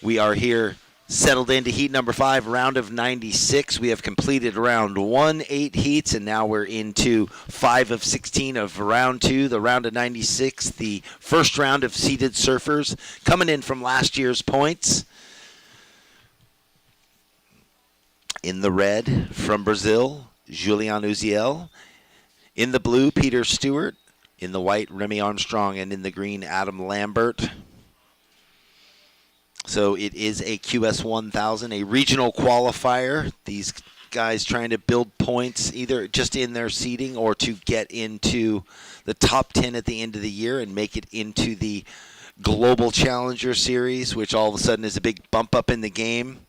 S1: We are here, settled into heat number 5, round of 96. We have completed round 1, 8 heats, and now we're into 5 of 16 of round 2, the round of 96, the first round of seeded surfers coming in from last year's points. In the red, from Brazil, Julian Uziel. In the blue, Peter Stewart. In the white, Remy Armstrong, and in the green, Adam Lambert. So it is a QS 1000, a regional qualifier. These guys trying to build points either just in their seeding or to get into the top 10 at the end of the year and make it into the Global Challenger Series, which all of a sudden is a big bump up in the game.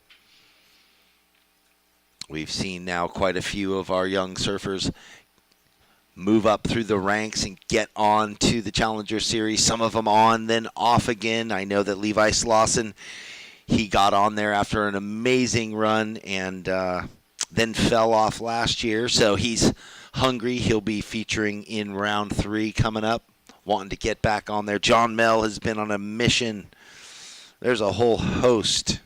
S1: We've seen now quite a few of our young surfers move up through the ranks and get on to the Challenger Series. Some of them on, then off again. I know that Levi Slauson, he got on there after an amazing run and then fell off last year. So he's hungry. He'll be featuring in round 3 coming up, wanting to get back on there. John Mell has been on a mission. There's a whole host.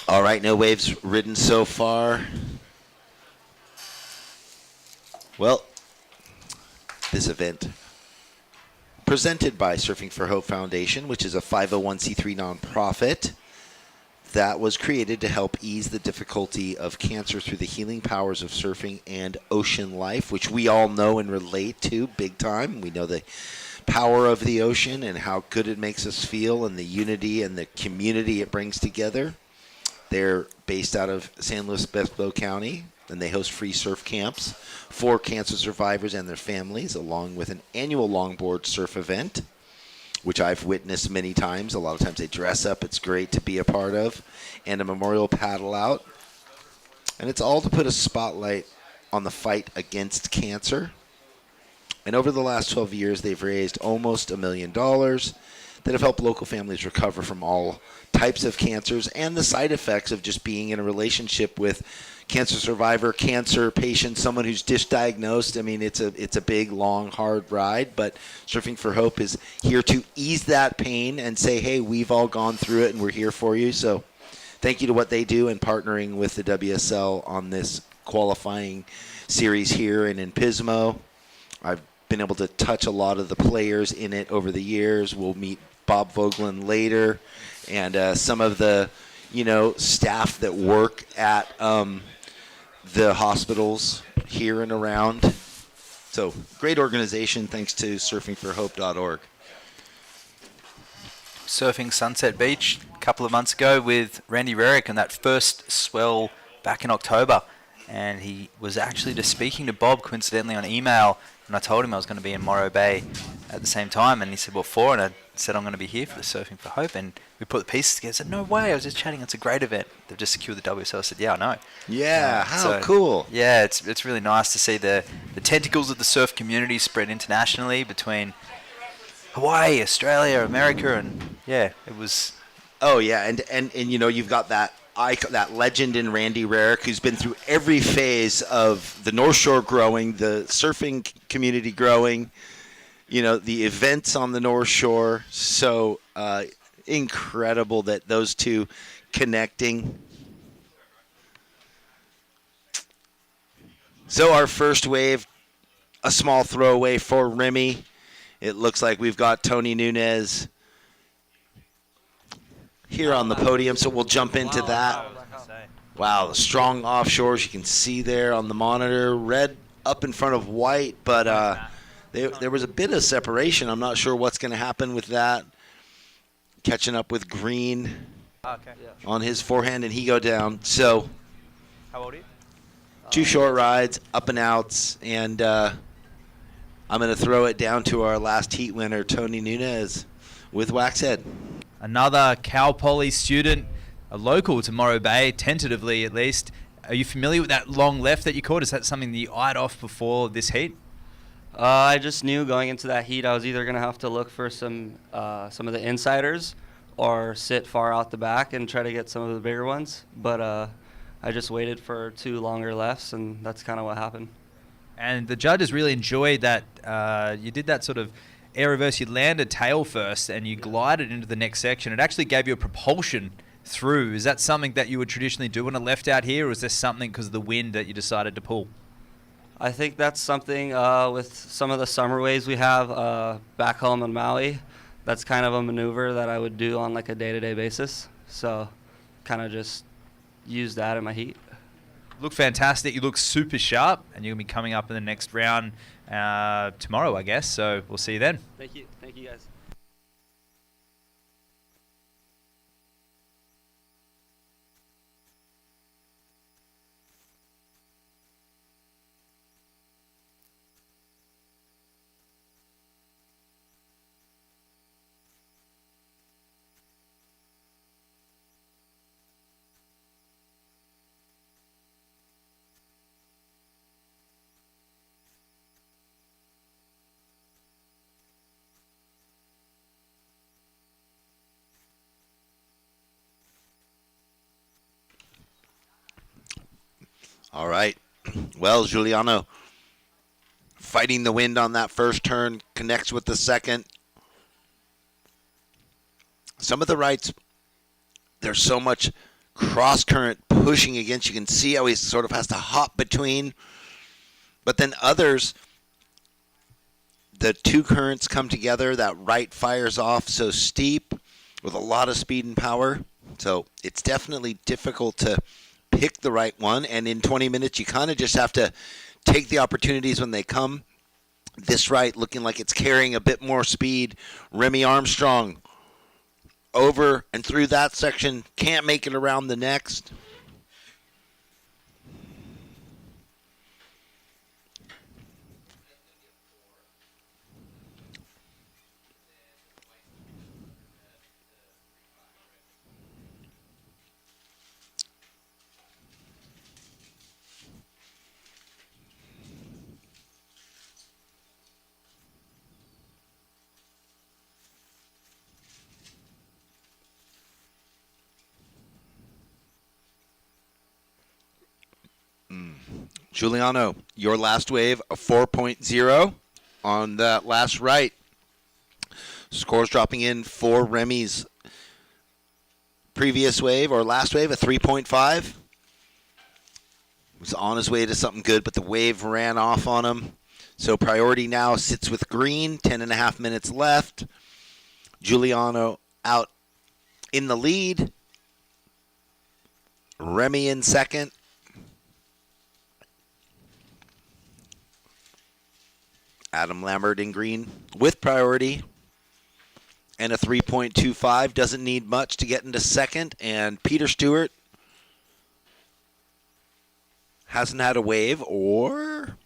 S1: All right, no waves ridden so far. Well, this event presented by Surfing for Hope Foundation, which is a 501c3 nonprofit that was created to help ease the difficulty of cancer through the healing powers of surfing and ocean life, which we all know and relate to big time. We know the power of the ocean and how good it makes us feel and the unity and the community it brings together. They're based out of San Luis Obispo County, and they host free surf camps for cancer survivors and their families, along with an annual longboard surf event, which I've witnessed many times. A lot of times they dress up. It's great to be a part of, and a memorial paddle out. And it's all to put a spotlight on the fight against cancer. And over the last 12 years, they've raised almost $1 million that have helped local families recover from all types of cancers and the side effects of just being in a relationship with cancer survivor, cancer patient, someone who's diagnosed. I mean, it's a big, long, hard ride, but Surfing for Hope is here to ease that pain and say, hey, we've all gone through it and we're here for you. So thank you to what they do and partnering with the WSL on this qualifying series here and in Pismo. I've been able to touch a lot of the players in it over the years. We'll meet Bob Vogelin later, and some of the, staff that work at the hospitals here and around. So great organization, thanks to surfingforhope.org.
S5: Surfing Sunset Beach a couple of months ago with Randy Rarick and that first swell back in October. And he was actually just speaking to Bob coincidentally on email, and I told him I was going to be in Morro Bay at the same time, and he said, well, for, and I said, I'm going to be here for the Surfing for Hope, and we put the pieces together. I said, no way, I was just chatting, it's a great event. They've just secured the WSL. I said, yeah, I know.
S1: Yeah, how cool.
S5: Yeah, it's really nice to see the tentacles of the surf community spread internationally between Hawaii, Australia, America, and yeah, it was...
S1: Oh, yeah, and you've got that legend in Randy Rarick, who's been through every phase of the North Shore growing, the surfing community growing, the events on the North Shore. So incredible that those two connecting. So our first wave, a small throwaway for Remy. It looks like we've got Tony Nunez here on the podium, so we'll jump into that. Wow, strong offshores. You can see there on the monitor, red up in front of white, but there was a bit of separation. I'm not sure what's going to happen with that. Catching up with green on his forehand, and he go down. So
S18: how old are you?
S1: 2 short rides, up and outs, and I'm going to throw it down to our last heat winner, Tony Nunez, with Waxhead.
S18: Another Cal Poly student, a local to Morro Bay, tentatively at least. Are you familiar with that long left that you caught? Is that something that you eyed off before this heat?
S3: I just knew going into that heat I was either going to have to look for some of the insiders or sit far out the back and try to get some of the bigger ones. But I just waited for 2 longer lefts, and that's kind of what happened.
S18: And the judges really enjoyed that. You did that sort of air reverse. You landed tail first and you glided into the next section. It actually gave you a propulsion through. Is that something that you would traditionally do on a left out here, or is this something because of the wind that you decided to pull?
S3: I think that's something with some of the summer waves we have back home in Maui. That's kind of a maneuver that I would do on like a day-to-day basis. So kind of just use that in my heat.
S18: Look fantastic. You look super sharp, and you're going to be coming up in the next round tomorrow, I guess. So we'll see you then.
S3: Thank you. Thank you, guys.
S1: All right. Well, Giuliano fighting the wind on that first turn, connects with the second. Some of the rights, there's so much cross current pushing against. You can see how he sort of has to hop between. But then others, the 2 currents come together. That right fires off so steep with a lot of speed and power. So it's definitely difficult to pick the right one, and in 20 minutes you kind of just have to take the opportunities when they come. This right looking like it's carrying a bit more speed. Remy Armstrong over and through that section, can't make it around the next. Giuliano, your last wave, a 4.0 on that last right. Scores dropping in for Remy's previous wave or last wave, a 3.5. Was on his way to something good, but the wave ran off on him. So priority now sits with green, 10.5 minutes left. Giuliano out in the lead. Remy in second. Adam Lambert in green with priority. And a 3.25. Doesn't need much to get into second. And Peter Stewart hasn't had a wave or...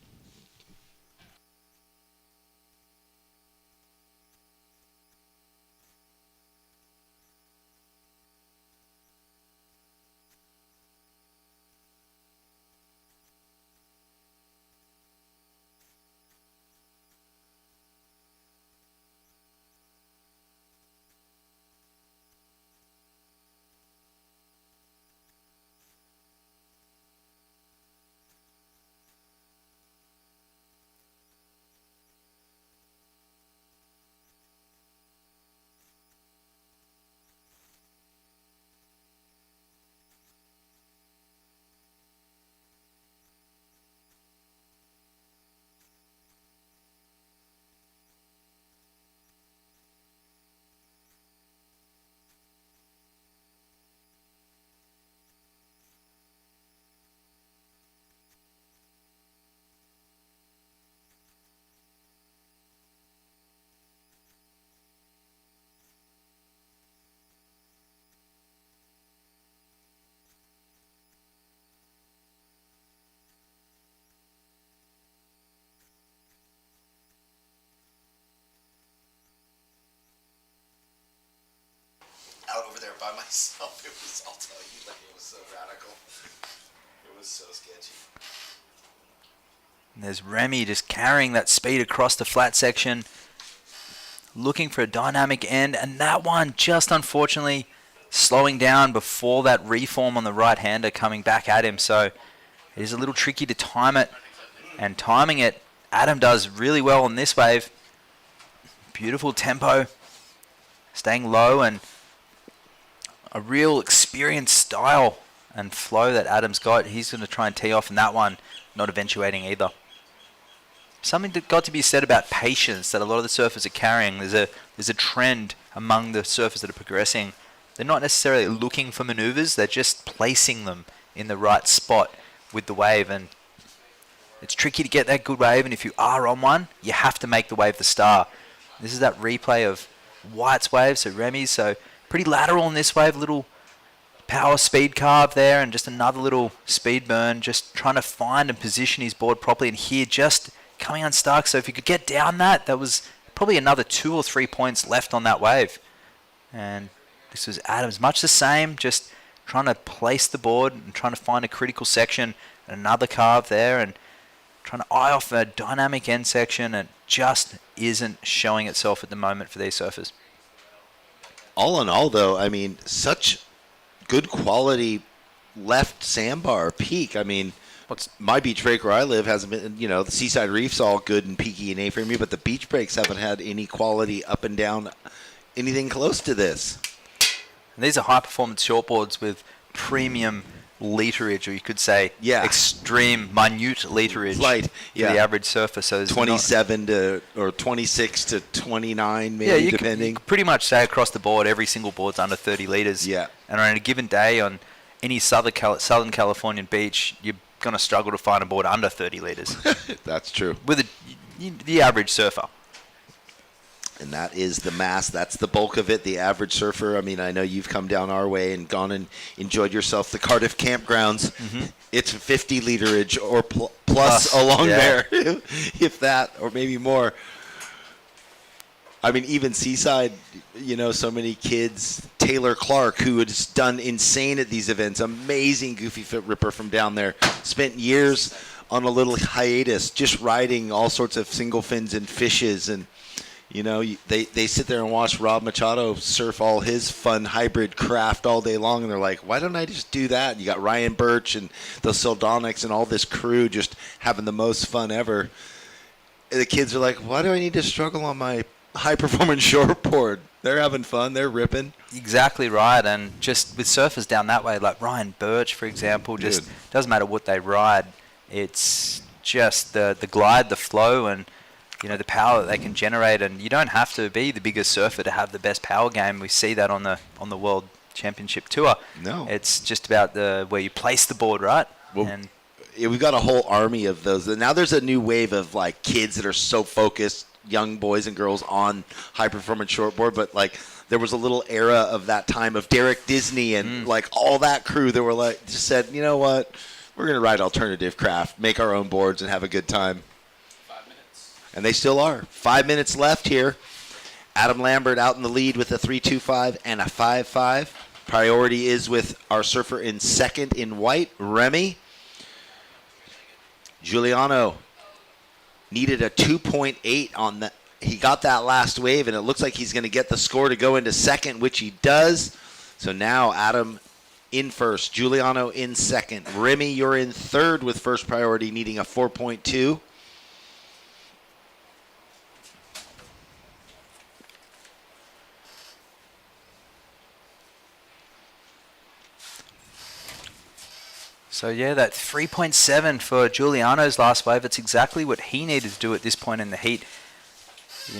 S1: out over there by myself. It was, I'll tell you, like, it was so radical. It was so sketchy.
S5: And there's Remy just carrying that speed across the flat section, looking for a dynamic end, and that one just unfortunately slowing down before that reform on the right-hander coming back at him. So it is a little tricky to time it, and timing it, Adam does really well on this wave. Beautiful tempo, staying low, and a real experienced style and flow that Adam's got. He's going to try and tee off in that one, not eventuating either. Something that got to be said about patience that a lot of the surfers are carrying. There's a trend among the surfers that are progressing. They're not necessarily looking for maneuvers, they're just placing them in the right spot with the wave, and it's tricky to get that good wave, and if you are on one, you have to make the wave the star. This is that replay of White's wave, so Remy's, so pretty lateral in this wave, little power speed carve there, and just another little speed burn, just trying to find and position his board properly, and here just coming unstuck. So if you could get down that was probably another 2 or 3 points left on that wave. And this was Adams, much the same, just trying to place the board and trying to find a critical section, and another carve there, and trying to eye off a dynamic end section, and just isn't showing itself at the moment for these surfers.
S1: All in all, though, I mean, such good quality left sandbar peak. I mean, my beach break where I live hasn't been, the Seaside Reef's all good and peaky and A-framey, but the beach breaks haven't had any quality up and down, anything close to this.
S5: And these are high-performance shortboards with premium literage, or you could say extreme, minute literage for the average surfer. So
S1: 27 to or 26 to 29, maybe, depending.
S5: You could pretty much say across the board, every single board's under 30 liters.
S1: Yeah.
S5: And on a given day on any Southern Californian beach, you're going to struggle to find a board under 30 liters.
S1: That's true.
S5: With the average surfer.
S1: And that is the mass. That's the bulk of it, the average surfer. I mean, I know you've come down our way and gone and enjoyed yourself. The Cardiff campgrounds, it's 50 literage or plus along there, if that, or maybe more. I mean, even Seaside, so many kids. Taylor Clark, who has done insane at these events, amazing goofy foot ripper from down there, spent years on a little hiatus just riding all sorts of single fins and fishes, and You know, they sit there and watch Rob Machado surf all his fun hybrid craft all day long, and they're like, why don't I just do that? And you got Ryan Birch and the Sildonics and all this crew just having the most fun ever. And the kids are like, why do I need to struggle on my high-performance shortboard? They're having fun. They're ripping.
S5: Exactly right. And just with surfers down that way, like Ryan Birch, for example, just doesn't matter what they ride. It's just the glide, the flow, and the power that they can generate. And you don't have to be the biggest surfer to have the best power game. We see that on the World Championship Tour.
S1: No.
S5: It's just about where you place the board, right?
S1: Well,
S5: and
S1: we've got a whole army of those. Now there's a new wave of like kids that are so focused, young boys and girls, on high-performance shortboard. But like there was a little era of that time of Derek Disney and like all that crew that were like just said, you know what, we're going to ride alternative craft, make our own boards, and have a good time. And they still are. 5 minutes left here. Adam Lambert out in the lead with a 3.25 and a 5.5. Priority is with our surfer in second in white, Remy. Giuliano needed a 2.8 on that. He got that last wave, and it looks like he's going to get the score to go into second, which he does. So now Adam in first, Giuliano in second. Remy, you're in third with first priority, needing a 4.2.
S5: So, yeah, that 3.7 for Giuliano's last wave, it's exactly what he needed to do at this point in the heat.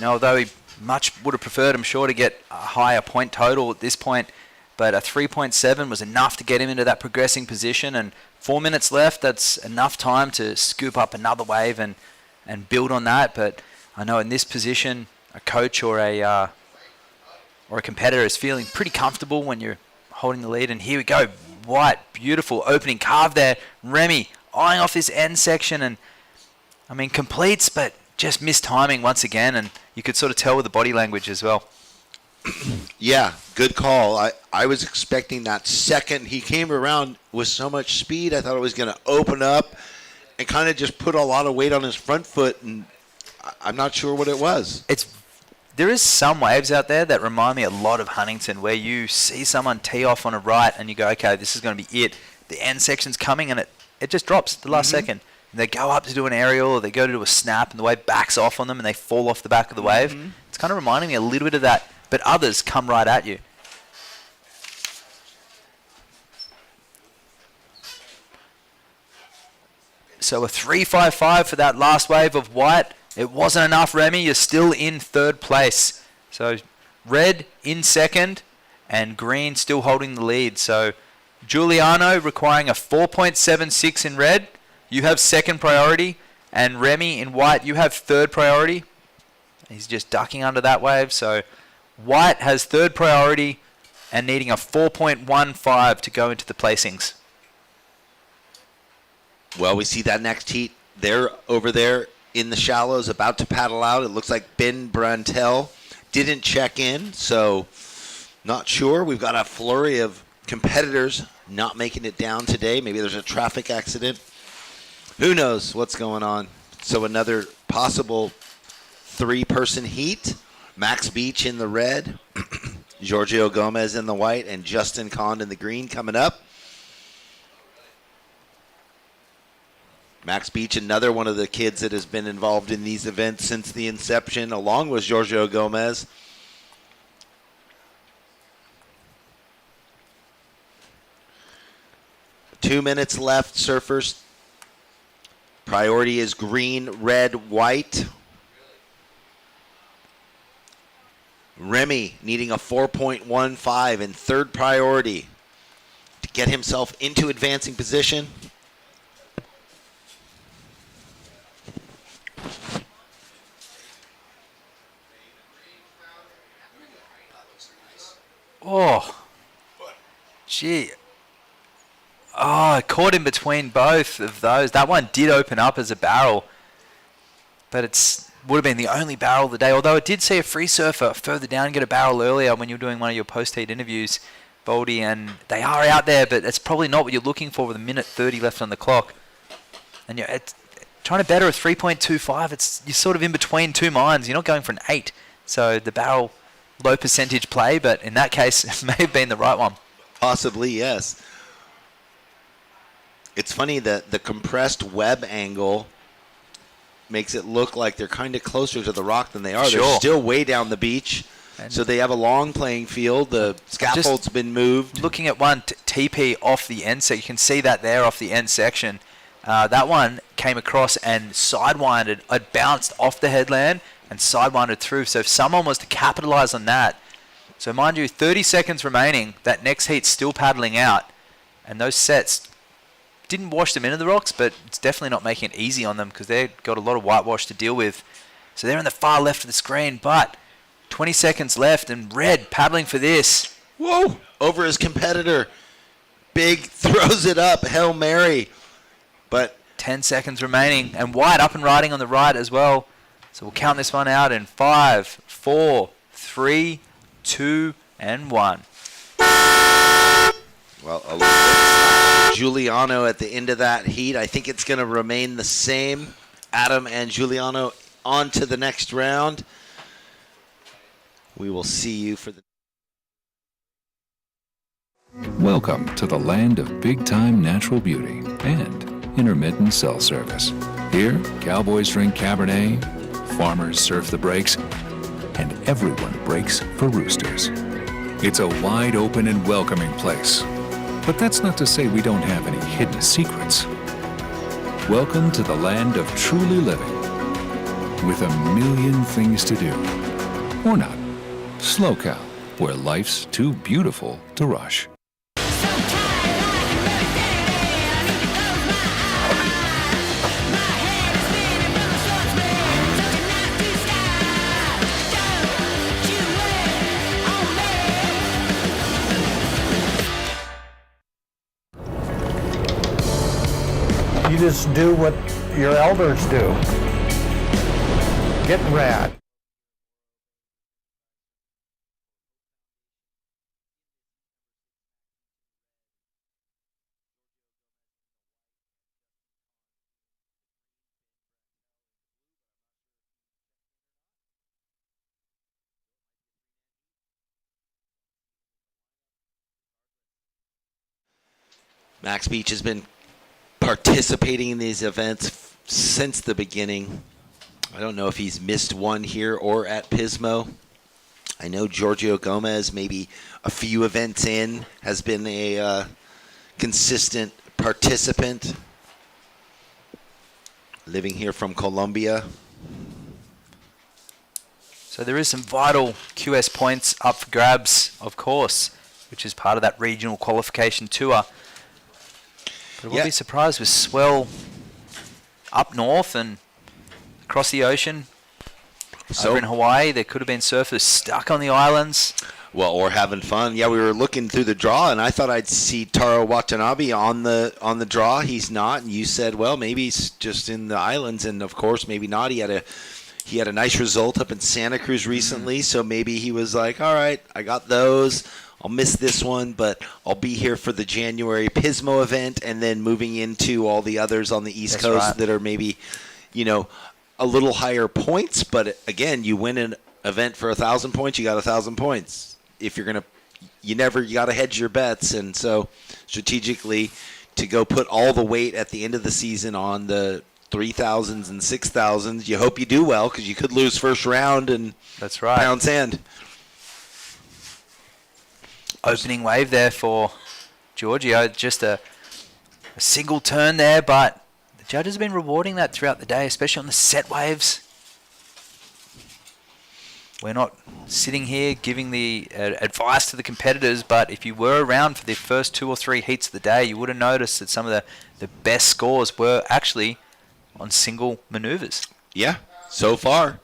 S5: Although he much would have preferred, I'm sure, to get a higher point total at this point, but a 3.7 was enough to get him into that progressing position, and 4 minutes left, that's enough time to scoop up another wave and build on that. But I know in this position, a coach or a competitor is feeling pretty comfortable when you're holding the lead, and here we go. White, beautiful opening carve there. Remy eyeing off this end section, and completes, but just missed timing once again, and you could sort of tell with the body language as well.
S1: Yeah, good call. I was expecting that second. He came around with so much speed, I thought it was going to open up and kind of just put a lot of weight on his front foot, and I'm not sure what it was.
S5: There is some waves out there that remind me a lot of Huntington, where you see someone tee off on a right and you go, okay, this is going to be it. The end section's coming and it just drops at the last second. And they go up to do an aerial, or they go to do a snap, and the wave backs off on them and they fall off the back of the wave. It's kind of reminding me a little bit of that, but others come right at you. So a 3.55 for that last wave of white. It wasn't enough, Remy. You're still in third place. So red in second and green still holding the lead. So Giuliano requiring a 4.76 in red. You have second priority. And Remy in white, you have third priority. He's just ducking under that wave. So white has third priority and needing a 4.15 to go into the placings.
S1: Well, we see that next heat. They're over there in the shallows, about to paddle out. It looks like Ben Brantel didn't check in, so not sure. We've got a flurry of competitors not making it down today. Maybe there's a traffic accident. Who knows what's going on? So another possible three-person heat. Max Beach in the red, Giorgio Gomez in the white, and Justin Kahn in the green coming up. Max Beach, another one of the kids that has been involved in these events since the inception, along with Giorgio Gomez. Two minutes left, surfers. Priority is green, red, white. Remy needing a 4.15 in third priority to get himself into advancing position.
S5: Oh, gee. Oh, I caught in between both of those. That one did open up as a barrel, but would have been the only barrel of the day. Although I did see a free surfer further down get a barrel earlier when you were doing one of your post-heat interviews, Baldy, and they are out there, but it's probably not what you're looking for with a minute 30 left on the clock. And trying to better a 3.25, you're sort of in between two minds. You're not going for an 8. So the barrel, low percentage play, but in that case, it may have been the right one.
S1: Possibly, yes. It's funny that the compressed web angle makes it look like they're kind of closer to the rock than they are.
S5: Sure.
S1: They're still way down the beach, so they have a long playing field. The scaffold's been moved.
S5: Looking at one TP off the end, so you can see that there off the end section. That one came across and sidewinded. It bounced off the headland and sidewinded through. So if someone was to capitalize on that, so mind you, 30 seconds remaining, that next heat's still paddling out, and those sets didn't wash them into the rocks, but it's definitely not making it easy on them because they've got a lot of whitewash to deal with. So they're in the far left of the screen, but 20 seconds left, and Red paddling for this.
S1: Whoa! Over his competitor. Big throws it up, Hail Mary. But
S5: 10 seconds remaining, and White up and riding on the right as well. So we'll count this one out in 5, 4, 3, 2, and 1.
S1: Well, a little bit. Giuliano at the end of that heat. I think it's going to remain the same. Adam and Giuliano on to the next round. We will see you for the...
S4: Welcome to the land of big-time natural beauty and intermittent cell service. Here, cowboys drink Cabernet, farmers surf the breaks, and everyone breaks for roosters. It's a wide open and welcoming place. But that's not to say we don't have any hidden secrets. Welcome to the land of truly living, with a million things to do. Or not. SLO CAL, where life's too beautiful to rush.
S9: You just do what your elders do. Get rad.
S1: Max Beach has been participating in these events since the beginning. I don't know if he's missed one here or at Pismo. I know Giorgio Gomez, maybe a few events in, has been a consistent participant. Living here from Colombia.
S5: So there is some vital QS points up for grabs, of course, which is part of that regional qualification tour. But I wouldn't be surprised with swell up north and across the ocean. Over in Hawaii, there could have been surfers stuck on the islands.
S1: Well, or having fun. Yeah, we were looking through the draw, and I thought I'd see Taro Watanabe on the draw. He's not, and you said, well, maybe he's just in the islands, and of course, maybe not. He had a nice result up in Santa Cruz recently, so maybe he was like, all right, I got those. I'll miss this one, but I'll be here for the January Pismo event, and then moving into all the others on the East Coast that are maybe, a little higher points. But again, you win an event for 1,000 points, you got 1,000 points. If you're gonna, you got to hedge your bets, and so strategically to go put all the weight at the end of the season on the 3,000s and 6,000s. You hope you do well because you could lose first round and pound sand.
S5: Opening wave there for Giorgio, just a single turn there, but the judges have been rewarding that throughout the day, especially on the set waves. We're not sitting here giving the advice to the competitors, but if you were around for the first 2 or 3 heats of the day, you would have noticed that some of the best scores were actually on single maneuvers.
S1: Yeah, so far.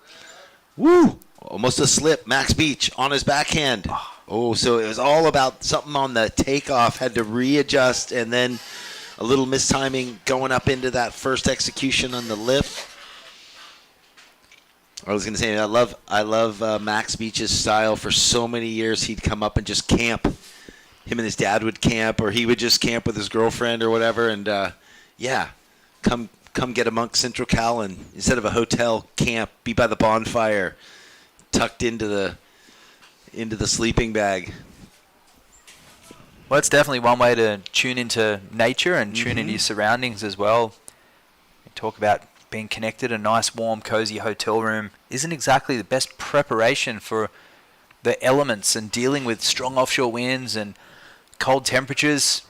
S1: Woo! Almost a slip. Max Beach on his backhand. Oh, so it was all about something on the takeoff, had to readjust, and then a little mistiming going up into that first execution on the lift. I was going to say, I love Max Beach's style. For so many years, he'd come up and just camp. Him and his dad would camp, or he would just camp with his girlfriend or whatever, and come get amongst Central Cal, and instead of a hotel, camp, be by the bonfire, tucked into the sleeping bag.
S5: Well, it's definitely one way to tune into nature and tune into your surroundings as well. You talk about being connected, a nice, warm, cozy hotel room isn't exactly the best preparation for the elements and dealing with strong offshore winds and cold temperatures,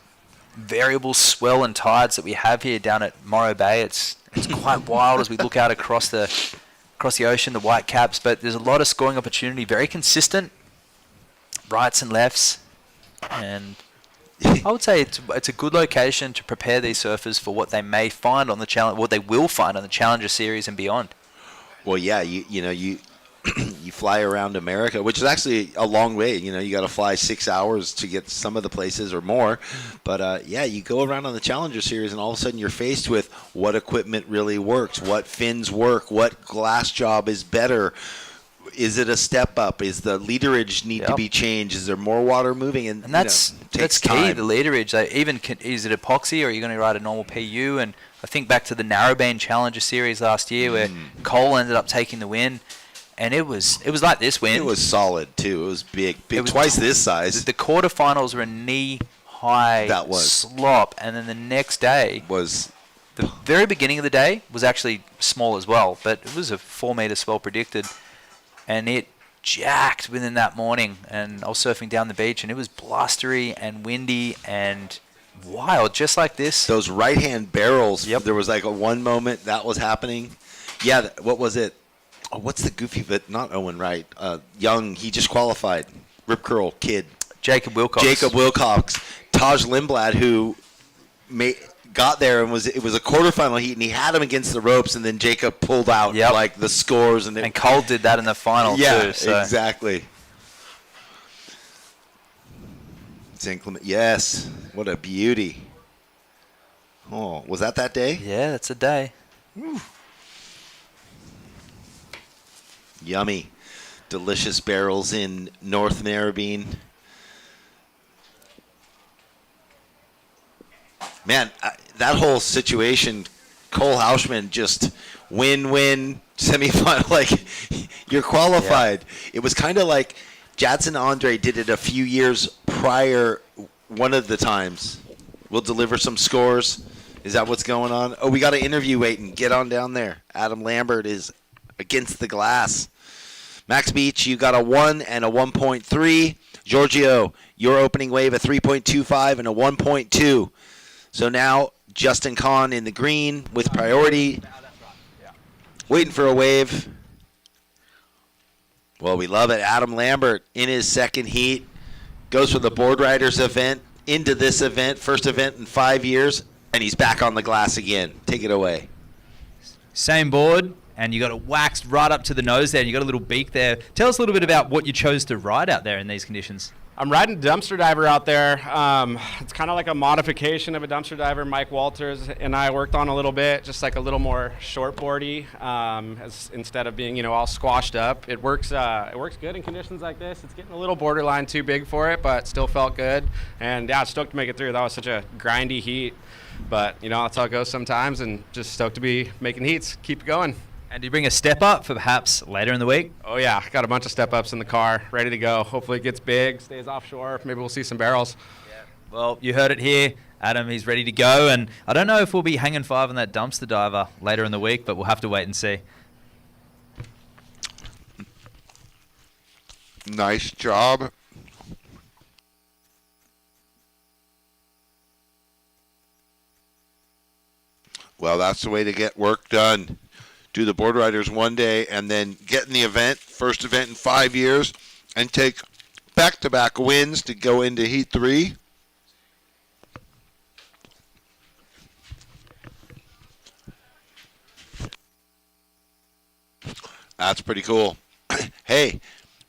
S5: variable swell and tides that we have here down at Morro Bay. It's quite wild as we look out across the ocean, the white caps, but there's a lot of scoring opportunity, very consistent, rights and lefts, and I would say it's a good location to prepare these surfers for what they may find on the challenge, what they will find on the Challenger Series and beyond.
S1: Well, yeah, you fly around America, which is actually a long way. You got to fly 6 hours to get some of the places or more. But yeah, you go around on the Challenger Series, and all of a sudden you're faced with what equipment really works, what fins work, what glass job is better. Is it a step up? Is the leaderage need to be changed? Is there more water moving? And
S5: that's
S1: takes
S5: key,
S1: time.
S5: the leaderage. Is it epoxy, or are you going to ride a normal PU? And I think back to the Narrowband Challenger Series last year where Cole ended up taking the win. And it was like this wind.
S1: It was solid, too. It was big. It was twice this size.
S5: The quarterfinals were a knee-high slop. And then the next day
S1: was...
S5: The very beginning of the day was actually small as well. But it was a 4-meter swell predicted. And it jacked within that morning. And I was surfing down the beach, and it was blustery and windy and wild, just like this.
S1: Those right-hand barrels. Yep. There was like one moment that was happening. Yeah, what was it? Oh, what's the goofy bit? Not Owen Wright. Young, he just qualified. Rip curl kid.
S5: Jacob Wilcox.
S1: Taj Lindblad, who got there and it was a quarterfinal heat, and he had him against the ropes, and then Jacob pulled out like the scores. And
S5: Cole did that in the final too. So.
S1: Exactly. It's inclement. Yes. What a beauty. Oh, was that day?
S5: Yeah, that's a day.
S1: Whew. Yummy. Delicious barrels in North Narrabeen. Man, that whole situation, Cole Hauschman, just win-win semifinal. Like, you're qualified. Yeah. It was kind of like Jadson Andre did it a few years prior one of the times. We'll deliver some scores. Is that what's going on? Oh, we got an interview waiting. Get on down there. Adam Lambert is against the glass. Max Beach, you got a 1 and a 1.3. Giorgio, your opening wave a 3.25 and a 1.2. So now Justin Kahn in the green with priority. Waiting for a wave. Well, we love it. Adam Lambert in his second heat. Goes from the board riders event into this event. First event in 5 years. And he's back on the glass again. Take it away.
S18: Same board. And you got it waxed right up to the nose there, and you got a little beak there. Tell us a little bit about what you chose to ride out there in these conditions.
S12: I'm riding dumpster diver out there. It's kind of like a modification of a dumpster diver. Mike Walters and I worked on a little bit, just like a little more shortboardy, instead of being all squashed up. It works good in conditions like this. It's getting a little borderline too big for it, but still felt good. And yeah, stoked to make it through. That was such a grindy heat, but that's how it goes sometimes. And just stoked to be making heats. Keep going.
S18: And do you bring a step up for perhaps later in the week?
S12: Oh yeah, got a bunch of step ups in the car, ready to go. Hopefully it gets big, stays offshore. Maybe we'll see some barrels.
S18: Yeah. Well, you heard it here. Adam, he's ready to go. And I don't know if we'll be hanging 5 on that dumpster diver later in the week, but we'll have to wait and see.
S22: Nice job. Well, that's the way to get work done. Do the board riders one day and then get in the event, first event in 5 years, and take back-to-back wins to go into Heat 3.
S1: That's pretty cool. Hey,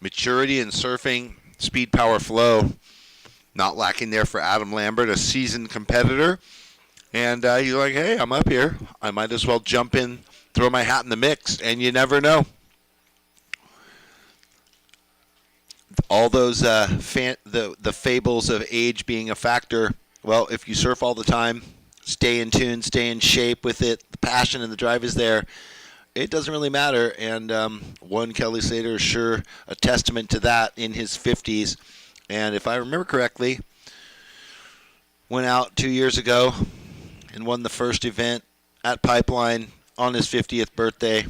S1: maturity in surfing, speed, power, flow, not lacking there for Adam Lambert, a seasoned competitor. And he's like, hey, I'm up here. I might as well jump in, throw my hat in the mix, and you never know. All those the fables of age being a factor. Well, if you surf all the time, stay in tune, stay in shape with it, the passion and the drive is there. it doesn't really matter. And one Kelly Slater is sure a testament to that in his 50s. And if I remember correctly, went out 2 years ago and won the first event at Pipeline on his 50th birthday.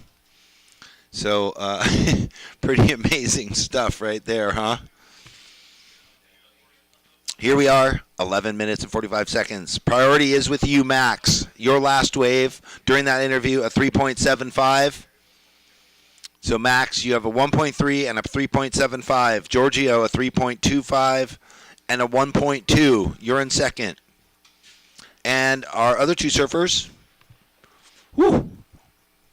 S1: So pretty amazing stuff right there, huh? Here we are, 11 minutes and 45 seconds. Priority is with you, Max. Your last wave during that interview, a 3.75. So, Max, you have a 1.3 and a 3.75. Giorgio, a 3.25 and a 1.2. You're in second. And our other two surfers, whew,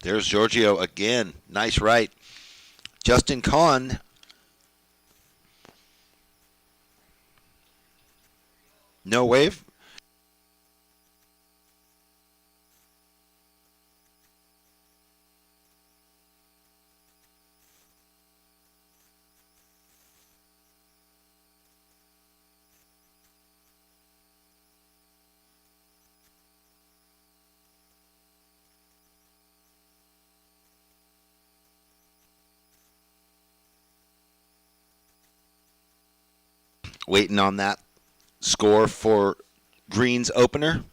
S1: there's Giorgio again. Nice right. Justin Kahn, no wave. Waiting on that score for Green's opener.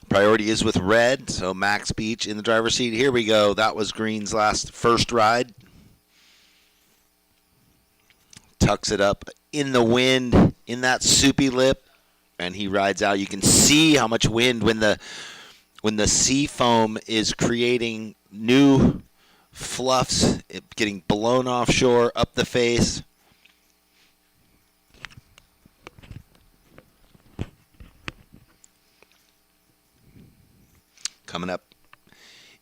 S1: Priority is with red, so Max Beach in the driver's seat. Here we go. That was Green's first ride. Tucks it up in the wind, in that soupy lip, and he rides out. You can see how much wind when the sea foam is creating new fluffs, it getting blown offshore, up the face. Coming up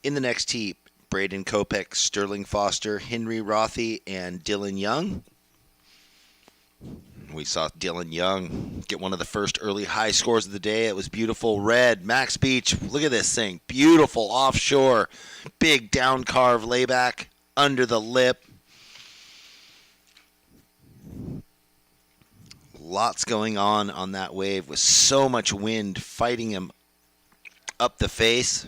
S1: in the next heat, Braden Kopech, Sterling Foster, Henry Rothy, and Dylan Young. We saw Dylan Young get one of the first early high scores of the day. It was beautiful. Red, Max Beach, look at this thing. Beautiful offshore, big down carve layback under the lip. Lots going on that wave with so much wind fighting him up the face.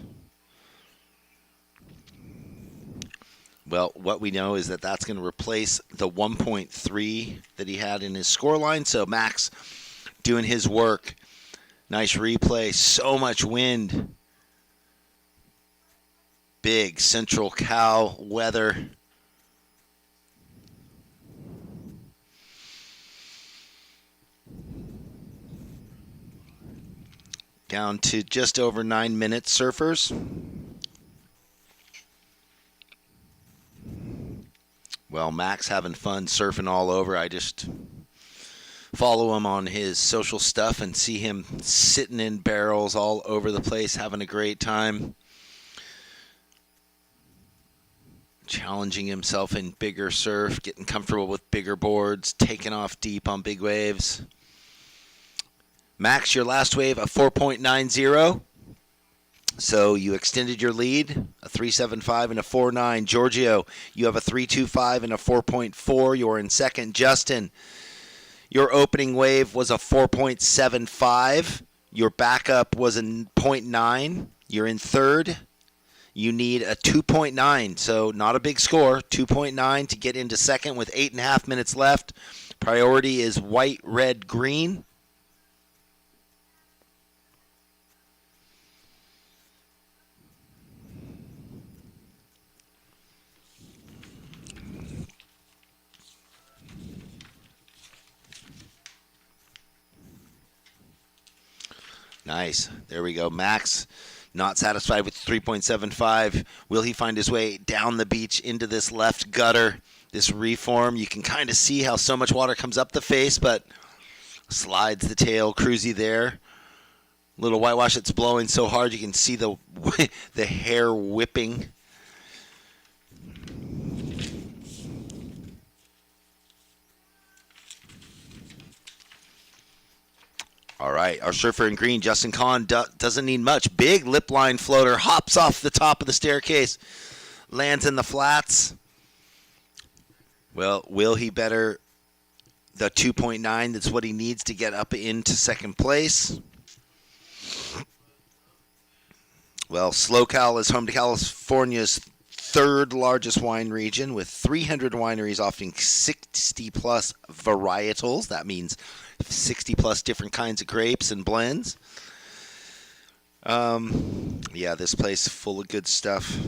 S1: Well, what we know is that that's going to replace the 1.3 that he had in his scoreline. So Max doing his work. Nice replay. So much wind. Big Central Cal weather. Down to just over 9 minutes, surfers. Well, Max having fun surfing all over. I just follow him on his social stuff and see him sitting in barrels all over the place, having a great time. Challenging himself in bigger surf, getting comfortable with bigger boards, taking off deep on big waves. Max, your last wave, a 4.90. So you extended your lead, a 3.75 and a 4.9. Giorgio, you have a 3.25 and a 4.4. You're in second. Justin, your opening wave was a 4.75. Your backup was a 0.9. You're in third. You need a 2.9, so not a big score. 2.9 to get into second with 8.5 minutes left. Priority is white, red, green. Nice. There we go. Max, not satisfied with 3.75. Will he find his way down the beach into this left gutter, this reform? You can kind of see how so much water comes up the face, but slides the tail, cruisy there. Little whitewash that's blowing so hard you can see the hair whipping. All right, our surfer in green, Justin Kahn, doesn't need much. Big lip line floater, hops off the top of the staircase, lands in the flats. Well, will he better the 2.9? That's what he needs to get up into second place. Well, SLO CAL is home to California's third largest wine region with 300 wineries offering 60-plus varietals. That means 60-plus different kinds of grapes and blends. Yeah, this place is full of good stuff.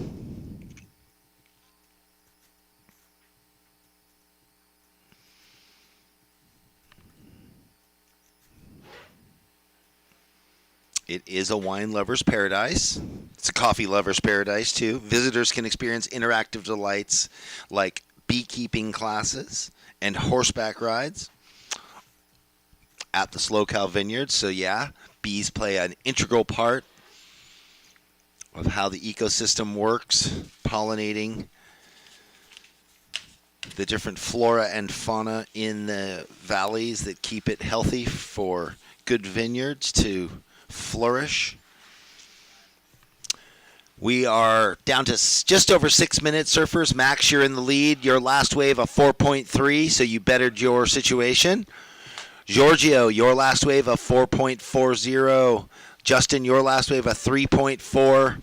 S1: It is a wine lover's paradise. It's a coffee lover's paradise, too. Visitors can experience interactive delights like beekeeping classes and horseback rides at the SLO CAL Vineyard. So, yeah, bees play an integral part of how the ecosystem works, pollinating the different flora and fauna in the valleys that keep it healthy for good vineyards to flourish. We are down to just over 6 minutes, surfers. Max, you're in the lead. Your last wave of 4.3, so you bettered your situation. Giorgio, your last wave of 4.40. Justin, your last wave of 3.4.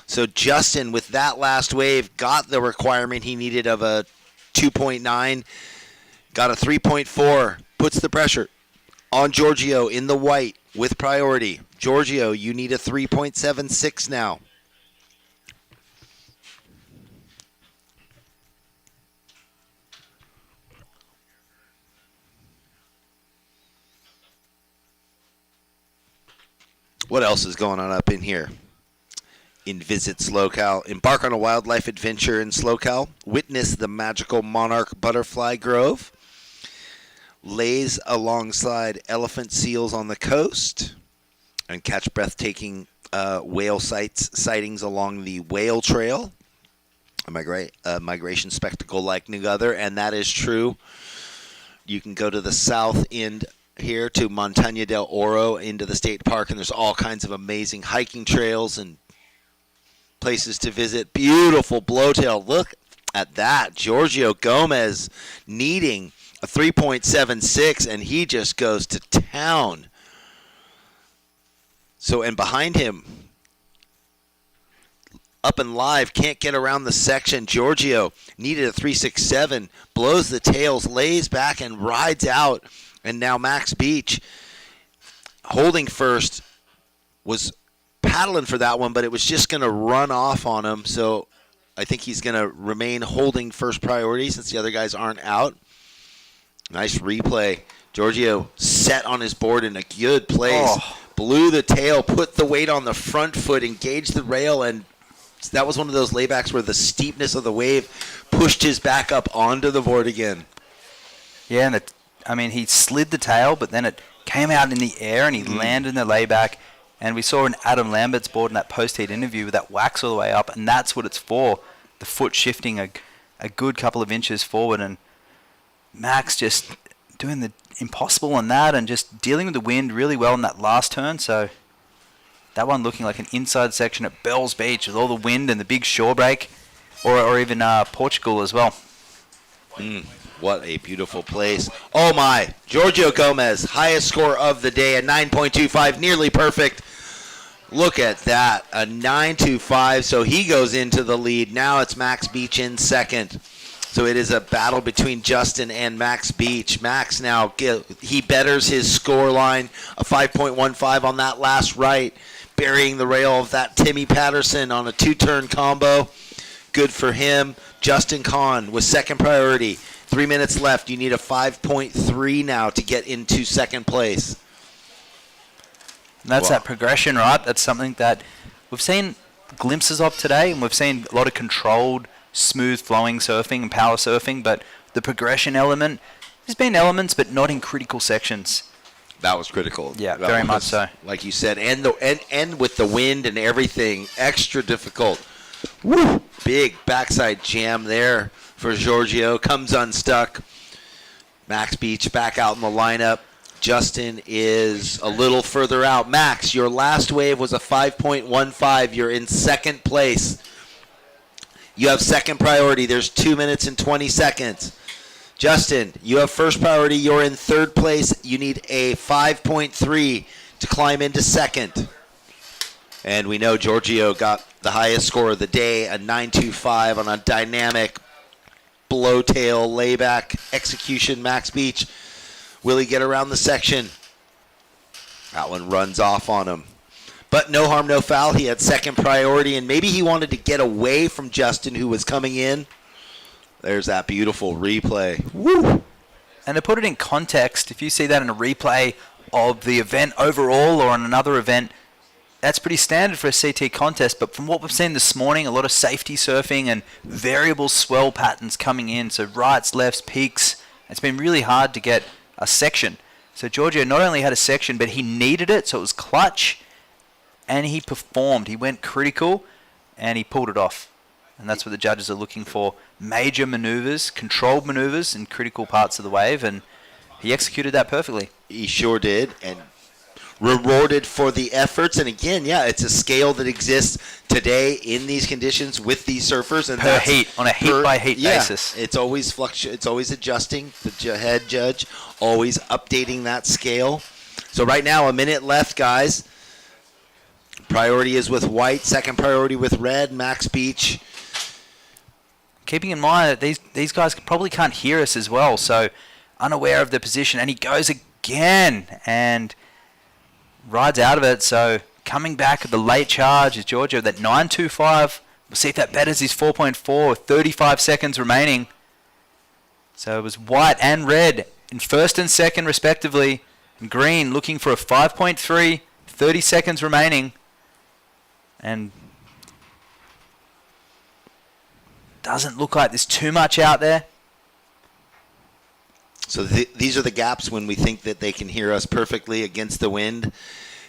S1: So Justin, with that last wave, got the requirement he needed of a 2.9. Got a 3.4. Puts the pressure on Giorgio in the white with priority. Giorgio, you need a 3.76 now. What else is going on up in here? In Visit SLO CAL. Embark on a wildlife adventure in SLO CAL. Witness the magical monarch butterfly grove. Lays alongside elephant seals on the coast. And catch breathtaking whale sightings along the whale trail. A migration spectacle like no other, and that is true. You can go to the south end here to Montaña del Oro into the state park, and there's all kinds of amazing hiking trails and places to visit. Beautiful blowtail. Look at that. Giorgio Gomez needing a 3.76, and he just goes to town. So, and behind him, up and live, can't get around the section. Giorgio needed a 3.67, blows the tails, lays back, and rides out. And now Max Beach, holding first, was paddling for that one, but it was just going to run off on him. So I think he's going to remain holding first priority since the other guys aren't out. Nice replay. Giorgio set on his board in a good place. Oh. Blew the tail, put the weight on the front foot, engaged the rail, and that was one of those laybacks where the steepness of the wave pushed his back up onto the board again.
S5: Yeah, and he slid the tail, but then it came out in the air, and he landed in the layback. And we saw in Adam Lambert's board in that post-heat interview with that wax all the way up, and that's what it's for, the foot shifting a good couple of inches forward. And Max just doing the impossible on that and just dealing with the wind really well in that last turn. So that one looking like an inside section at Bells Beach with all the wind and the big shore break, or even Portugal as well.
S1: What a beautiful place. Oh my, Giorgio Gomez, highest score of the day, a 9.25, nearly perfect. Look at that, a 9.25, so he goes into the lead. Now it's Max Beach in second. So it is a battle between Justin and Max Beach. Max now, he betters his score line, a 5.15 on that last right, burying the rail of that Timmy Patterson on a two-turn combo. Good for him. Justin Kahn with second priority. 3 minutes left. You need a 5.3 now to get into second place.
S5: And that's that progression, right? That's something that we've seen glimpses of today, and we've seen a lot of controlled, smooth flowing surfing and power surfing, but the progression element, there's been elements, but not in critical sections.
S1: That was critical.
S5: Yeah, very much so.
S1: Like you said, and with the wind and everything, extra difficult. Woo! Big backside jam there for Giorgio. Comes unstuck. Max Beach back out in the lineup. Justin is a little further out. Max, your last wave was a 5.15. You're in second place. You have second priority. There's 2 minutes and 20 seconds. Justin, you have first priority. You're in third place. You need a 5.3 to climb into second. And we know Giorgio got the highest score of the day, a 9.25 on a dynamic blow tail layback execution. Max Beach, will he get around the section? That one runs off on him. But no harm, no foul. He had second priority, and maybe he wanted to get away from Justin, who was coming in. There's that beautiful replay. Woo!
S5: And to put it in context, if you see that in a replay of the event overall or on another event, that's pretty standard for a CT contest. But from what we've seen this morning, a lot of safety surfing and variable swell patterns coming in. So rights, lefts, peaks. It's been really hard to get a section. So Giorgio not only had a section, but he needed it, so it was clutch. And he performed. He went critical, and he pulled it off. And that's what the judges are looking for. Major maneuvers, controlled maneuvers in critical parts of the wave, and he executed that perfectly.
S1: He sure did, and rewarded for the efforts. And again, yeah, it's a scale that exists today in these conditions with these surfers. And
S5: Per heat, on a heat-by-heat basis.
S1: It's always it's always adjusting. The head judge always updating that scale. So right now, a minute left, guys. Priority is with white, second priority with red, Max Beach.
S5: Keeping in mind that these guys probably can't hear us as well, so unaware of the position. And he goes again and rides out of it. So coming back at the late charge is Giorgio, that 9.25. We'll see if that betters his 4.4, 35 seconds remaining. So it was white and red in first and second respectively. And green looking for a 5.3, 30 seconds remaining. And doesn't look like there's too much out there.
S1: So these are the gaps when we think that they can hear us perfectly against the wind.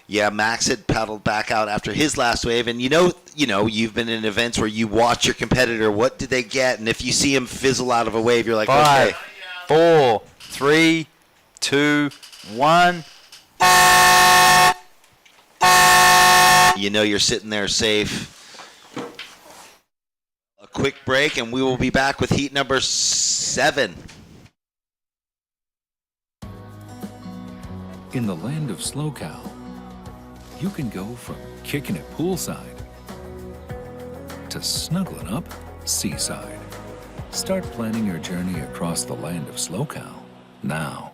S1: Yeah, Max had paddled back out after his last wave, and you know, you've been in events where you watch your competitor. What did they get? And if you see him fizzle out of a wave, you're like,
S5: 5,
S1: okay.
S5: 4, 3, 2, 1.
S1: You know you're sitting there safe. A quick break, and we will be back with heat number 7.
S4: In the land of SLO CAL, you can go from kicking it poolside to snuggling up seaside. Start planning your journey across the land of SLO CAL now.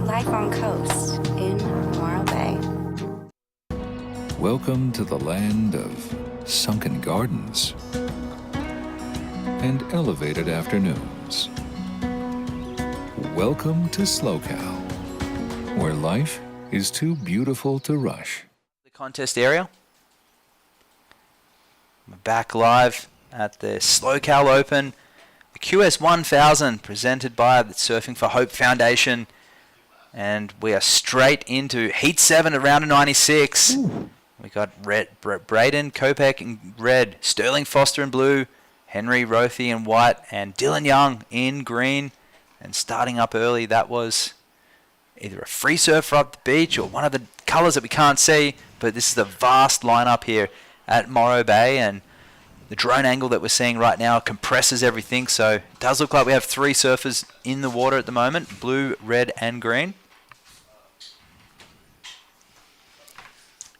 S6: Life on coast in Morro Bay.
S4: Welcome to the land of sunken gardens and elevated afternoons. Welcome to SLO CAL, where life is too beautiful to rush.
S5: The contest area. We're back live at the SLO CAL Open, the QS 1000 presented by the Surfing for Hope Foundation. And we are straight into Heat 7 of round of 96. We got Braden Kopech in red, Sterling Foster in blue, Henry Rothy in white, and Dylan Young in green. And starting up early, that was either a free surfer up the beach or one of the colours that we can't see. But this is a vast lineup here at Morro Bay, and the drone angle that we're seeing right now compresses everything. So it does look like we have 3 surfers in the water at the moment, blue, red, and green.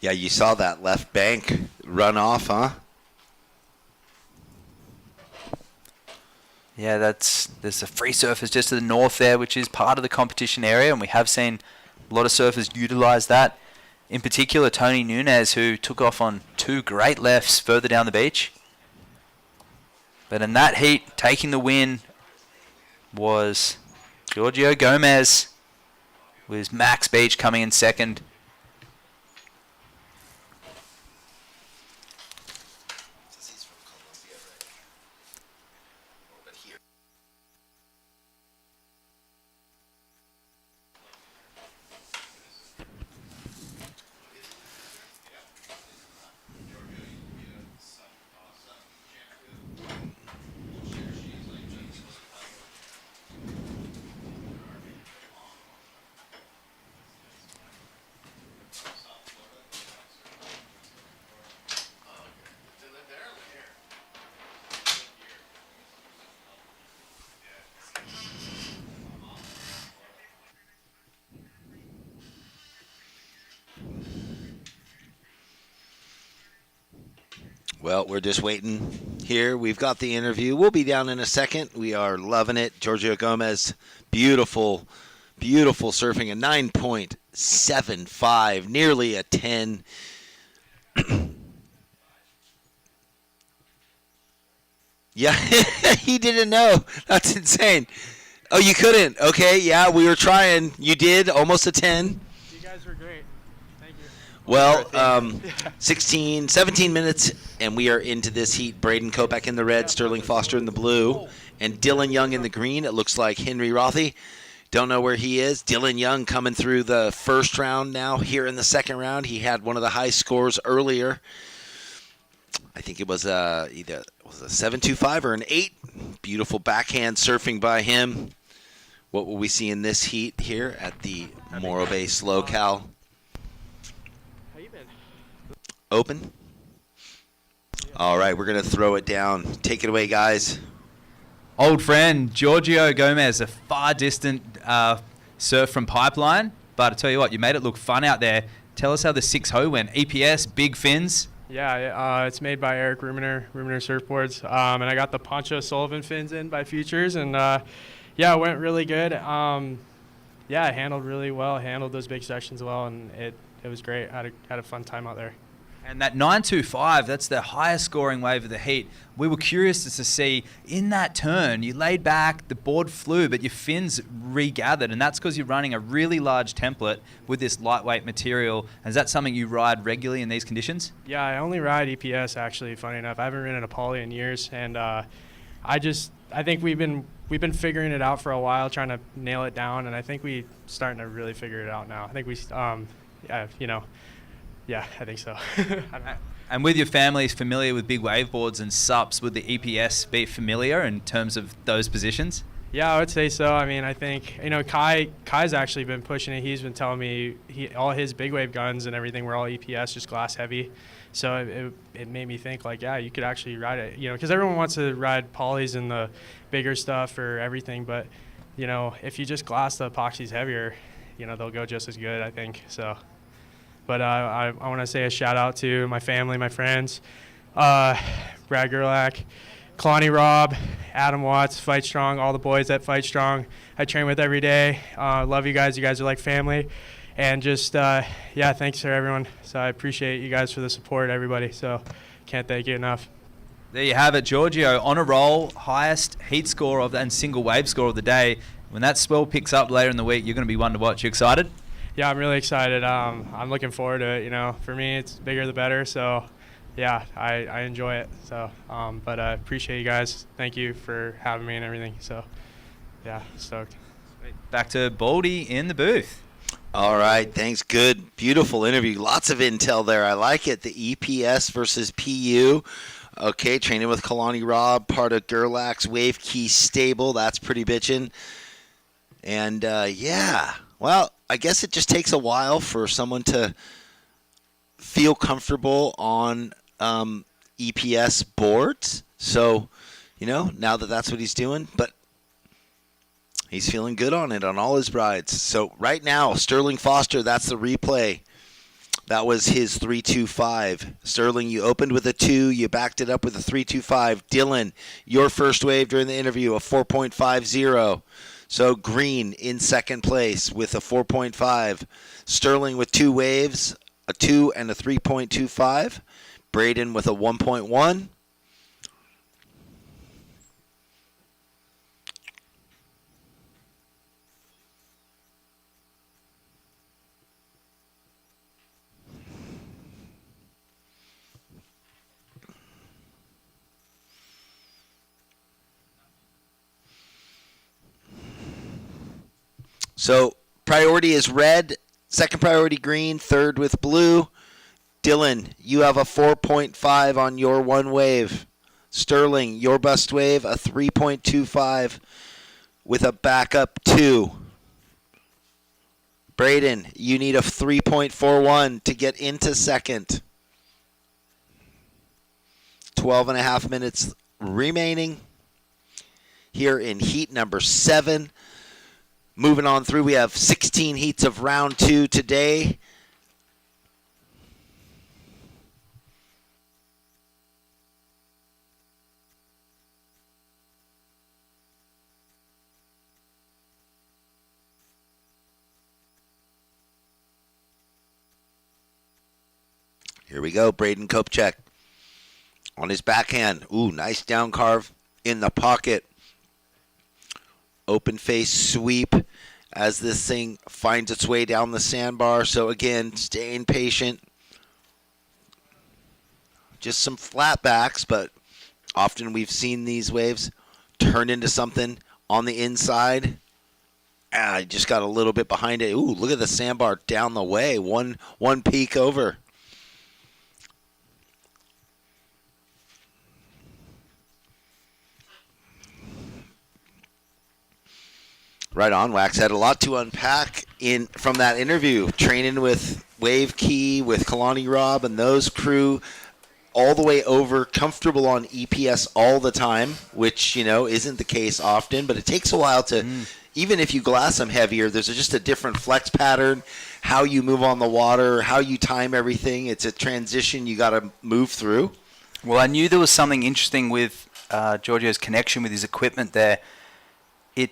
S1: Yeah, you saw that left bank run off, huh?
S5: Yeah, there's a free surfers just to the north there, which is part of the competition area, and we have seen a lot of surfers utilize that. In particular, Tony Nunez, who took off on 2 great lefts further down the beach. But in that heat, taking the win was Giorgio Gomez, with Max Beach coming in second.
S1: Well, we're just waiting here. We've got the interview. We'll be down in a second. We are loving it. Giorgio Gomez, beautiful, beautiful surfing, a 9.75, nearly a 10. Yeah, he didn't know. That's insane. Oh, you couldn't? Okay, yeah, we were trying. You did, almost a 10.
S11: You guys were great. Thank you.
S1: Well, 17 minutes, and we are into this heat. Braden Kopak in the red, Sterling Foster in the blue, and Dylan Young in the green. It looks like Henry Rothy. Don't know where he is. Dylan Young coming through the first round now. Here in the second round, he had one of the high scores earlier. I think it was either a 7.25 or an 8. Beautiful backhand surfing by him. What will we see in this heat here at the Morro Bay SLO CAL Open? All right, we're going to throw it down. Take it away, guys.
S18: Old friend Giorgio Gomez, a far distant surf from Pipeline. But I tell you what, you made it look fun out there. Tell us how the 6-ho went. EPS, big fins.
S11: Yeah, it's made by Eric Ruminer Surfboards. And I got the Poncho Sullivan fins in by Futures. And, it went really good. I handled really well, handled those big sections well, and it was great. Had a fun time out there.
S18: And that 9.25, that's the highest scoring wave of the heat. We were curious as to see, in that turn, you laid back, the board flew, but your fins regathered, and that's because you're running a really large template with this lightweight material. Is that something you ride regularly in these conditions?
S11: Yeah, I only ride EPS, actually, funny enough. I haven't ridden a poly in years, and I think we've been figuring it out for a while, trying to nail it down, and I think we're starting to really figure it out now. I think yeah, I think so.
S18: And with your families familiar with big wave boards and SUPs, would the EPS be familiar in terms of those positions?
S11: Yeah, I would say so. I mean, I think, Kai's actually been pushing it. He's been telling me all his big wave guns and everything were all EPS, just glass heavy. So it made me think, you could actually ride it, because everyone wants to ride polys and the bigger stuff or everything. But, if you just glass the epoxies heavier, they'll go just as good, I think. So. But I want to say a shout out to my family, my friends, Brad Gerlach, Kalani Robb, Adam Watts, Fight Strong, all the boys at Fight Strong I train with every day. Love you guys. You guys are like family. And just, thanks to everyone. So I appreciate you guys for the support, everybody. So can't thank you enough.
S18: There you have it, Giorgio, on a roll, highest heat score and single wave score of the day. When that swell picks up later in the week, you're going to be one to watch. You excited?
S11: Yeah, I'm really excited. I'm looking forward to it. For me, it's bigger the better. So, yeah, I enjoy it. So, but I appreciate you guys. Thank you for having me and everything. So, yeah, stoked.
S18: Back to Baldy in the booth.
S1: All right, thanks. Good, beautiful interview. Lots of intel there. I like it. The EPS versus PU. Okay, training with Kalani Robb, part of Gerlach's Wave Key stable. That's pretty bitchin'. And, well, I guess it just takes a while for someone to feel comfortable on EPS boards. So, now that's what he's doing. But he's feeling good on it on all his rides. So right now, Sterling Foster, that's the replay. That was his 3.25. Sterling, you opened with a 2. You backed it up with a 3.25. Dylan, your first wave during the interview, a 4.50. So Green in second place with a 4.5. Sterling with 2 waves, a 2 and a 3.25. Braden with a 1.1. So priority is red, second priority green, third with blue. Dylan, you have a 4.5 on your one wave. Sterling, your best wave, a 3.25 with a backup 2. Braden, you need a 3.41 to get into second. 12 and a half minutes remaining here in heat number 7. Moving on through, we have 16 heats of round 2 today. Here we go, Braden Kopechek on his backhand. Ooh, nice down carve in the pocket. Open face sweep as this thing finds its way down the sandbar. So again, staying patient. Just some flat backs, but often we've seen these waves turn into something on the inside. I just got a little bit behind it. Ooh, look at the sandbar down the way. One peak over. Right on, Wax. Had a lot to unpack from that interview. Training with Wave Key, with Kalani Robb and those crew all the way over, comfortable on EPS all the time, which, isn't the case often, but it takes a while to, even if you glass them heavier, there's just a different flex pattern, how you move on the water, how you time everything. It's a transition you got to move through.
S5: Well, I knew there was something interesting with Giorgio's connection with his equipment there. It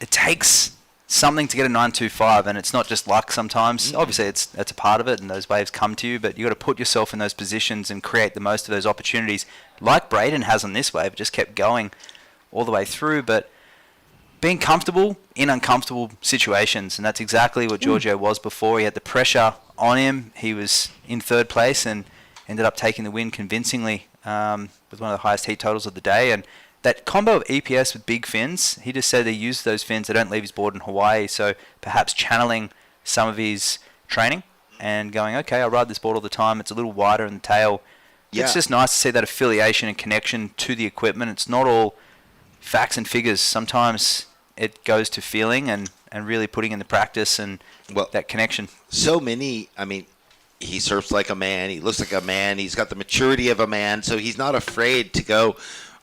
S5: takes something to get a 925, and it's not just luck sometimes. Obviously, that's a part of it, and those waves come to you, but you got to put yourself in those positions and create the most of those opportunities, like Braden has on this wave. It just kept going all the way through, but being comfortable in uncomfortable situations, and that's exactly what Giorgio was before. He had the pressure on him. He was in third place and ended up taking the win convincingly with one of the highest heat totals of the day. And that combo of EPS with big fins, he just said he used those fins. They don't leave his board in Hawaii, so perhaps channeling some of his training and going, okay, I ride this board all the time. It's a little wider in the tail. Yeah. It's just nice to see that affiliation and connection to the equipment. It's not all facts and figures. Sometimes it goes to feeling and really putting in the practice and that connection.
S1: So many, he surfs like a man. He looks like a man. He's got the maturity of a man, so he's not afraid to go,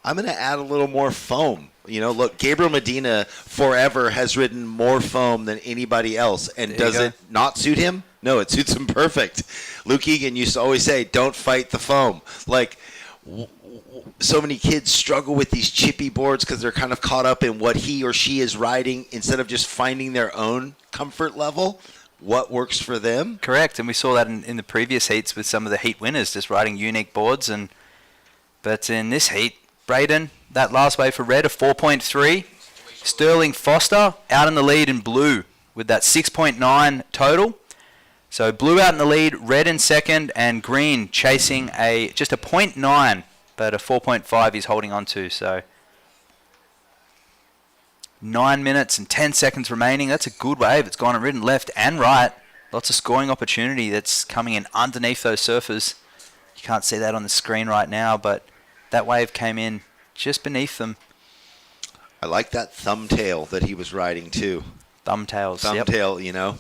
S1: I'm going to add a little more foam. Look, Gabriel Medina forever has ridden more foam than anybody else. And does it not suit him? No, it suits him perfect. Luke Egan used to always say, don't fight the foam. So many kids struggle with these chippy boards because they're kind of caught up in what he or she is riding instead of just finding their own comfort level, what works for them.
S5: Correct, and we saw that in the previous heats with some of the heat winners just riding unique boards. But in this heat, Braden, that last wave for red, a 4.3. Sterling Foster out in the lead in blue with that 6.9 total. So blue out in the lead, red in second, and green chasing just a 0.9, but a 4.5 he's holding on to. So 9 minutes and 10 seconds remaining. That's a good wave. It's gone and ridden left and right. Lots of scoring opportunity that's coming in underneath those surfers. You can't see that on the screen right now, but that wave came in just beneath them.
S1: I like that thumbtail that he was riding too.
S5: Thumbtails,
S1: Thumbtail,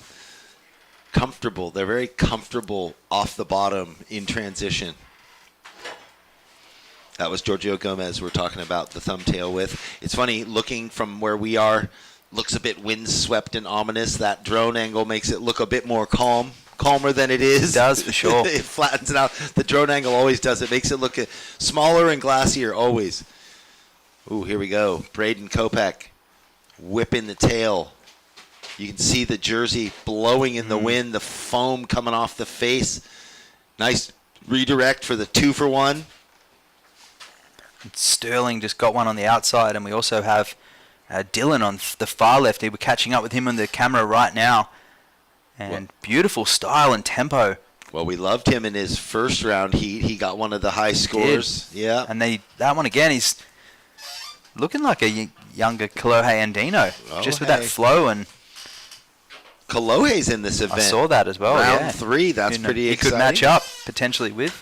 S1: comfortable. They're very comfortable off the bottom in transition. That was Giorgio Gomez we're talking about the thumbtail with. It's funny, looking from where we are, looks a bit windswept and ominous. That drone angle makes it look a bit more calmer than it is.
S5: It does, for sure.
S1: It flattens it out. The drone angle always does. It makes it look smaller and glassier, always. Ooh, here we go. Braden Kopech whipping the tail. You can see the jersey blowing in the wind, the foam coming off the face. Nice redirect for the 2-for-1.
S5: Sterling just got one on the outside, and we also have Dylan on the far left. We're catching up with him on the camera right now. And beautiful style and tempo.
S1: Well, we loved him in his first round heat. He got one of the high scores. Yeah.
S5: And that one again, he's looking like a younger Kalohe Andino. Just with that flow. And
S1: Kalohe's in this event.
S5: I saw that as well.
S1: Round 3, that's pretty exciting.
S5: He could match up potentially with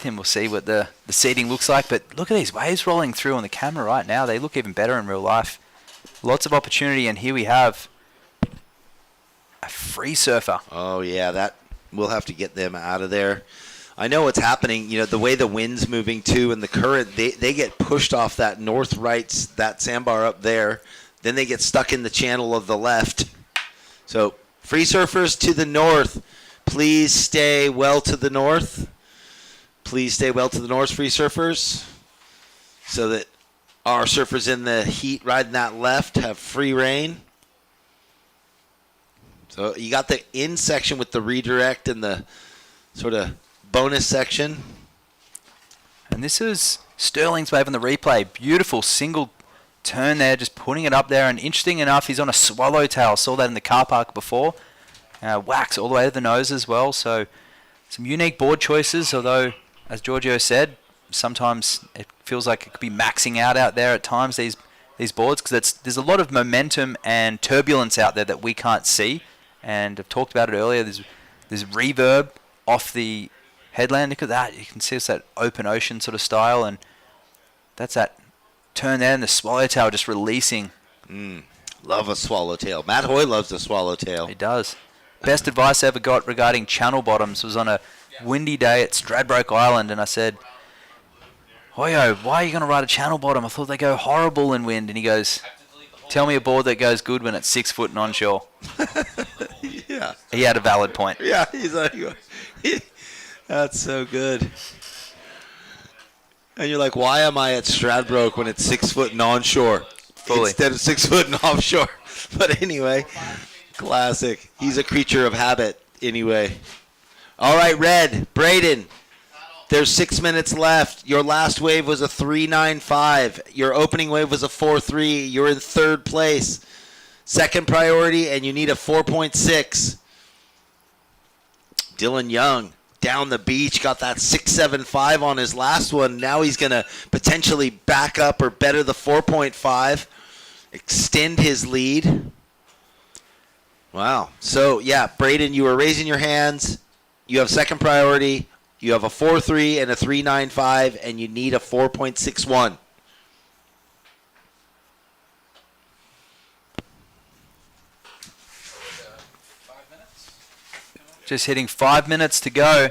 S5: him. We'll see what the seating looks like. But look at these waves rolling through on the camera right now. They look even better in real life. Lots of opportunity, and here we have a free surfer.
S1: Oh, yeah, we'll have to get them out of there. I know what's happening. The way the wind's moving too and the current, they get pushed off that north rights, that sandbar up there. Then they get stuck in the channel of the left. So free surfers to the north, please stay well to the north. Please stay well to the north, free surfers, so that our surfers in the heat riding that left have free reign. So you got the in section with the redirect and the sort of bonus section.
S5: And this is Sterling's wave on the replay. Beautiful single turn there, just putting it up there. And interesting enough, he's on a swallowtail. Saw that in the car park before. Wax all the way to the nose as well. So some unique board choices, although, as Giorgio said, sometimes it feels like it could be maxing out there at times, these boards, because there's a lot of momentum and turbulence out there that we can't see. And I've talked about it earlier. There's reverb off the headland. Look at that. You can see it's that open ocean sort of style, and that's that turn there, and the swallowtail just releasing.
S1: Love a swallowtail. Matt Hoy loves a swallowtail.
S5: He does. Best advice I ever got regarding channel bottoms was on a windy day at Stradbroke Island, and I said, Hoyo, why are you going to ride a channel bottom? I thought they go horrible in wind. And he goes, tell me a board that goes good when it's 6 foot and onshore.
S1: Yeah.
S5: He had a valid point.
S1: Yeah, he's like, that's so good. And you're like, why am I at Stradbroke when it's 6 foot and onshore instead of 6 foot and offshore? But anyway, classic. He's a creature of habit anyway. All right, Red, Braden. There's 6 minutes left. Your last wave was a 3.95. Your opening wave was a 4.3. You're in third place. Second priority, and you need a 4.6. Dylan Young down the beach, got that 6.75 on his last one. Now he's going to potentially back up or better the 4.5, extend his lead. Wow. So, yeah, Braden, you were raising your hands. You have second priority. You have a 4.3 and a 3.95, and you need a 4.61.
S5: Just hitting 5 minutes to go.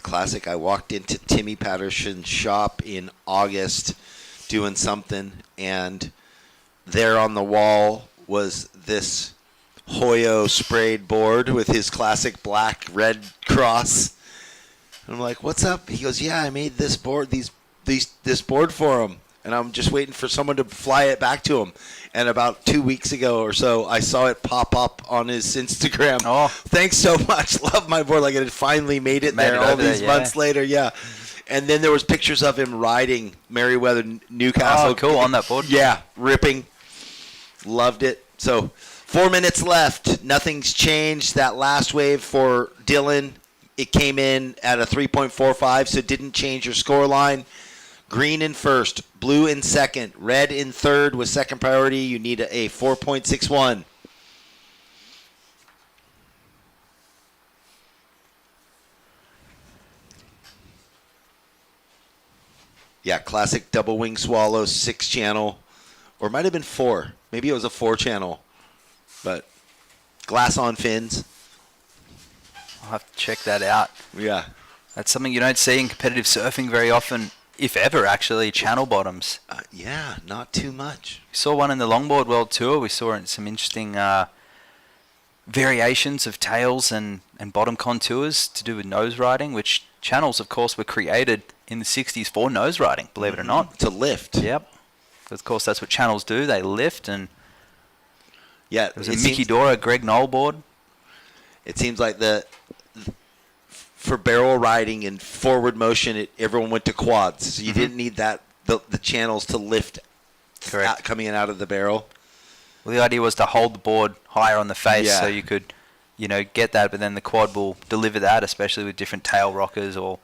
S1: Classic. I walked into Timmy Patterson's shop in August doing something, and there on the wall was this Hoyo sprayed board with his classic black red cross. And I'm like, what's up? He goes, yeah, I made this board, this board for him, and I'm just waiting for someone to fly it back to him. And about 2 weeks ago or so, I saw it pop up on his Instagram.
S5: Oh,
S1: thanks so much. Love my board. Like it had finally made it there all these months later. Yeah. And then there was pictures of him riding Merriweather Newcastle.
S5: Oh, cool. On that board.
S1: Yeah. Ripping. Loved it. So 4 minutes left. Nothing's changed. That last wave for Dylan, it came in at a 3.45, so it didn't change your score line. Green in first, blue in second, red in third with second priority. You need a 4.61. Yeah, classic double wing swallow, 6-channel, or it might have been 4. Maybe it was a 4-channel, but glass on fins.
S5: I'll have to check that out.
S1: Yeah.
S5: That's something you don't see in competitive surfing very often. If ever, actually, channel bottoms.
S1: Yeah, not too much.
S5: We saw one in the Longboard World Tour. We saw some interesting variations of tails and bottom contours to do with nose riding, which channels, of course, were created in the 60s for nose riding, believe it or not.
S1: To lift.
S5: Yep. Of course, that's what channels do. They lift. And
S1: yeah,
S5: there was a Mickey Dora, Greg Knoll board.
S1: It seems like for barrel riding and forward motion, everyone went to quads. So you didn't need the channels to lift coming in out of the barrel.
S5: Well, the idea was to hold the board higher on the face so you could, get that, but then the quad will deliver that, especially with different tail rockers or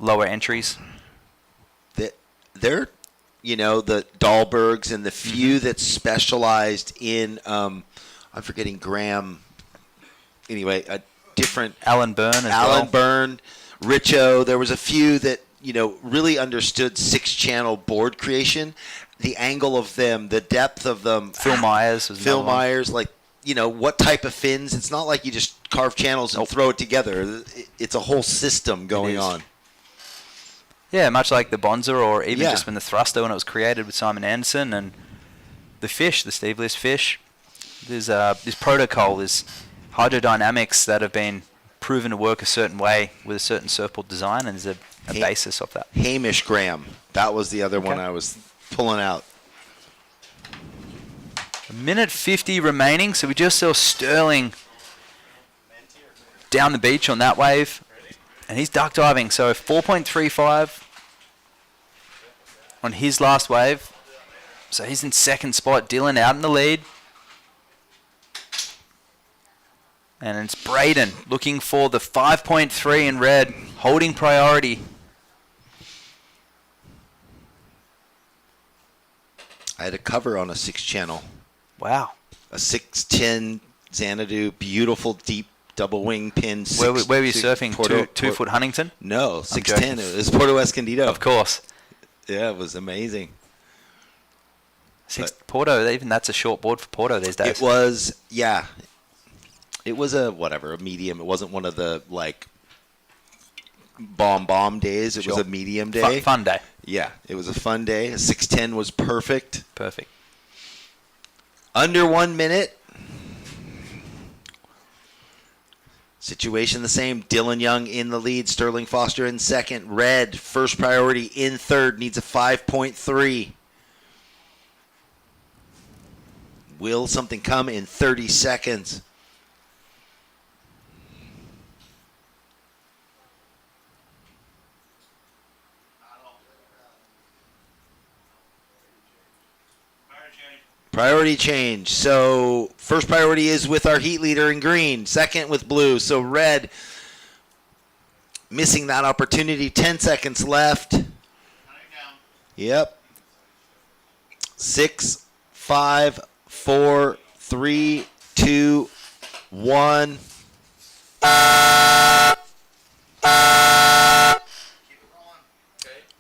S5: lower entries.
S1: They're, the Dahlbergs and the few that specialized in, I'm forgetting Graham. Anyway, different
S5: Alan Byrne
S1: Byrne, Richo. There was a few that really understood 6-channel board creation, the angle of them, the depth of them.
S5: Phil Myers was
S1: Phil Myers, what type of fins. It's not like you just carve channels and throw it together. It's a whole system going on.
S5: Yeah, much like the Bonza, or even just when the thruster, when it was created with Simon Anderson, and the fish, the Steve List fish. There's protocol, there's hydrodynamics that have been proven to work a certain way with a certain surfboard design, and there's a basis of that.
S1: Hamish Graham. That was the other one I was pulling out.
S5: A minute 50 remaining, so we just saw Sterling down the beach on that wave, and he's duck diving, so 4.35 on his last wave. So he's in second spot. Dylan out in the lead. And it's Braden looking for the 5.3 in red, holding priority.
S1: I had a cover on a 6-channel.
S5: Wow.
S1: A 610 Xanadu, beautiful deep double wing pin.
S5: Where were you surfing? Two foot Huntington?
S1: No, 610. It was Porto Escondido.
S5: Of course.
S1: Yeah, it was amazing.
S5: Porto, even that's a short board for Porto these days.
S1: It was, yeah. It was a medium. It wasn't one of the like bomb days. It was a medium day.
S5: Fun day.
S1: Yeah, it was a fun day. A 610 was perfect.
S5: Perfect.
S1: Under 1 minute. Situation the same. Dylan Young in the lead. Sterling Foster in second. Red, first priority in third. Needs a 5.3. Will something come in 30 seconds? Priority change. So first priority is with our heat leader in green. Second with blue. So red missing that opportunity. 10 seconds left. Yep. 6, 5, 4, 3, 2, 1.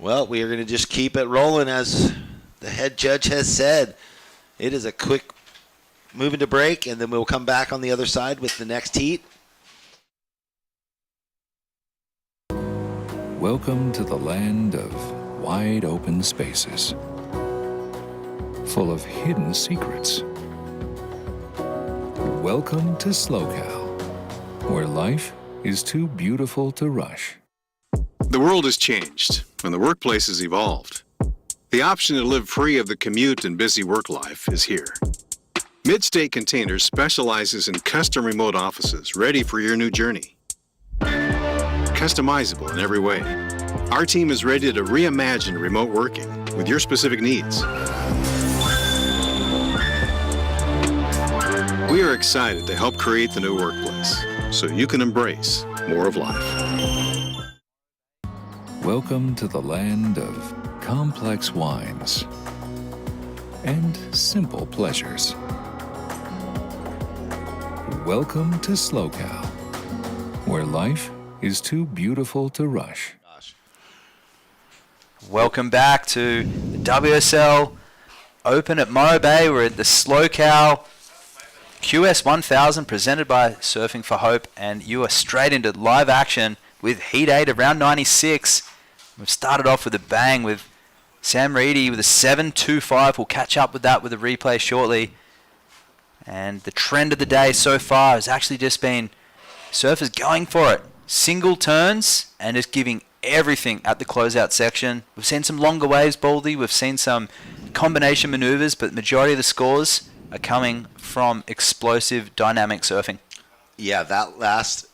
S1: Well, we are going to just keep it rolling as the head judge has said. It is a quick move into break, and then we'll come back on the other side with the next heat.
S4: Welcome to the land of wide open spaces, full of hidden secrets. Welcome to SLO CAL, where life is too beautiful to rush.
S2: The world has changed, and the workplace has evolved. The option to live free of the commute and busy work life is here. Midstate Containers specializes in custom remote offices ready for your new journey. Customizable in every way. Our team is ready to reimagine remote working with your specific needs. We are excited to help create the new workplace so you can embrace more of life.
S4: Welcome to the land of complex wines and simple pleasures. Welcome to SLO CAL, where life is too beautiful to rush.
S5: Welcome back to the WSL Open at Morro Bay. We're at the SLO CAL QS 1000 presented by Surfing for Hope, and you are straight into live action with Heat 8 of round 96. We've started off with a bang with Sam Reedy with a 7.25. We'll catch up with that with a replay shortly. And the trend of the day so far has actually just been surfers going for it. Single turns and just giving everything at the closeout section. We've seen some longer waves, Baldy. We've seen some combination maneuvers, but the majority of the scores are coming from explosive dynamic surfing.
S1: Yeah, that last,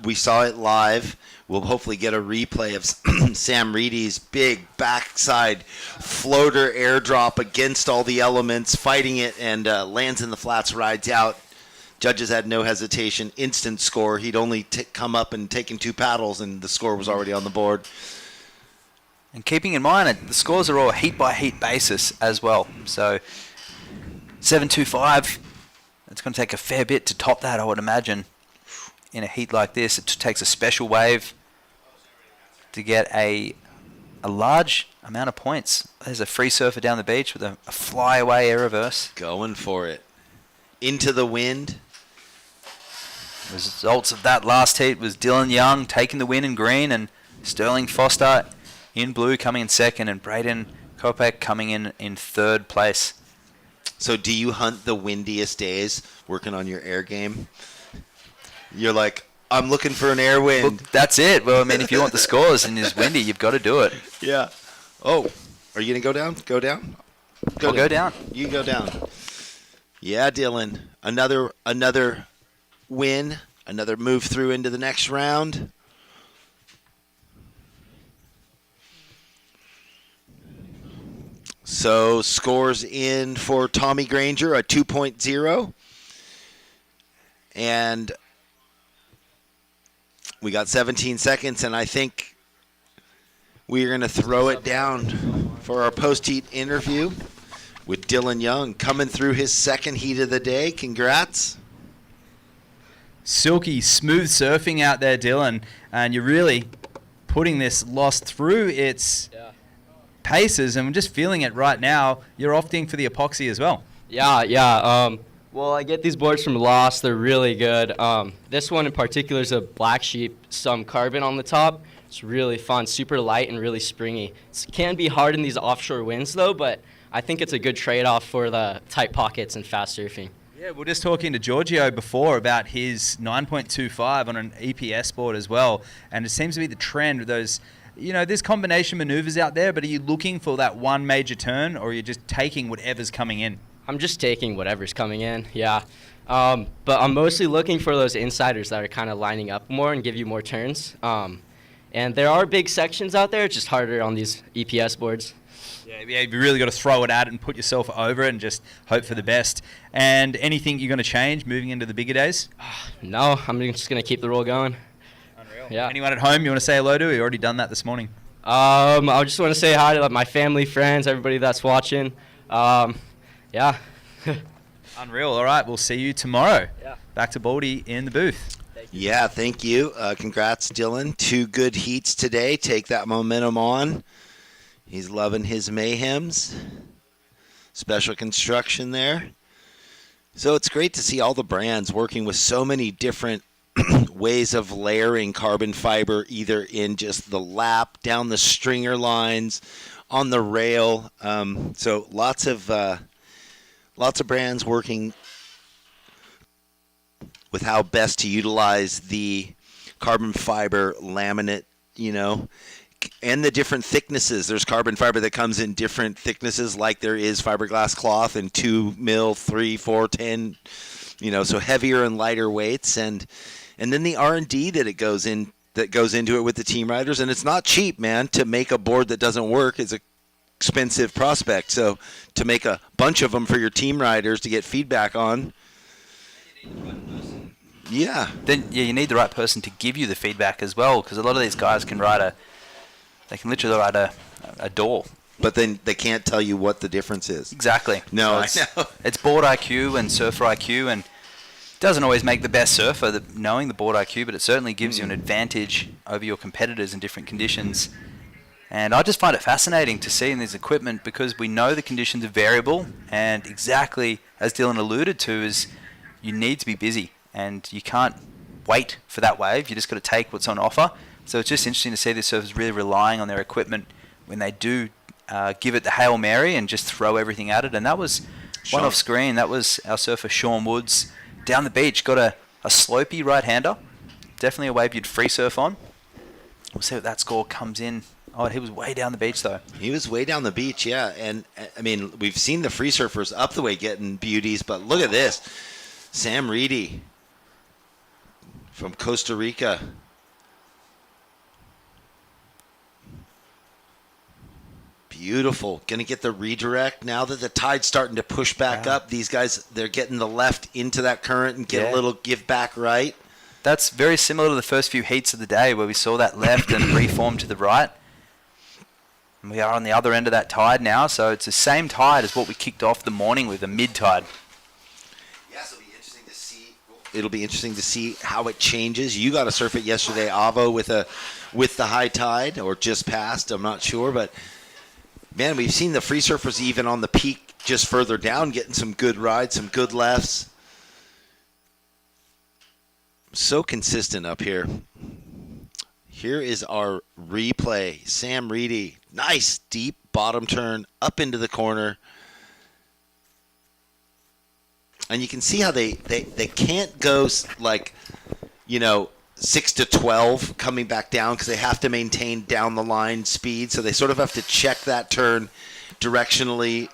S1: we saw it live. We'll hopefully get a replay of Sam Reedy's big backside floater airdrop against all the elements, fighting it, and lands in the flats, rides out. Judges had no hesitation, instant score. He'd only come up and taken 2 paddles, and the score was already on the board.
S5: And keeping in mind, the scores are all heat-by-heat basis as well. So 7.25, it's going to take a fair bit to top that, I would imagine. In a heat like this, it takes a special wave to get a large amount of points. There's a free surfer down the beach with a flyaway air reverse.
S1: Going for it. Into the wind.
S5: The results of that last heat was Dylan Young taking the win in green, and Sterling Foster in blue coming in second, and Braden Kopek coming in third place.
S1: So do you hunt the windiest days working on your air game? You're like, I'm looking for an air wind.
S5: Well, that's it. Well, I mean, if you want the scores and it's windy, you've got to do it.
S1: Yeah. Oh, are you going to go down? Go down?
S5: I'll go down.
S1: You go down. Yeah, Dylan. Another win. Another move through into the next round. So scores in for Tommy Granger, a 2.0. And we got 17 seconds, and I think we're going to throw it down for our post-heat interview with Dylan Young coming through his second heat of the day. Congrats.
S18: Silky, smooth surfing out there, Dylan. And you're really putting this loss through its paces, and we're just feeling it right now. You're opting for the epoxy as well.
S11: Yeah. Well, I get these boards from Lost. They're really good. This one in particular is a Black Sheep, some carbon on the top. It's really fun, super light and really springy. It can be hard in these offshore winds, though, but I think it's a good trade-off for the tight pockets and fast surfing.
S18: Yeah, we're just talking to Giorgio before about his 9.25 on an EPS board as well, and it seems to be the trend with those. There's combination maneuvers out there, but are you looking for that one major turn, or are you just taking whatever's coming in?
S11: I'm just taking whatever's coming in, yeah. But I'm mostly looking for those insiders that are kind of lining up more and give you more turns. And there are big sections out there, it's just harder on these EPS boards.
S18: Yeah, you really got to throw it at it and put yourself over it and just hope for the best. And anything you're going to change moving into the bigger days?
S11: No, I'm just going to keep the roll going.
S18: Unreal.
S11: Yeah.
S18: Anyone at home you want to say hello to? You already done that this morning.
S11: I just want to say hi to my family, friends, everybody that's watching. Yeah.
S18: Unreal. All right, we'll see you tomorrow. Yeah. Back to Baldy in the booth.
S1: Yeah, thank you. Congrats, Dylan. 2 good heats today. Take that momentum on. He's loving his mayhems. Special construction there. So it's great to see all the brands working with so many different ways of layering carbon fiber, either in just the lap, down the stringer lines, on the rail. So lots of brands working with how best to utilize the carbon fiber laminate, and the different thicknesses. There's carbon fiber that comes in different thicknesses, like there is fiberglass cloth in 2 mil, 3, 4, 10, so heavier and lighter weights, and then the R&D that goes into it with the team riders. And it's not cheap, man. To make a board that doesn't work is a expensive prospect. So to make a bunch of them for your team riders to get feedback on. Yeah.
S5: Then you need the right person to give you the feedback as well, because a lot of these guys can literally ride a door.
S1: But then they can't tell you what the difference is.
S5: Exactly.
S1: No,
S5: so it's board IQ and surfer IQ, and it doesn't always make the best surfer knowing the board IQ, but it certainly gives you an advantage over your competitors in different conditions. And I just find it fascinating to see in this equipment, because we know the conditions are variable, and exactly as Dylan alluded to, is you need to be busy, and you can't wait for that wave. You just got to take what's on offer. So it's just interesting to see the surfers really relying on their equipment when they do give it the Hail Mary and just throw everything at it. And that was one off screen. That was our surfer Sean Woods down the beach. Got a slopey right-hander. Definitely a wave you'd free surf on. We'll see what that score comes in. Oh, he was way down the beach, though.
S1: He was way down the beach, yeah. And, I mean, we've seen the free surfers up the way getting beauties, but look at this. Sam Reedy from Costa Rica. Beautiful. Going to get the redirect. Now that the tide's starting to push back up, these guys, they're getting the left into that current and get a little give back right.
S5: That's very similar to the first few heats of the day where we saw that left and reform to the right. And we are on the other end of that tide now, so it's the same tide as what we kicked off the morning with, a mid-tide.
S1: Yes, it'll be interesting to see how it changes. You got to surf it yesterday, Avo, with the high tide, or just past, I'm not sure, but man, we've seen the free surfers even on the peak just further down getting some good rides, some good lefts. So consistent up here. Here is our replay. Sam Reedy, nice deep bottom turn up into the corner. And you can see how they can't go like, 6 to 12 coming back down because they have to maintain down the line speed. So they sort of have to check that turn directionally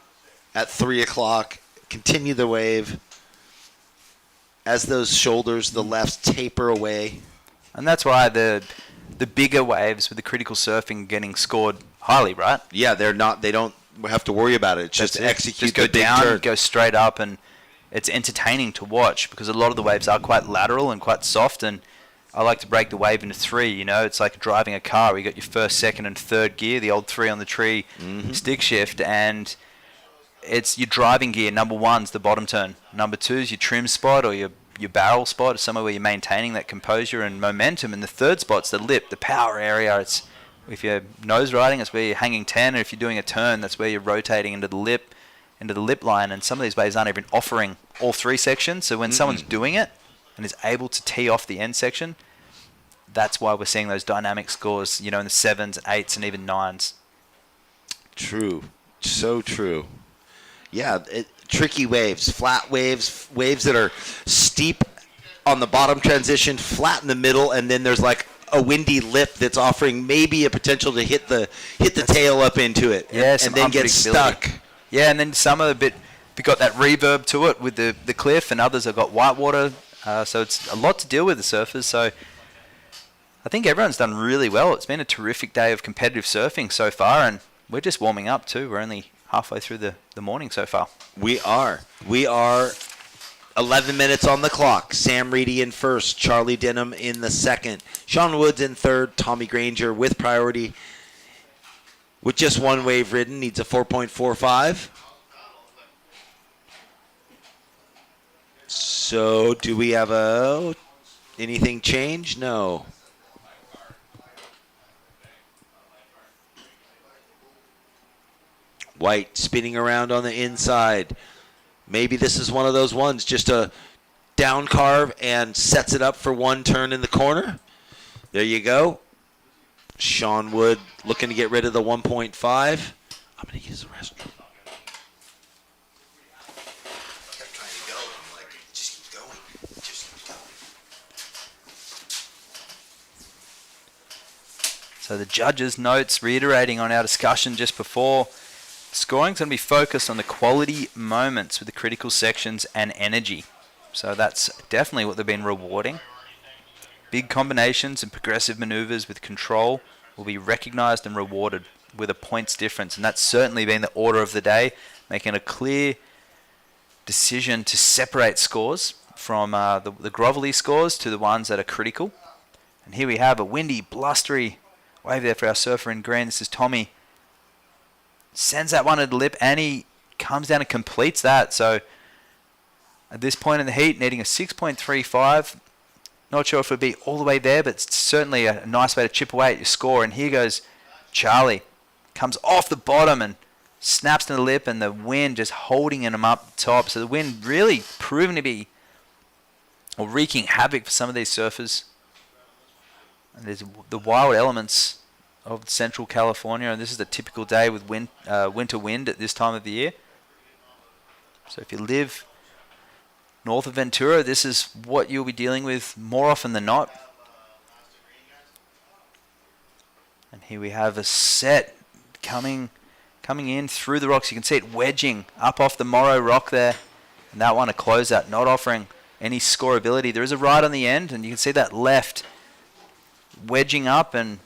S1: at 3 o'clock, continue the wave as those shoulders, the lefts taper away.
S5: And that's why the bigger waves with the critical surfing getting scored highly, right?
S1: Yeah, they don't have to worry about it. It's just execute
S5: just go
S1: the big
S5: down,
S1: turn.
S5: go straight up, and it's entertaining to watch because a lot of the waves are quite lateral and quite soft, and I like to break the wave into 3, It's like driving a car where you got your first, second, and third gear, the old 3 on the tree stick shift, and it's your driving gear. Number 1's the bottom turn. Number 2's your trim spot or your barrel spot, or somewhere where you're maintaining that composure and momentum, and the third spot's the lip, the power area. It's if you're nose riding, it's where you're hanging 10, and if you're doing a turn, that's where you're rotating into the lip line, and some of these waves aren't even offering all 3 sections, so when someone's doing it and is able to tee off the end section, that's why we're seeing those dynamic scores, in the 7s, 8s, and even 9s.
S1: True. So true. Yeah, tricky waves, flat waves, waves that are steep on the bottom transition, flat in the middle, and then there's like a windy lip that's offering maybe a potential to hit the tail up into it,
S5: Yeah,
S1: and then get stuck.
S5: Yeah, and then some are a bit got that reverb to it with the cliff, and others have got whitewater, so it's a lot to deal with the surfers. So I think everyone's done really well. It's been a terrific day of competitive surfing so far, and we're just warming up too. We're only halfway through the morning so far.
S1: We are 11 minutes on the clock. Sam Reedy in first, Charlie Denham in the second, Sean Woods in third, Tommy Granger with priority with just one wave ridden, needs a 4.45. So do we have anything change? No. White spinning around on the inside. Maybe this is one of those ones, just a down carve and sets it up for one turn in the corner. There you go. Sean Wood looking to get rid of the 1.5. I'm going to use the rest.
S5: So the judges' notes reiterating on our discussion just before. Scoring's going to be focused on the quality moments with the critical sections and energy. So that's definitely what they've been rewarding. Big combinations and progressive maneuvers with control will be recognized and rewarded with a points difference. And that's certainly been the order of the day, making a clear decision to separate scores from the grovelly scores to the ones that are critical. And here we have a windy, blustery wave there for our surfer in green. This is Tommy. Sends that one at the lip, and he comes down and completes that. So at this point in the heat, needing a 6.35. Not sure if it would be all the way there, but it's certainly a nice way to chip away at your score. And here goes Charlie. Comes off the bottom and snaps to the lip, and the wind just holding him up top. So the wind really proving to be wreaking havoc for some of these surfers. And there's the wild elements of Central California, and this is a typical day with winter wind at this time of the year. So if you live north of Ventura, this is what you'll be dealing with more often than not. And here we have a set coming in through the rocks. You can see it wedging up off the Morro rock there, and that one a closeout, not offering any scoreability. There is a ride on the end, and you can see that left wedging up and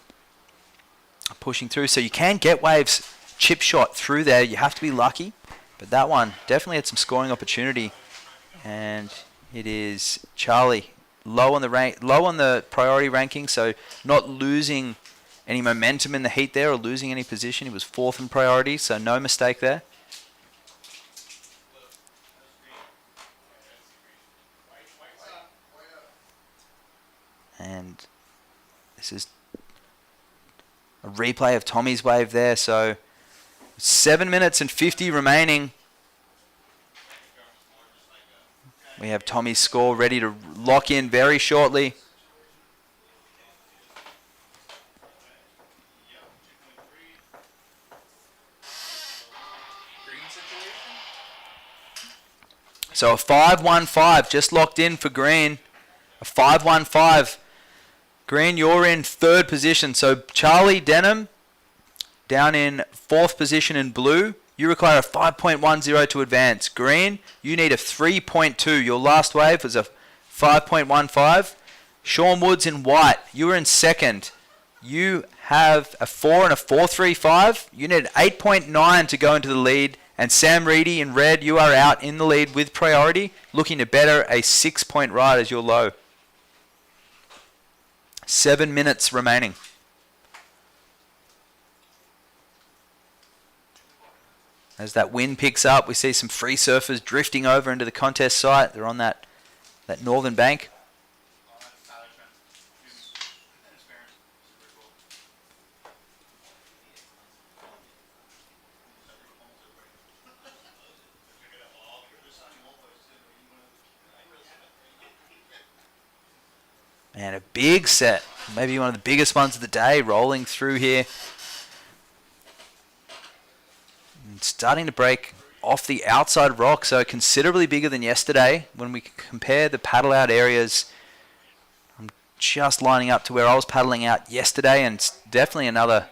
S5: pushing through. So you can get waves chip shot through there. You have to be lucky, but that one definitely had some scoring opportunity. And it is Charlie low on the priority ranking, so not losing any momentum in the heat there or losing any position. He was fourth in priority, so no mistake there. And this is a replay of Tommy's wave there. So 7 minutes and 50 remaining. We have Tommy's score ready to lock in very shortly. So a 5-1-5 just locked in for green. A 5-1-5. Green, you're in third position. So Charlie Denham down in fourth position in blue. You require a 5.10 to advance. Green, you need a 3.2. Your last wave was a 5.15. Sean Woods in white, you were in second. You have a 4 and a 4.35. You need 8.9 to go into the lead. And Sam Reedy in red, you are out in the lead with priority, looking to better a 6-point ride as your low. 7 minutes remaining. As that wind picks up, we see some free surfers drifting over into the contest site. They're on that northern bank. And a big set, maybe one of the biggest ones of the day, rolling through here. And starting to break off the outside rock, so considerably bigger than yesterday. When we compare the paddle out areas, I'm just lining up to where I was paddling out yesterday, and it's definitely another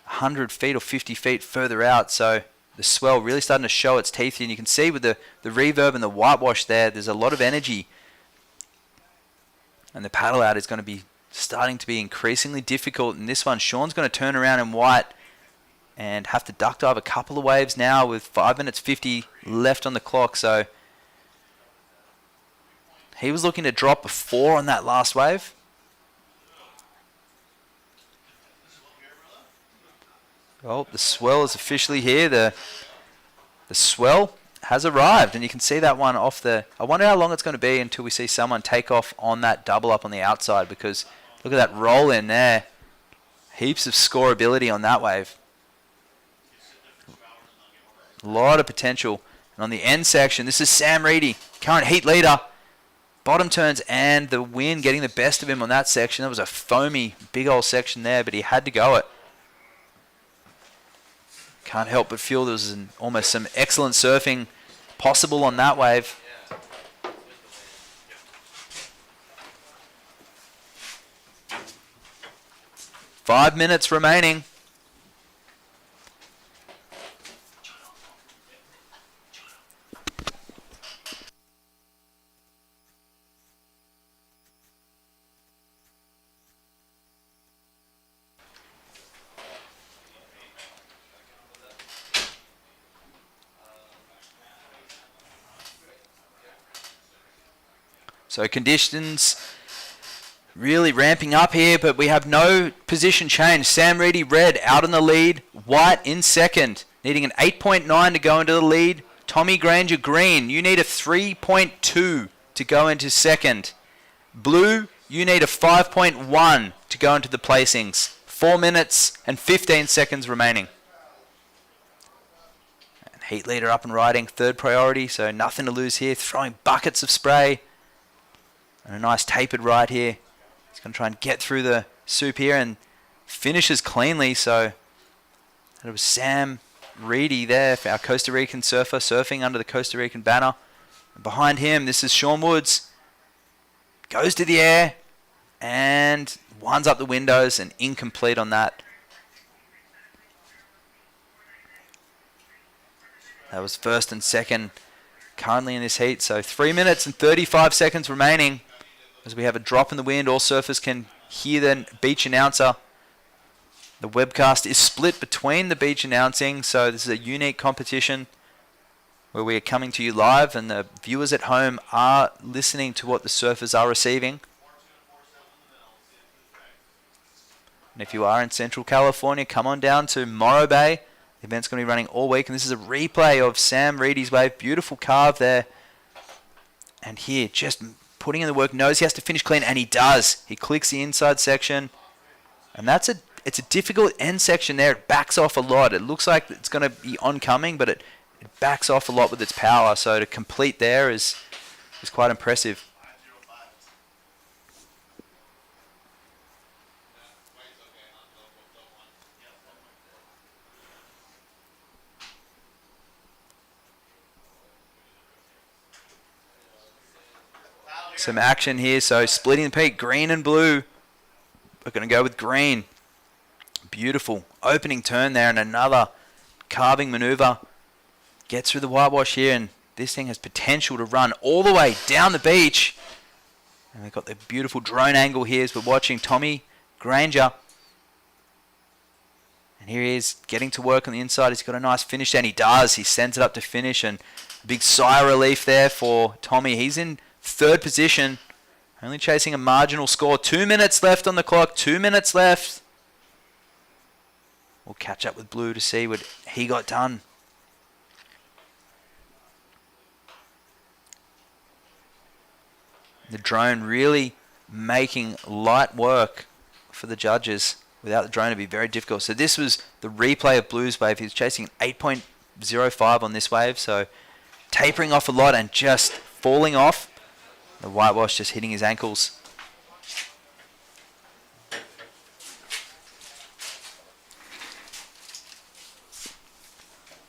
S5: 100 feet or 50 feet further out. So the swell really starting to show its teeth here. And you can see with the reverb and the whitewash there's a lot of energy. And the paddle out is going to be starting to be increasingly difficult. In this one, Sean's going to turn around in white and have to duck dive a couple of waves now with 5 minutes 50 left on the clock. So he was looking to drop a 4 on that last wave. Well, the swell is officially here. The swell has arrived, and you can see that one off the... I wonder how long it's going to be until we see someone take off on that double up on the outside, because look at that roll in there. Heaps of scoreability on that wave. A lot of potential. And on the end section, this is Sam Reedy, current heat leader. Bottom turns and the wind getting the best of him on that section. That was a foamy, big old section there, but he had to go it. Can't help but feel there was almost some excellent surfing possible on that wave. Five minutes remaining. So conditions really ramping up here, but we have no position change. Sam Reedy red out in the lead, white in second, needing an 8.9 to go into the lead. Tommy Granger green, you need a 3.2 to go into second. Blue, you need a 5.1 to go into the placings. 4 minutes and 15 seconds remaining. And heat leader up and riding, third priority, so nothing to lose here. Throwing buckets of spray. And a nice tapered ride here. He's going to try and get through the soup here and finishes cleanly. So it was Sam Reedy there, our Costa Rican surfer, surfing under the Costa Rican banner. And behind him, this is Sean Woods. Goes to the air and winds up the windows and incomplete on that. That was first and second currently in this heat. So 3 minutes and 35 seconds remaining. As we have a drop in the wind, all surfers can hear the beach announcer. The webcast is split between the beach announcing, so this is a unique competition where we are coming to you live and the viewers at home are listening to what the surfers are receiving. And if you are in Central California, come on down to Morro Bay. The event's going to be running all week, and this is a replay of Sam Reedy's wave. Beautiful carve there. And here, just putting in the work, knows he has to finish clean, and he does. He clicks the inside section, and it's a difficult end section there. It backs off a lot. It looks like it's going to be oncoming, but it backs off a lot with its power. So to complete there is quite impressive. some action here. So splitting the peak, green and blue. We're going to go with green. Beautiful opening turn there and another carving maneuver. Gets through the whitewash here, and this thing has potential to run all the way down the beach. And we've got the beautiful drone angle here as we're watching Tommy Granger. And here he is getting to work on the inside. He's got a nice finish, and he does. He sends it up to finish, and a big sigh of relief there for Tommy. He's in third position, only chasing a marginal score. 2 minutes left on the clock, 2 minutes left. We'll catch up with Blue to see what he got done. The drone really making light work for the judges. Without the drone, it'd be very difficult. So this was the replay of Blue's wave. He was chasing 8.05 on this wave, so tapering off a lot and just falling off. The whitewash just hitting his ankles.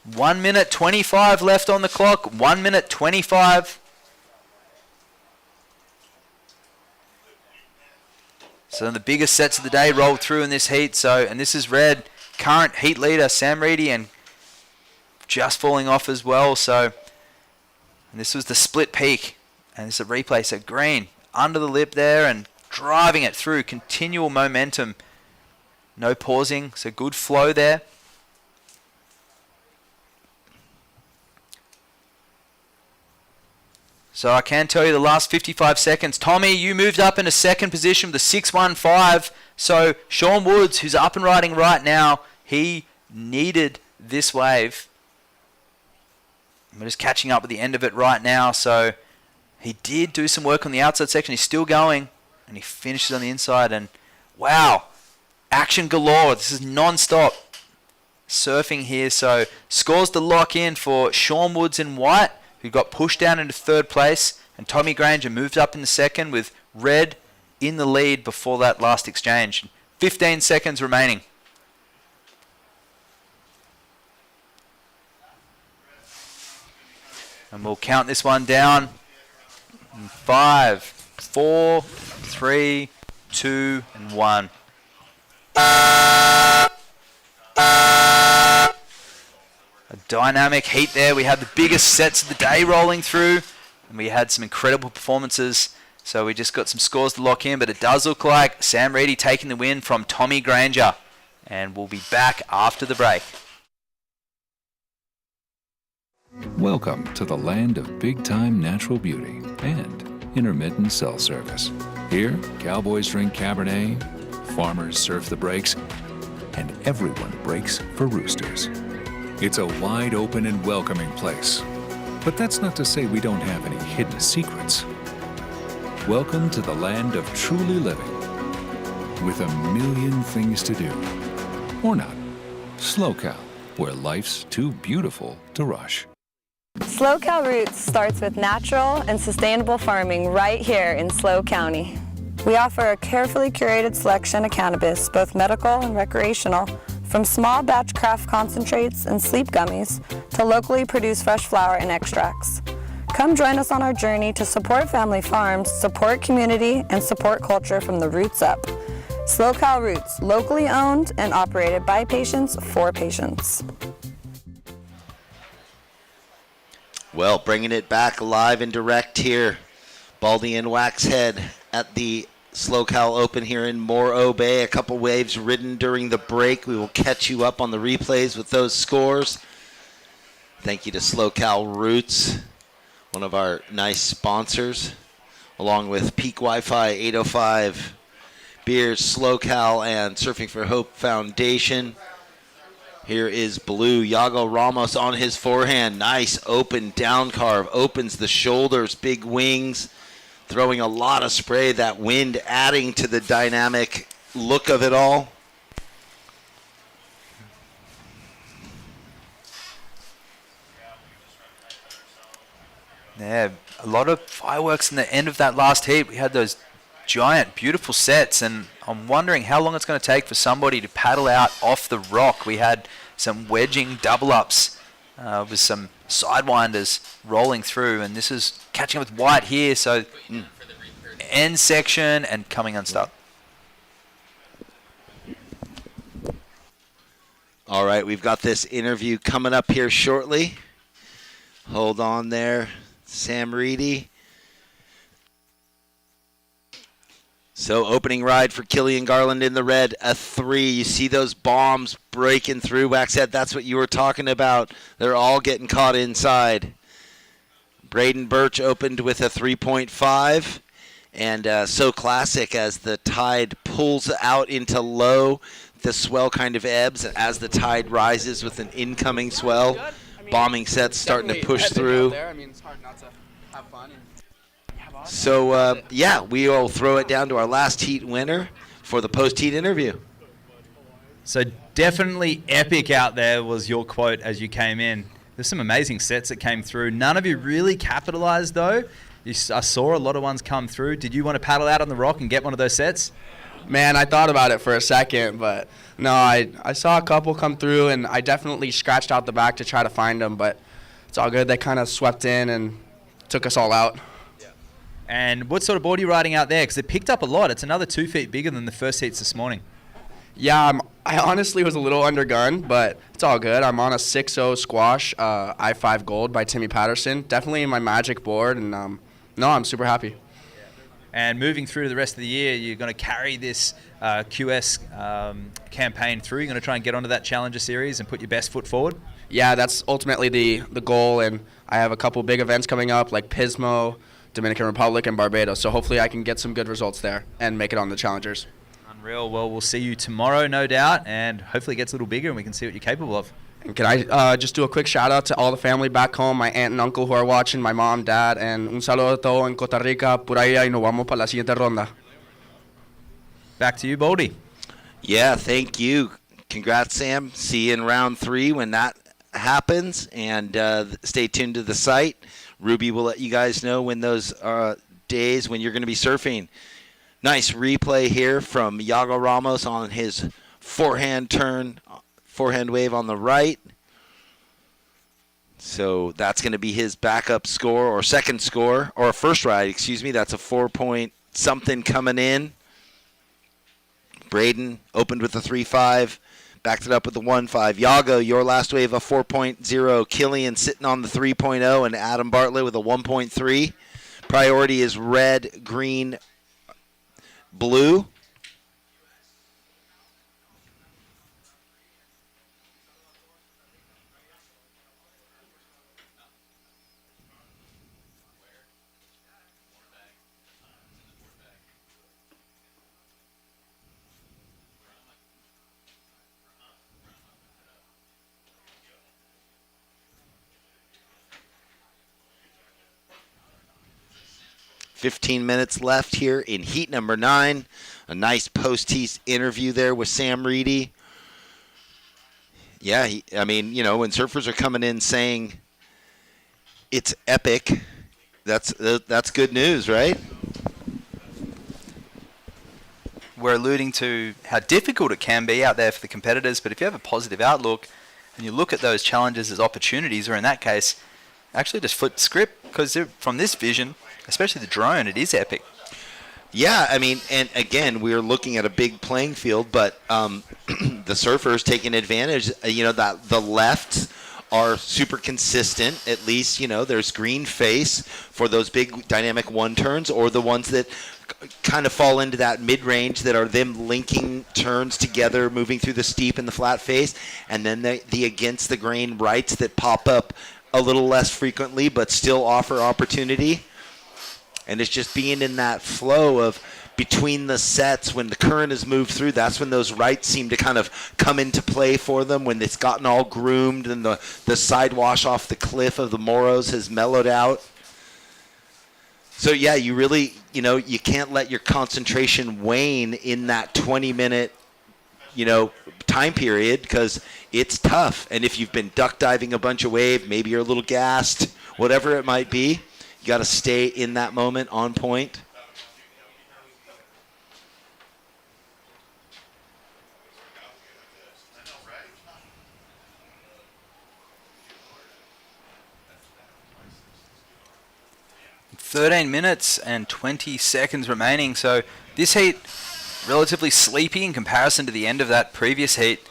S5: One minute 25 left on the clock. 1 minute 25. So the biggest sets of the day rolled through in this heat. So, and this is red. Current heat leader Sam Reedy, and just falling off as well. So, and this was the split peak, and this is a replay. So green under the lip there and driving it through. Continual momentum. No pausing. So good flow there. So I can tell you the last 55 seconds. Tommy, you moved up into second position with a 6.15. So Sean Woods, who's up and riding right now, he needed this wave. We're just catching up at the end of it right now. So he did do some work on the outside section. He's still going, and he finishes on the inside. And wow, action galore. This is non-stop surfing here. So scores to lock in for Sean Woods in white, who got pushed down into third place, and Tommy Granger moved up in the second with red in the lead before that last exchange. 15 seconds remaining. And we'll count this one down. 5, 4, 3, 2, and 1. A dynamic heat there. We had the biggest sets of the day rolling through, and we had some incredible performances. So we just got some scores to lock in, but it does look like Sam Reedy taking the win from Tommy Granger. And we'll be back after the break.
S4: Welcome to the land of big-time natural beauty and intermittent cell service. Here, cowboys drink Cabernet, farmers surf the breaks, and everyone breaks for roosters. It's a wide open and welcoming place. But that's not to say we don't have any hidden secrets. Welcome to the land of truly living, with a million things to do. Or not. SLO CAL, where life's too beautiful to rush.
S14: SLO CAL Roots starts with natural and sustainable farming right here in SLO County. We offer a carefully curated selection of cannabis, both medical and recreational, from small batch craft concentrates and sleep gummies to locally produced fresh flower and extracts. Come join us on our journey to support family farms, support community, and support culture from the roots up. SLO CAL Roots, locally owned and operated by patients for patients.
S1: Well, bringing it back live and direct here. Baldy and Waxhead at the SLO CAL Open here in Morro Bay. A couple waves ridden during the break. We will catch you up on the replays with those scores. Thank you to SLO CAL Roots, one of our nice sponsors, along with Peak Wi-Fi, 805 Beers, SLO CAL, and Surfing for Hope Foundation. Here is Blue. Yago Ramos on his forehand. Nice open down carve. Opens the shoulders, big wings. Throwing a lot of spray, that wind adding to the dynamic look of it all.
S5: Yeah, a lot of fireworks in the end of that last heat. We had those giant, beautiful sets, and I'm wondering how long it's going to take for somebody to paddle out off the rock. We had some wedging double-ups with some sidewinders rolling through, and this is catching up with white here, so end section and coming unstuck.
S1: All right, we've got this interview coming up here shortly. Hold on there, Sam Reedy. So opening ride for Killian Garland in the red, a 3. You see those bombs breaking through. Waxhead, that's what you were talking about. They're all getting caught inside. Braden Birch opened with a 3.5. And so classic as the tide pulls out into low, the swell kind of ebbs as the tide rises with an incoming swell. Bombing sets starting to push through.
S13: It's hard not to have fun.
S1: So, yeah, we will throw it down to our last heat winner for the post-heat interview.
S18: So definitely epic out there was your quote as you came in. There's some amazing sets that came through. None of you really capitalized, though. I saw a lot of ones come through. Did you want to paddle out on the rock and get one of those sets?
S13: Man, I thought about it for a second, but no, I saw a couple come through, and I definitely scratched out the back to try to find them, but it's all good. They kind of swept in and took us all out.
S18: And what sort of board are you riding out there? Because it picked up a lot. It's another 2 feet bigger than the first heats this morning.
S13: Yeah, I honestly was a little undergunned, but it's all good. I'm on a 6.0 squash, I-5 gold by Timmy Patterson. Definitely my magic board, and no, I'm super happy.
S18: And moving through the rest of the year, you're going to carry this QS campaign through. You're going to try and get onto that Challenger Series and put your best foot forward?
S13: Yeah, that's ultimately the goal, and I have a couple big events coming up like Pismo, Dominican Republic, and Barbados. So hopefully I can get some good results there and make it on the Challengers.
S18: Unreal. Well, we'll see you tomorrow, no doubt, and hopefully it gets a little bigger and we can see what you're capable of.
S13: And can I just do a quick shout out to all the family back home, my aunt and uncle who are watching, my mom, dad, and un saludo a todo en Costa Rica, por ahí, y nos vamos para la siguiente ronda.
S18: Back to you, Baldy.
S1: Yeah, thank you. Congrats, Sam. See you in round 3 when that happens, and stay tuned to the site. Ruby will let you guys know when those days when you're going to be surfing. Nice replay here from Iago Ramos on his forehand turn, forehand wave on the right. So that's going to be his backup score or second score, or first ride, excuse me. That's a 4-point something coming in. Braden opened with a 3.5. Backed it up with the 1.5. Iago, your last wave, a 4.0. Killian sitting on the 3.0, and Adam Bartlett with a 1.3. Priority is red, green, blue. Fifteen minutes left here in heat number 9. A nice post-heat interview there with Sam Reedy. Yeah, I mean, you know, when surfers are coming in saying it's epic, that's good news, right?
S5: We're alluding to how difficult it can be out there for the competitors, but if you have a positive outlook and you look at those challenges as opportunities, or in that case, actually just flip the script, because from this vision, especially the drone, it is epic.
S1: Yeah, I mean, and again, we're looking at a big playing field, but the surfers taking advantage, you know, that the lefts are super consistent. At least, you know, there's green face for those big dynamic one turns, or the ones that kind of fall into that mid-range that are them linking turns together, moving through the steep and the flat face, and then the against the grain rights that pop up a little less frequently but still offer opportunity. And it's just being in that flow of between the sets when the current has moved through. That's when those rights seem to kind of come into play for them, when it's gotten all groomed and the side wash off the cliff of the Morros has mellowed out. So, yeah, you really, you know, you can't let your concentration wane in that 20-minute, you know, time period, because it's tough. And if you've been duck diving a bunch of wave, maybe you're a little gassed, whatever it might be, you got to stay in that moment on point.
S5: 13 minutes and 20 seconds remaining. So this heat, relatively sleepy in comparison to the end of that previous heat.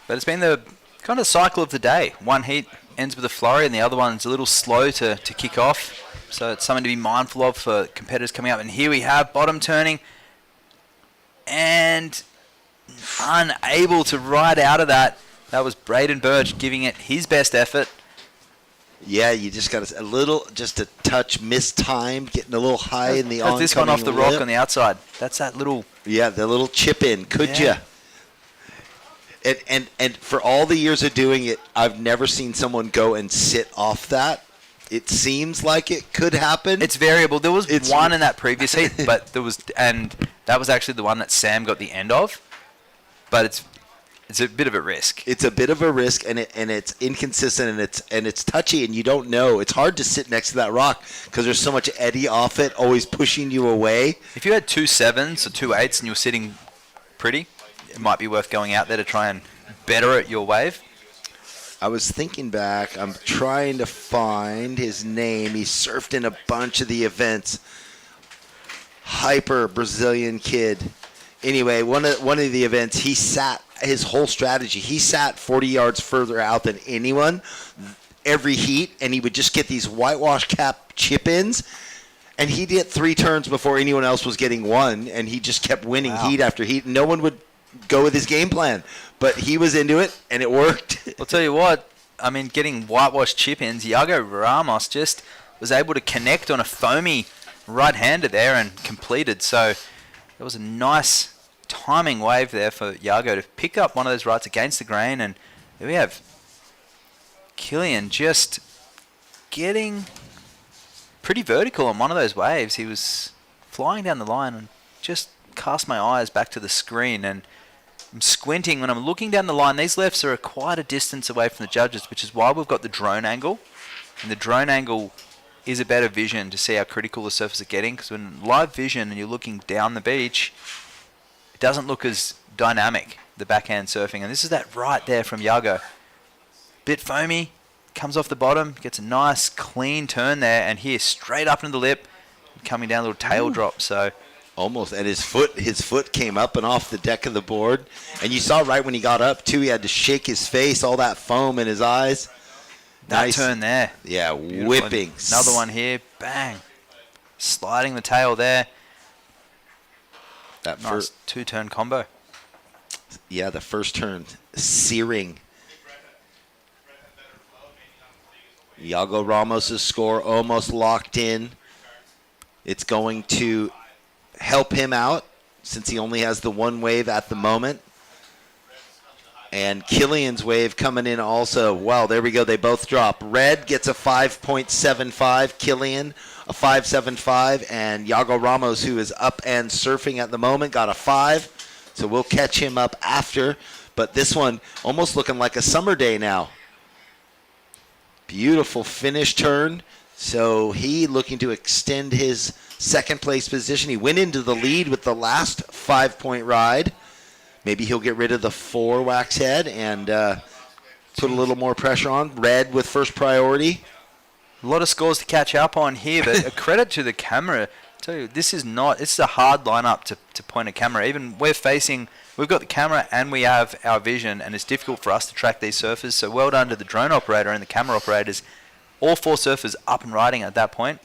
S5: But it's been the kind of cycle of the day. One heat ends with a flurry and the other one's a little slow to kick off. So it's something to be mindful of for competitors coming up. And here we have bottom turning and unable to ride out of that. That was Braden Birch giving it his best effort.
S1: Yeah, you just got just a touch mistimed, getting a little high in the oncoming
S5: this one off the rock
S1: lip.
S5: on the outside. That's that little...
S1: Yeah, the little chip in. Could
S5: Yeah.
S1: you? And for all the years of doing it, I've never seen someone go and sit off that. It seems like it could happen.
S5: It's variable. There was one in that previous heat, but that was actually the one that Sam got the end of. But it's a bit of a risk.
S1: It's a bit of a risk, and it's inconsistent, and it's touchy, and you don't know. It's hard to sit next to that rock because there's so much eddy off it, always pushing you away.
S5: If you had 2 7s or 2 8s and you were sitting pretty, it might be worth going out there to try and better at your wave.
S1: I was thinking back. I'm trying to find his name. He surfed in a bunch of the events. Hyper Brazilian kid. Anyway, one of the events, he sat his whole strategy. He sat 40 yards further out than anyone every heat, and he would just get these whitewash cap chip-ins, and he'd get 3 turns before anyone else was getting one, and he just kept winning heat after heat. No one would go with his game plan, but he was into it, and it worked.
S5: I'll tell you what, I mean, getting whitewash chip-ins, Iago Ramos just was able to connect on a foamy right-hander there and completed. So it was a nice timing wave there for Iago to pick up one of those rights against the grain. And there we have Kilian just getting pretty vertical on one of those waves. He was flying down the line and just cast my eyes back to the screen, and I'm squinting when I'm looking down the line. These lefts are quite a distance away from the judges, which is why we've got the drone angle. And the drone angle is a better vision to see how critical the surfers are getting, because when live vision and you're looking down the beach, it doesn't look as dynamic, the backhand surfing. And this is that right there from Iago. Bit foamy, comes off the bottom, gets a nice clean turn there, and here straight up into the lip, coming down a little tail drop. So
S1: almost, and his foot came up and off the deck of the board, and you saw right when he got up too, he had to shake his face, all that foam in his eyes.
S5: That
S1: Nice
S5: turn there.
S1: Yeah,
S5: Beautiful.
S1: whipping.
S5: Another one here, bang, sliding the tail there.
S1: That
S5: nice 2-turn combo.
S1: Yeah, the first turn, searing. Iago Ramos' score almost locked in. It's going to help him out since he only has the one wave at the moment. And Kilian's wave coming in also. Wow, there we go. They both drop. Red gets a 5.75. Kilian a 5.75. And Iago Ramos, who is up and surfing at the moment, got a 5. So we'll catch him up after. But this one almost looking like a summer day now. Beautiful finish turn. So he looking to extend his second place position. He went into the lead with the last 5-point ride. Maybe he'll get rid of the 4 wax head and put a little more pressure on. Red with first priority.
S5: A lot of scores to catch up on here, but a credit to the camera. I tell you, this is a hard lineup to point a camera. Even we've got the camera and we have our vision, and it's difficult for us to track these surfers. So well done to the drone operator and the camera operators. All 4 surfers up and riding at that point.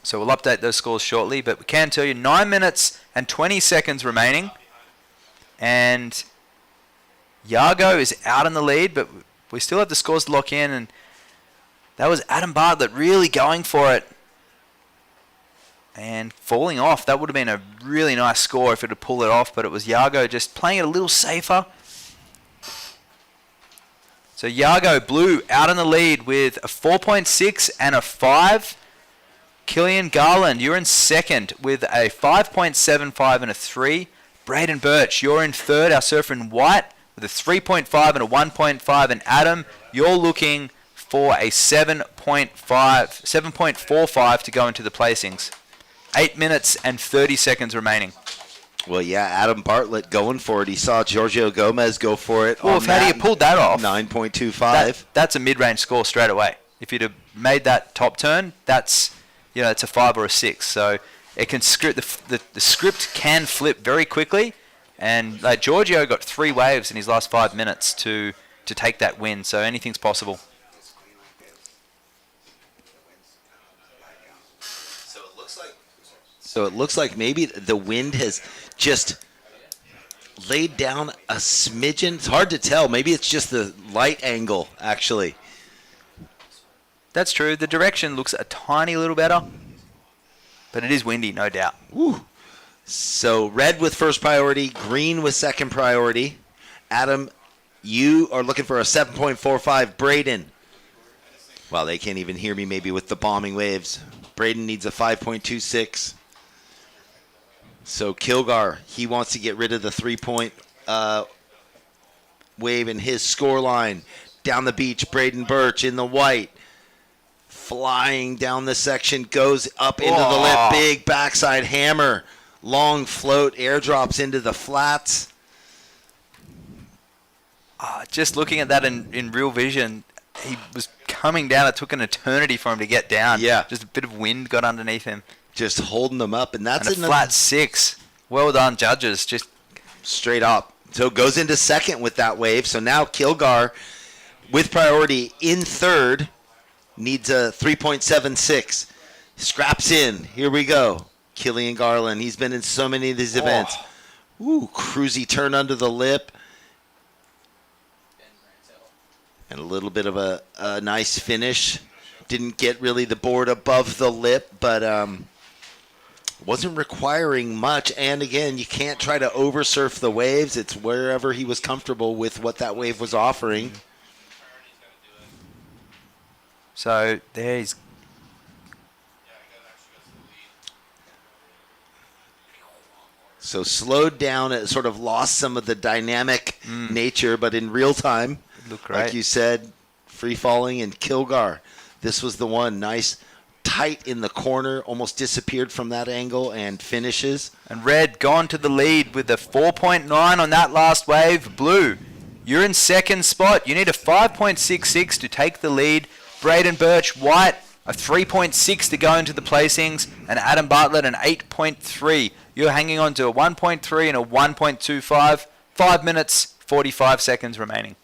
S5: So we'll update those scores shortly, but we can tell you 9 minutes and 20 seconds remaining. And Iago is out in the lead, but we still have the scores to lock in. And that was Adam Bartlett really going for it and falling off. That would have been a really nice score if it had pulled it off, but it was Iago just playing it a little safer. So Iago Blue out in the lead with a 4.6 and a 5. Kilian Garland, you're in second with a 5.75 and a 3. Braden Birch, you're in third, our surfer in white, with a 3.5 and a 1.5. And Adam, you're looking for a 7.45 to go into the placings. 8 minutes and 30 seconds remaining.
S1: Well, yeah, Adam Bartlett going for it. He saw Giorgio Gomez go for it.
S5: Well, if had he pulled that off,
S1: 9.25.
S5: That's a mid-range score straight away. If you'd have made that top turn, that's it's a 5 or a 6. So it can script the script can flip very quickly, and like Giorgio got 3 waves in his last 5 minutes to take that win. So anything's possible.
S1: So it looks like maybe the wind has just laid down a smidgen. It's hard to tell. Maybe it's just the light angle, actually.
S5: That's true. The direction looks a tiny little better, but it is windy, no doubt.
S1: Woo. So red with first priority, green with second priority. Adam, you are looking for a 7.45. Braden. Well, they can't even hear me maybe with the bombing waves. Braden needs a 5.26. So Kilgar, he wants to get rid of the 3-point wave in his score line. Down the beach, Braden Birch in the white. Flying down the section, goes up into the lip. Big backside hammer. Long float, airdrops into the flats.
S5: Just looking at that in real vision, he was coming down. It took an eternity for him to get down.
S1: Yeah.
S5: Just a bit of wind got underneath him.
S1: Just holding them up, and that's
S5: a flat 6. Well done, judges. Just
S1: straight up. So goes into second with that wave. So now Kilgar, with priority in third, needs a 3.76. Scraps in. Here we go. Killian Garland. He's been in so many of these events. Ooh, cruisy turn under the lip. And a little bit of a nice finish. Didn't get really the board above the lip, but wasn't requiring much. And again, you can't try to oversurf the waves. It's wherever he was comfortable with what that wave was offering.
S5: So there he's.
S1: So slowed down, it sort of lost some of the dynamic nature, but in real time,
S5: Look
S1: like you said, free falling and Kilgar. This was the one. Nice, tight in the corner, almost disappeared from that angle and finishes.
S5: And red gone to the lead with a 4.9 on that last wave. Blue, you're in second spot. You need a 5.66 to take the lead. Braden Birch, white, a 3.6 to go into the placings. And Adam Bartlett, an 8.3. You're hanging on to a 1.3 and a 1.25. 5 minutes, 45 seconds remaining.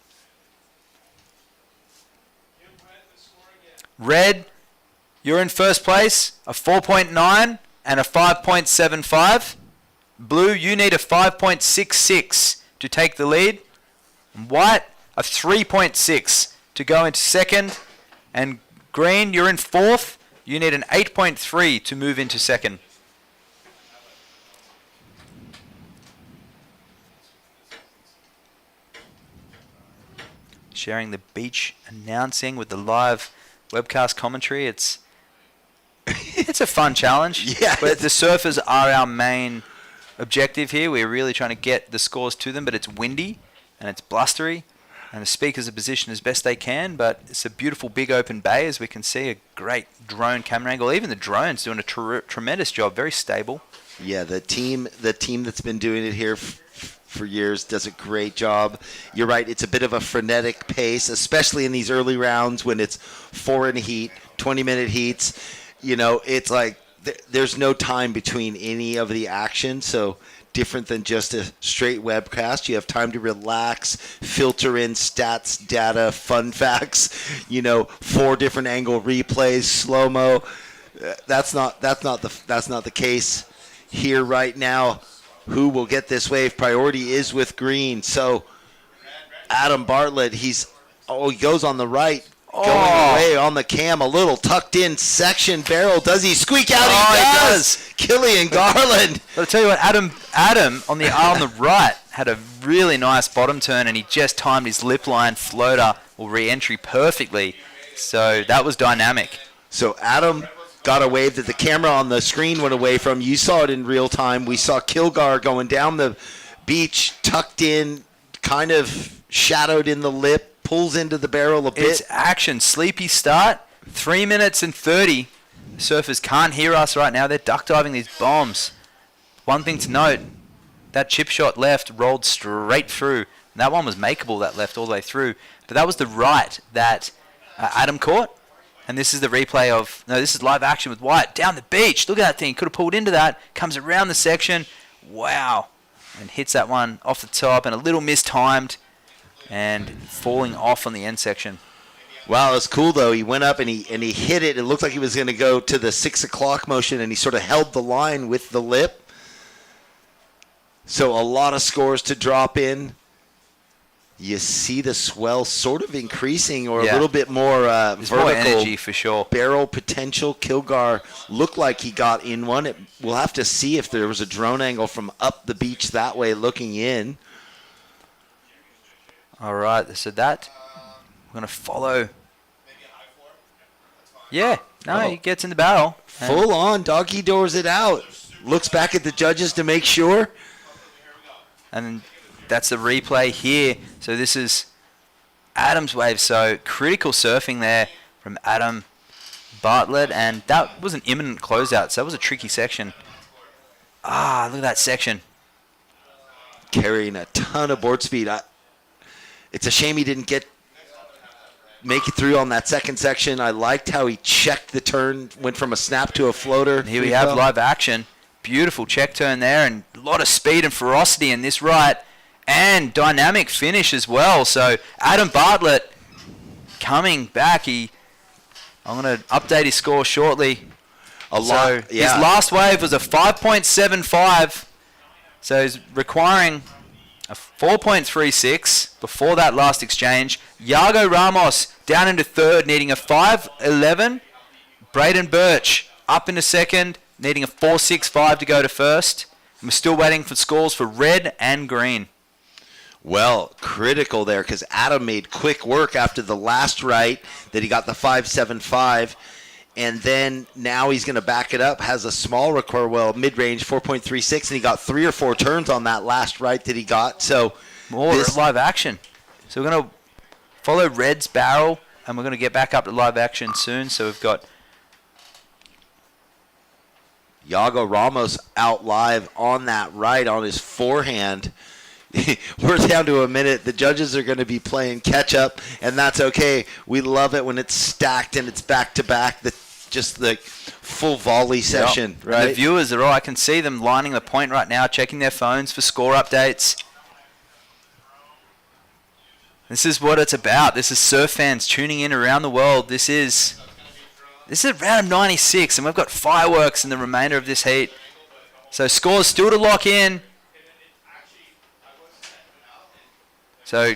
S5: Red, you're in first place, a 4.9 and a 5.75. Blue, you need a 5.66 to take the lead. White, a 3.6 to go into second. And green, you're in fourth. You need an 8.3 to move into second. Sharing the beach announcing with the live webcast commentary. It's a fun challenge.
S1: Yeah.
S5: But the surfers are our main objective here. We're really trying to get the scores to them, but it's windy and it's blustery, and the speakers are positioned as best they can, but it's a beautiful big open bay, as we can see, a great drone camera angle. Even the drone's doing a tremendous job, very stable.
S1: Yeah, the team that's been doing it here for years does a great job. You're right, it's a bit of a frenetic pace, especially in these early rounds when it's 4 in heat, 20-minute heats. You know, it's like there's no time between any of the action, so different than just a straight webcast. You have time to relax, filter in stats, data, fun facts, 4 different angle replays, slow-mo. That's not the case here right now. Who will get this wave? Priority is with green. So Adam Bartlett, he goes on the right, going away on the cam, a little tucked in section barrel. Does he squeak out? He does. Killian Garland.
S5: But I'll tell you what, Adam on the right had a really nice bottom turn, and he just timed his lip line floater or re-entry perfectly. So that was dynamic.
S1: So Adam got a wave that the camera on the screen went away from. You saw it in real time. We saw Kilgar going down the beach, tucked in, kind of shadowed in the lip, pulls into the barrel a bit.
S5: It's action. Sleepy start. 3 minutes and 30. The surfers can't hear us right now. They're duck diving these bombs. One thing to note, that chip shot left rolled straight through. And that one was makeable, that left all the way through. But that was the right that Adam caught. And this is the replay of, no, this is live action with White down the beach. Look at that thing. Could have pulled into that. Comes around the section. Wow. And hits that one off the top and a little mistimed and falling off on the end section.
S1: Wow, it's cool though. He went up and he hit it. It looked like he was going to go to the 6 o'clock motion, and he sort of held the line with the lip. So a lot of scores to drop in. You see the swell sort of increasing, or a little bit more vertical.
S5: More energy for sure.
S1: Barrel potential. Kilgar looked like he got in one. We'll have to see if there was a drone angle from up the beach that way looking in.
S5: All right, so that we're going to follow. Yeah, no, he gets in the barrel.
S1: Full on, doggy doors it out. Looks back at the judges to make sure.
S5: And that's the replay here. So this is Adam's wave. So critical surfing there from Adam Bartlett. And that was an imminent closeout. So that was a tricky section. Ah, look at that section.
S1: Carrying a ton of board speed. It's a shame he didn't make it through on that second section. I liked how he checked the turn, went from a snap to a floater.
S5: Here we have live action. Beautiful check turn there, and a lot of speed and ferocity in this right, and dynamic finish as well. So Adam Bartlett coming back. I'm going to update his score shortly. His last wave was a 5.75, so he's requiring a 4.36 before that last exchange. Iago Ramos down into third, needing a 5.11. Braden Birch up into second, needing a 4.65 to go to first. And we're still waiting for scores for red and green.
S1: Well, critical there because Adam made quick work after the last right that he got the 5.75. And then now he's going to back it up, has a small recoil, mid-range 4.36, and he got 3 or 4 turns on that last right that he got. So
S5: more live action. So we're going to follow Red's barrel, and we're going to get back up to live action soon. So we've got
S1: Iago Ramos out live on that right on his forehand. We're down to a minute. The judges are going to be playing catch-up, and that's okay. We love it when it's stacked and it's back-to-back, just the full volley session.
S5: Yep.
S1: Right?
S5: And the viewers are all, I can see them lining the point right now, checking their phones for score updates. This is what it's about. This is surf fans tuning in around the world. This is round 96, and we've got fireworks in the remainder of this heat. So scores still to lock in. So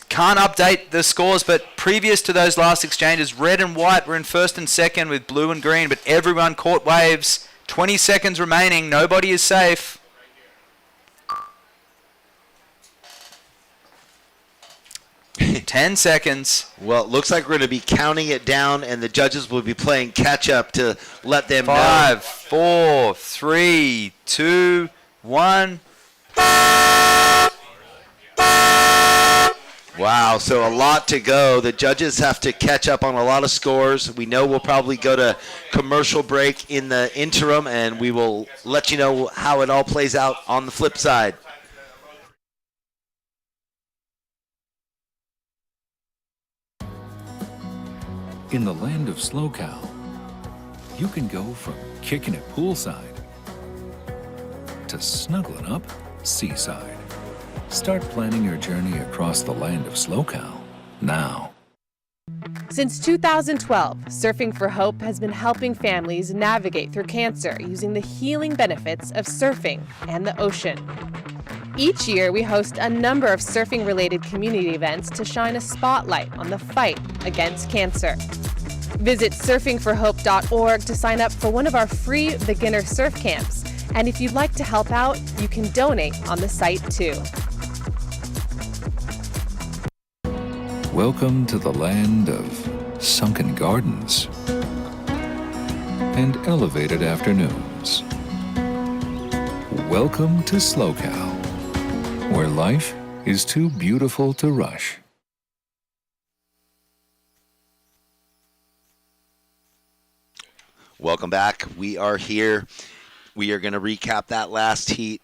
S5: can't update the scores, but previous to those last exchanges, red and white were in first and second with blue and green, but everyone caught waves. 20 seconds remaining. Nobody is safe. Ten seconds.
S1: Well, it looks like we're going to be counting it down, and the judges will be playing catch-up to let them know.
S5: 5, 4, 3, 2, 1.
S1: Wow, so a lot to go. The judges have to catch up on a lot of scores. We know we'll probably go to commercial break in the interim, and we will let you know how it all plays out on the flip side.
S4: In the land of SLO CAL, you can go from kicking it poolside to snuggling up seaside. Start planning your journey across the land of SLO CAL now.
S15: Since 2012, Surfing for Hope has been helping families navigate through cancer using the healing benefits of surfing and the ocean. Each year, we host a number of surfing-related community events to shine a spotlight on the fight against cancer. Visit surfingforhope.org to sign up for one of our free beginner surf camps. And if you'd like to help out, you can donate on the site too.
S4: Welcome to the land of sunken gardens and elevated afternoons. Welcome to SLO CAL, where life is too beautiful to rush.
S1: Welcome back. We are here. We are going to recap that last heat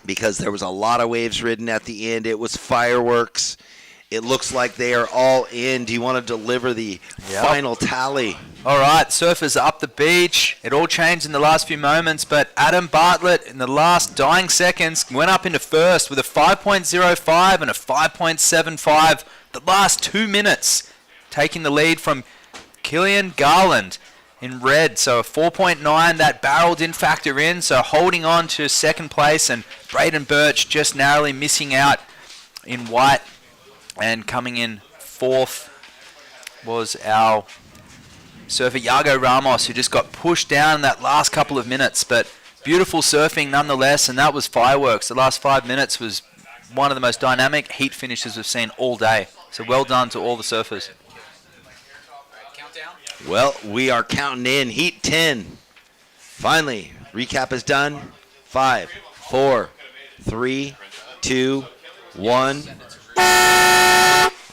S1: because there was a lot of waves ridden at the end. It was fireworks. It looks like they are all in. Do you want to deliver the final tally?
S5: All right, surfers up the beach. It all changed in the last few moments, but Adam Bartlett in the last dying seconds went up into first with a 5.05 and a 5.75 the last 2 minutes, taking the lead from Killian Garland in red. So a 4.9, that barrel didn't factor in, so holding on to second place, and Braden Birch just narrowly missing out in white. And coming in fourth was our surfer Iago Ramos, who just got pushed down in that last couple of minutes. But beautiful surfing nonetheless, and that was fireworks. The last 5 minutes was one of the most dynamic heat finishes we've seen all day. So well done to all the surfers.
S1: Well, we are counting in Heat 10. Finally, recap is done. 5, 4, 3, 2, 1.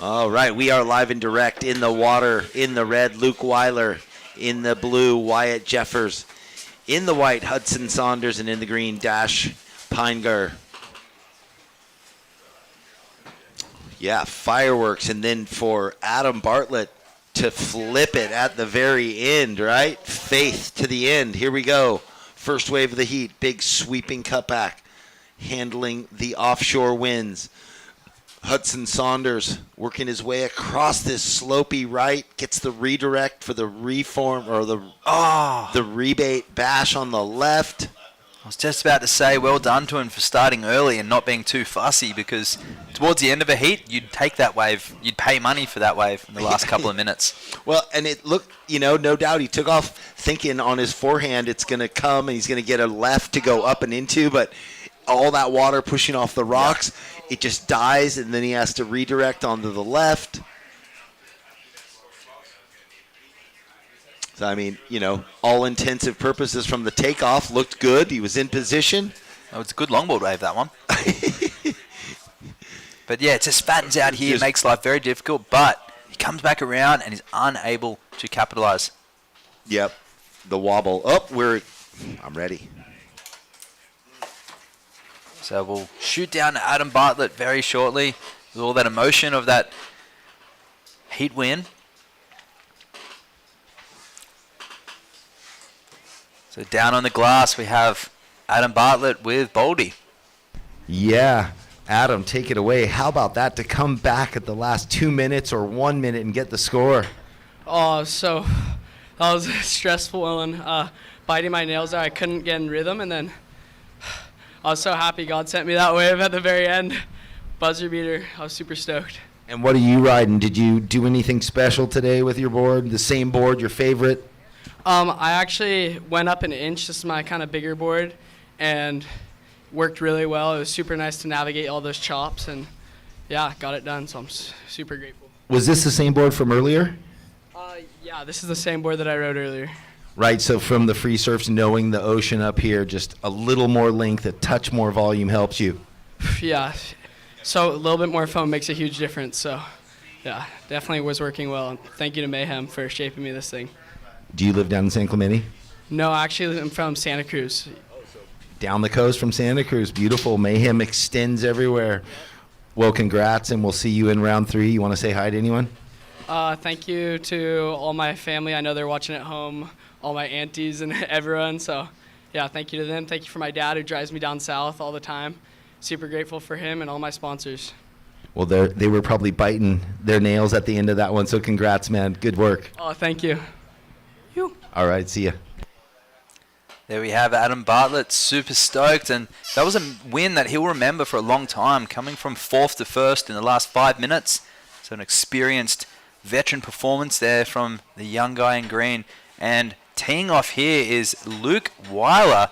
S1: All right, we are live and direct in the water. In the red, Luke Weiler. In the blue, Wyatt Jeffers. In the white, Hudson Saunders. And in the green, Dash Pinegar. Yeah, fireworks. And then for Adam Bartlett to flip it at the very end, right? Faith to the end. Here we go. First wave of the heat. Big sweeping cutback. Handling the offshore winds. Hudson Saunders working his way across this slopey right, gets the redirect for the reform or the rebate bash on the left.
S5: I was just about to say well done to him for starting early and not being too fussy, because towards the end of a heat, you'd take that wave. You'd pay money for that wave in the last couple of minutes.
S1: Well, and it looked, no doubt he took off thinking on his forehand it's going to come and he's going to get a left to go up and into, but all that water pushing off the rocks, it just dies, and then he has to redirect onto the left. So, I mean, all intensive purposes from the takeoff, looked good. He was in position.
S5: Oh, it's a good longboard wave, that one. But yeah, it just fattens out here. It makes life very difficult, but he comes back around and is unable to capitalize.
S1: Yep. The wobble. Oh, I'm ready.
S5: So we'll shoot down to Adam Bartlett very shortly with all that emotion of that heat win. So down on the glass we have Adam Bartlett with Boldy.
S19: Yeah, Adam, take it away. How about that to come back at the last 2 minutes or 1 minute and get the score?
S11: Oh, so that was a stressful one. Biting my nails out, I couldn't get in rhythm, and then I was so happy God sent me that wave at the very end. Buzzer beater. I was super stoked.
S19: And what are you riding? Did you do anything special today with your board? The same board, your favorite?
S11: I actually went up an inch. This is my kind of bigger board, and worked really well. It was super nice to navigate all those chops, and yeah, got it done. So I'm super grateful.
S19: Was this the same board from earlier?
S11: Yeah, this is the same board that I rode earlier.
S19: Right, so from the free surfs, knowing the ocean up here, just a little more length, a touch more volume helps you.
S11: Yeah, so a little bit more foam makes a huge difference. So yeah, definitely was working well. And thank you to Mayhem for shaping me this thing.
S19: Do you live down in San Clemente?
S11: No, actually I'm from Santa Cruz.
S19: Down the coast from Santa Cruz. Beautiful. Mayhem extends everywhere. Well, congrats, and we'll see you in round 3. You want to say hi to anyone?
S11: Thank you to all my family. I know they're watching at home, all my aunties and everyone. So, yeah, thank you to them. Thank you for my dad who drives me down south all the time. Super grateful for him and all my sponsors.
S19: Well, they were probably biting their nails at the end of that one, so congrats, man. Good work.
S11: Oh, thank you.
S19: All right, see ya.
S5: There we have Adam Bartlett, super stoked, and that was a win that he'll remember for a long time, coming from 4th to 1st in the last 5 minutes. So an experienced veteran performance there from the young guy in green. And teeing off here is Luke Weiler,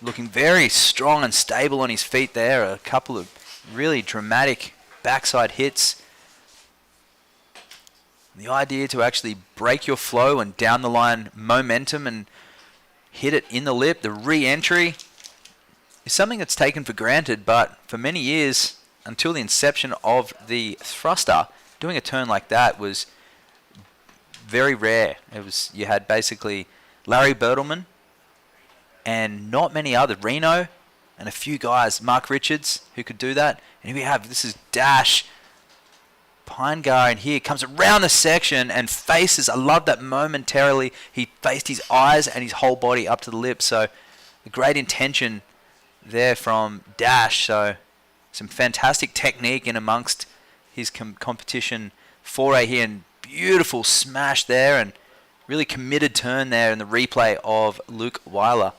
S5: looking very strong and stable on his feet there. A couple of really dramatic backside hits. The idea to actually break your flow and down the line momentum and hit it in the lip, the re-entry, is something that's taken for granted, but for many years, until the inception of the thruster, doing a turn like that was very rare. You had basically Larry Bertelman and not many other. Reno and a few guys. Mark Richards, who could do that. And here we have, this is Dash. Pinegar in here comes around the section and faces, I love that momentarily, he faced his eyes and his whole body up to the lip. So a great intention there from Dash. So some fantastic technique in amongst his competition foray here, and beautiful smash there, and really committed turn there in the replay of Luke Weiler.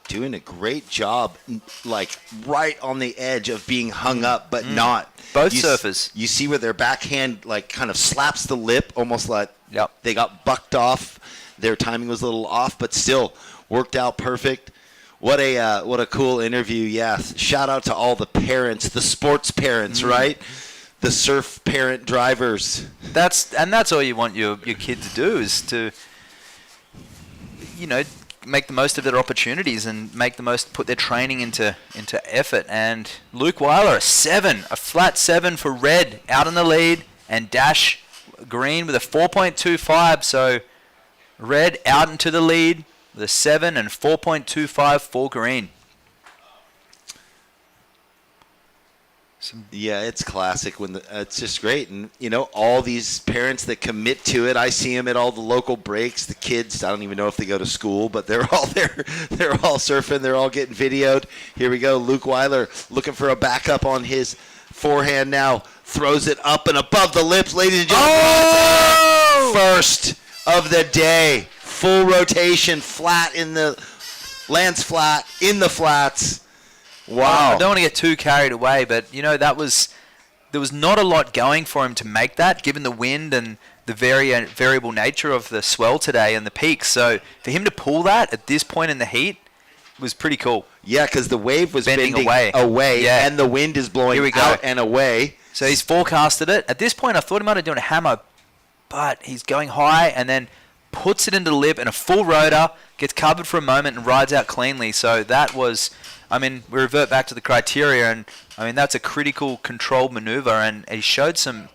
S1: Doing a great job, like right on the edge of being hung up, but not.
S5: Both surfers.
S1: You see where their backhand like kind of slaps the lip, almost like they got bucked off. Their timing was a little off, but still worked out perfect. What a cool interview. Yes. Shout out to all the parents, the sports parents, right? The surf parent drivers.
S5: That's all you want your kid to do, is to, make the most of their opportunities and put their training into effort. And Luke Weiler, a flat 7 for Red out in the lead, and Dash Green with a 4.25. So Red out into the lead with a 7 and 4.25 for Green.
S1: Yeah, it's classic when it's just great, and all these parents that commit to it. I see them at all the local breaks. The kids, I don't even know if they go to school, but they're all there. They're all surfing. They're all getting videoed. Here we go. Luke Weiler looking for a backup on his forehand now. Throws it up and above the lips, ladies and gentlemen. Oh! First of the day. Full rotation, lands flat in the flats. Wow.
S5: I don't want to get too carried away, but there was not a lot going for him to make that, given the wind and the variable nature of the swell today and the peaks. So for him to pull that at this point in the heat was pretty cool.
S1: Yeah, because the wave was bending away
S5: yeah.
S1: and the wind is blowing out and away.
S5: So he's forecasted it. At this point, I thought he might have done a hammer, but he's going high and then puts it into the lip and a full rotor, gets covered for a moment and rides out cleanly. So that was... we revert back to the criteria, and that's a critical controlled maneuver, and he showed some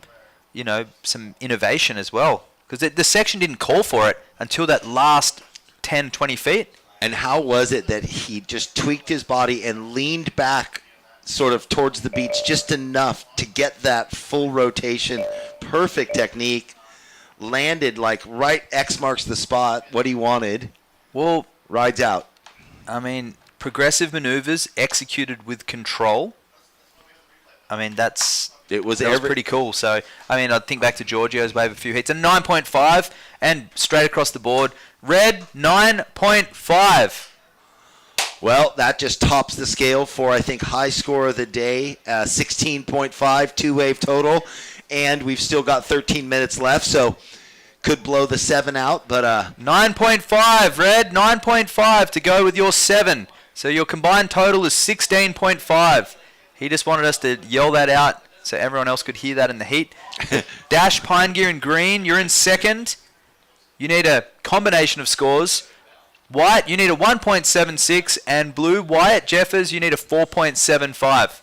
S5: innovation as well, because the section didn't call for it until that last 10, 20 feet.
S1: And how was it that he just tweaked his body and leaned back sort of towards the beach just enough to get that full rotation, perfect technique, landed like right X marks the spot, what he wanted, rides out.
S5: Progressive maneuvers executed with control. That was pretty cool. So, I think back to Giorgio's wave a few hits. A 9.5 and straight across the board. Red, 9.5.
S1: Well, that just tops the scale for, I think, high score of the day. 16.5, two-wave total. And we've still got 13 minutes left, so could blow the 7 out. But
S5: 9.5, Red, 9.5 to go with your 7. So your combined total is 16.5. He just wanted us to yell that out so everyone else could hear that in the heat. Dash, Pine Gear, and Green, you're in second. You need a combination of scores. White, you need a 1.76. And Blue, Wyatt Jeffers, you need a 4.75.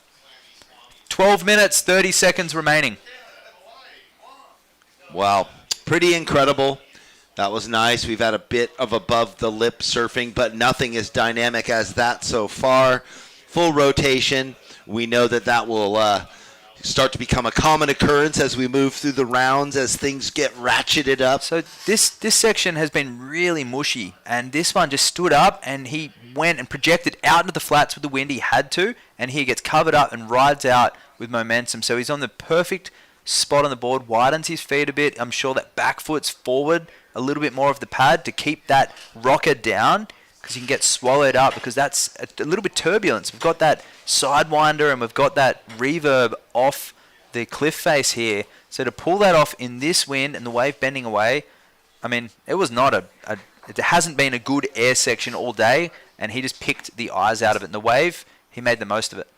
S5: 12 minutes, 30 seconds remaining.
S1: Wow. Pretty incredible. That was nice. We've had a bit of above the lip surfing, but nothing as dynamic as that so far. Full rotation. We know that will start to become a common occurrence as we move through the rounds, as things get ratcheted up.
S5: So this section has been really mushy, and this one just stood up and he went and projected out into the flats with the wind. He had to, and he gets covered up and rides out with momentum. So he's on the perfect spot on the board, widens his feet a bit. I'm sure that back foot's forward a little bit more of the pad to keep that rocker down, because you can get swallowed up, because that's a little bit turbulence. We've got that sidewinder and we've got that reverb off the cliff face here. So to pull that off in this wind and the wave bending away, it was not it hasn't been a good air section all day, and he just picked the eyes out of it. And the wave, he made the most of it.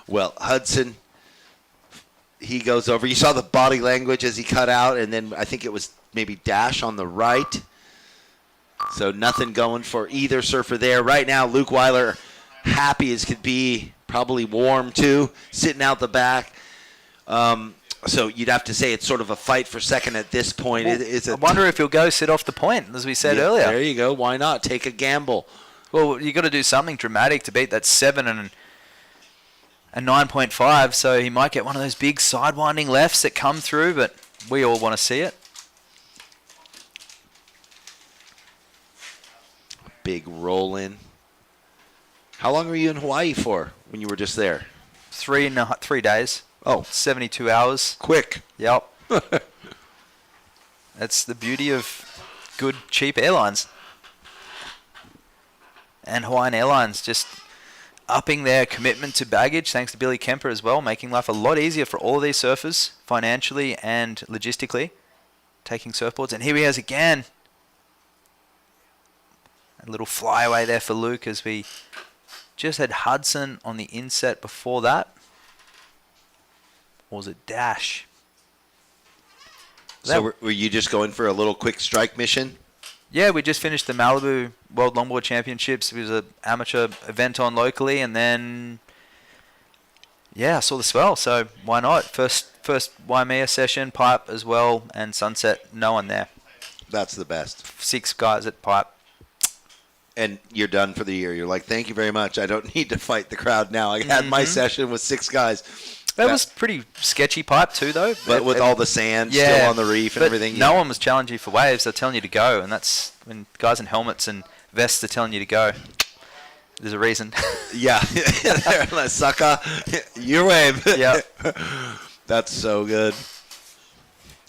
S1: Well, Hudson, he goes over. You saw the body language as he cut out, and then I think it was maybe Dash on the right. So nothing going for either surfer there. Right now, Luke Weiler, happy as could be, probably warm too, sitting out the back. So you'd have to say it's sort of a fight for second at this point.
S5: Well, I wonder if he'll go sit off the point, as we said earlier.
S1: There you go. Why not? Take a gamble.
S5: Well, you got to do something dramatic to beat that 7 and a 9.5. So he might get one of those big sidewinding lefts that come through, but we all want to see it.
S1: Big roll in. How long were you in Hawaii for when you were just there?
S5: 3 days.
S1: Oh.
S5: 72 hours.
S1: Quick.
S5: Yep. That's the beauty of good, cheap airlines. And Hawaiian Airlines just upping their commitment to baggage, thanks to Billy Kemper as well, making life a lot easier for all of these surfers, financially and logistically, taking surfboards. And here he is again. A little flyaway there for Luke as we just had Hudson on the inset before that. Or was it Dash?
S1: So were you just going for a little quick strike mission?
S5: Yeah, we just finished the Malibu World Longboard Championships. It was an amateur event on locally, and then I saw the swell, so why not? First Waimea session, pipe as well, and sunset, no one there.
S1: That's the best.
S5: 6 guys at pipe.
S1: And you're done for the year. You're like, thank you very much. I don't need to fight the crowd now. I had my session with 6 guys.
S5: That was pretty sketchy pipe too, though.
S1: But with all the sand still on the reef and everything.
S5: No one was challenging you for waves. They're telling you to go, and that's when guys in helmets and vests are telling you to go. There's a reason.
S1: Yeah. Sucker, your wave.
S5: Yeah.
S1: That's so good.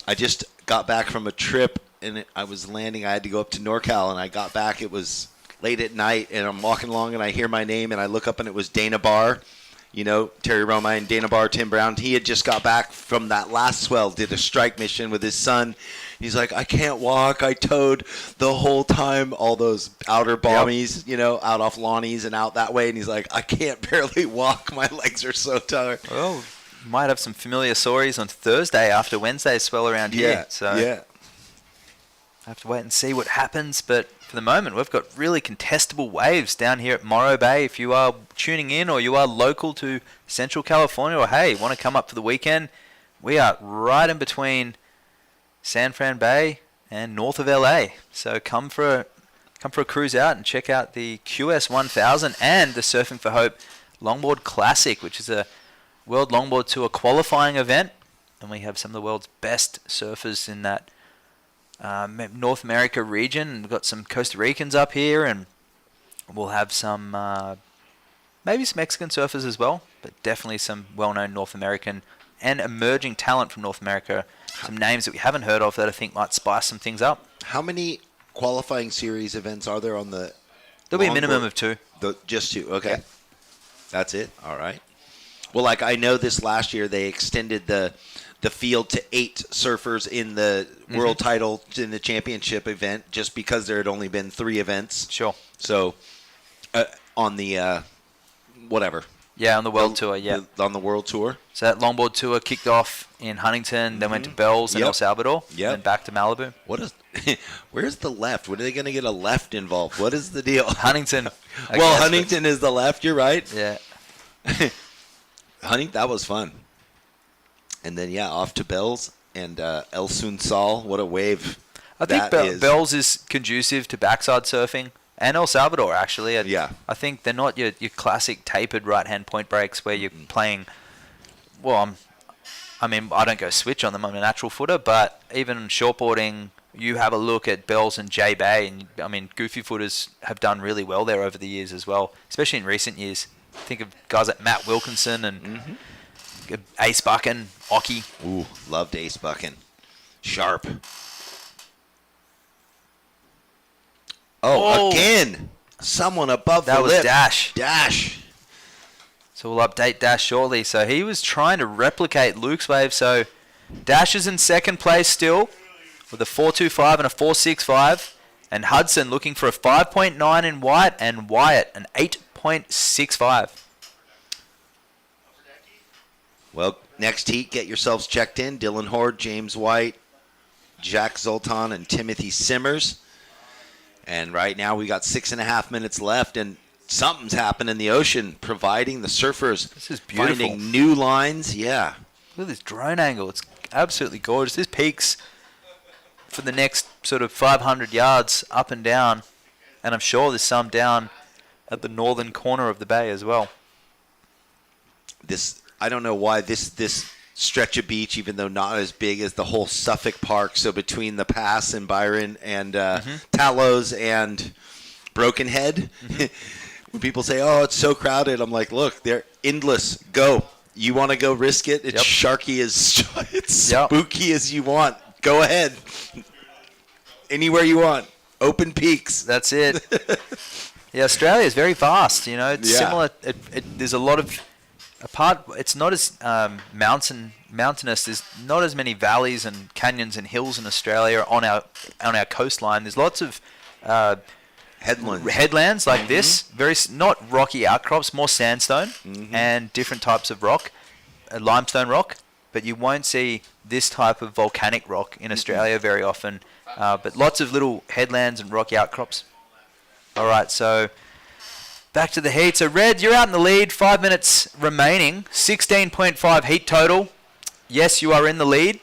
S1: I just got back from a trip, and I was landing. I had to go up to NorCal, and I got back. It was late at night, and I'm walking along, and I hear my name, and I look up, and it was Dana Barr. You know, Terry Romine, Dana Barr, Tim Brown. He had just got back from that last swell, did a strike mission with his son. He's like, I can't walk. I towed the whole time all those outer bombies, out off Lonnie's and out that way. And he's like, I can't barely walk. My legs are so tired.
S5: Well, might have some familiar stories on Thursday after Wednesday's swell around here. So
S1: yeah.
S5: I have to wait and see what happens. But for the moment, we've got really contestable waves down here at Morro Bay. If you are tuning in or you are local to Central California or, hey, want to come up for the weekend, we are right in between San Fran Bay and north of LA. So come for a cruise out and check out the QS 1000 and the Surfing for Hope Longboard Classic, which is a World Longboard Tour qualifying event. And we have some of the world's best surfers in that North America region. We've got some Costa Ricans up here, and we'll have some maybe some Mexican surfers as well, but definitely some well-known North American and emerging talent from North America. Some names that we haven't heard of that I think might spice some things up.
S1: How many qualifying series events are there on the?
S5: There'll be a minimum of 2.
S1: Just 2. Okay,
S5: yeah.
S1: That's it. All right. Well, like I know this last year they extended the field to 8 surfers in the world title in the championship event just because there had only been 3 events.
S5: Sure.
S1: So on the whatever.
S5: Yeah, on the world tour, yeah.
S1: On the world tour.
S5: So that longboard tour kicked off in Huntington, then went to Bells and El Salvador, and back to Malibu.
S1: Where's the left? When are they going to get a left involved? What is the deal?
S5: Huntington.
S1: Huntington is the left. You're right.
S5: Yeah.
S1: That was fun. And then, off to Bells and El Sunsal. What a wave.
S5: I think Bells is conducive to backside surfing. And El Salvador, actually. I think they're not your classic tapered right-hand point breaks where you're playing... Well, I don't go switch on them. I'm a natural footer. But even shortboarding, you have a look at Bells and J Bay. And, goofy footers have done really well there over the years as well, especially in recent years. Think of guys like Matt Wilkinson and Ace Buchan, Ockie.
S1: Ooh, loved Ace Buchan. Sharp. Oh, again. Someone above the lip.
S5: That was
S1: Dash.
S5: So we'll update Dash shortly. So he was trying to replicate Luke's wave. So Dash is in second place still with a 4.25 and a 4.65. And Hudson looking for a 5.9 in white and Wyatt an 8.65.
S1: Well, next heat, get yourselves checked in. Dylan Horde, James White, Jack Zoltan, and Timothy Simmers. And right now we got 6.5 minutes left, and something's happened in the ocean, providing the surfers
S5: this is beautiful.
S1: Finding new lines. Yeah.
S5: Look at this drone angle. It's absolutely gorgeous. This peaks for the next sort of 500 yards up and down, and I'm sure there's some down at the northern corner of the bay as well.
S1: I don't know why this stretch of beach, even though not as big as the whole Suffolk Park, so between the Pass and Byron and Talos and Broken Head, when people say, oh, it's so crowded, I'm like, look, they're endless. Go. You want to go risk it? It's sharky it's spooky as you want. Go ahead. Anywhere you want. Open peaks.
S5: That's it. Yeah, Australia is very vast. You know, it's similar. There's a lot of it's not as mountainous. There's not as many valleys and canyons and hills in Australia on our coastline. There's lots of headlands like this. Very not rocky outcrops, more sandstone and different types of rock, limestone rock. But you won't see this type of volcanic rock in Australia very often. But lots of little headlands and rocky outcrops. All right, so back to the heat. So Red, you're out in the lead. 5 minutes remaining. 16.5 heat total. Yes, you are in the lead.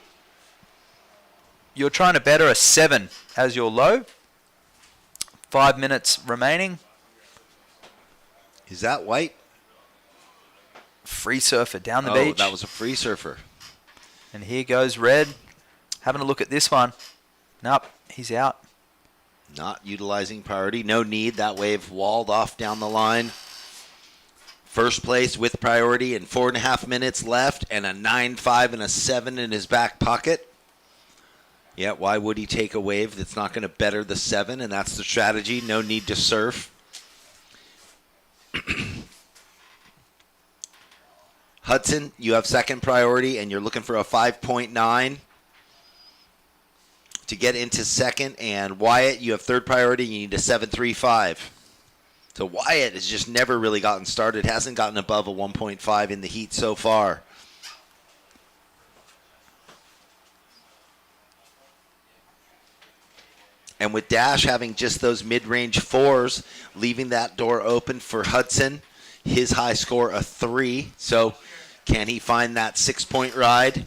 S5: You're trying to better a 7 as your low. 5 minutes remaining.
S1: Is that White?
S5: Free surfer down the beach.
S1: Oh, that was a free surfer.
S5: And here goes Red. Having a look at this one. Nope, he's out.
S1: Not utilizing priority. No need. That wave walled off down the line. First place with priority and 4.5 minutes left and a 9.5 and a 7 in his back pocket. Yeah, why would he take a wave that's not going to better the 7? And that's the strategy. No need to surf. Hudson, you have second priority and you're looking for a 5.9 to get into second. And Wyatt, you have third priority. You need a 7.35. So Wyatt has just never really gotten started. Hasn't gotten above a 1.5 in the heat so far. And with Dash having just those mid-range 4s, leaving that door open for Hudson, his high score a 3. So can he find that 6-point ride?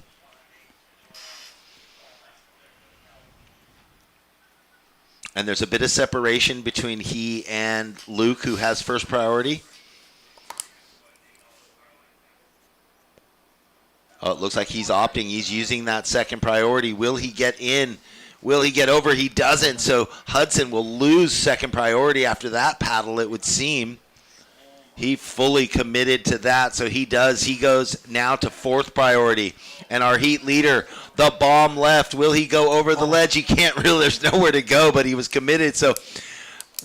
S1: And there's a bit of separation between he and Luke, who has first priority. Oh, it looks like he's opting. He's using that second priority. Will he get in? Will he get over? He doesn't. So Hudson will lose second priority after that paddle, it would seem. He fully committed to that, so he does. He goes now to fourth priority. And our heat leader, the bomb left. Will he go over the ledge? He can't really. There's nowhere to go, but he was committed. So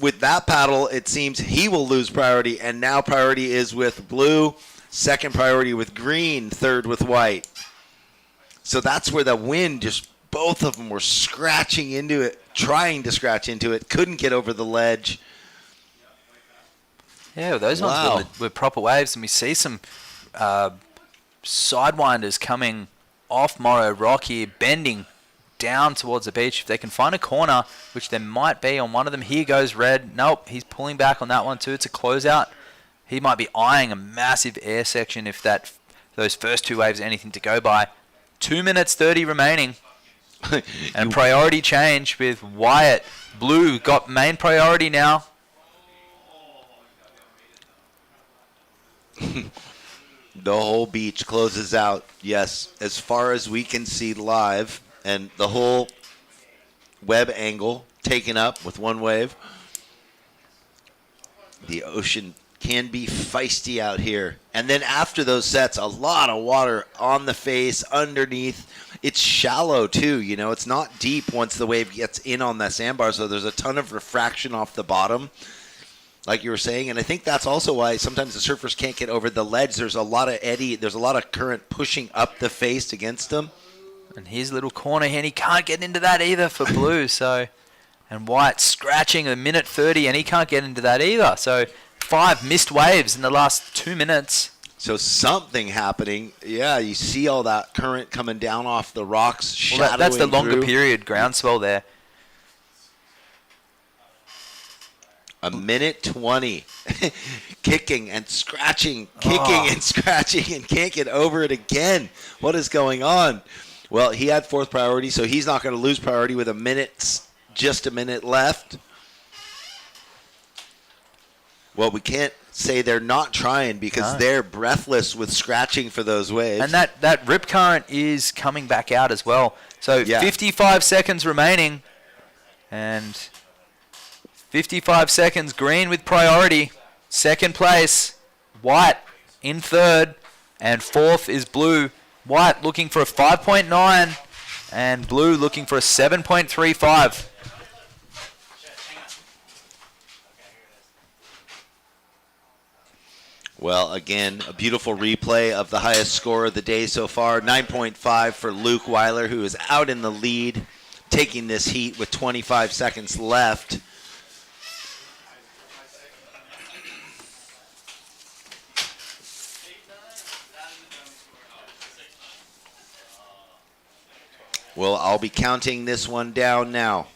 S1: with that paddle, it seems he will lose priority. And now priority is with blue, second priority with green, third with white. So that's where the wind just, both of them were scratching into it, trying to scratch into it, couldn't get over the ledge.
S5: Yeah, well, those ones were proper waves, and we see some sidewinders coming off Morro Rock here, bending down towards the beach. If they can find a corner, which there might be on one of them, here goes Red. Nope, he's pulling back on that one too. It's a closeout. He might be eyeing a massive air section if those first two waves are anything to go by. 2 minutes 30 remaining. And priority change with Wyatt. Blue got main priority now.
S1: The whole beach closes out, yes, as far as we can see live, and the whole web angle taken up with one wave. The ocean can be feisty out here. And then after those sets, a lot of water on the face, underneath. It's shallow too, you know, it's not deep once the wave gets in on that sandbar, so there's a ton of refraction off the bottom, like you were saying. And I think that's also why sometimes the surfers can't get over the ledge. There's a lot of eddy, there's a lot of current pushing up the face against them.
S5: And here's a little corner here, and he can't get into that either for blue. So, and White scratching a minute 30, and he can't get into that either. So 5 missed waves in the last 2 minutes.
S1: So something happening. Yeah, you see all that current coming down off the rocks, shadowing
S5: well, that's the longer
S1: through.
S5: period groundswell there.
S1: A minute 20. Kicking and scratching, kicking and scratching, and can't get over it again. What is going on? Well, he had fourth priority, so he's not going to lose priority with just a minute left. Well, we can't say they're not trying because
S5: No.
S1: they're breathless with scratching for those waves.
S5: And that rip current is coming back out as well. So
S1: Yeah.
S5: 55 seconds remaining. And 55 seconds, Green with priority. Second place, White in third. And fourth is Blue. White looking for a 5.9 and Blue looking for a 7.35.
S1: Well, again, a beautiful replay of the highest score of the day so far. 9.5 for Luke Weiler, who is out in the lead, taking this heat with 25 seconds left. Well, I'll be counting this one down now.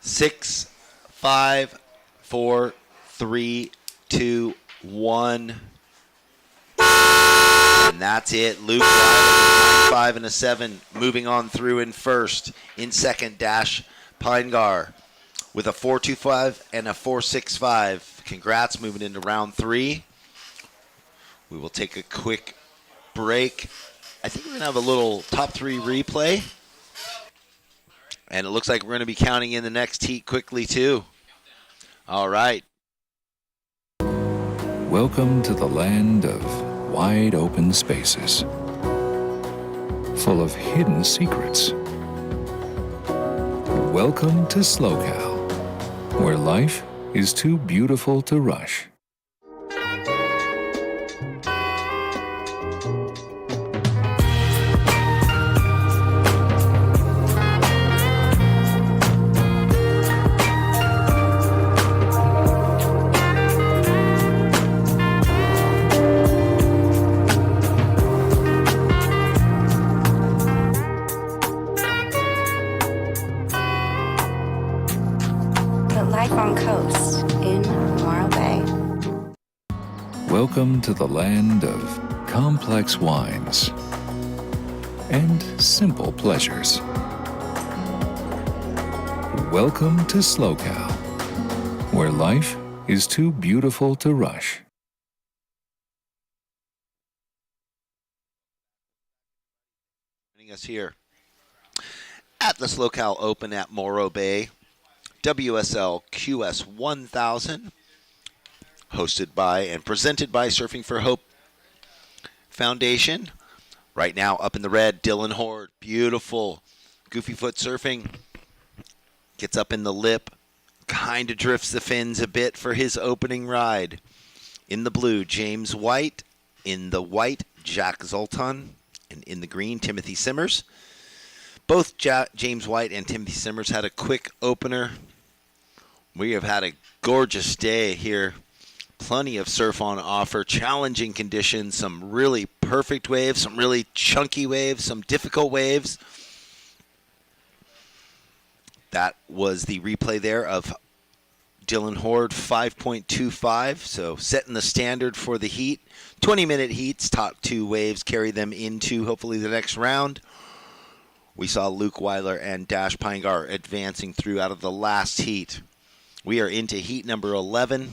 S1: 6, 5, 4, 3, 2, 1. And that's it. Luke Weiler with 9.5 and a 7, moving on through in first. In second, Dash Pinegar with a 4.25 and a 4.65. Congrats, moving into round 3. We will take a quick break. I think we're going to have a little top 3 replay. And it looks like we're going to be counting in the next heat quickly, too. All right.
S4: Welcome to the land of wide open spaces, full of hidden secrets. Welcome to SLO CAL, where life is too beautiful to rush.
S6: But life on coast in Morro Bay.
S4: Welcome to the land of complex wines and simple pleasures. Welcome to SLO CAL, where life is too beautiful to rush.
S1: Joining us here at the SLO CAL Open at Morro Bay, WSL QS 1000, hosted by and presented by Surfing for Hope Foundation. Right now, up in the red, Dylan Horde, beautiful goofy foot surfing, gets up in the lip, kind of drifts the fins a bit for his opening ride. In the blue, James White. In the white, Jack Zoltan. And in the green, Timothy Simmers. Both James White and Timothy Simmers had a quick opener. We have had a gorgeous day here. Plenty of surf on offer, challenging conditions, some really perfect waves, some really chunky waves, some difficult waves. That was the replay there of Dylan Horde, 5.25, so setting the standard for the heat. 20-minute heats, top 2 waves carry them into hopefully the next round. We saw Luke Weiler and Dash Pinegar advancing through out of the last heat. We are into heat number 11,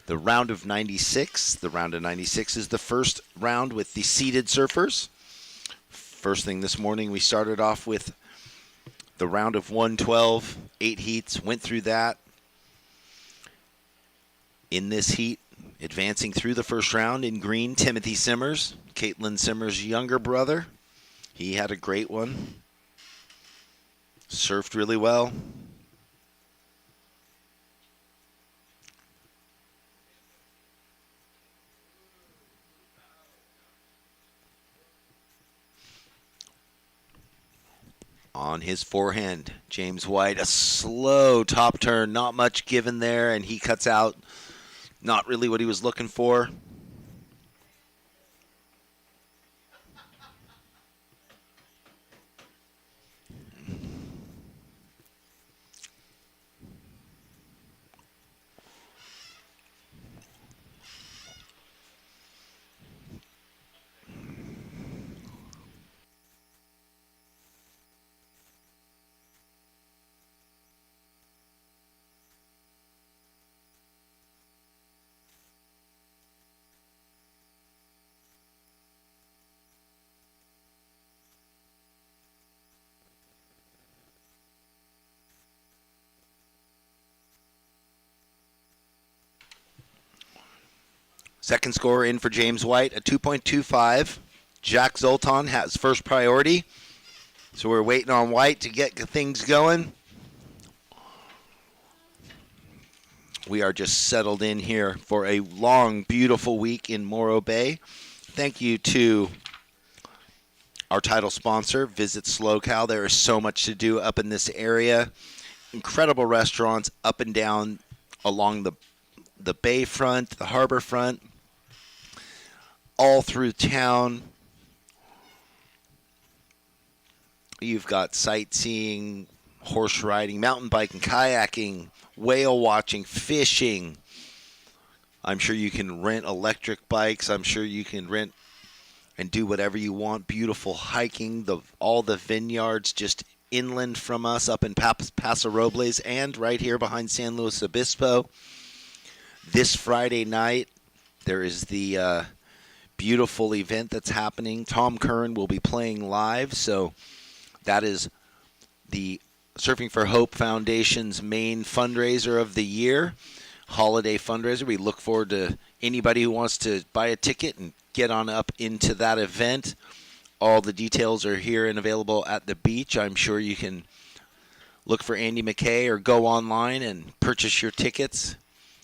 S1: the round of 96. The round of 96 is the first round with the seated surfers. First thing this morning, we started off with the round of 112, 8 heats, went through that. In this heat, advancing through the first round in green, Timothy Simmers, Kaitlin Simmers' younger brother. He had a great one. Surfed really well. On his forehand, James White, a slow top turn, not much given there, and he cuts out not really what he was looking for. Second scorer in for James White, a 2.25. Jack Zoltan has first priority. So we're waiting on White to get things going. We are just settled in here for a long, beautiful week in Morro Bay. Thank you to our title sponsor, Visit SLO CAL. There is so much to do up in this area. Incredible restaurants up and down along the bay front, the harbor front, all through town. You've got sightseeing, horse riding, mountain biking, kayaking, whale watching, fishing. I'm sure you can rent electric bikes. I'm sure you can rent and do whatever you want. Beautiful hiking, all the vineyards just inland from us up in Paso Robles and right here behind San Luis Obispo. This Friday night, there is the beautiful event that's happening. Tom Curran will be playing live, so that is the Surfing for Hope Foundation's main fundraiser of the year, holiday fundraiser. We look forward to anybody who wants to buy a ticket and get on up into that event. All the details are here and available at the beach. I'm sure you can look for Andy McKay or go online and purchase your tickets.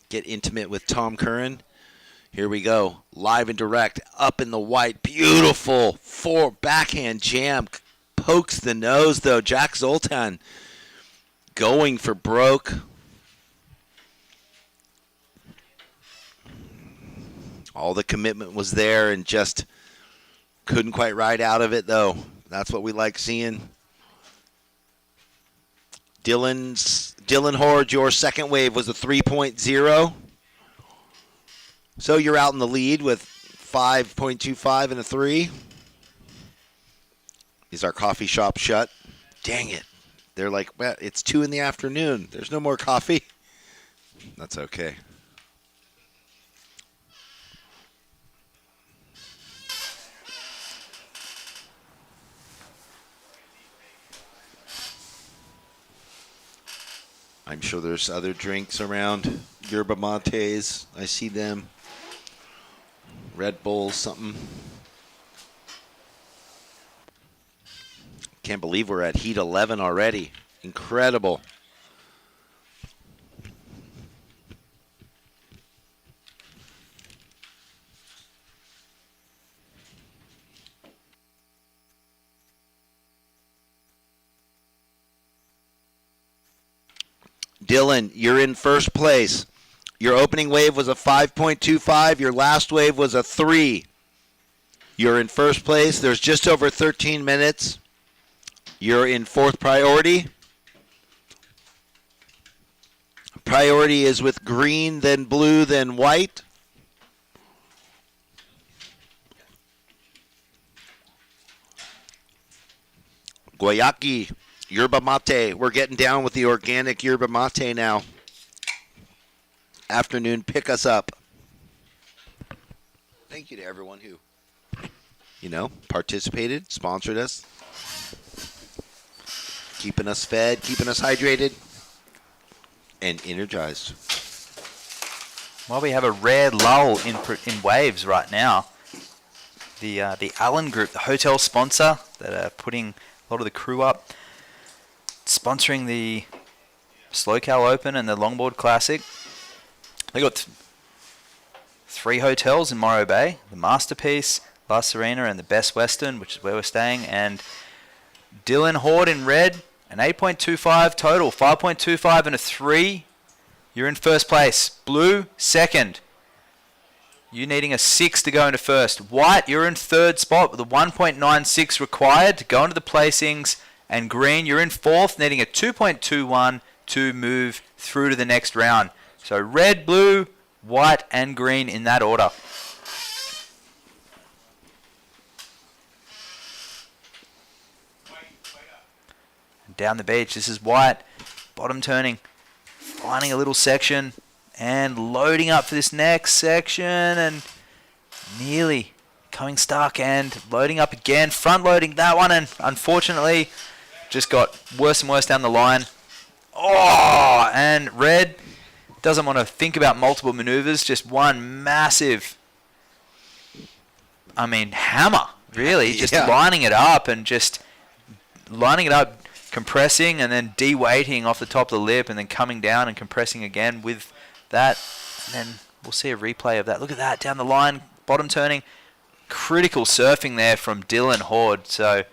S1: Get intimate with Tom Curran. Here we go. Live and direct. Up in the white. Beautiful. Backhand jam. Pokes the nose, though. Jack Zoltan going for broke. All the commitment was there and just couldn't quite ride out of it, though. That's what we like seeing. Dylan Horde, your second wave was a 3.0. So you're out in the lead with 5.25 and a 3. Is our coffee shop shut? Dang it. They're like, well, it's 2 in the afternoon. There's no more coffee. That's okay. I'm sure there's other drinks around. Yerba mates. I see them. Red Bull, something. Can't believe we're at heat 11 already. Incredible. Dylan, you're in first place. Your opening wave was a 5.25. Your last wave was a 3. You're in first place. There's just over 13 minutes. You're in fourth priority. Priority is with green, then blue, then white. Guayaki, yerba mate. We're getting down with the organic yerba mate now. Afternoon, pick us up. Thank you to everyone who, participated, sponsored us. Keeping us fed, keeping us hydrated, and energized.
S5: Well, we have a rare lull in waves right now. The Allen Group, the hotel sponsor that are putting a lot of the crew up, sponsoring the SLO CAL Open and the Longboard Classic. They got 3 hotels in Morro Bay: the Masterpiece, La Serena, and the Best Western, which is where we're staying. And Dylan Horde in red, an 8.25 total, 5.25 and a 3. You're in first place. Blue, second. You needing a 6 to go into first. White, you're in third spot with a 1.96 required to go into the placings. And green, you're in fourth, needing a 2.21 to move through to the next round. So red, blue, white, and green in that order. Down the beach, this is white, bottom turning, finding a little section, and loading up for this next section, and nearly coming stuck, and loading up again, front loading that one, and unfortunately just got worse and worse down the line. Oh, and red doesn't want to think about multiple maneuvers, just one massive I mean, hammer, really. Just lining it up compressing and then de-weighting off the top of the lip and then coming down and compressing again with that. And then we'll see a replay of that. Look at that, down the line, bottom turning. Critical surfing there from Dylan Horde. So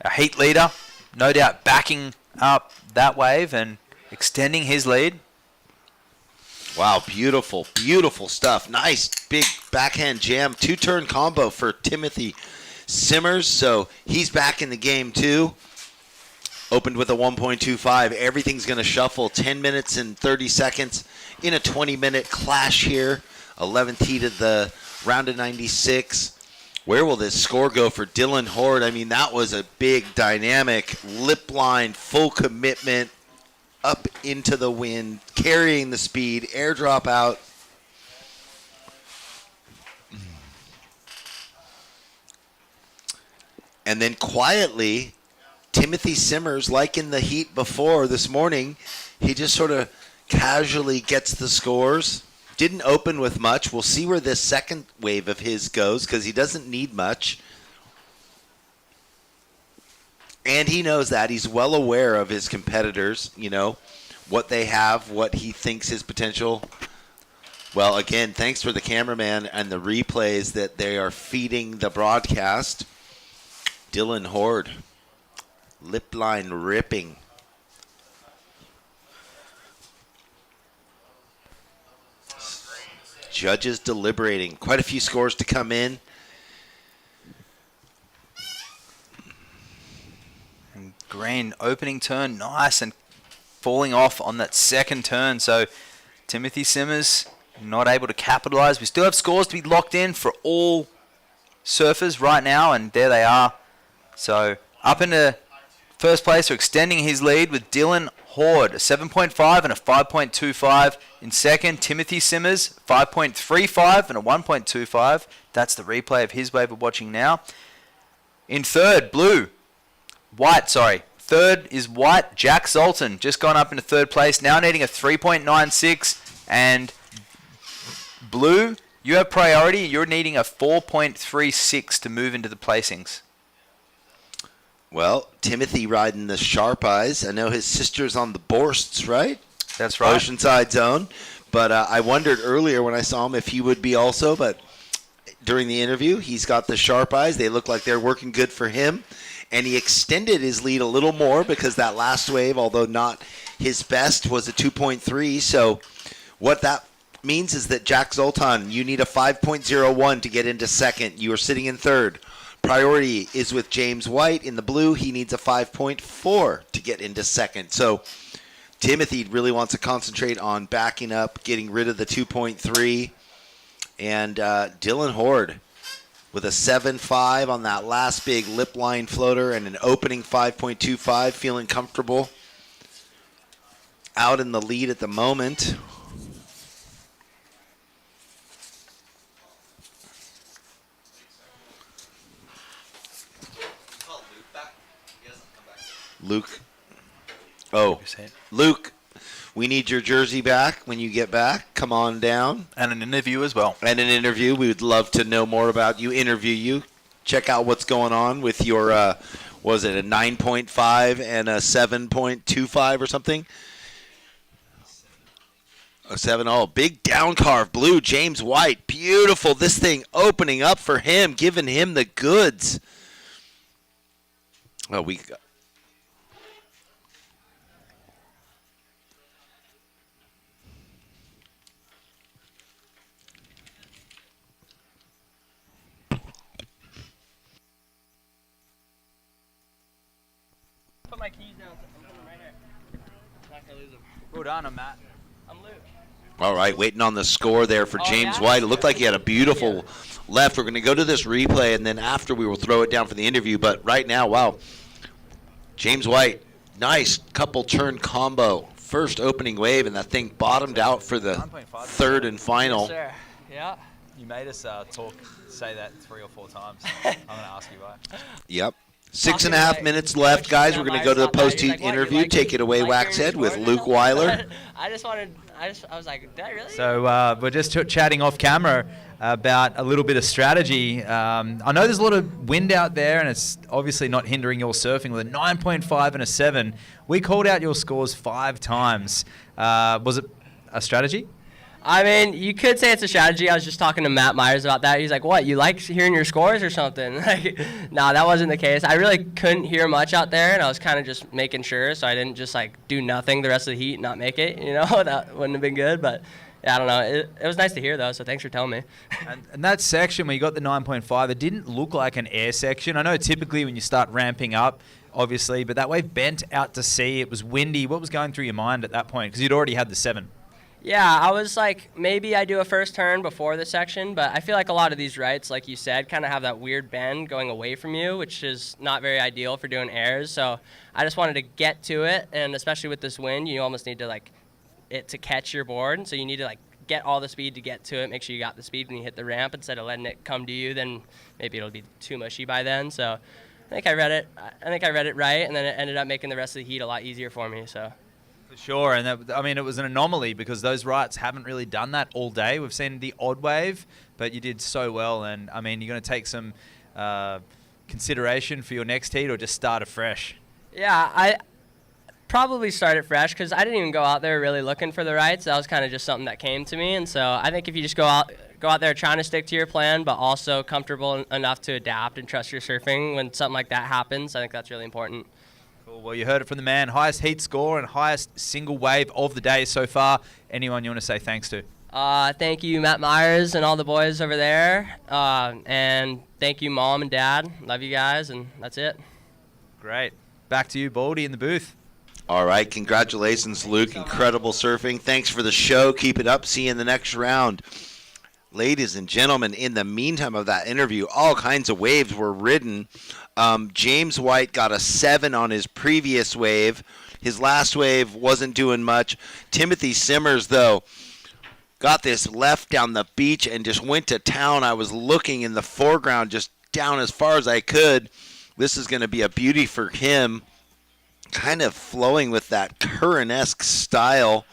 S5: our heat leader, no doubt backing up that wave and extending his lead.
S1: Wow, beautiful, beautiful stuff. Nice big backhand jam, 2-turn combo for Timothy Simmers. So he's back in the game too. Opened with a 1.25. Everything's going to shuffle. 10 minutes and 30 seconds in a 20-minute clash here. 11th heat of the round of 96. Where will this score go for Dylan Horde? I mean, that was a big, dynamic, lip line, full commitment, up into the wind, carrying the speed, airdrop out. And then quietly, Timothy Simmers, like in the heat before this morning, he just sort of casually gets the scores. Didn't open with much. We'll see where this second wave of his goes because he doesn't need much. And he knows that. He's well aware of his competitors, you know, what they have, what he thinks his potential. Well, again, thanks for the cameraman and the replays that they are feeding the broadcast. Dylan Horde, lip line ripping. Judges deliberating. Quite a few scores to come in.
S5: And Green opening turn, nice, and falling off on that second turn. So Timothy Simmers not able to capitalize. We still have scores to be locked in for all surfers right now, and there they are. So up into first place, or extending his lead with Dylan Horde, a 7.5 and a 5.25. In second, Timothy Simmers, 5.35 and a 1.25. That's the replay of his wave we're watching now. In third, Third is White, Jack Zoltan, just gone up into third place, now needing a 3.96. And Blue, you have priority. You're needing a 4.36 to move into the placings.
S1: Well, Timothy riding the Sharp Eyes. I know his sister's on the Borsts, right?
S5: That's right.
S1: Oceanside Zone. But I wondered earlier when I saw him if he would be also. But during the interview, he's got the Sharp Eyes. They look like they're working good for him. And he extended his lead a little more because that last wave, although not his best, was a 2.3. So what that means is that Jack Zoltan, you need a 5.01 to get into second. You are sitting in third. Priority is with James White in the blue. He needs a 5.4 to get into second. So Timothy really wants to concentrate on backing up, getting rid of the 2.3. And Dylan Horde with a 7.5 on that last big lip line floater and an opening 5.25, feeling comfortable. Out in the lead at the moment. Luke. Oh, Luke, we need your jersey back when you get back. Come on down.
S5: And an interview as well.
S1: And an interview. We would love to know more about you, interview you. Check out what's going on with your, was it a 9.5 and a 7.25 or something? A 7. Oh, big down carve. Blue, James White. Beautiful. This thing opening up for him, giving him the goods. Well, we got.
S11: Put my keys down. I'm coming right here. Not gonna lose them.
S5: Well done, Matt.
S11: I'm Luke.
S1: All right, waiting on the score there for James White. It looked like he had a beautiful left. We're going to go to this replay, and then after we will throw it down for the interview. But right now, wow, James White, nice couple turn combo. First opening wave, and that thing bottomed out for the third and final.
S11: Yes, sir. Yeah.
S18: You made us say that 3 or 4 times. I'm going to ask you why.
S1: Yep. 6.5 minutes left, guys. We're going to go to the post-heat interview. Take it away, Waxhead, with Luke Weiler.
S11: I I was like, did I really?
S18: So we're just chatting off camera about a little bit of strategy. I know there's a lot of wind out there, and it's obviously not hindering your surfing with a 9.5 and a 7. We called out your scores 5 times. Was it a strategy?
S11: I mean, you could say it's a strategy. I was just talking to Matt Myers about that. He's like, what, you like hearing your scores or something? Like, no, that wasn't the case. I really couldn't hear much out there, and I was kind of just making sure, so I didn't just, like, do nothing the rest of the heat and not make it, you know? That wouldn't have been good, but yeah, I don't know. It was nice to hear, though, so thanks for telling me.
S18: And that section where you got the 9.5, it didn't look like an air section. I know typically when you start ramping up, obviously, but that wave bent out to sea. It was windy. What was going through your mind at that point? Because you'd already had the 7.
S11: Yeah, I was like, maybe I do a first turn before the section, but I feel like a lot of these rights, like you said, kind of have that weird bend going away from you, which is not very ideal for doing airs. So I just wanted to get to it, and especially with this wind, you almost need to like it to catch your board. So you need to like get all the speed to get to it. Make sure you got the speed when you hit the ramp instead of letting it come to you. Then maybe it'll be too mushy by then. So I think I read it right, and then it ended up making the rest of the heat a lot easier for me. So.
S18: For sure, and I mean, it was an anomaly because those rights haven't really done that all day. We've seen the odd wave, but you did so well, and I mean, you're going to take some consideration for your next heat or just start afresh?
S11: Yeah, I probably started fresh because I didn't even go out there really looking for the rights. That was kind of just something that came to me, and so I think if you just go out there trying to stick to your plan, but also comfortable enough to adapt and trust your surfing when something like that happens, I think that's really important.
S18: Well, you heard it from the man. Highest heat score and highest single wave of the day so far. Anyone you want to say thanks to?
S11: Thank you, Matt Myers and all the boys over there. And thank you, Mom and Dad. Love you guys, and that's it.
S18: Great. Back to you, Baldy, in the booth.
S1: All right. Congratulations, Luke. Incredible surfing. Thanks for the show. Keep it up. See you in the next round. Ladies and gentlemen, in the meantime of that interview, all kinds of waves were ridden. James White got a 7 on his previous wave. His last wave wasn't doing much. Timothy Simmers, though, got this left down the beach and just went to town. I was looking in the foreground just down as far as I could. This is going to be a beauty for him, kind of flowing with that Curran-esque style.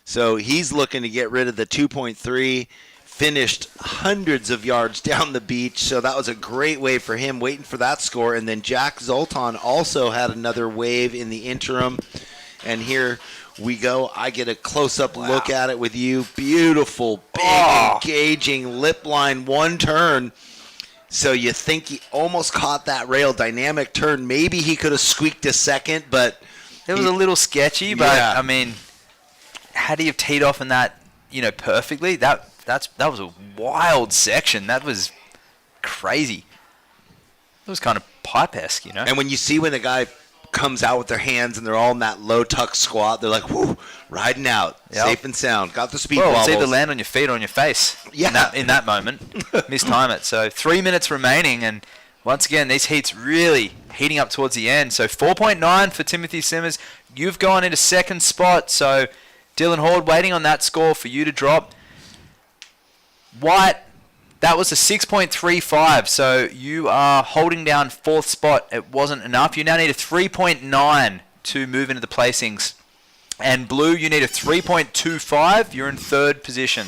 S1: So he's looking to get rid of the 2.3. Finished hundreds of yards down the beach, so that was a great wave for him, waiting for that score. And then Jack Zoltan also had another wave in the interim. And here we go. I get a close-up look at it with you. Beautiful, big, engaging lip line, one turn. So you think he almost caught that rail, dynamic turn. Maybe he could have squeaked a second, but
S5: it was a little sketchy. But
S1: yeah.
S5: I mean, had he have teed off in that, perfectly, that was a wild section. That was crazy. It was kind of pipe-esque,
S1: And when you see when the guy comes out with their hands and they're all in that low tuck squat, they're like, whoo, riding out, safe and sound. Got the speed wobbles.
S5: It's either land on your feet or on your face in that moment. Mistime it. So 3 minutes remaining, and once again, these heats really heating up towards the end. So 4.9 for Timothy Simmers. You've gone into second spot, so Dylan Horde waiting on that score for you to drop. White, that was a 6.35, so you are holding down fourth spot. It wasn't enough. You now need a 3.9 to move into the placings. And Blue, you need a 3.25. You're in third position.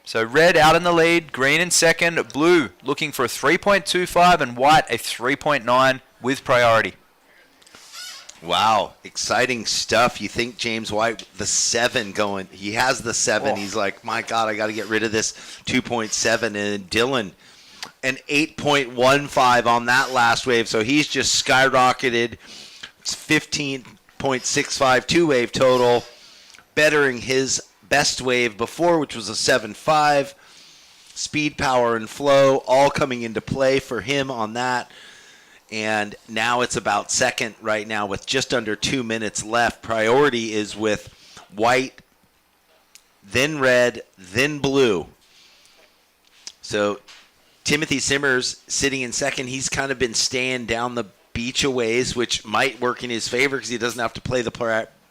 S5: So Red out in the lead, Green in second, Blue looking for a 3.25, and White a 3.9 with priority.
S1: Wow, exciting stuff. You think James White, the 7 going, he has the 7. He's like, my God, I got to get rid of this 2.7. And Dylan, an 8.15 on that last wave. So he's just skyrocketed. It's 15.65 two-wave total, bettering his best wave before, which was a 7.5. Speed, power, and flow all coming into play for him on that. And now it's about second right now with just under 2 minutes left. Priority is with White, then Red, then Blue. So Timothy Simmers sitting in second. He's kind of been staying down the beach a ways, which might work in his favor because he doesn't have to play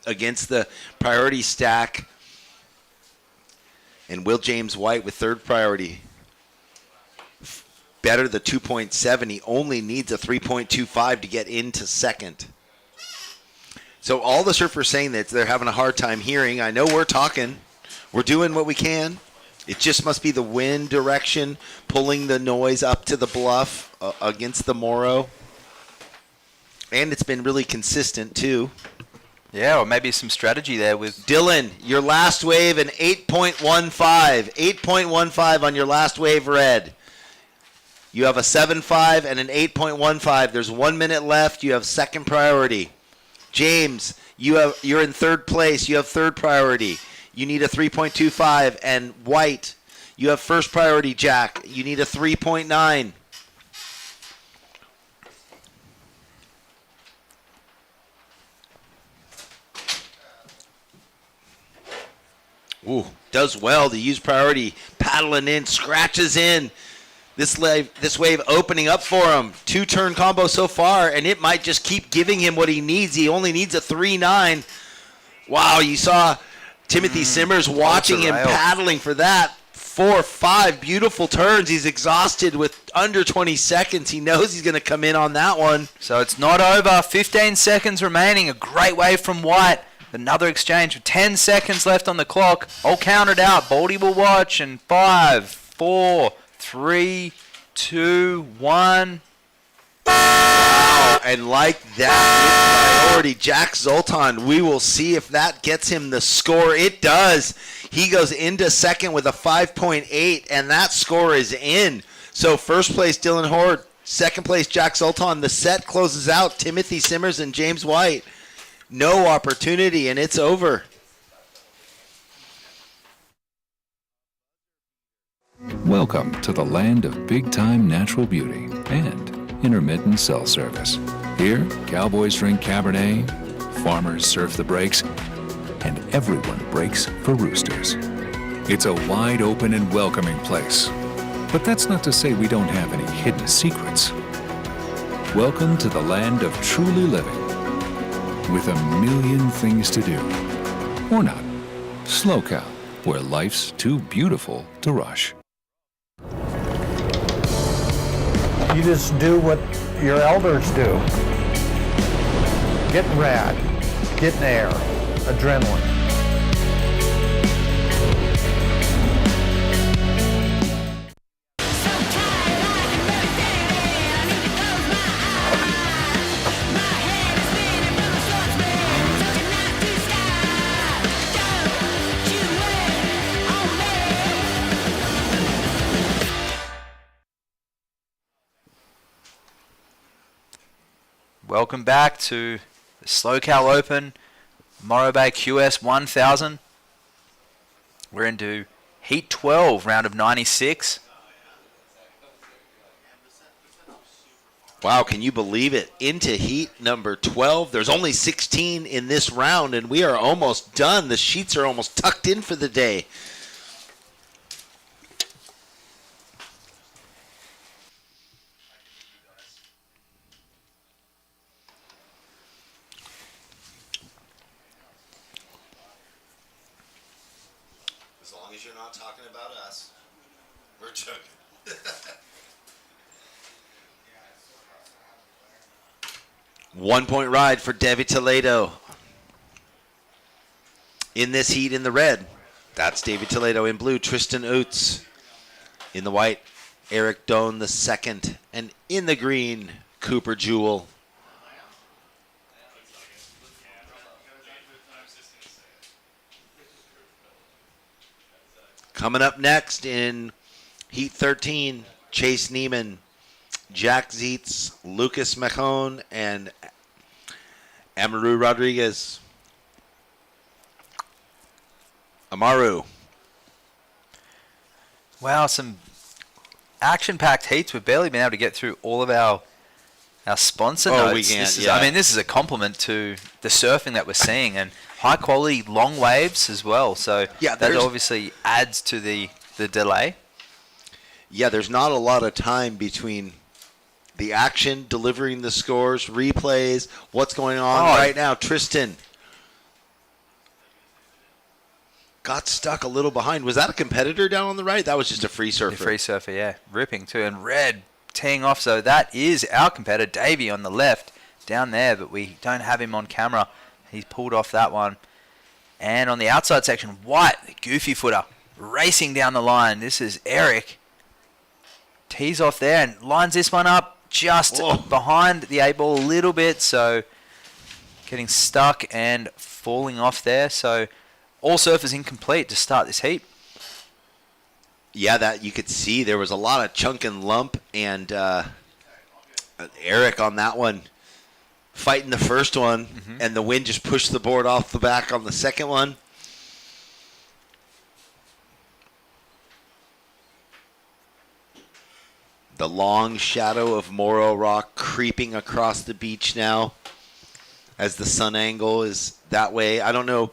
S1: against the priority stack. And Will James White with third priority. Better the 2.7. He only needs a 3.25 to get into second. So all the surfers saying that they're having a hard time hearing. I know we're talking. We're doing what we can. It just must be the wind direction pulling the noise up to the bluff against the Morro. And it's been really consistent, too.
S5: Yeah, or maybe some strategy there with...
S1: Dylan, your last wave, an 8.15. 8.15 on your last wave red. You have a 7.5 and an 8.15. There's 1 minute left. You have second priority. James, you're in third place. You have third priority. You need a 3.25. And White, you have first priority, Jack. You need a 3.9. Ooh, does well to use priority. Paddling in, scratches in. This wave opening up for him. 2-turn combo so far, and it might just keep giving him what he needs. He only needs a 3.9. Wow, you saw Timothy Simmers watching him paddling for that. 4, 5 beautiful turns. He's exhausted with under 20 seconds. He knows he's going to come in on that one.
S5: So it's not over. 15 seconds remaining. A great wave from White. Another exchange with 10 seconds left on the clock. I'll count it out. Baldy will watch. And 5, 4, 3, 2, 1.
S1: Wow, and like that, priority, Jack Zoltan. We will see if that gets him the score. It does. He goes into second with a 5.8, and that score is in. So first place, Dylan Horde. Second place, Jack Zoltan. The set closes out. Timothy Simmers and James White. No opportunity, and it's over.
S4: Welcome to the land of big-time natural beauty and intermittent cell service. Here, cowboys drink Cabernet, farmers surf the breaks, and everyone breaks for roosters. It's a wide open and welcoming place. But that's not to say we don't have any hidden secrets. Welcome to the land of truly living, with a million things to do. Or not. SLO CAL, where life's too beautiful to rush.
S9: You just do what your elders do. Get rad, get air, adrenaline.
S5: Welcome back to the SLO CAL Open, Morro Bay QS 1000. We're into Heat 12, round of 96.
S1: Wow, can you believe it? Into heat number 12. There's only 16 in this round, and we are almost done. The sheets are almost tucked in for the day. As long as you're not talking about us, we're joking. 1 point ride for David Toledo. In this heat in the red, that's David Toledo. In blue, Tristan Utz. In the white, Eric Doan the second. And in the green, Cooper Jewell. Coming up next in Heat 13, Chase Neiman, Jack Zietz, Lucas Mahone, and Amaru Rodriguez. Amaru.
S5: Wow, some action-packed heats. We've barely been able to get through all of our sponsor notes.
S1: We can't,
S5: I mean, this is a compliment to the surfing that we're seeing, and high-quality long waves as well. So
S1: yeah,
S5: that obviously adds to the delay.
S1: Yeah, there's not a lot of time between the action, delivering the scores, replays, what's going on right now. Tristan got stuck a little behind. Was that a competitor down on the right? That was just a free surfer.
S5: A free surfer, yeah. Ripping too. And Red teeing off. So that is our competitor, Davey, on the left down there, but we don't have him on camera. He's pulled off that one. And on the outside section, White, the goofy footer, racing down the line. This is Eric. Tees off there and lines this one up just behind the 8-ball a little bit. So getting stuck and falling off there. So all surfers incomplete to start this heat.
S1: Yeah, that you could see there was a lot of chunk and lump, and Eric on that one fighting the first one, and the wind just pushed the board off the back on the second one. The long shadow of Morro Rock creeping across the beach now as the sun angle is that way. I don't know.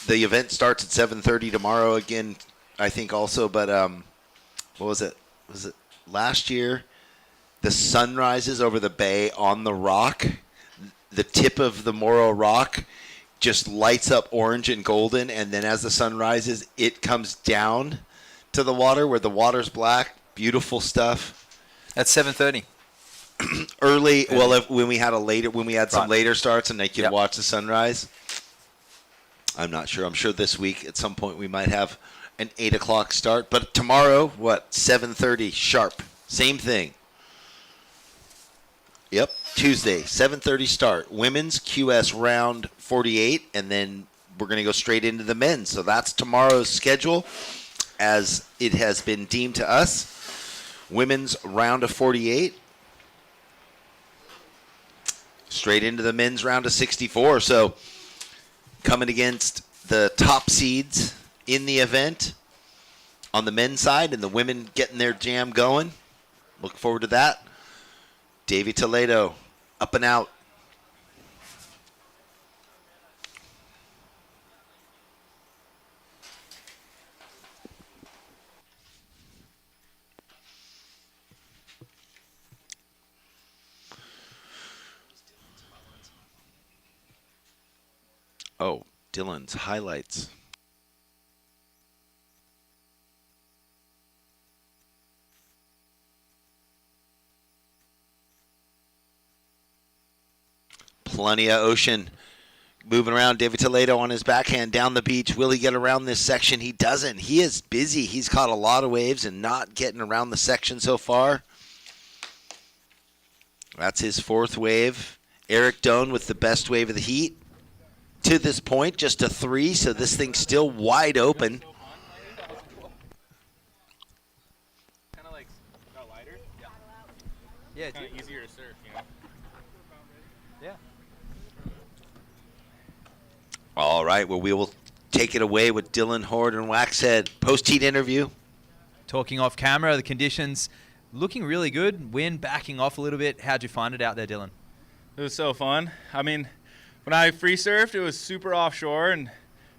S1: The event starts at 7:30 tomorrow again, I think also, but what was it? Was it last year? The sun rises over the bay on the rock. The tip of the Morro Rock just lights up orange and golden, and then as the sun rises, it comes down to the water where the water's black. Beautiful stuff.
S5: At 7:30.
S1: Early. Well, when we had some later starts and they could watch the sunrise. I'm not sure. I'm sure this week at some point we might have an 8 o'clock start. But tomorrow, 7:30 sharp. Same thing. Yep. Tuesday, 7:30 start. Women's QS round 48, and then we're going to go straight into the men's. So that's tomorrow's schedule as it has been deemed to us. Women's round of 48. Straight into the men's round of 64. So coming against the top seeds in the event on the men's side, and the women getting their jam going. Look forward to that. Davey Toledo, up and out. Oh, Dylan's highlights. Plenty of ocean moving around. David Toledo on his backhand down the beach. Will he get around this section? He doesn't. He is busy. He's caught a lot of waves and not getting around the section so far. That's his fourth wave. Eric Doan with the best wave of the heat. To this point, just a 3, so this thing's still wide open.
S16: Kind of like got lighter.
S5: Yeah,
S16: it's kind of easier to surf, you know.
S5: Yeah.
S1: All right, well, we will take it away with Dylan Horde and Waxhead. Post-heat interview.
S18: Talking off camera, the conditions looking really good. Wind backing off a little bit. How'd you find it out there, Dylan?
S16: It was so fun. I mean, when I free surfed, it was super offshore and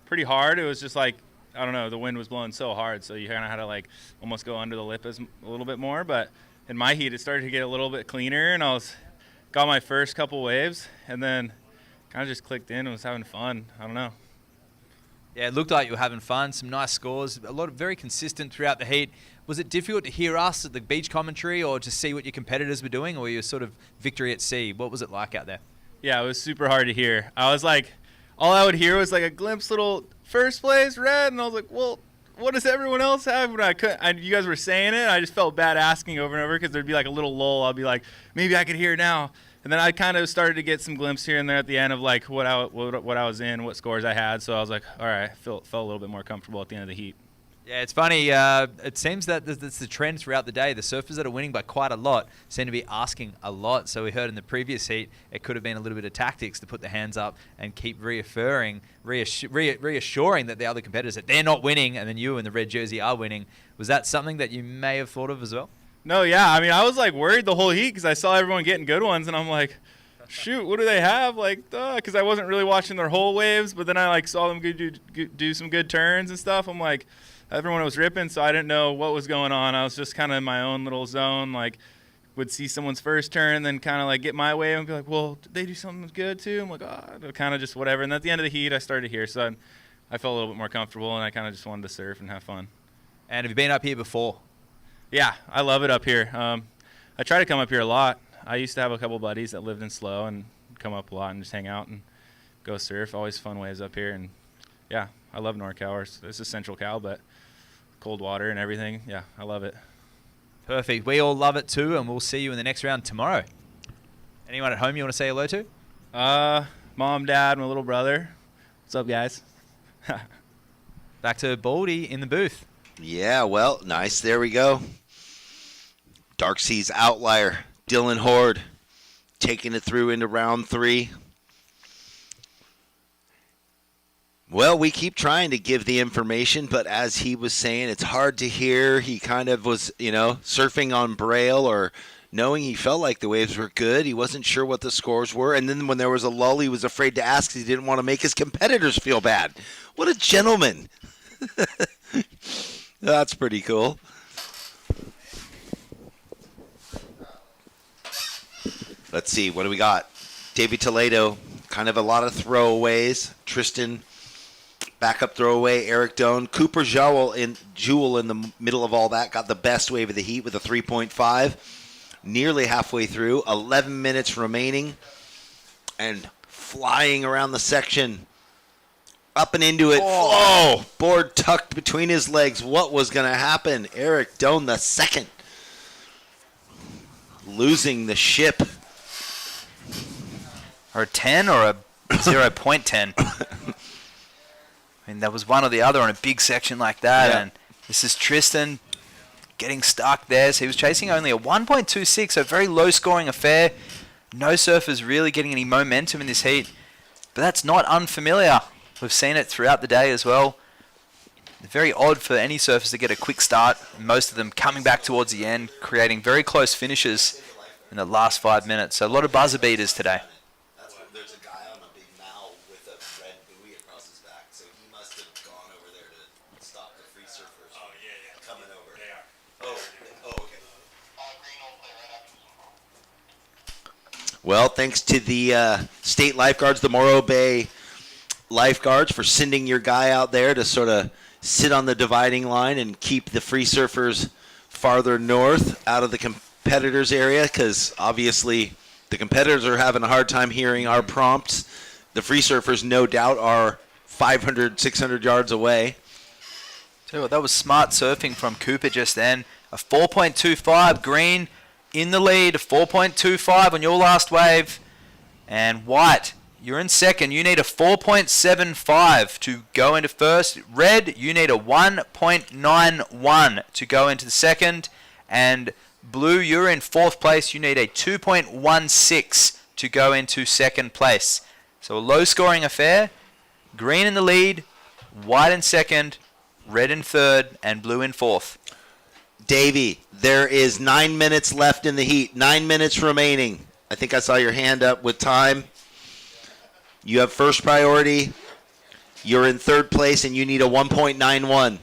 S16: pretty hard. It was just like, I don't know, the wind was blowing so hard, so you kind of had to like almost go under the lip a little bit more. But in my heat, it started to get a little bit cleaner, and got my first couple waves, and then kind of just clicked in and was having fun. I don't know.
S18: Yeah, it looked like you were having fun. Some nice scores. A lot of very consistent throughout the heat. Was it difficult to hear us at the beach commentary, or to see what your competitors were doing, or were you sort of victory at sea? What was it like out there?
S16: Yeah, it was super hard to hear. I was like, all I would hear was like a glimpse, little first place red, and I was like, well, what does everyone else have? When you guys were saying it, I just felt bad asking over and over because there'd be like a little lull. I'll be like, maybe I could hear now. And then I kind of started to get some glimpses here and there at the end of like what I was in, what scores I had. So I was like, all right, felt a little bit more comfortable at the end of the heat.
S18: Yeah, it's funny. It seems that that's the trend throughout the day. The surfers that are winning by quite a lot seem to be asking a lot. So we heard in the previous heat, it could have been a little bit of tactics to put the hands up and keep reassuring that the other competitors that they're not winning, and then you in the red jersey are winning. Was that something that you may have thought of as well?
S16: No, yeah. I mean, I was like worried the whole heat because I saw everyone getting good ones, and I'm like, shoot, what do they have? Like, because I wasn't really watching their whole waves, but then I like saw them do some good turns and stuff. I'm like, everyone was ripping, so I didn't know what was going on. I was just kind of in my own little zone, like would see someone's first turn, then kind of like get my wave and be like, well, did they do something good too? I'm like, kind of just whatever. And at the end of the heat, I started to hear, so I felt a little bit more comfortable, and I kind of just wanted to surf and have fun.
S18: And have you been up here before?
S16: Yeah, I love it up here. I try to come up here a lot. I used to have a couple buddies that lived in SLO and come up a lot and just hang out and go surf. Always fun waves up here, and yeah, I love NorCal. This is Central Cal, but cold water and everything. Yeah, I love it.
S18: Perfect. We all love it too, and we'll see you in the next round tomorrow. Anyone at home you want to say hello to?
S16: Mom, Dad, my little brother. What's up, guys?
S18: Back to Baldy in the booth.
S1: Yeah, well, nice. There we go. Dark Seas outlier, Dylan Horde, taking it through into round 3. Well, we keep trying to give the information, but as he was saying, it's hard to hear. He kind of was, surfing on braille or knowing he felt like the waves were good. He wasn't sure what the scores were. And then when there was a lull, he was afraid to ask because he didn't want to make his competitors feel bad. What a gentleman. That's pretty cool. Let's see, what do we got? Davey Toledo, kind of a lot of throwaways. Tristan, backup throwaway. Eric Doan. Cooper Jewell in the middle of all that, got the best wave of the heat with a 3.5. Nearly halfway through, 11 minutes remaining, and flying around the section. Up and into it. Oh, board tucked between his legs. What was going to happen? Eric Doan the second. Losing the ship.
S5: Or a 10 or a 0.10. I mean, that was one or the other on a big section like that.
S1: Yeah.
S5: And this is Tristan getting stuck there. So he was chasing only a 1.26, so a very low-scoring affair. No surfers really getting any momentum in this heat. But that's not unfamiliar. We've seen it throughout the day as well. Very odd for any surfers to get a quick start. Most of them coming back towards the end, creating very close finishes in the last 5 minutes. So a lot of buzzer beaters today.
S1: There's a guy on a big mow with a red buoy across his back, so he must have gone over there to stop the free surfers coming over. They are. Oh, okay. Well, thanks to the state lifeguards, the Morro Bay lifeguards, for sending your guy out there to sort of sit on the dividing line and keep the free surfers farther north out of the competitors area, because obviously the competitors are having a hard time hearing our prompts. The free surfers, no doubt, are 500, 600 yards away.
S5: So that was smart surfing from Cooper just then. A 4.25, Green in the lead, 4.25 on your last wave. And White, you're in second. You need a 4.75 to go into first. Red, you need a 1.91 to go into the second. And Blue, you're in fourth place. You need a 2.16 to go into second place. So a low-scoring affair. Green in the lead, White in second, Red in third, and Blue in fourth.
S1: Davey, there is 9 minutes left in the heat. 9 minutes remaining. I think I saw your hand up with time. You have first priority. You're in third place, and you need a 1.91.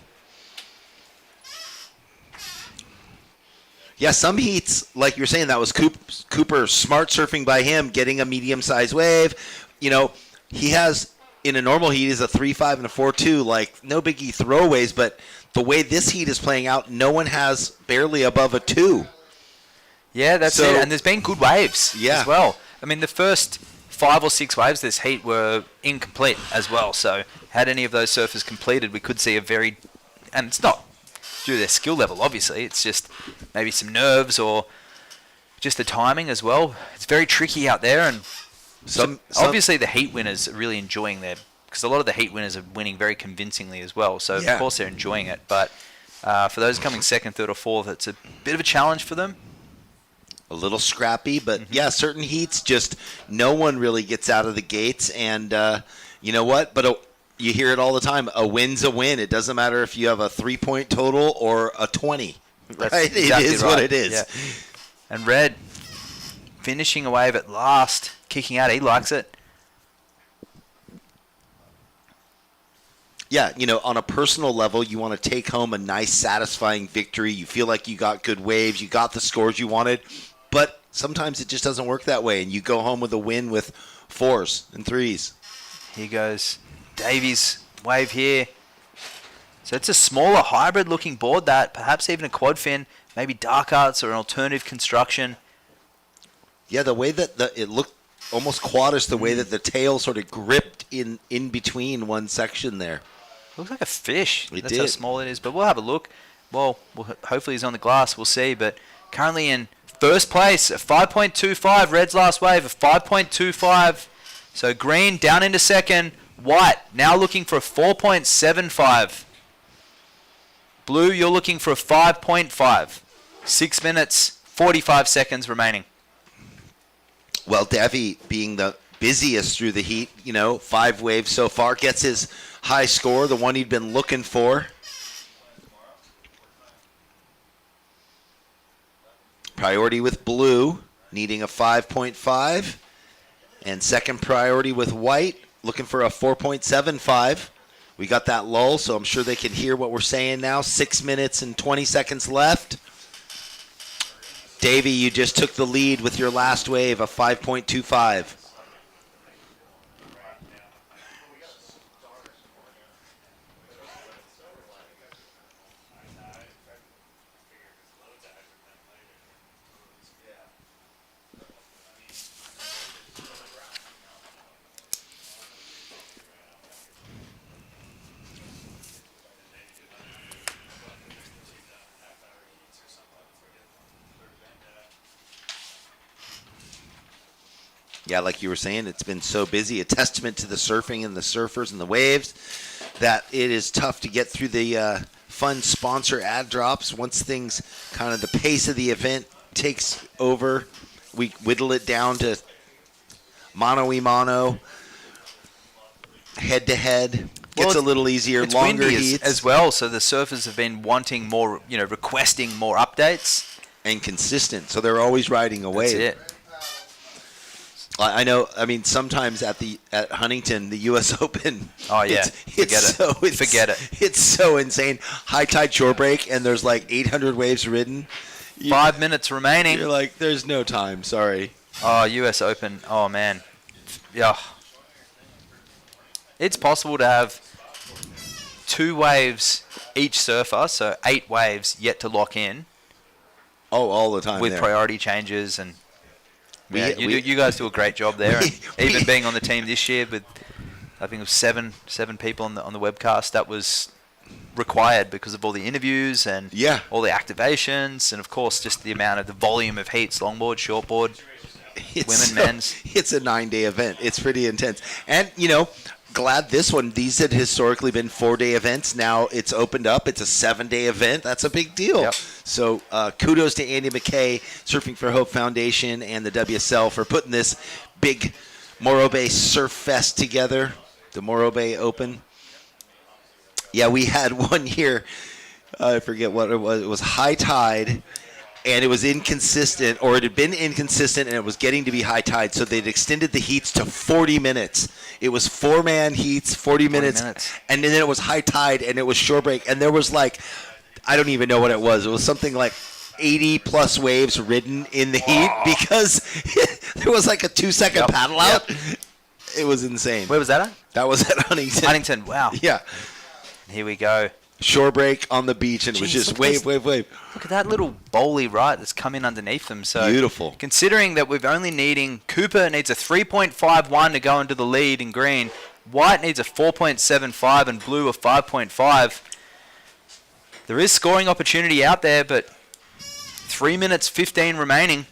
S1: Yeah, some heats, like you're saying, that was Cooper, smart surfing by him, getting a medium-sized wave. He has, in a normal heat, is a 3.5 and a 4.2, like no biggie throwaways, but the way this heat is playing out, no one has barely above a 2.
S5: Yeah, that's it. And there's been good waves as well. I mean, the first 5 or 6 waves this heat were incomplete as well. So had any of those surfers completed, we could see a very, and it's not due to their skill level, obviously. It's just maybe some nerves or just the timing as well. It's very tricky out there. And obviously the heat winners are really enjoying their, because a lot of the heat winners are winning very convincingly as well. So of course they're enjoying it. But for those coming second, third or fourth, it's a bit of a challenge for them.
S1: A little scrappy, but yeah, certain heats just no one really gets out of the gates. And you know what? But you hear it all the time. A win's a win. It doesn't matter if you have a 3-point total or a 20.
S5: That's
S1: right?
S5: exactly
S1: it is
S5: right.
S1: what it is.
S5: Yeah. And Red finishing a wave at last, kicking out. He likes it.
S1: Yeah, on a personal level, you want to take home a nice, satisfying victory. You feel like you got good waves, you got the scores you wanted, but sometimes it just doesn't work that way, and you go home with a win with 4s and 3s.
S5: Here goes Davies' wave here. So it's a smaller hybrid-looking board, that perhaps even a quad fin, maybe dark arts or an alternative construction.
S1: Yeah, the way that it looked almost quadish the way that the tail sort of gripped in between one section there.
S5: Looks like a fish.
S1: It
S5: That's
S1: did.
S5: how small it is. But we'll have a look. Well, hopefully he's on the glass. We'll see. But currently in first place, a 5.25. Red's last wave, a 5.25. So green down into second. White now looking for a 4.75. Blue, you're looking for a 5.5. 6 minutes, 45 seconds remaining.
S1: Well, Davy being the busiest through the heat, 5 waves so far, gets his high score, the one he'd been looking for. Priority with blue, needing a 5.5. And second priority with white, looking for a 4.75. We got that lull, so I'm sure they can hear what we're saying now. 6 minutes and 20 seconds left. Davey, you just took the lead with your last wave, a 5.25. Yeah, like you were saying, it's been so busy, a testament to the surfing and the surfers and the waves, that it is tough to get through the fun sponsor ad drops. Once things, kind of the pace of the event takes over, we whittle it down to mano-y-mano, head-to-head. Gets a little easier,
S5: it's
S1: longer
S5: windy
S1: heats.
S5: as well, so the surfers have been wanting more, requesting more updates.
S1: And consistent, so they're always riding a wave.
S5: That's it.
S1: I know. I mean, sometimes at Huntington, the U.S. Open.
S5: Oh yeah, forget it.
S1: It's so insane. High tide shore break, and there's like 800 waves ridden.
S5: 5 minutes remaining.
S1: You're like, there's no time. Sorry.
S5: Oh, U.S. Open. Oh man, yeah. It's possible to have 2 waves each surfer, so 8 waves yet to lock in.
S1: Oh, all the time
S5: with
S1: there.
S5: priority changes and. You guys do a great job there, and even being on the team this year with, I think it was seven people on the webcast. That was required because of all the interviews and all the activations, and of course just the volume of heats, longboard, shortboard, women, men's.
S1: It's a 9-day event. It's pretty intense, and glad this one. These had historically been 4-day events. Now it's opened up. It's a 7-day event. That's a big deal.
S5: Yep.
S1: So kudos to Andy McKay, Surfing for Hope Foundation, and the WSL for putting this big Morro Bay Surf Fest together, the Morro Bay Open. Yeah, we had one year, I forget what it was. It was high tide, and it was inconsistent, or it had been inconsistent, and it was getting to be high tide, so they'd extended the heats to 40 minutes. It was 4-man heats, 40 minutes, and then it was high tide, and it was shore break, and there was like, I don't even know what it was. It was something like 80-plus waves ridden in the heat because there was like a 2-second paddle out. It was insane.
S5: Where was that at?
S1: That was at Huntington.
S5: Huntington, wow.
S1: Yeah.
S5: Here we go.
S1: Shore break on the beach, and it was just wave.
S5: Look at that little bowly right that's come in underneath them. So
S1: beautiful.
S5: Considering that we're only needing, Cooper needs a 3.51 to go into the lead in green. White needs a 4.75 and blue a 5.5. There is scoring opportunity out there, but 3 minutes 15 remaining.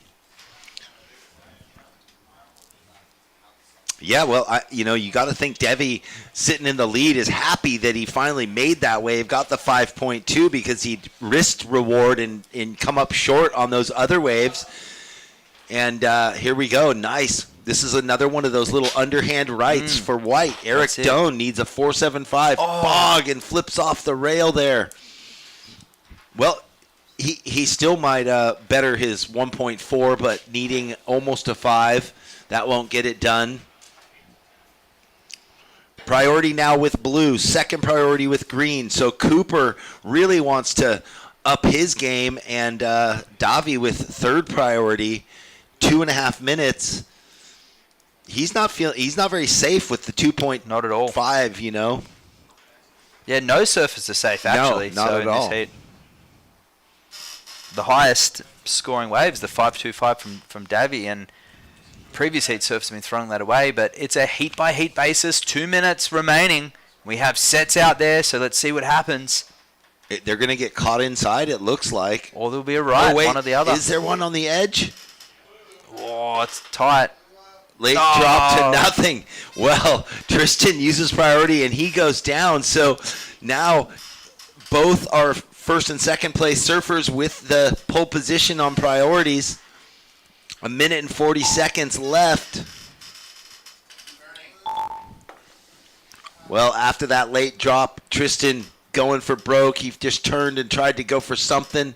S1: Yeah, well, you got to think Devi sitting in the lead is happy that he finally made that wave, got the 5.2 because he risked reward and come up short on those other waves. And here we go. Nice. This is another one of those little underhand rights for White. Eric Doan needs a 4.75 bog and flips off the rail there. Well, he still might better his 1.4, but needing almost a 5. That won't get it done. Priority now with blue, second priority with green. So Cooper really wants to up his game, and Davi with third priority, 2.5 minutes. He's not very safe with the 2.5.
S5: Not at all. Yeah, no surfers are safe actually.
S1: No, not at all.
S5: This heat. The highest scoring waves, the 5.25 from Davy, and previous heat surfers have been throwing that away, but it's a heat-by-heat basis. 2 minutes remaining. We have sets out there, so let's see what happens.
S1: They're going to get caught inside, it looks like.
S5: Or there'll be a right,
S1: wait,
S5: one or the other.
S1: Is there one on the edge?
S5: Oh, it's tight.
S1: Late drop to nothing. Well, Tristan uses priority, and he goes down. So now both are first and second place surfers with the pole position on priorities. 1 minute and 40 seconds left. Well, after that late drop, Tristan going for broke. He just turned and tried to go for something.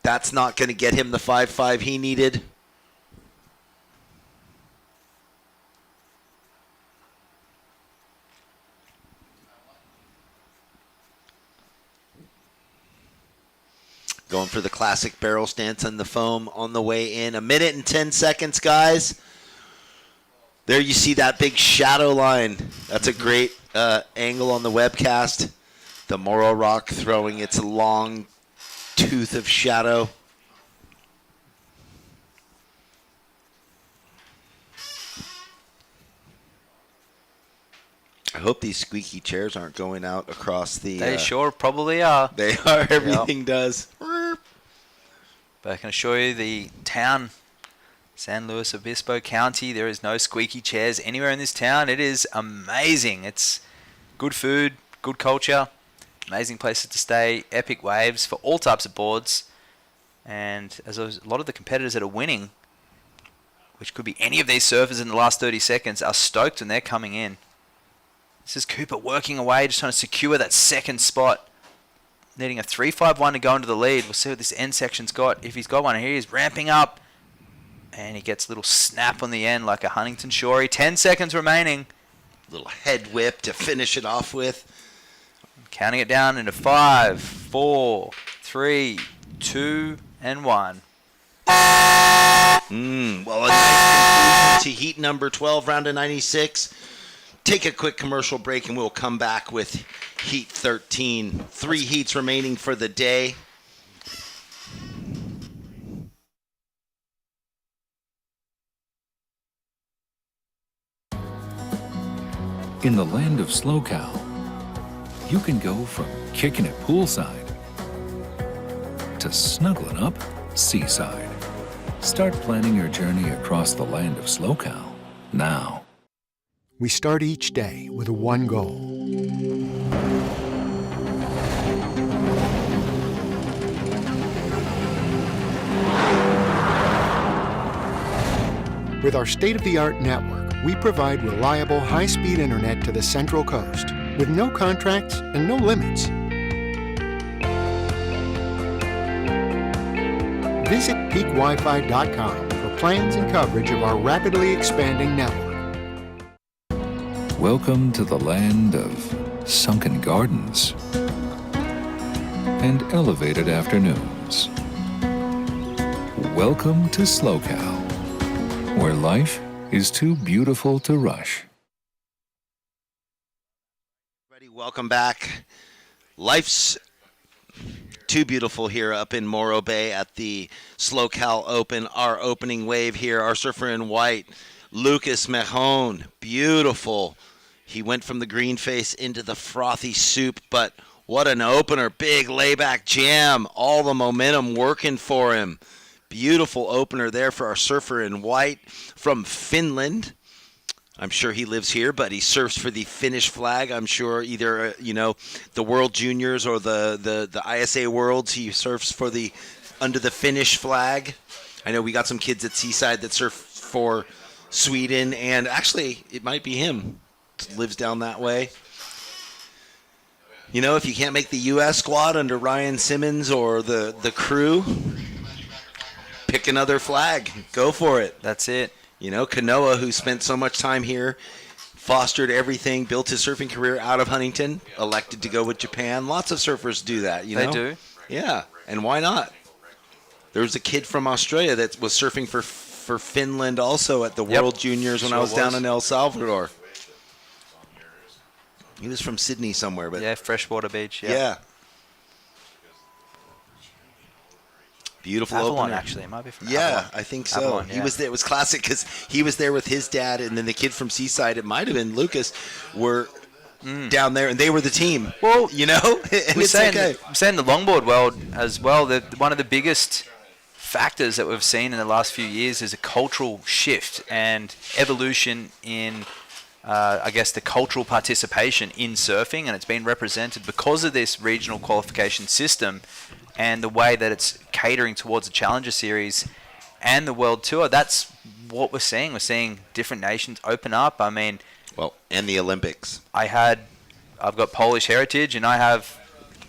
S1: That's not going to get him the 5.5 he needed. Going for the classic barrel stance on the foam on the way in. 1 minute and 10 seconds, guys. There you see that big shadow line. That's a great angle on the webcast. The Morro Rock throwing its long tooth of shadow. I hope these squeaky chairs aren't going out across the...
S5: They sure probably are.
S1: They are. Everything does.
S5: But I can assure you the town, San Luis Obispo County, there is no squeaky chairs anywhere in this town. It is amazing. It's good food, good culture, amazing places to stay, epic waves for all types of boards. And as a lot of the competitors that are winning, which could be any of these surfers in the last 30 seconds, are stoked when they're coming in. This is Cooper working away, just trying to secure that second spot. Needing a 3.51 to go into the lead. We'll see what this end section's got. If he's got one here, he's ramping up. And he gets a little snap on the end like a Huntington Shorey. 10 seconds remaining.
S1: Little head whip to finish it off with.
S5: Counting it down into 5, 4, 3, 2, and 1.
S1: Well, a nice conclusion to heat number 12, round of 96. Take a quick commercial break and we'll come back with heat 13. 3 heats remaining for the day.
S4: In the land of SLO CAL, you can go from kicking it poolside to snuggling up seaside. Start planning your journey across the land of SLO CAL now.
S21: We start each day with one goal. With our state-of-the-art network, we provide reliable, high-speed internet to the Central Coast with no contracts and no limits. Visit peakwifi.com for plans and coverage of our rapidly expanding network.
S4: Welcome to the land of sunken gardens and elevated afternoons. Welcome to SLO CAL, where life is too beautiful to rush.
S1: Welcome back. Life's too beautiful here up in Morro Bay at the SLO CAL Open. Our opening wave here, our surfer in white, Lucas Mahone. Beautiful. He went from the green face into the frothy soup, but what an opener. Big layback jam. All the momentum working for him. Beautiful opener there for our surfer in white from Finland. I'm sure he lives here, but he surfs for the Finnish flag. I'm sure either, the World Juniors or the ISA Worlds. He surfs for under the Finnish flag. I know we got some kids at Seaside that surf for Sweden, and actually it might be him. Lives down that way. If you can't make the U.S. squad under Ryan Simmons or the crew, pick another flag. Go for it.
S5: That's it.
S1: Kanoa, who spent so much time here, fostered everything, built his surfing career out of Huntington, elected to go with Japan. Lots of surfers do that,
S5: They do.
S1: Yeah, and why not? There was a kid from Australia that was surfing for Finland also at the World Juniors when I was down in El Salvador. He was from Sydney somewhere, but
S5: Freshwater Beach.
S1: Yeah. Beautiful
S5: Avalon,
S1: opener.
S5: actually. It might be from
S1: Yeah,
S5: Avalon.
S1: I think so.
S5: Avalon,
S1: He
S5: yeah.
S1: was there. It was classic because he was there with his dad, and then the kid from Seaside, it might have been Lucas, were down there, and they were the team.
S5: Well,
S1: you know, and
S5: We're
S1: it's
S5: saying,
S1: okay.
S5: saying the longboard world as well, that one of the biggest factors that we've seen in the last few years is a cultural shift and evolution in, I guess, the cultural participation in surfing, and it's been represented because of this regional qualification system and the way that it's catering towards the Challenger Series and the World Tour. That's what we're seeing. We're seeing different nations open up. I mean,
S1: well, and the Olympics.
S5: I've got Polish heritage, and I have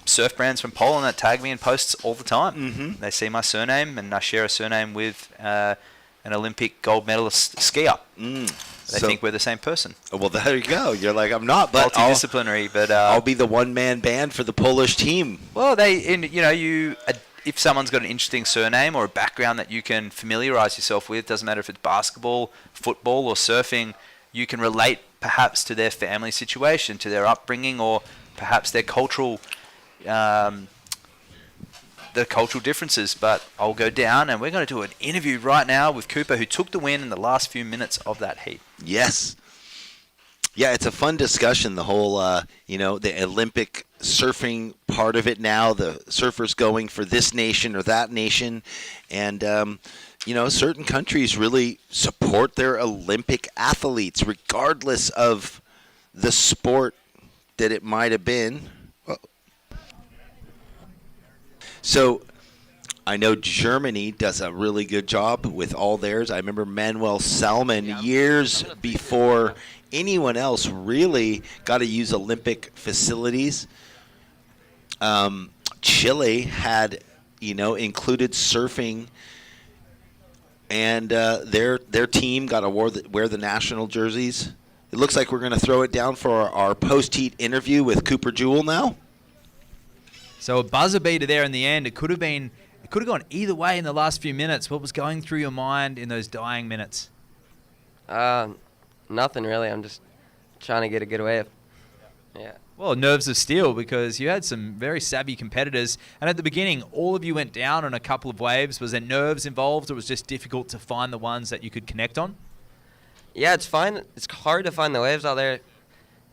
S5: surf brands from Poland that tag me in posts all the time.
S1: Mm-hmm.
S5: They see my surname, and I share a surname with an Olympic gold medalist skier. They think we're the same person.
S1: Well, there you go. You're like, I'm not, but
S5: multidisciplinary. But
S1: I'll be the one-man band for the Polish team.
S5: Well, if someone's got an interesting surname or a background that you can familiarize yourself with, doesn't matter if it's basketball, football, or surfing, you can relate perhaps to their family situation, to their upbringing, or perhaps their cultural differences. But I'll go down, and we're going to do an interview right now with Cooper, who took the win in the last few minutes of that heat.
S1: Yes. Yeah, it's a fun discussion, the whole, the Olympic surfing part of it now, the surfers going for this nation or that nation. And, certain countries really support their Olympic athletes, regardless of the sport that it might have been. So I know Germany does a really good job with all theirs. I remember Manuel Salmon years before anyone else really got to use Olympic facilities. Chile had, included surfing, and their team got to wear the national jerseys. It looks like we're going to throw it down for our post-heat interview with Cooper Jewell now.
S18: So a buzzer beater there in the end. It could have gone either way in the last few minutes. What was going through your mind in those dying minutes?
S8: Nothing really. I'm just trying to get a good wave. Yeah.
S18: Well, nerves of steel, because you had some very savvy competitors. And at the beginning, all of you went down on a couple of waves. Was there nerves involved, or was it just difficult to find the ones that you could connect on?
S8: Yeah, it's fine. It's hard to find the waves out there.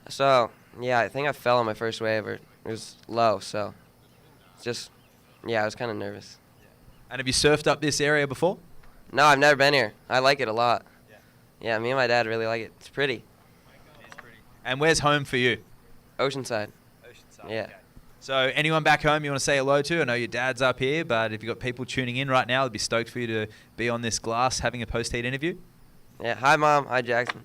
S8: So, yeah, I think I fell on my first wave, or it was low. So, it's just, I was kind of nervous.
S18: And have you surfed up this area before?
S8: No, I've never been here. I like it a lot. Yeah, me and my dad really like it. It's pretty.
S18: And where's home for you?
S8: Oceanside. Yeah.
S18: Okay. So anyone back home you want to say hello to? I know your dad's up here, but if you've got people tuning in right now, I'd be stoked for you to be on this glass having a post-heat interview.
S8: Yeah. Hi, Mom. Hi, Jackson.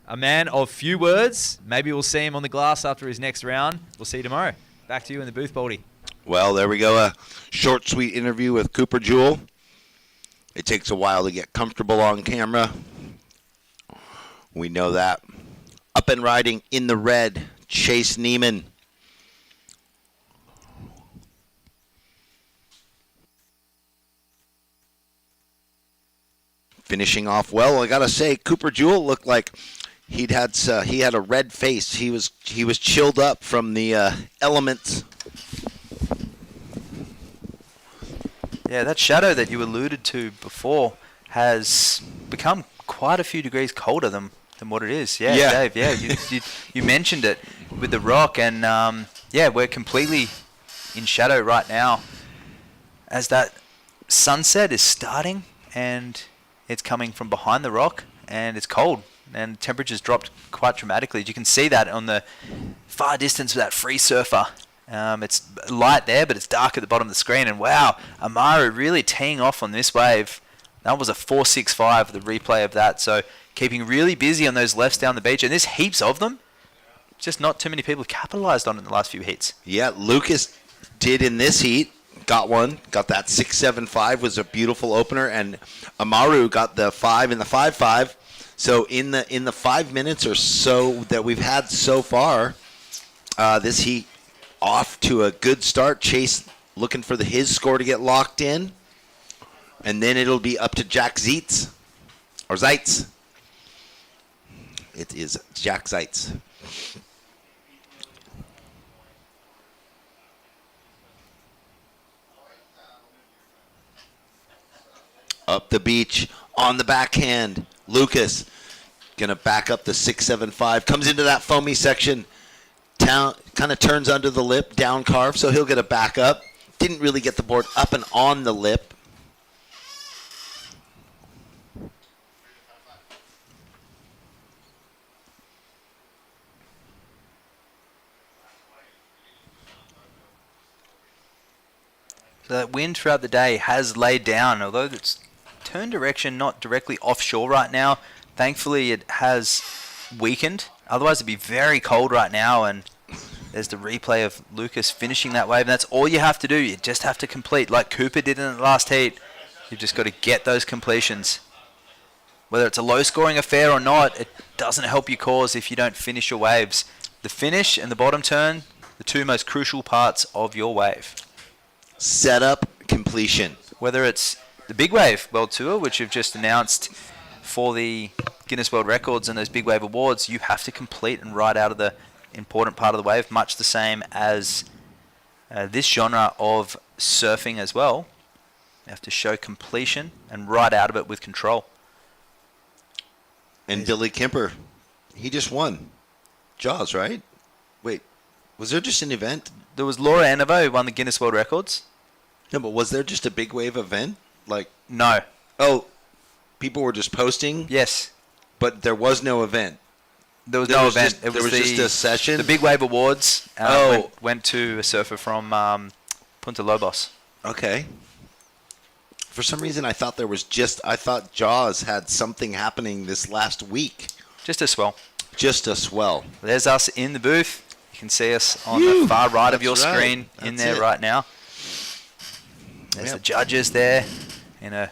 S18: A man of few words. Maybe we'll see him on the glass after his next round. We'll see you tomorrow. Back to you in the booth, Baldy.
S1: Well, there we go. A short, sweet interview with Cooper Jewell. It takes a while to get comfortable on camera. We know that. Up and riding in the red, Chase Neiman. Finishing off well. I gotta say, Cooper Jewell looked like he had a red face. He was chilled up from the elements.
S5: Yeah, that shadow that you alluded to before has become quite a few degrees colder than what it is. Yeah. Dave, yeah, you mentioned it with the rock, and we're completely in shadow right now as that sunset is starting, and it's coming from behind the rock, and it's cold, and temperatures dropped quite dramatically. You can see that on the far distance with that free surfer. It's light there, but it's dark at the bottom of the screen. And wow, Amaru really teeing off on this wave. That was a 4.65, the replay of that. So keeping really busy on those lefts down the beach. And there's heaps of them. Just not too many people have capitalized on it in the last few heats.
S1: Yeah, Lucas did in this heat. Got one. Got that 6.75 was a beautiful opener. And Amaru got the 5 in the 5.5. So in the 5 minutes or so that we've had so far, this heat off to a good start. Chase looking for his score to get locked in. And then it'll be up to Jack Zeitz. Or Zeitz. It is Jack Zeitz. Up the beach on the backhand. Lucas going to back up the 6-7-5. Comes into that foamy section. Kind of turns under the lip, down carve, so he'll get a back up. Didn't really get the board up and on the lip.
S5: So that wind throughout the day has laid down, although it's turn direction not directly offshore right now. Thankfully, it has weakened. Otherwise, it'd be very cold right now, and there's the replay of Lucas finishing that wave, and that's all you have to do. You just have to complete, like Cooper did in the last heat. You've just got to get those completions. Whether it's a low-scoring affair or not, it doesn't help your cause if you don't finish your waves. The finish and the bottom turn, the two most crucial parts of your wave.
S1: Setup, completion.
S5: Whether it's the Big Wave World Tour, which you've just announced for the Guinness World Records and those Big Wave Awards, you have to complete and ride out of the important part of the wave, much the same as this genre of surfing as well. You have to show completion and ride out of it with control.
S1: And Billy Kemper, he just won Jaws, right? Wait, was there just an event?
S5: There was Laura Enevo who won the Guinness World Records.
S1: No, but was there just a big wave event? Like,
S5: no.
S1: Oh, people were just posting?
S5: Yes.
S1: But there was no event.
S5: There was no event.
S1: There was just a session?
S5: The Big Wave Awards went to a surfer from Punta Lobos.
S1: Okay. For some reason, I thought I thought Jaws had something happening this last week.
S5: Just a swell.
S1: Just a swell.
S5: There's us in the booth. You can see us on the far right of your screen in there right now. There's the judges there in a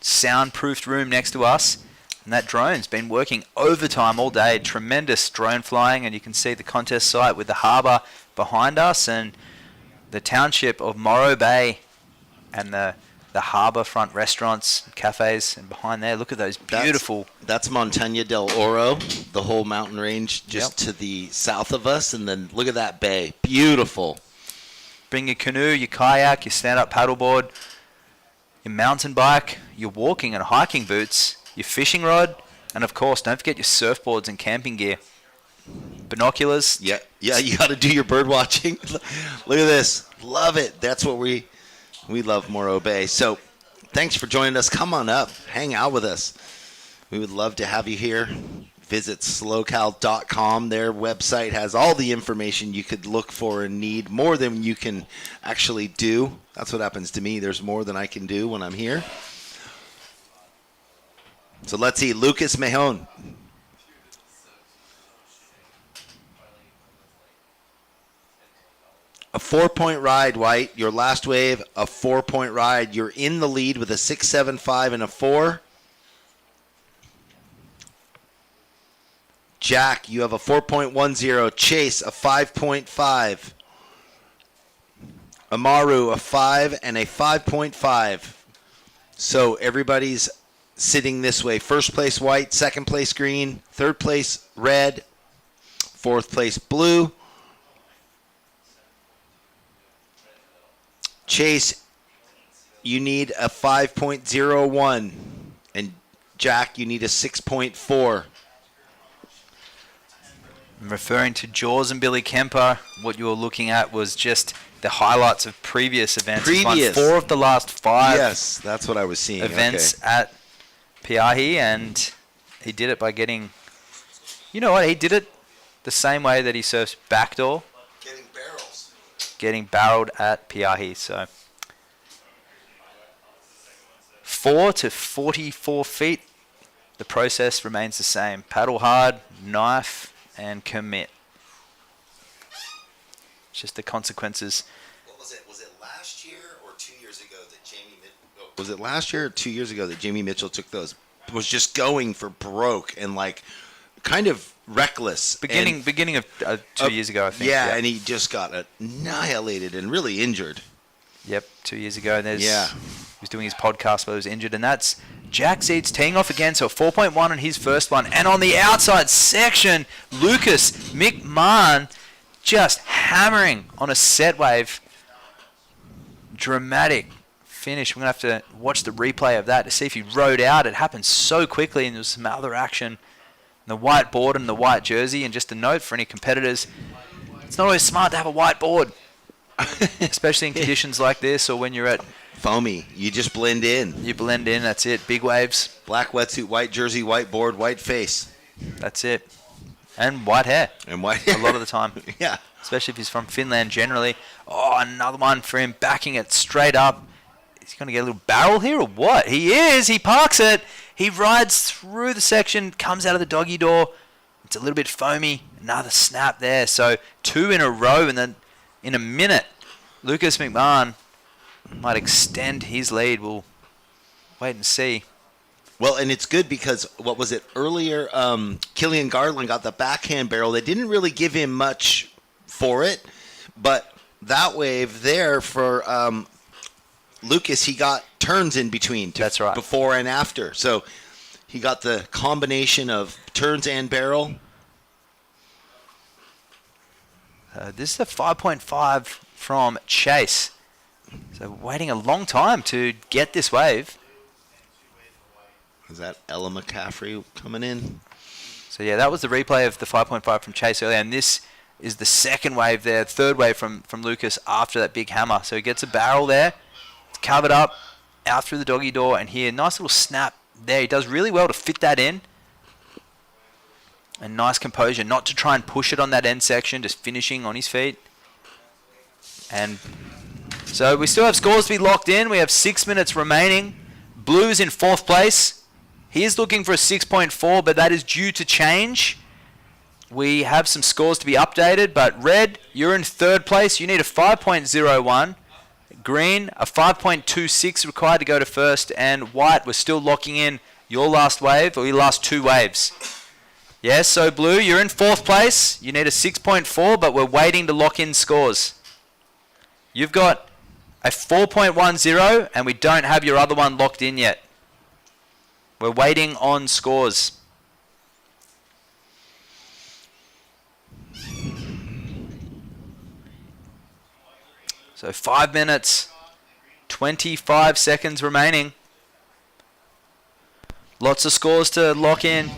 S5: soundproofed room next to us. And that drone's been working overtime all day. Tremendous drone flying, and you can see the contest site with the harbour behind us and the township of Morro Bay and the harbour front restaurants, cafes, and behind there, look at those beautiful...
S1: That's Montaña del Oro, the whole mountain range just to the south of us, and then look at that bay. Beautiful.
S5: Bring your canoe, your kayak, your stand-up paddleboard, your mountain bike, your walking and hiking boots, your fishing rod, and of course, don't forget your surfboards and camping gear. Binoculars.
S1: Yeah, you got to do your bird watching. Look at this. Love it. That's what we love Morro Bay. So thanks for joining us. Come on up. Hang out with us. We would love to have you here. Visit SLOCAL.com. Their website has all the information you could look for and need, more than you can actually do. That's what happens to me. There's more than I can do when I'm here. So let's see. Lucas Mahon. A 4-point ride, White. Your last wave, a 4-point ride. You're in the lead with a 6, 7, 5, and a 4. Jack, you have a 4.10. Chase, a 5.5. Amaru, a 5 and a 5.5. So everybody's sitting this way. First place white, second place green, third place red, fourth place blue. Chase, you need a 5.01. And Jack, you need a 6.4.
S5: I'm referring to Jaws and Billy Kemper. What you were looking at was just the highlights of previous events. He's won 4 of the last 5.
S1: Yes, that's what I was seeing.
S5: Events at Piahi, and he did it by getting... You know what? He did it the same way that he surfs backdoor.
S1: Getting barrels.
S5: Getting barreled at Piahi. So 4 to 44 feet. The process remains the same. Paddle hard, knife, and commit. It's just the consequences.
S1: What was it? Was it last year or 2 years ago that Jamie Mitchell... Was it last year or 2 years ago that Jamie Mitchell took those? Was just going for broke and like kind of reckless.
S5: Beginning of 2 years ago, I think.
S1: Yeah, and he just got annihilated and really injured.
S5: Yep, 2 years ago. And he was doing his podcast while he was injured, and that's Jack Seeds teeing off again, so 4.1 on his first one. And on the outside section, Lucas McMahon just hammering on a set wave. Dramatic finish. We're going to have to watch the replay of that to see if he rode out. It happened so quickly, and there was some other action. The white board and the white jersey, and just a note for any competitors, it's not always smart to have a white board, especially in conditions like this or when you're at
S1: foamy. You just blend in.
S5: You blend in, that's it. Big waves.
S1: Black wetsuit, white jersey, white board, white face.
S5: That's it. And white hair.
S1: And white hair.
S5: A lot of the time.
S1: Yeah.
S5: Especially if he's from Finland generally. Oh, another one for him, backing it straight up. Is he going to get a little barrel here or what? He is. He parks it. He rides through the section, comes out of the doggy door. It's a little bit foamy. Another snap there. So 2 in a row, and then in a minute, Lucas McMahon might extend his lead. We'll wait and see.
S1: Well, and it's good because, what was it, earlier, Killian Garland got the backhand barrel. They didn't really give him much for it, but that wave there for Lucas, he got turns in between.
S5: That's right.
S1: Before and after. So he got the combination of turns and barrel.
S5: This is a 5.5 from Chase. So waiting a long time to get this wave.
S1: Is that Ella McCaffrey coming in?
S5: So yeah, that was the replay of the 5.5 from Chase earlier, and this is the second wave there, third wave from Lucas after that big hammer. So he gets a barrel there, it's covered up, out through the doggy door, and here, nice little snap there. He does really well to fit that in. And nice composure, not to try and push it on that end section, just finishing on his feet. And so we still have scores to be locked in. We have 6 minutes remaining. Blue is in 4th place. He is looking for a 6.4, but that is due to change. We have some scores to be updated, but red, you're in 3rd place. You need a 5.01. Green, a 5.26 required to go to 1st. And white, we're still locking in your last wave, or your last 2 waves. Yes, so blue, you're in 4th place. You need a 6.4, but we're waiting to lock in scores. You've got a 4.10, and we don't have your other one locked in yet. We're waiting on scores. So 5 minutes, 25 seconds remaining. Lots of scores to lock in.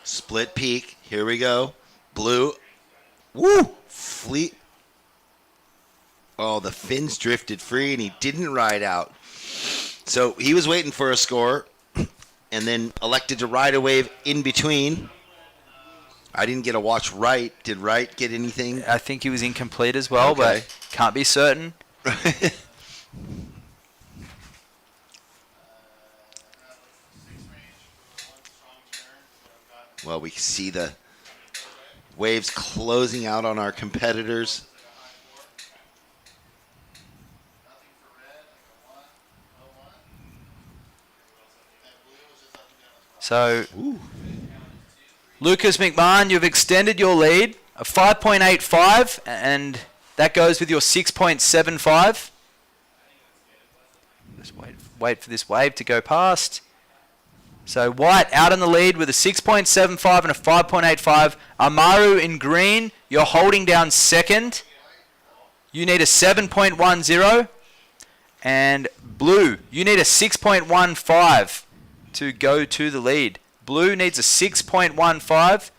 S1: Split peak. Here we go. Blue. Woo! Fleet. Oh, the fins drifted free, and he didn't ride out. So he was waiting for a score, and then elected to ride a wave in between. I didn't get a watch right. Did Wright get anything?
S5: I think he was incomplete as well,
S1: Okay.
S5: but can't be certain.
S1: Well, we see the waves closing out on our competitors.
S5: So, Lucas McMahon, you've extended your lead, a 5.85, and that goes with your 6.75. Just wait for this wave to go past. So white out in the lead with a 6.75 and a 5.85. Amaru in green, you're holding down 2nd. You need a 7.10. And blue, you need a 6.15 to go to the lead. Blue needs a 6.15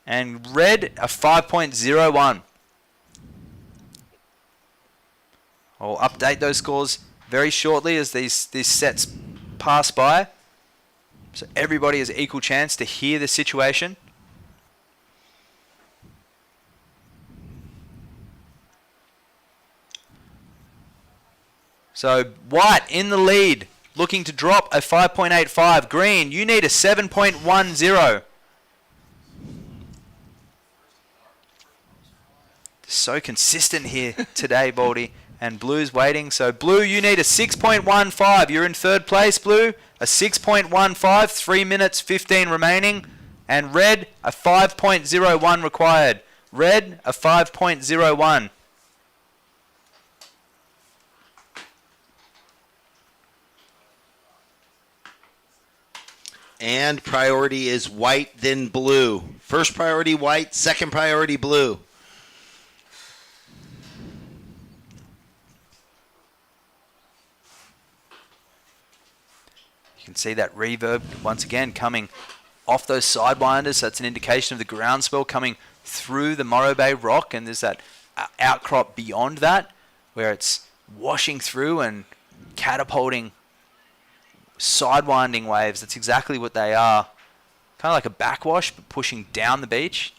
S5: and red a 5.01. I'll update those scores very shortly as these sets pass by. So everybody has equal chance to hear the situation. So white in the lead, looking to drop a 5.85. Green, you need a 7.10. So consistent here today, Baldy. And blue's waiting. So blue, you need a 6.15. You're in 3rd place, blue. A 6.15, 3 minutes, 15 remaining. And red, a 5.01 required. Red, a 5.01.
S1: And priority is white, then blue. First priority white, second priority blue.
S5: You can see that reverb once again coming off those sidewinders. That's an indication of the groundswell coming through the Morro Bay rock, and there's that outcrop beyond that where it's washing through and catapulting sidewinding waves. That's exactly what they are. Kind of like a backwash, but pushing down the beach.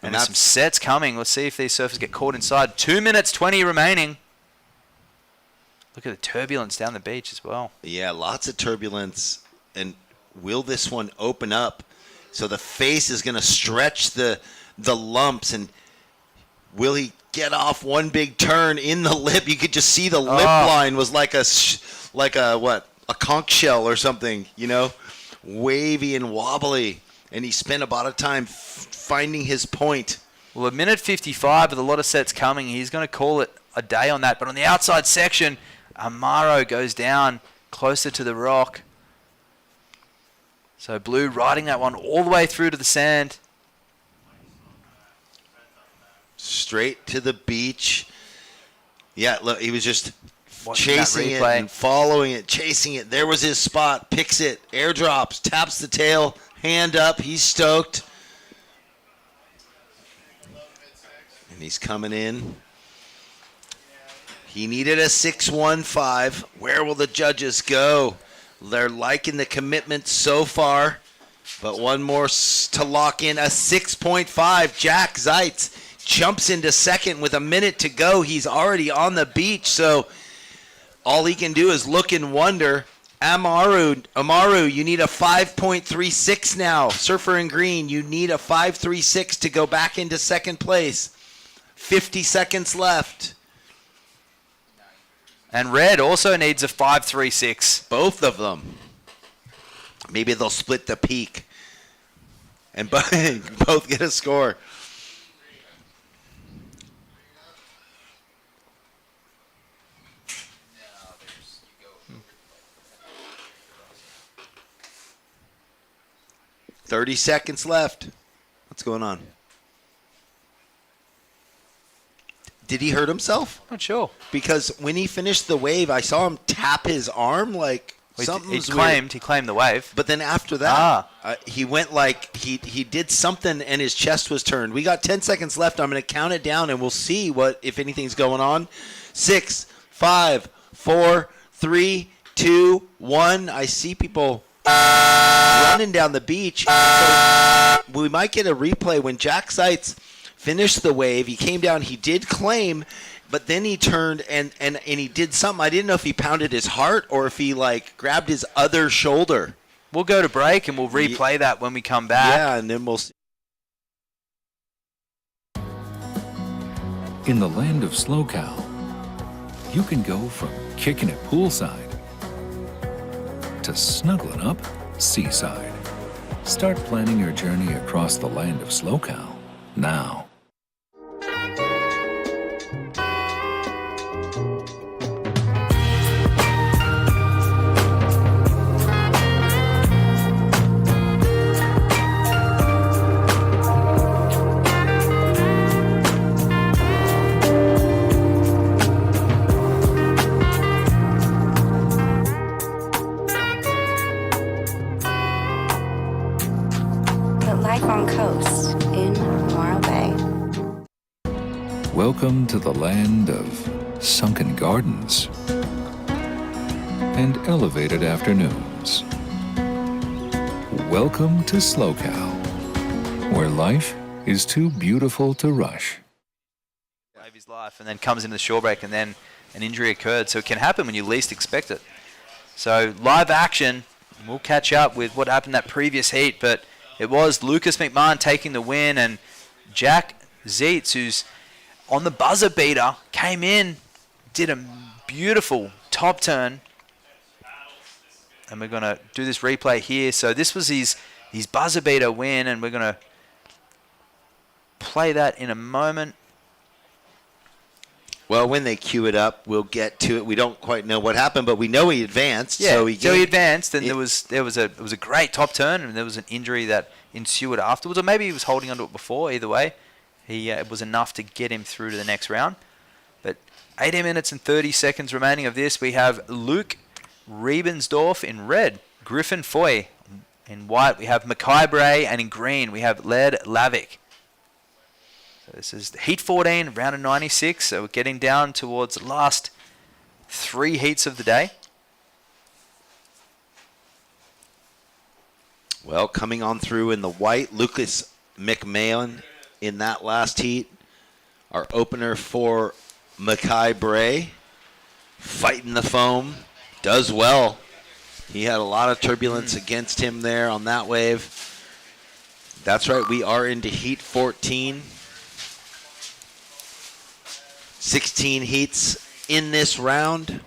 S5: And there's some sets coming. Let's see if these surfers get caught inside. 2 minutes 20 remaining. Look at the turbulence down the beach as well.
S1: Yeah, lots of turbulence. And will this one open up? So the face is going to stretch the lumps. And will he get off one big turn in the lip? You could just see the lip line was like a conch shell or something, you know, wavy and wobbly. And he spent a lot of time finding his point.
S5: Well, a minute 55 with a lot of sets coming. He's going to call it a day on that. But on the outside section, Amaro goes down closer to the rock. So Blue riding that one all the way through to the sand.
S1: Straight to the beach. Yeah, look, he was just
S5: watching
S1: chasing it and following it, chasing it. There was his spot. Picks it, airdrops, taps the tail, hand up. He's stoked. And he's coming in. He needed a 6.15. Where will the judges go? They're liking the commitment so far. But one more to lock in, a 6.5. Jack Zeitz jumps into second with a minute to go. He's already on the beach, so all he can do is look and wonder. Amaru, you need a 5.36 now. Surfer in green, you need a 5.36 to go back into second place. 50 seconds left.
S5: And Red also needs a 5.36.
S1: Both of them. Maybe they'll split the peak and both get a score. $30 seconds left. What's going on? Did he hurt himself?
S5: Not sure.
S1: Because when he finished the wave, I saw him tap his arm like something.
S5: He claimed the wave.
S1: But then after that, he went like he did something and his chest was turned. We got 10 seconds left. I'm going to count it down and we'll see what if anything's going on. 6, 5, 4, 3, 2, 1. I see people running down the beach. So we might get a replay when Jack Zeitz finished the wave. He came down. He did claim, but then he turned and he did something. I didn't know if he pounded his heart or if he like grabbed his other shoulder.
S5: We'll go to break and we'll replay that when we come back.
S1: Yeah, and then we'll see.
S4: In the land of SLO CAL, you can go from kicking it poolside to snuggling up seaside. Start planning your journey across the land of SLO CAL now. Welcome to the land of sunken gardens and elevated afternoons. Welcome to SLO CAL, where life is too beautiful to rush.
S5: Save his life and then comes into the shore break and then an injury occurred. So it can happen when you least expect it. So live action, we'll catch up with what happened that previous heat, but it was Lucas McMahon taking the win and Jack Zeitz, who's on the buzzer beater, came in, did a beautiful top turn. And we're going to do this replay here. So this was his buzzer beater win, and we're going to play that in a moment.
S1: Well, when they cue it up, we'll get to it. We don't quite know what happened, but we know he advanced.
S5: Yeah,
S1: so
S5: he advanced, and it was a great top turn, and there was an injury that ensued afterwards, or maybe he was holding onto it before. Either way, it was enough to get him through to the next round. But 18 minutes and 30 seconds remaining of this. We have Luke Riebensdorf in red, Griffin Foy in white. We have Mackay Bray, and in green we have Laird Lavick. So this is heat 14, round of 96. So we're getting down towards the last 3 heats of the day.
S1: Well, coming on through in the white, Lucas McMahon in that last heat. Our opener for Mackay Bray, fighting the foam, does well. He had a lot of turbulence against him there on that wave. That's right, we are into heat 14. 16 heats in this round.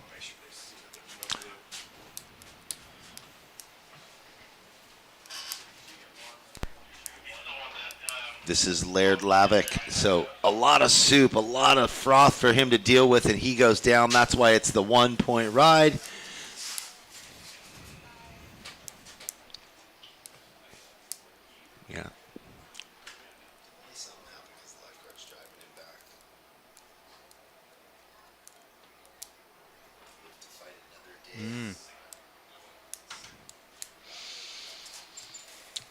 S1: This is Laird Lavick, so a lot of soup, a lot of froth for him to deal with, and he goes down. That's why it's the 1 point ride. Yeah.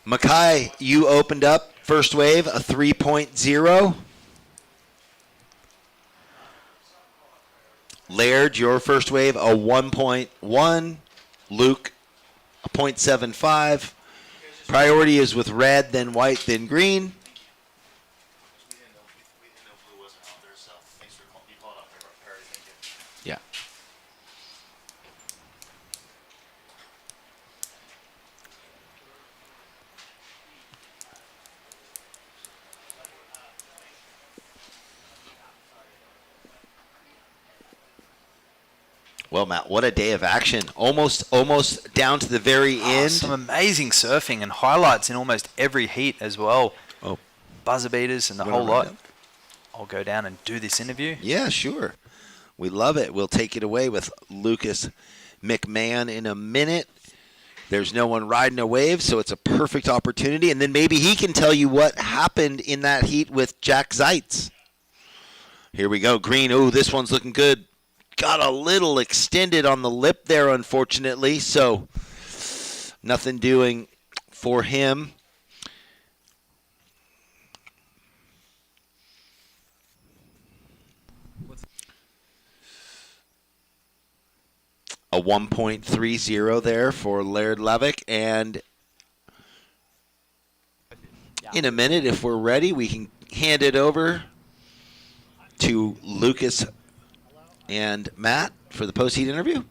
S1: Mackay, you opened up first wave, a 3.0. Laird, your first wave, a 1.1. Luke, a 0.75. Priority is with red, then white, then green. Yeah. Well, Matt, what a day of action. Almost down to the very end.
S5: Some amazing surfing and highlights in almost every heat as well.
S1: Oh,
S5: buzzer beaters and the whole lot. I'll go down and do this interview.
S1: Yeah, sure. We love it. We'll take it away with Lucas McMahon in a minute. There's no one riding a wave, so it's a perfect opportunity. And then maybe he can tell you what happened in that heat with Jack Zeitz. Here we go. Green. Oh, this one's looking good. Got a little extended on the lip there, unfortunately, so nothing doing for him. A 1.30 there for Laird Lavick, and in a minute, if we're ready, we can hand it over to Lucas and Matt for the post-heat interview.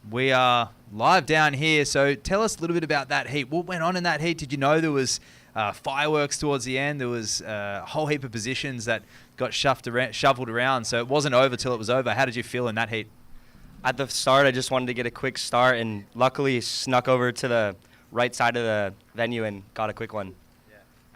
S18: We are live down here, so tell us a little bit about that heat. What went on in that heat? Did you know there was fireworks towards the end? There was a whole heap of positions that got shuffled around, so it wasn't over till it was over. How did you feel in that heat?
S3: At the start, I just wanted to get a quick start, and luckily snuck over to the right side of the venue and got a quick one.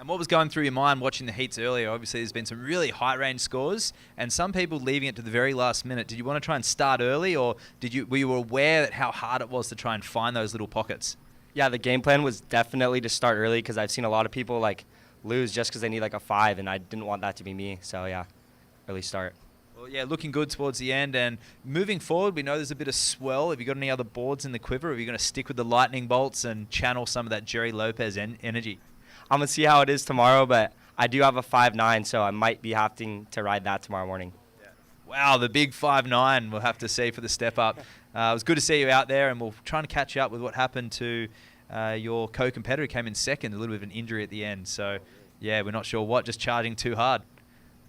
S18: And what was going through your mind watching the heats earlier? Obviously, there's been some really high-range scores, and some people leaving it to the very last minute. Did you want to try and start early, or were you aware that how hard it was to try and find those little pockets?
S3: Yeah, the game plan was definitely to start early because I've seen a lot of people lose just because they need a 5, and I didn't want that to be me. So yeah, early start.
S18: Well, yeah, looking good towards the end, and moving forward, we know there's a bit of swell. Have you got any other boards in the quiver? Or are you going to stick with the lightning bolts and channel some of that Jerry Lopez energy?
S3: I'm going to see how it is tomorrow, but I do have a 5.9, so I might be having to ride that tomorrow morning.
S18: Yeah. Wow, the big 5.9 we'll have to see for the step up. It was good to see you out there, and we'll try and catch up with what happened to your co-competitor who came in second, a little bit of an injury at the end. So, yeah, we're not sure what, just charging too hard.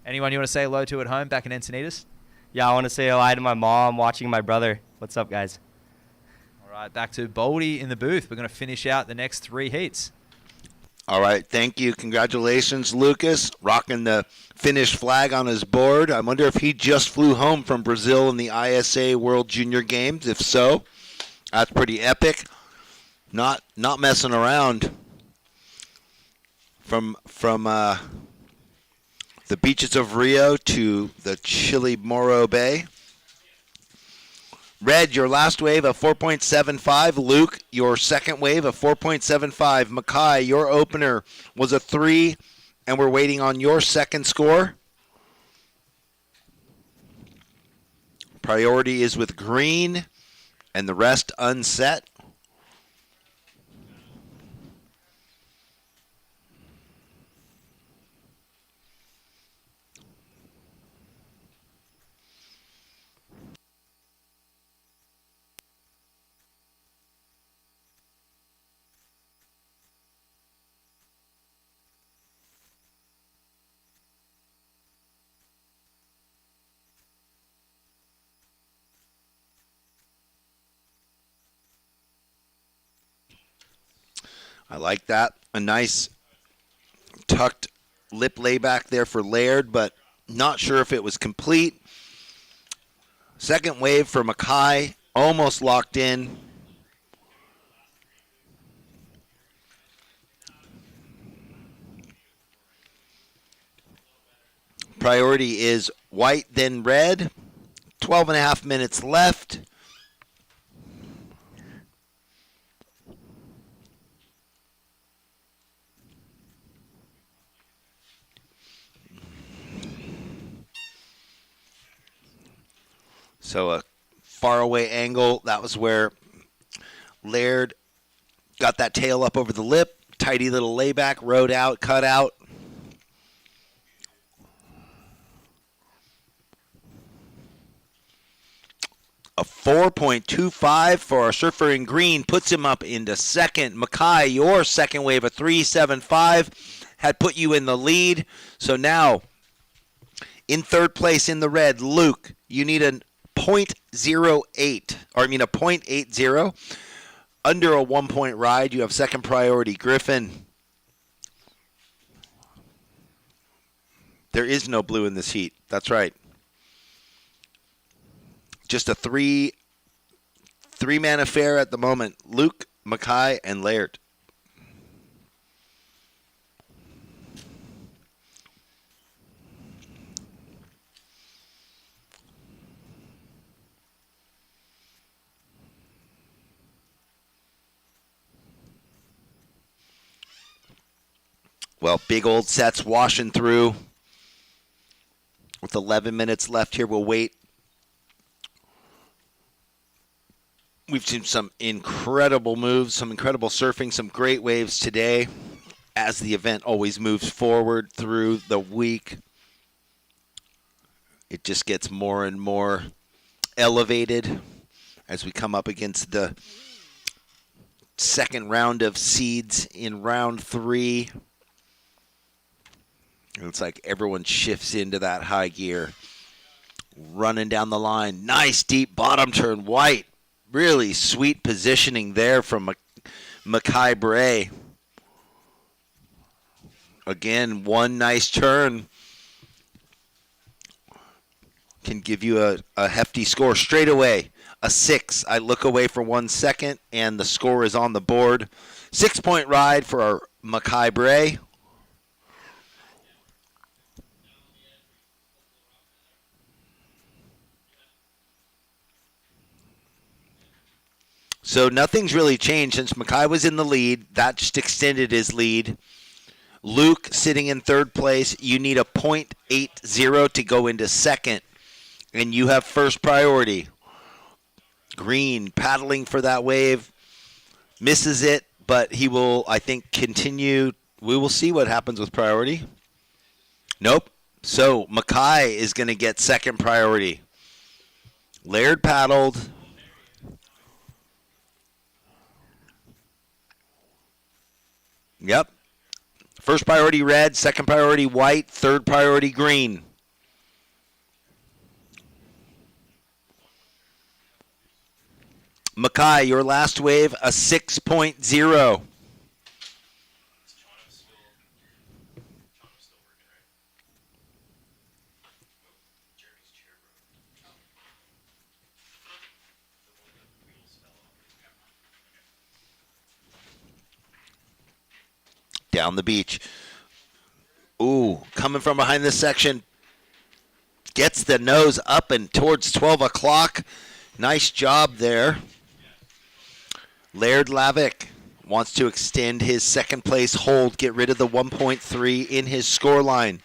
S18: Anyone you want to say hello to at home back in Encinitas?
S3: Yeah, I want to say hello to my mom watching my brother. What's up, guys?
S18: All right, back to Boldy in the booth. We're going to finish out the next 3 heats.
S1: All right, thank you. Congratulations, Lucas, rocking the Finnish flag on his board. I wonder if he just flew home from Brazil in the ISA World Junior Games. If so, that's pretty epic. Not messing around from the beaches of Rio to the chilly Morro Bay. Red, your last wave of 4.75. Luke, your second wave of 4.75. Makai, your opener was a 3, and we're waiting on your second score. Priority is with green, and the rest unset. I like that. A nice tucked lip layback there for Laird, but not sure if it was complete. Second wave for Makai, almost locked in. Priority is white, then red. 12 and a half minutes left. So a faraway angle. That was where Laird got that tail up over the lip. Tidy little layback, rode out, cut out. A 4.25 for our surfer in green puts him up into second. Makai, your second wave, a 3.75, had put you in the lead. So now, in third place in the red, Luke, you need a 0.08, or I mean a 0.80. Under a 1-point ride, you have second priority. Griffin, there is no blue in this heat. That's right. Just a three-man affair at the moment. Luke, Makai, and Laird. Well, big old sets washing through. With 11 minutes left here, we'll wait. We've seen some incredible moves, some incredible surfing, some great waves today as the event always moves forward through the week. It just gets more and more elevated as we come up against the second round of seeds in round 3. It's like everyone shifts into that high gear. Running down the line. Nice deep bottom turn. White. Really sweet positioning there from Makai Bray. Again, one nice turn can give you a hefty score straight away. A 6. I look away for 1 second, and the score is on the board. 6-point ride for our Makai Bray. So nothing's really changed since Makai was in the lead. That just extended his lead. Luke sitting in third place. You need a 0.80 to go into second, and you have first priority. Green paddling for that wave. Misses it, but he will, I think, continue. We will see what happens with priority. Nope. So Makai is going to get second priority. Laird paddled. Yep. First priority red, second priority white, third priority green. Makai, your last wave, a 6.0. Down the beach. Ooh, coming from behind this section. Gets the nose up and towards 12 o'clock. Nice job there. Laird Lavick wants to extend his second place hold, get rid of the 1.3 in his scoreline.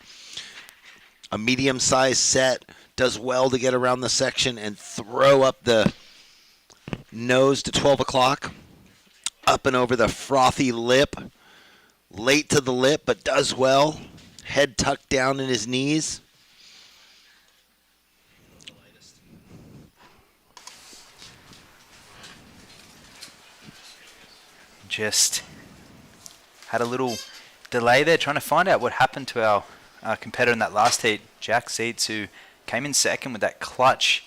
S1: A medium-sized set, does well to get around the section and throw up the nose to 12 o'clock. Up and over the frothy lip. Late to the lip, but does well. Head tucked down in his knees.
S5: Just had a little delay there trying to find out what happened to our competitor in that last heat, Jack Seitz, who came in second with that clutch,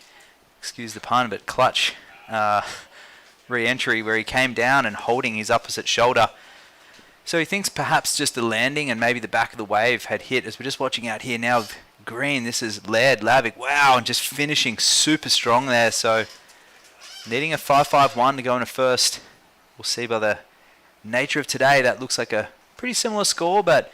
S5: excuse the pun, but clutch re-entry where he came down and holding his opposite shoulder. So he thinks perhaps just the landing and maybe the back of the wave had hit. As we're just watching out here now, green, this is Laird Lavick. Wow, and just finishing super strong there. So needing a 5.51 to go in a first. We'll see by the nature of today, that looks like a pretty similar score, but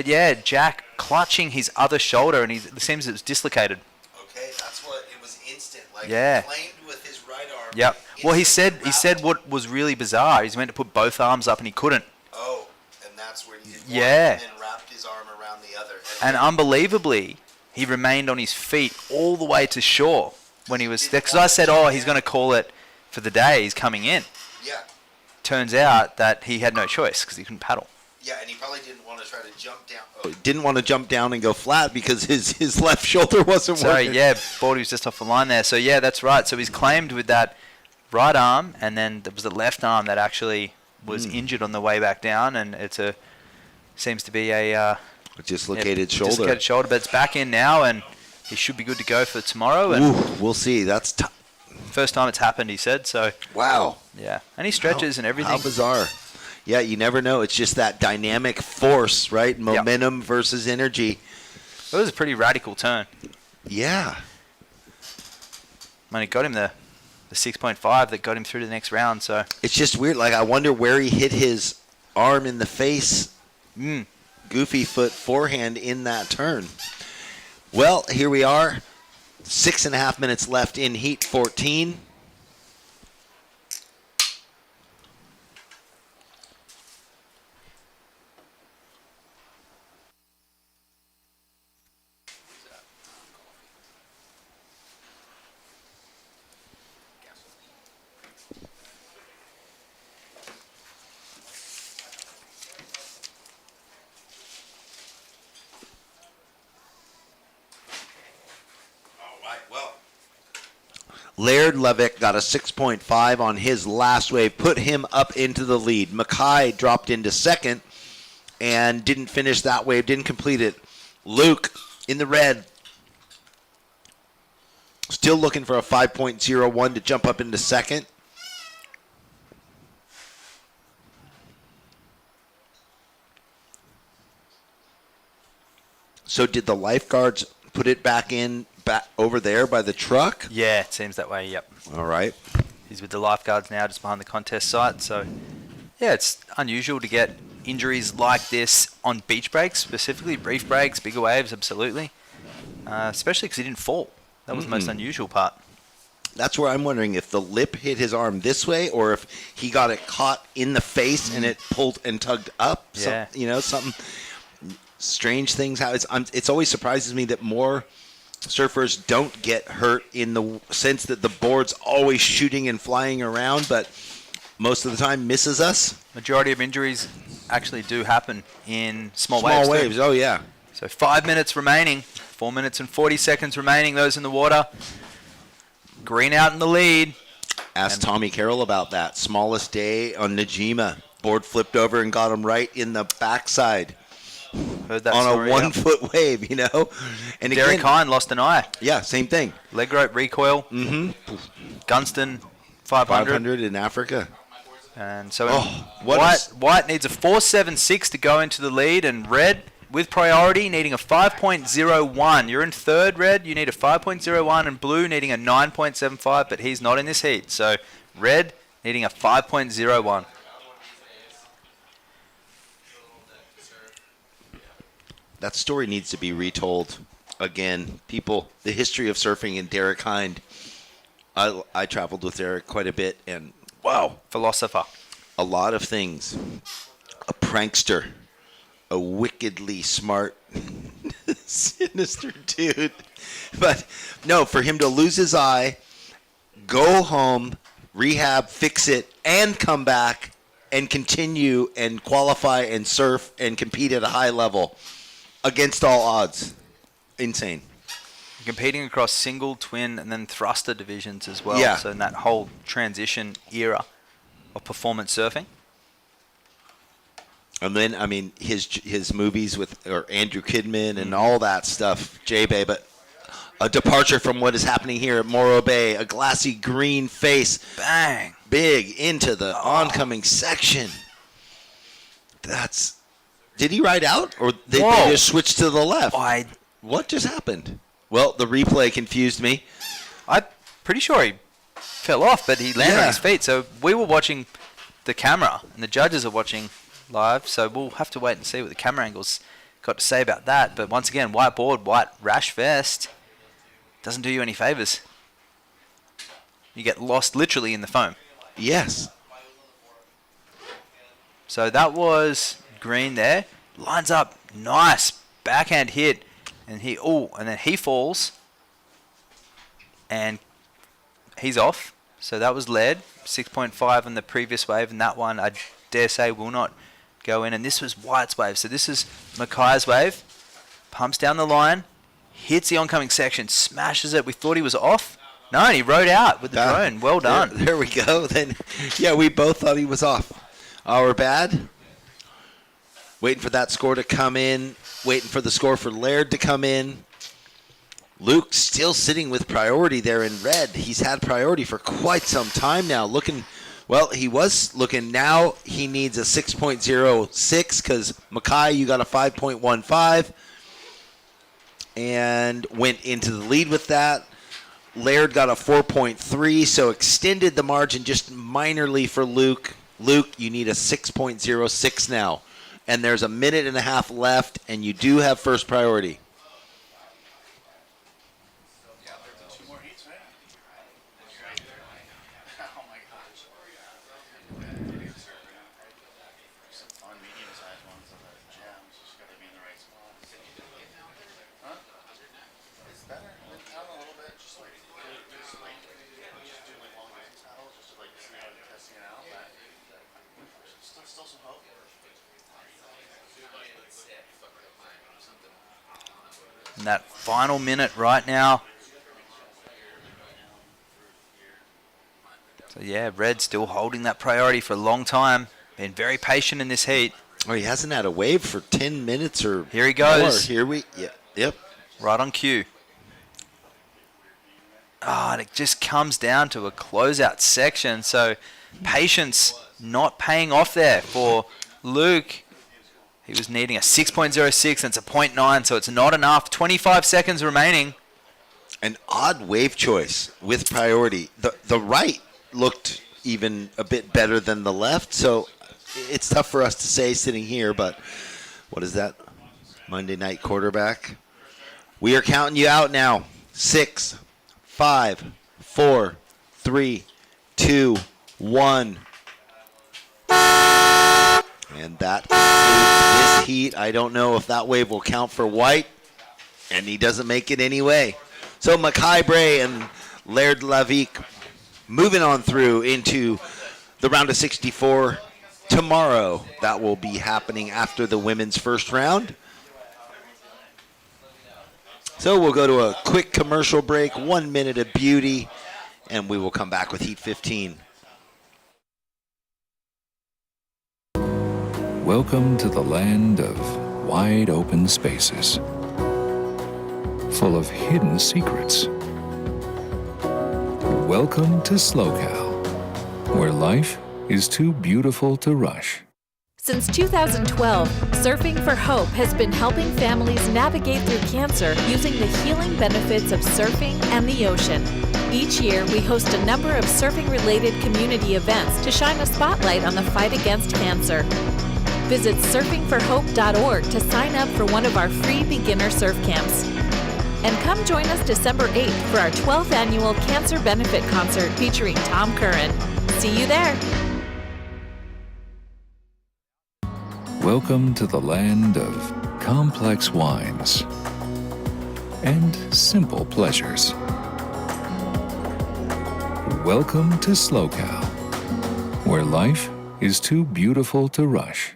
S5: yeah, Jack clutching his other shoulder, and it seems it was dislocated.
S1: Okay, that's what it was instant. Like
S5: Yeah.
S1: he claimed with his right arm.
S5: Yep. Well, he said what was really bizarre. He's meant to put both arms up, and he couldn't.
S1: Oh, and that's where he did one
S5: Yeah.
S1: and then wrapped his arm around the other.
S5: And unbelievably, he remained on his feet all the way to shore when he was there. Because I said, oh, he's going to call it for the day. He's coming in.
S1: Yeah.
S5: Turns out that he had no choice because he couldn't paddle.
S1: Yeah, and he probably didn't want to try to jump down. Oh, didn't want to jump down and go flat because his left shoulder wasn't
S5: So
S1: working.
S5: yeah, thought he was just off the line there. So yeah, that's right. So he's claimed with that right arm, and then there was the left arm that actually was injured on the way back down, and seems to be a
S1: dislocated shoulder.
S5: Dislocated shoulder, but it's back in now, and he should be good to go for tomorrow. And
S1: Ooh, we'll see. That's
S5: first time it's happened, he said. So
S1: wow.
S5: Yeah, and he stretches and everything.
S1: How bizarre. Yeah, you never know. It's just that dynamic force, right? Momentum versus energy.
S5: It was a pretty radical turn.
S1: Yeah.
S5: I mean, it got him the 6.5 that got him through to the next round. So
S1: it's just weird. Like, I wonder where he hit his arm in the face. Goofy foot forehand in that turn. Well, here we are. 6.5 minutes left in heat 14. Laird Levick got a 6.5 on his last wave, put him up into the lead. Mackay dropped into second and didn't finish that wave, didn't complete it. Luke in the red, still looking for a 5.01 to jump up into second. So did the lifeguards put it back over there by the truck?
S5: yeah, it seems that way. Yep.
S1: All right.
S5: He's with the lifeguards now, just behind the contest site. So yeah, it's unusual to get injuries like this on beach breaks, specifically reef breaks, bigger waves, absolutely. Especially because he didn't fall. That was the most unusual part.
S1: That's where I'm wondering if the lip hit his arm this way or if he got it caught in the face and it pulled and tugged up.
S5: Yeah.
S1: Something strange things happen. It always surprises me that more surfers don't get hurt in the sense that the board's always shooting and flying around, but most of the time misses us.
S5: Majority of injuries actually do happen in small
S1: Small
S5: waves.
S1: waves,
S5: too.
S1: oh yeah.
S5: So 5 minutes remaining, 4 minutes and 40 seconds remaining, those in the water. Green out in the lead.
S1: Ask Tommy Carroll about that. Smallest day on Najima. Board flipped over and got him right in the backside.
S5: Heard that
S1: on
S5: story,
S1: a 1 foot wave, And
S5: Derek
S1: again,
S5: Hine lost an eye.
S1: Yeah, same thing.
S5: Leg rope recoil. Gunston 500.
S1: 500 in Africa.
S5: And so
S1: what
S5: White needs a 4.76 to go into the lead, and Red with priority needing a 5.01. You're in third, Red. You need a 5.01, and Blue needing a 9.75, but he's not in this heat. So Red needing a 5.01.
S1: that story needs to be retold again. People, the history of surfing and Derek Hind. I traveled with Derek quite a bit, and wow,
S5: philosopher.
S1: A lot of things. A prankster, a wickedly smart, sinister dude. But no, for him to lose his eye, go home, rehab, fix it, and come back and continue and qualify and surf and compete at a high level against all odds. Insane.
S5: Competing across single, twin, and then thruster divisions as well.
S1: Yeah.
S5: So in that whole transition era of performance surfing.
S1: And then, I mean, his movies with Andrew Kidman and all that stuff, J-Bay, but a departure from what is happening here at Morro Bay, a glassy green face.
S5: Bang.
S1: Big into the oncoming section. Did he ride out? Or they just switched to the left? What just happened? Well, the replay confused me.
S5: I'm pretty sure he fell off, but he landed on his feet. So we were watching the camera, and the judges are watching live. So we'll have to wait and see what the camera angles got to say about that. But once again, white board, white rash vest doesn't do you any favors. You get lost literally in the foam.
S1: Yes.
S5: So that was green there. Lines up, nice backhand hit. And then he falls, and he's off. So that was lead, 6.5 on the previous wave, and that one I dare say will not go in. And this was White's wave. So this is Mackay's wave. Pumps down the line, hits the oncoming section, smashes it. We thought he was off. No, and he rode out with the drone. Well done.
S1: There we go. Then, yeah, we both thought he was off. Our bad. Waiting for that score to come in. Waiting for the score for Laird to come in. Luke still sitting with priority there in red. He's had priority for quite some time now. He was looking. Now he needs a 6.06 because Mackay, you got a 5.15. And went into the lead with that. Laird got a 4.3, so extended the margin just minorly for Luke. Luke, you need a 6.06 now. And there's a minute and a half left, and you do have first priority.
S5: In that final minute right now. So yeah, Red still holding that priority for a long time. Been very patient in this heat.
S1: Oh, he hasn't had a wave for 10 minutes or
S5: here he goes.
S1: More. Yep.
S5: Right on cue. And it just comes down to a closeout section. So patience not paying off there for Luke. He was needing a 6.06 and it's a 0.9, so it's not enough. 25 seconds remaining.
S1: An odd wave choice with priority. The right looked even a bit better than the left, so it's tough for us to say sitting here, but what is that? Monday night quarterback. We are counting you out now. 6, 5, 4, 3, 2, 1. And that concludes this heat. I don't know if that wave will count for White, and he doesn't make it anyway. So Mackay Bray and Laird Lavique moving on through into the round of 64 tomorrow. That will be happening after the women's first round. So we'll go to a quick commercial break, 1 minute of beauty, and we will come back with Heat 15.
S4: Welcome to the land of wide open spaces, full of hidden secrets. Welcome to SLO CAL, where life is too beautiful to rush.
S10: Since 2012, Surfing for Hope has been helping families navigate through cancer using the healing benefits of surfing and the ocean. Each year, we host a number of surfing-related community events to shine a spotlight on the fight against cancer. Visit surfingforhope.org to sign up for one of our free beginner surf camps. And come join us December 8th for our 12th annual Cancer Benefit Concert featuring Tom Curran. See you there.
S4: Welcome to the land of complex wines and simple pleasures. Welcome to SLO CAL, where life is too beautiful to rush.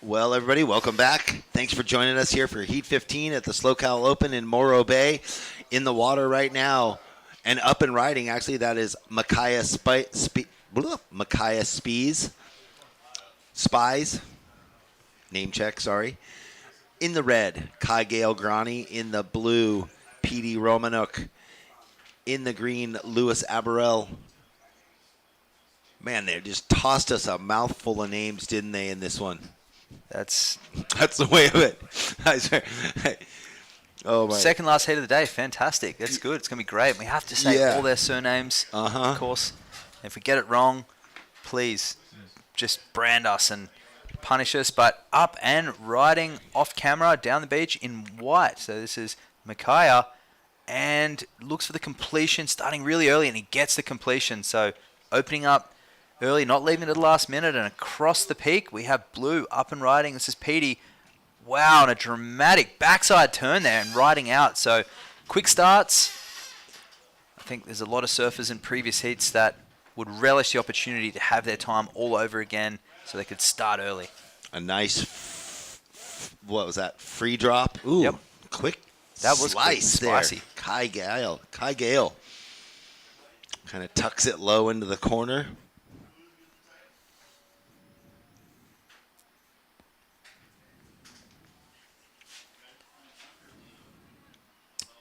S1: Well, everybody, welcome back. Thanks for joining us here for Heat 15 at the SLO CAL Open in Morro Bay. In the water right now and up and riding, actually, that is Mathea Spies. Name check, sorry. In the red, Gael Grani. In the blue, P.D. Romanuk. In the green, Louis Aberell. Man, they just tossed us a mouthful of names, didn't they, in this one?
S5: That's
S1: the way of it. I swear. Oh my!
S5: Second last heat of the day, fantastic. That's good. It's gonna be great. We have to say all their surnames, of course. If we get it wrong, please just brand us and punish us. But up and riding off camera down the beach in white. So this is Mathea, and looks for the completion, starting really early, and he gets the completion. So opening up early, not leaving it to the last minute, and across the peak we have blue up and riding. This is Petey. Wow, and a dramatic backside turn there and riding out. So quick starts. I think there's a lot of surfers in previous heats that would relish the opportunity to have their time all over again so they could start early.
S1: A nice, what was that, free drop? Ooh,
S5: yep.
S1: Quick
S5: that was
S1: slice
S5: quick,
S1: there.
S5: spicy.
S1: Kai Gale kind of tucks it low into the corner.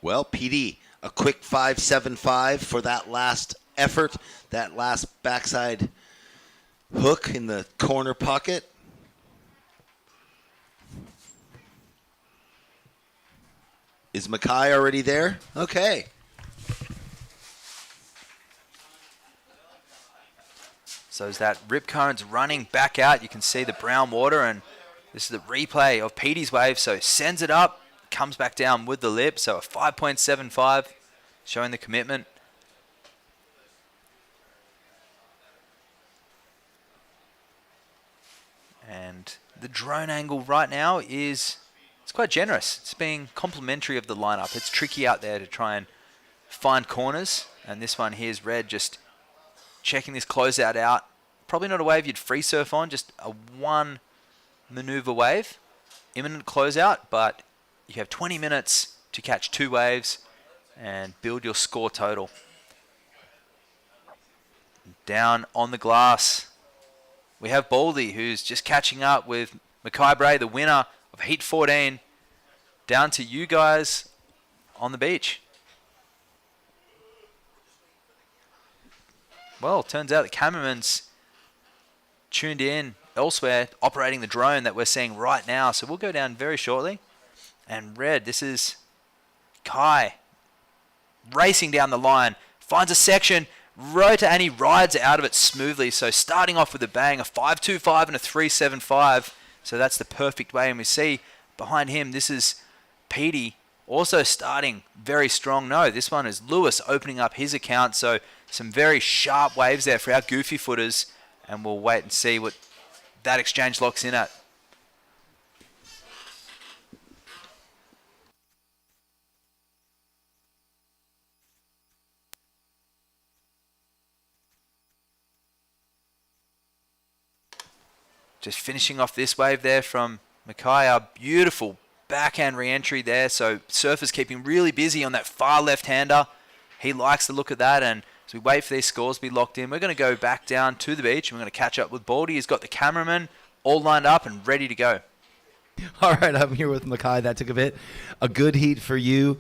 S1: Well, PD, a quick 5.75 for that last effort, that last backside hook in the corner pocket. Is Mackay already there? Okay.
S5: So as that rip current's running back out, you can see the brown water, and this is the replay of Petey's wave. So sends it up, comes back down with the lip. So a 5.75, showing the commitment. And the drone angle right now it's quite generous. It's being complimentary of the lineup. It's tricky out there to try and find corners. And this one here's Red just checking this closeout out. Probably not a wave you'd free surf on, just a one maneuver wave. Imminent closeout, but you have 20 minutes to catch 2 waves and build your score total. Down on the glass, we have Baldy, who's just catching up with Mackay Bray, the winner of Heat 14. Down to you guys on the beach. Well, turns out the cameraman's tuned in elsewhere, operating the drone that we're seeing right now. So we'll go down very shortly. And Red, this is Kai racing down the line, finds a section, and he rides out of it smoothly. So starting off with a bang, a 5.25 and a 3.75. So that's the perfect way. And we see behind him, this is Petey also starting very strong. No, this one is Lewis opening up his account. So some very sharp waves there for our goofy footers. And we'll wait and see what that exchange locks in at. Just finishing off this wave there from Mackay. Beautiful backhand re-entry there. So surfers keeping really busy on that far left-hander. He likes the look of that. And as we wait for these scores to be locked in, we're going to go back down to the beach. And we're going to catch up with Baldy. He's got the cameraman all lined up and ready to go.
S19: All right, I'm here with Mackay. That took a bit. A good heat for you.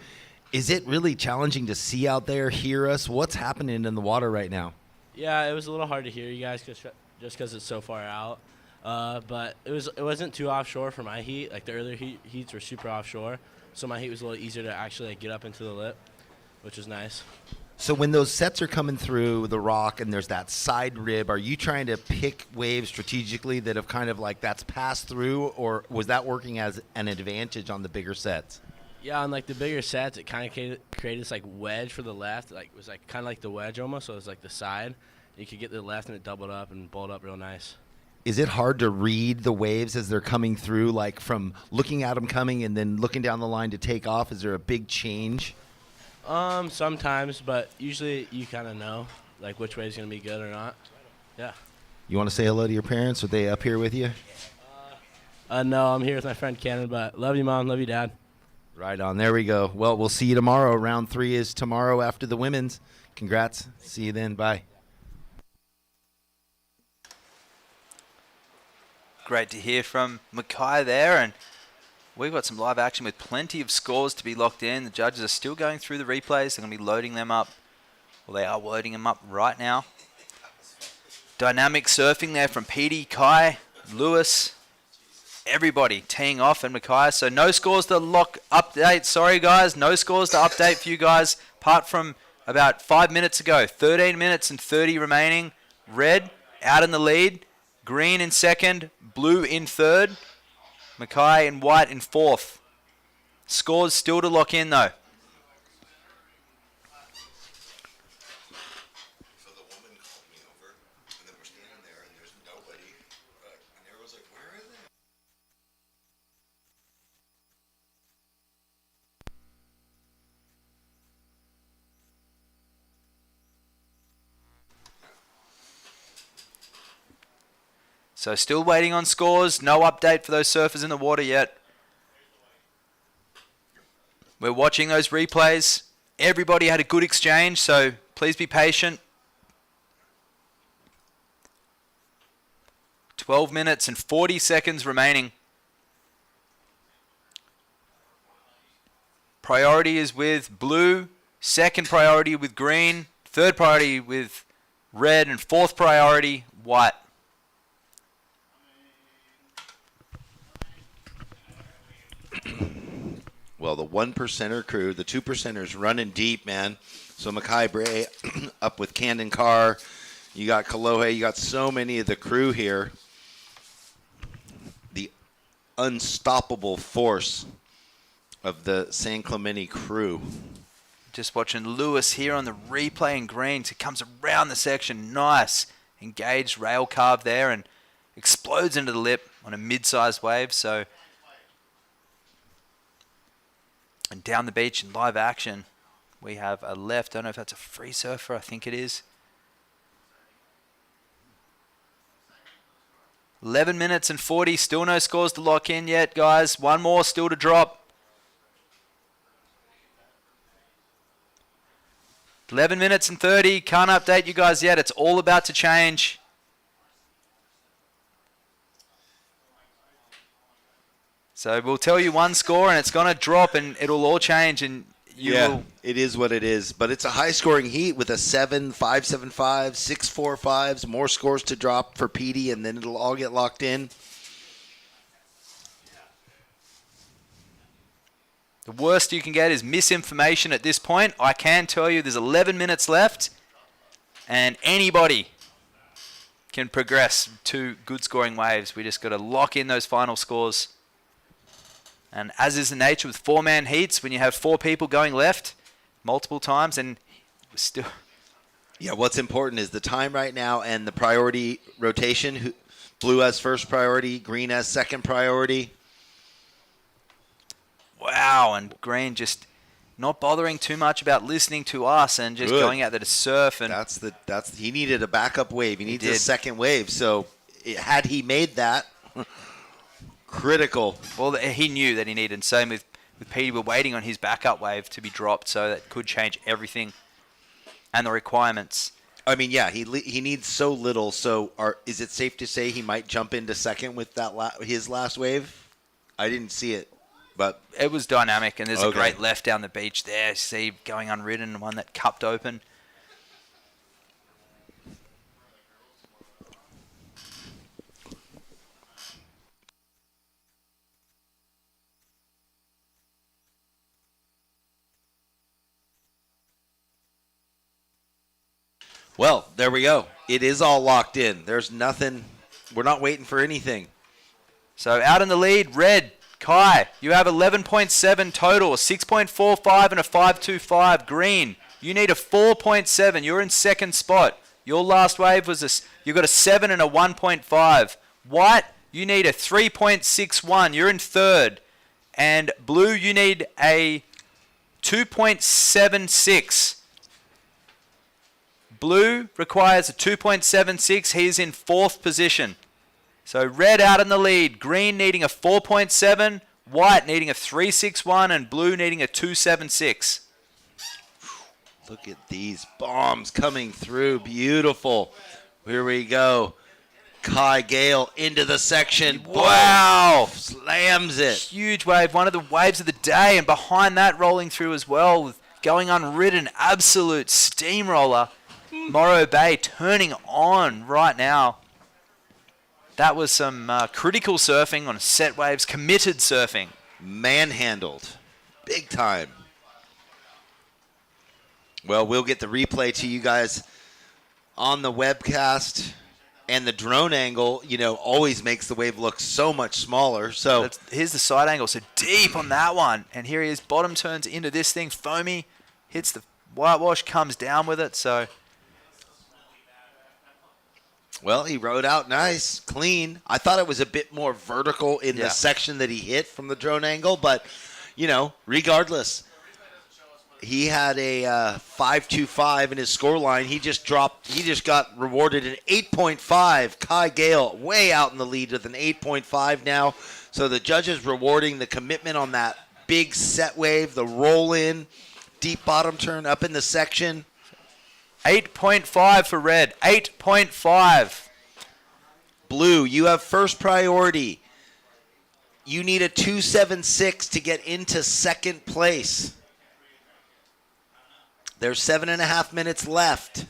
S19: Is it really challenging to see out there, hear us? What's happening in the water right now?
S11: Yeah, it was a little hard to hear you guys just because it's so far out. But it wasn't too offshore for my heat. Like the earlier heats were super offshore, so my heat was a little easier to actually get up into the lip, which was nice.
S19: So when those sets are coming through the rock and there's that side rib, are you trying to pick waves strategically that have kind of like that's passed through, or was that working as an advantage on the bigger sets?
S11: Yeah, on like the bigger sets, it kind of created this like wedge for the left. Like it was like kind of like the wedge almost. So it was like the side. You could get to the left and it doubled up and bowled up real nice.
S19: Is it hard to read the waves as they're coming through, like from looking at them coming and then looking down the line to take off? Is there a big change?
S11: Sometimes, but usually you kind of know like which way is gonna be good or not. Yeah.
S19: You want to say hello to your parents? Are they up here with you?
S11: No, I'm here with my friend Cannon, but love you, Mom. Love you, Dad.
S19: Right on. There we go. Well, we'll see you tomorrow. Round 3 is tomorrow after the women's. Congrats. See you then. Bye.
S5: Great to hear from Mathea there, and we've got some live action with plenty of scores to be locked in. The judges are still going through the replays. They're going to be loading them up. Well, they are loading them up right now. Dynamic surfing there from Petey, Kai, Lewis, everybody teeing off, and Mathea. So no scores to update. Sorry, guys. No scores to update for you guys, apart from about 5 minutes ago. 13 minutes and 30 remaining. Red out in the lead. Green in second. Blue in third. Mathea and white in fourth. Scores still to lock in, though. So still waiting on scores. No update for those surfers in the water yet. We're watching those replays. Everybody had a good exchange, so please be patient. 12 minutes and 40 seconds remaining. Priority is with blue. Second priority with green. Third priority with red. And fourth priority, white.
S1: Well, the 1%er crew, the 2%ers running deep, man. So Mackay Bray up with Camden Carr. You got Kalohe. You got so many of the crew here. The unstoppable force of the San Clemente crew.
S5: Just watching Lewis here on the replay in green. He comes around the section. Nice. Engaged rail carve there and explodes into the lip on a mid-sized wave. So, and down the beach in live action, we have a left. I don't know if that's a free surfer. I think it is. 11 minutes and 40. Still no scores to lock in yet, guys. One more still to drop. 11 minutes and 30. Can't update you guys yet. It's all about to change. So we'll tell you one score and it's going to drop and it'll all change and you will.
S1: It is what it is. But it's a high-scoring heat with a 7, 5, 7, 5, 6, 4, 5s. More scores to drop for Petey, and then it'll all get locked in.
S5: The worst you can get is misinformation at this point. I can tell you there's 11 minutes left and anybody can progress to good scoring waves. We just got to lock in those final scores. And as is the nature with four-man heats, when you have four people going left multiple times and still...
S1: Yeah, what's important is the time right now and the priority rotation. Blue has first priority, green has second priority.
S5: Wow, and green just not bothering too much about listening to us and just going out there to surf. And
S1: he needed a backup wave. He needs a second wave. So had he made that... critical.
S5: Well, he knew that he needed. Same with Petey. We're waiting on his backup wave to be dropped, so that could change everything and the requirements.
S1: I mean, yeah, he needs so little. So, is it safe to say he might jump into second with that his last wave? I didn't see it, but
S5: it was dynamic, and there's a great left down the beach there. See, going unridden, one that cupped open.
S1: Well, there we go. It is all locked in. There's nothing. We're not waiting for anything.
S5: So out in the lead, red, Kai, you have 11.7 total, a 6.45 and a 5.25. Green, you need a 4.7. You're in second spot. Your last wave was you got a 7 and a 1.5. White, you need a 3.61. You're in third. And blue, you need a 2.76. Blue requires a 2.76. He's in fourth position. So red out in the lead. Green needing a 4.7. White needing a 3.61. And blue needing a 2.76.
S1: Look at these bombs coming through. Beautiful. Here we go. Kai Gale into the section.
S5: Wow.
S1: Slams it.
S5: Huge wave. One of the waves of the day. And behind that rolling through as well. With going unridden. Absolute steamroller. Morro Bay turning on right now. That was some critical surfing on set waves. Committed surfing.
S1: Manhandled. Big time. Well, we'll get the replay to you guys on the webcast. And the drone angle, always makes the wave look so much smaller. So
S5: here's the side angle. So deep on that one. And here he is. Bottom turns into this thing. Foamy. Hits the whitewash. Comes down with it. So...
S1: Well, he rode out nice, clean. I thought it was a bit more vertical in the section that he hit from the drone angle, but, regardless, he had a 5.25 in his scoreline. He just got rewarded an 8.5. Kai Gale way out in the lead with an 8.5 now. So the judges rewarding the commitment on that big set wave, the roll in, deep bottom turn up in the section.
S5: 8.5 for red. 8.5.
S1: Blue, you have first priority. You need a 2.76 to get into second place. There's 7.5 minutes left.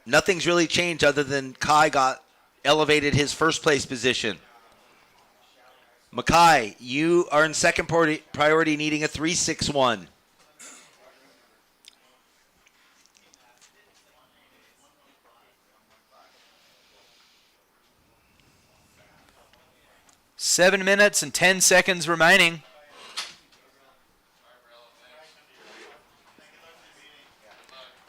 S1: Nothing's really changed other than Kai got elevated his first place position. Mackay, you are in second priority needing a 3.61.
S5: Seven minutes and 10 seconds remaining.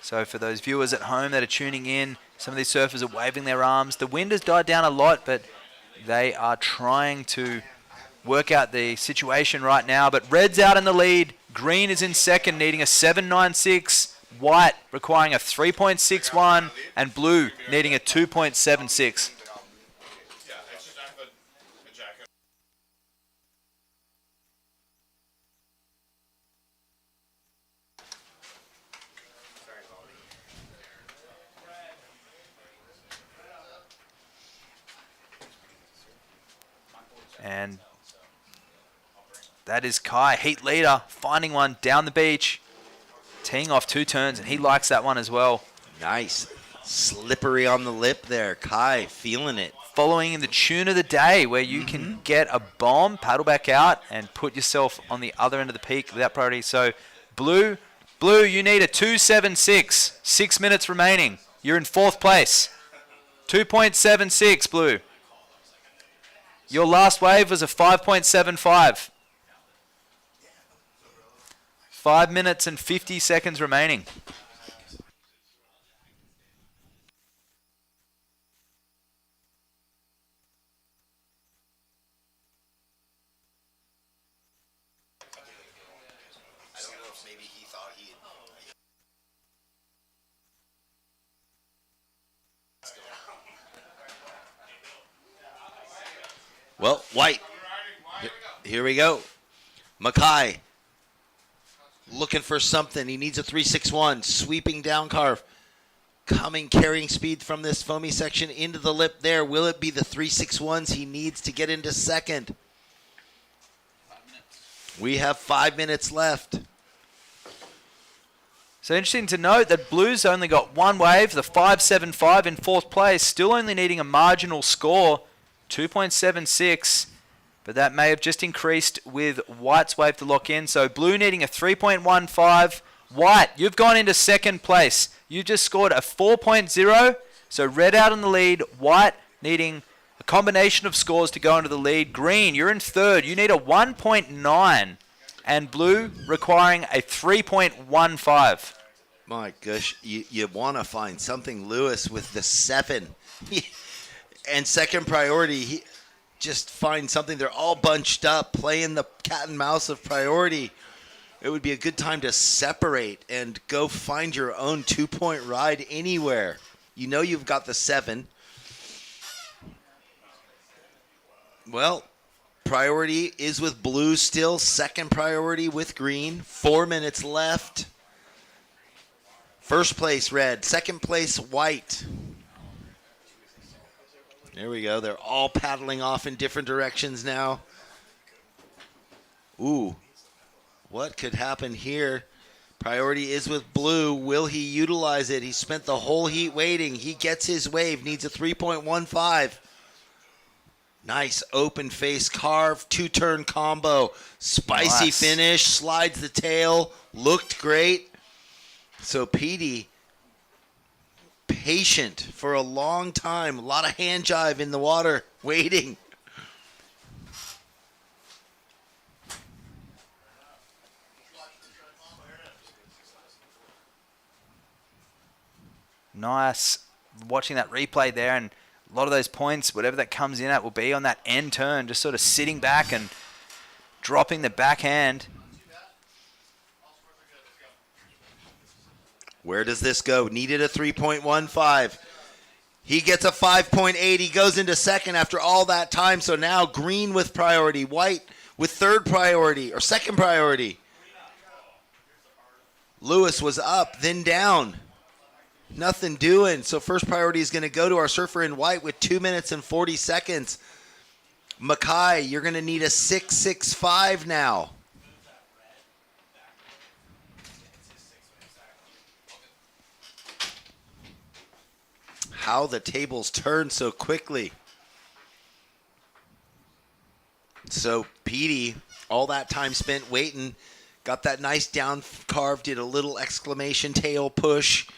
S5: So for those viewers at home that are tuning in, some of these surfers are waving their arms. The wind has died down a lot, but they are trying to work out the situation right now. But red's out in the lead. Green is in second, needing a 7.96. White requiring a 3.61. And blue needing a 2.76. And that is Kai, heat leader, finding one down the beach, teeing off two turns, and he likes that one as well.
S1: Nice. Slippery on the lip there. Kai feeling it.
S5: Following in the tune of the day where you can get a bomb, paddle back out, and put yourself on the other end of the peak without priority. So blue, you need a 2.76. 6 minutes remaining. You're in fourth place. 2.76, blue. Your last wave was a 5.75. 5 minutes and 50 seconds remaining.
S1: Well, White, here we go. Mackay looking for something. He needs a 3.61. Sweeping down carve. Carrying speed from this foamy section into the lip there. Will it be the 3.61s he needs to get into second? We have 5 minutes left.
S5: So interesting to note that blue's only got one wave, the 5.75 in fourth place, still only needing a marginal score. 2.76, but that may have just increased with white's wave to lock in. So blue needing a 3.15. White, you've gone into second place. You just scored a 4.0. So red out in the lead, white needing a combination of scores to go into the lead. Green, you're in third. You need a 1.9. And blue requiring a 3.15.
S1: My gosh, you want to find something, Lewis, with the 7. And second priority, just find something. They're all bunched up, playing the cat and mouse of priority. It would be a good time to separate and go find your own 2-point ride anywhere. You know you've got the 7. Well, priority is with blue still. Second priority with green. 4 minutes left. First place, red. Second place, white. There we go. They're all paddling off in different directions now. Ooh. What could happen here? Priority is with blue. Will he utilize it? He spent the whole heat waiting. He gets his wave. Needs a 3.15. Nice open face carve. 2-turn combo. Spicy
S5: Nice.
S1: finish. Slides the tail. Looked great. So Petey, patient for a long time. A lot of hand jive in the water. Waiting.
S5: Nice. Watching that replay there, and a lot of those points, whatever that comes in at, will be on that end turn, just sort of sitting back and dropping the backhand.
S1: Where does this go? Needed a 3.15. He gets a 5.8. He goes into second after all that time. So now green with priority, white with third priority or second priority. Lewis was up, then down. Nothing doing. So first priority is going to go to our surfer in white with 2 minutes and 40 seconds. Mackay, you're going to need a 6.65 now. How the tables turn so quickly. So Petey, all that time spent waiting, got that nice down carve, did a little exclamation tail push,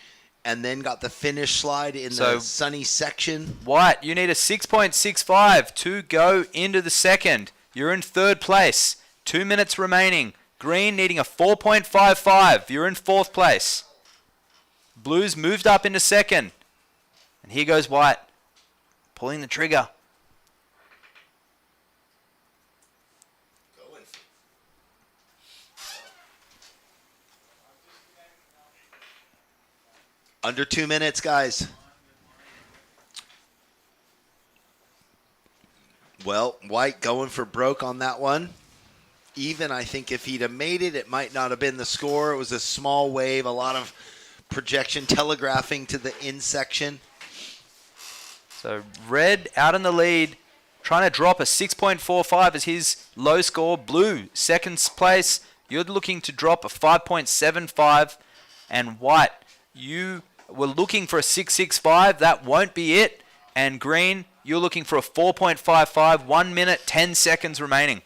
S1: and then got the finish slide in the sunny section.
S5: White, you need a 6.65 to go into the second. You're in third place. 2 minutes remaining. Green needing a 4.55. You're in fourth place. Blues moved up into second. And here goes white, pulling the trigger.
S1: Under 2 minutes, guys. Well, white going for broke on that one. Even, I think if he'd have made it, it might not have been the score. It was a small wave, a lot of projection telegraphing to the in section.
S5: So red out in the lead, trying to drop a 6.45 as his low score. Blue, second place. You're looking to drop a 5.75. And white, you were looking for a 6.65. That won't be it. And green, you're looking for a 4.55. 1 minute, 10 seconds remaining.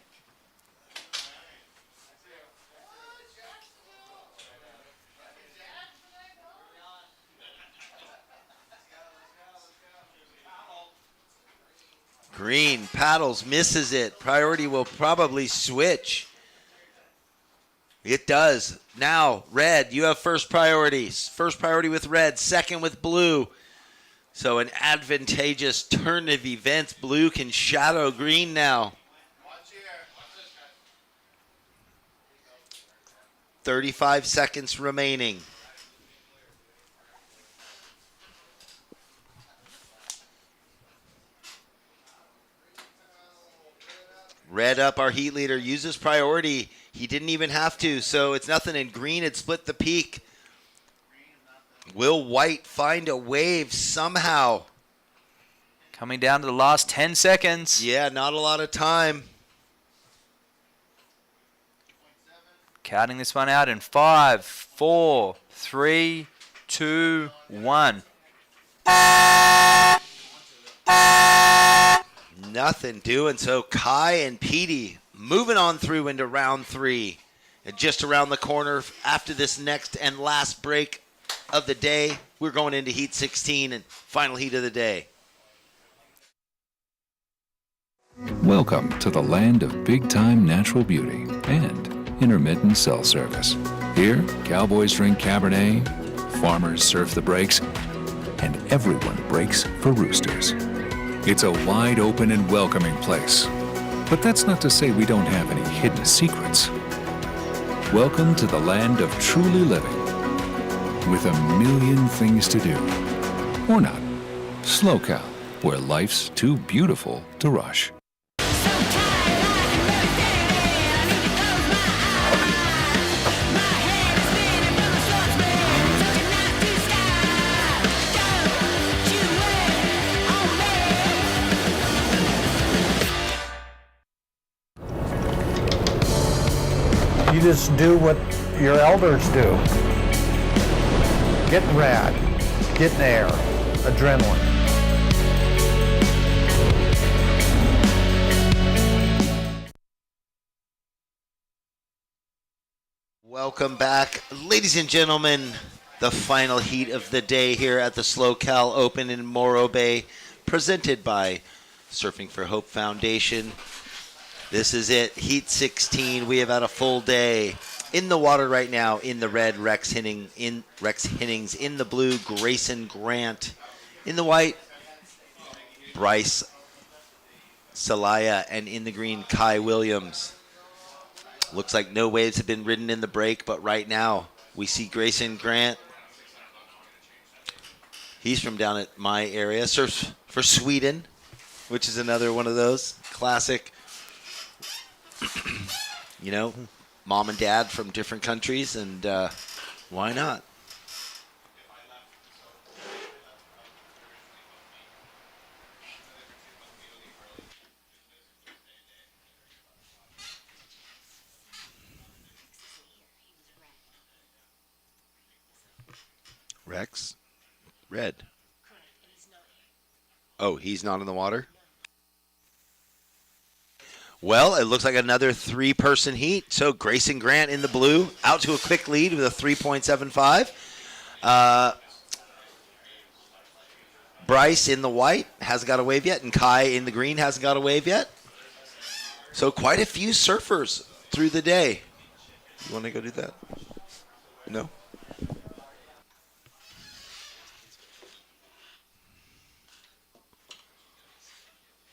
S1: Green paddles, misses it. Priority will probably switch. It does. Now, red, you have first priority. First priority with red, second with blue. So an advantageous turn of events. Blue can shadow green now. 35 seconds remaining. Red up, our heat leader, uses priority. He didn't even have to, so it's nothing. And green had split the peak. Will white find a wave somehow?
S5: Coming down to the last 10 seconds.
S1: Yeah, not a lot of time.
S5: Counting this one out in 5, 4, 3, 2, 1.
S1: Nothing doing. So Kai and Petey moving on through into round 3. And just around the corner after this next and last break of the day. We're going into Heat 16 and final heat of the day.
S4: Welcome to the land of big-time natural beauty and intermittent cell service. Here, cowboys drink Cabernet, farmers surf the breaks, and everyone breaks for roosters. It's a wide open and welcoming place. But that's not to say we don't have any hidden secrets. Welcome to the land of truly living, with a million things to do. Or not. SLO CAL, where life's too beautiful to rush.
S9: You just do what your elders do. Getting rad, getting air, adrenaline.
S1: Welcome back, ladies and gentlemen. The final heat of the day here at the SLO CAL Open in Morro Bay, presented by Surfing for Hope Foundation. This is it, Heat 16. We have had a full day. In the water right now, in the red, Rex Hennings. In the blue, Grayson Grant. In the white, Bryce Salaya. And in the green, Kai Williams. Looks like no waves have been ridden in the break, but right now we see Grayson Grant. He's from down at my area, surfs for Sweden, which is another one of those classic, you know, mom and dad from different countries, and why not? Rex? Red. Oh, he's not in the water? Well, it looks like another three-person heat. So Grayson Grant in the blue, out to a quick lead with a 3.75. Bryce in the white, hasn't got a wave yet, and Kai in the green hasn't got a wave yet. So quite a few surfers through the day. You want to go do that? No?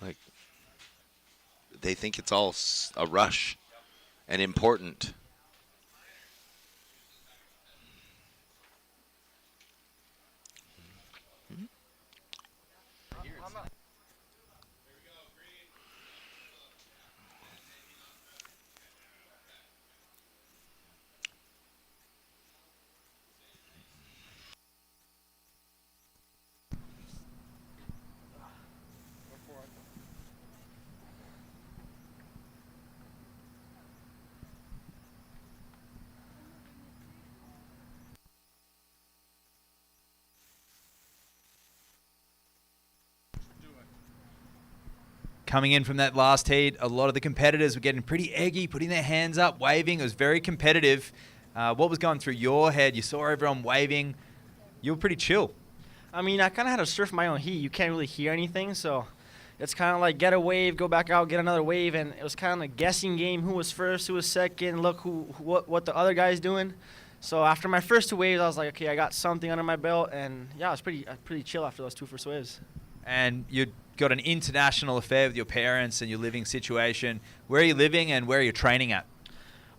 S1: Like, they think it's all a rush and important.
S18: Coming in from that last heat, a lot of the competitors were getting pretty eggy, putting their hands up, waving. It was very competitive. What was going through your head? You saw everyone waving. You were pretty chill.
S11: I mean, I kind of had to surf my own heat. You can't really hear anything, so it's kind of like get a wave, go back out, get another wave, and it was kind of a guessing game. Who was first, who was second, look what the other guy's doing. So after my first two waves, I was like, okay, I got something under my belt, and yeah, I was pretty chill after those two first waves.
S18: And you got an international affair with your parents and your living situation. Where are you living and where are you training at?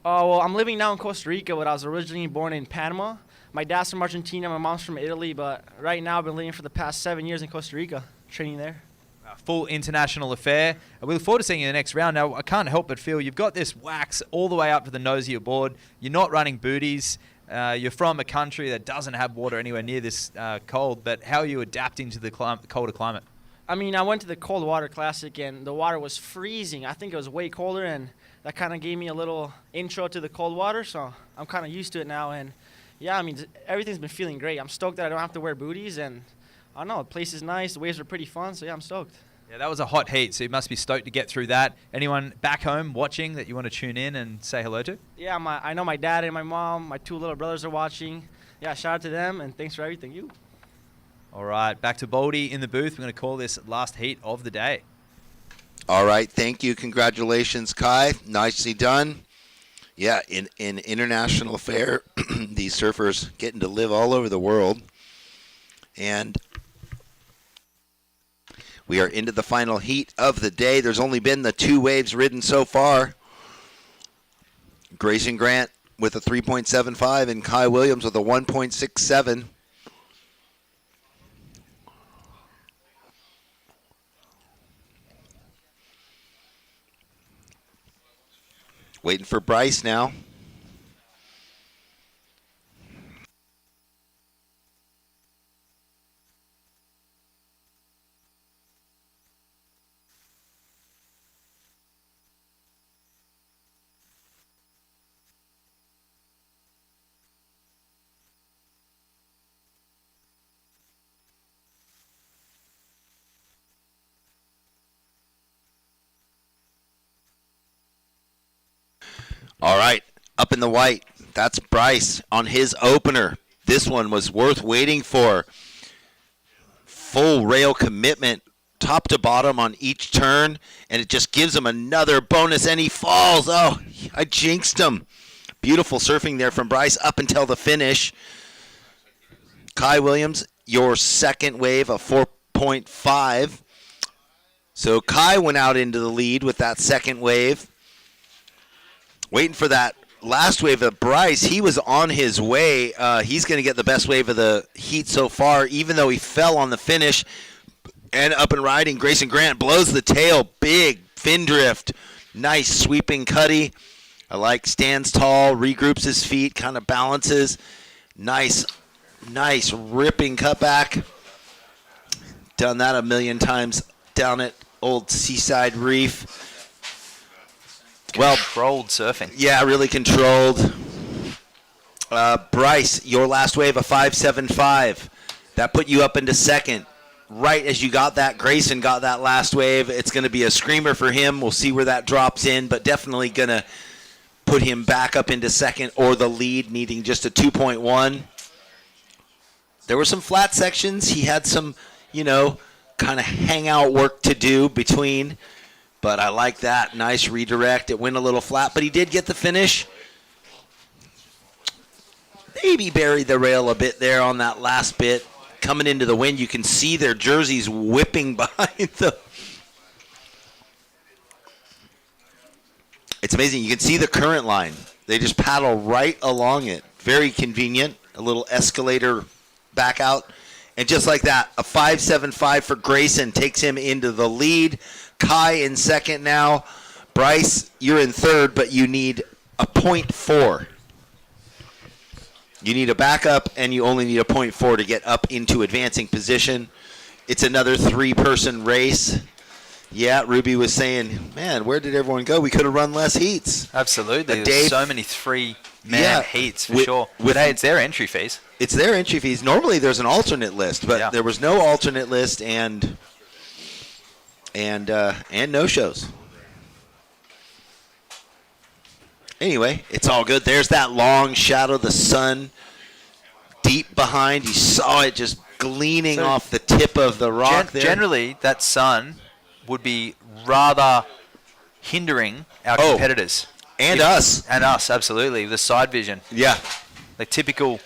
S11: Well, I'm living now in Costa Rica, but I was originally born in Panama. My dad's from Argentina, my mom's from Italy, but right now I've been living for the past 7 years in Costa Rica, training there.
S18: A full international affair. We look forward to seeing you in the next round. Now, I can't help but feel you've got this wax all the way up to the nose of your board. You're not running booties. You're from a country that doesn't have water anywhere near this cold, but how are you adapting to the colder climate?
S11: I mean, I went to the Cold Water Classic, and the water was freezing. I think it was way colder, and that kind of gave me a little intro to the cold water, so I'm kind of used to it now. And, yeah, I mean, everything's been feeling great. I'm stoked that I don't have to wear booties, and I don't know, the place is nice. The waves are pretty fun, so, yeah, I'm stoked.
S18: Yeah, that was a hot heat, so you must be stoked to get through that. Anyone back home watching that you want to tune in and say hello to?
S11: Yeah, I know my dad and my mom, my two little brothers are watching. yeah, shout out to them, and thanks for everything. You.
S18: All right, back to Baldy in the booth. We're going to call this last heat of the day.
S1: All right, thank you. Congratulations, Kai. Nicely done. Yeah, in international affair, these surfers getting to live all over the world. And we are into the final heat of the day. There's only been the 2 waves ridden so far. Grayson Grant with a 3.75 and Kai Williams with a 1.67. Waiting for Bryce now. All right, up in the white, that's Bryce on his opener. This one was worth waiting for. Full rail commitment, top to bottom on each turn, and it just gives him another bonus, and he falls. Oh, I jinxed him. Beautiful surfing there from Bryce up until the finish. Kai Williams, your second wave of 4.5. So Kai went out into the lead with that second wave. Waiting for that last wave of Bryce. He was on his way. He's going to get the best wave of the heat so far, even though he fell on the finish. And up and riding, Grayson Grant blows the tail. Big fin drift. Nice sweeping cutty. I like stands tall, regroups his feet, kind of balances. Nice ripping cutback. Done that a million times down at Old Seaside Reef.
S5: Controlled surfing.
S1: Yeah, really controlled. Bryce, your last wave of 5.75. That put you up into second. Right as you got that, Grayson got that last wave. It's going to be a screamer for him. We'll see where that drops in, but definitely going to put him back up into second or the lead, needing just a 2.1. There were some flat sections. He had some, kind of hangout work to do between. But I like that. Nice redirect. It went a little flat, but he did get the finish. Maybe buried the rail a bit there on that last bit. Coming into the wind, you can see their jerseys whipping behind them. It's amazing. You can see the current line. They just paddle right along it. Very convenient. A little escalator back out. And just like that, a 5.75 for Grayson takes him into the lead. Kai in second now. Bryce, you're in third, but you need a 0.4. You need a backup, and you only need a 0.4 to get up into advancing position. It's another 3-person race. Yeah, Ruby was saying, man, where did everyone go? We could have run less heats.
S5: Absolutely. There's so many 3-man heats for sure. But hey, it's their entry fees.
S1: It's their entry fees. Normally there's an alternate list, but there was no alternate list and no-shows. Anyway, it's all good. There's that long shadow, the sun deep behind. You saw it just gleaming off the tip of the rock there.
S5: Generally, that sun would be rather hindering our competitors.
S1: And us.
S5: And us, absolutely. The side vision.
S1: Yeah.
S5: The typical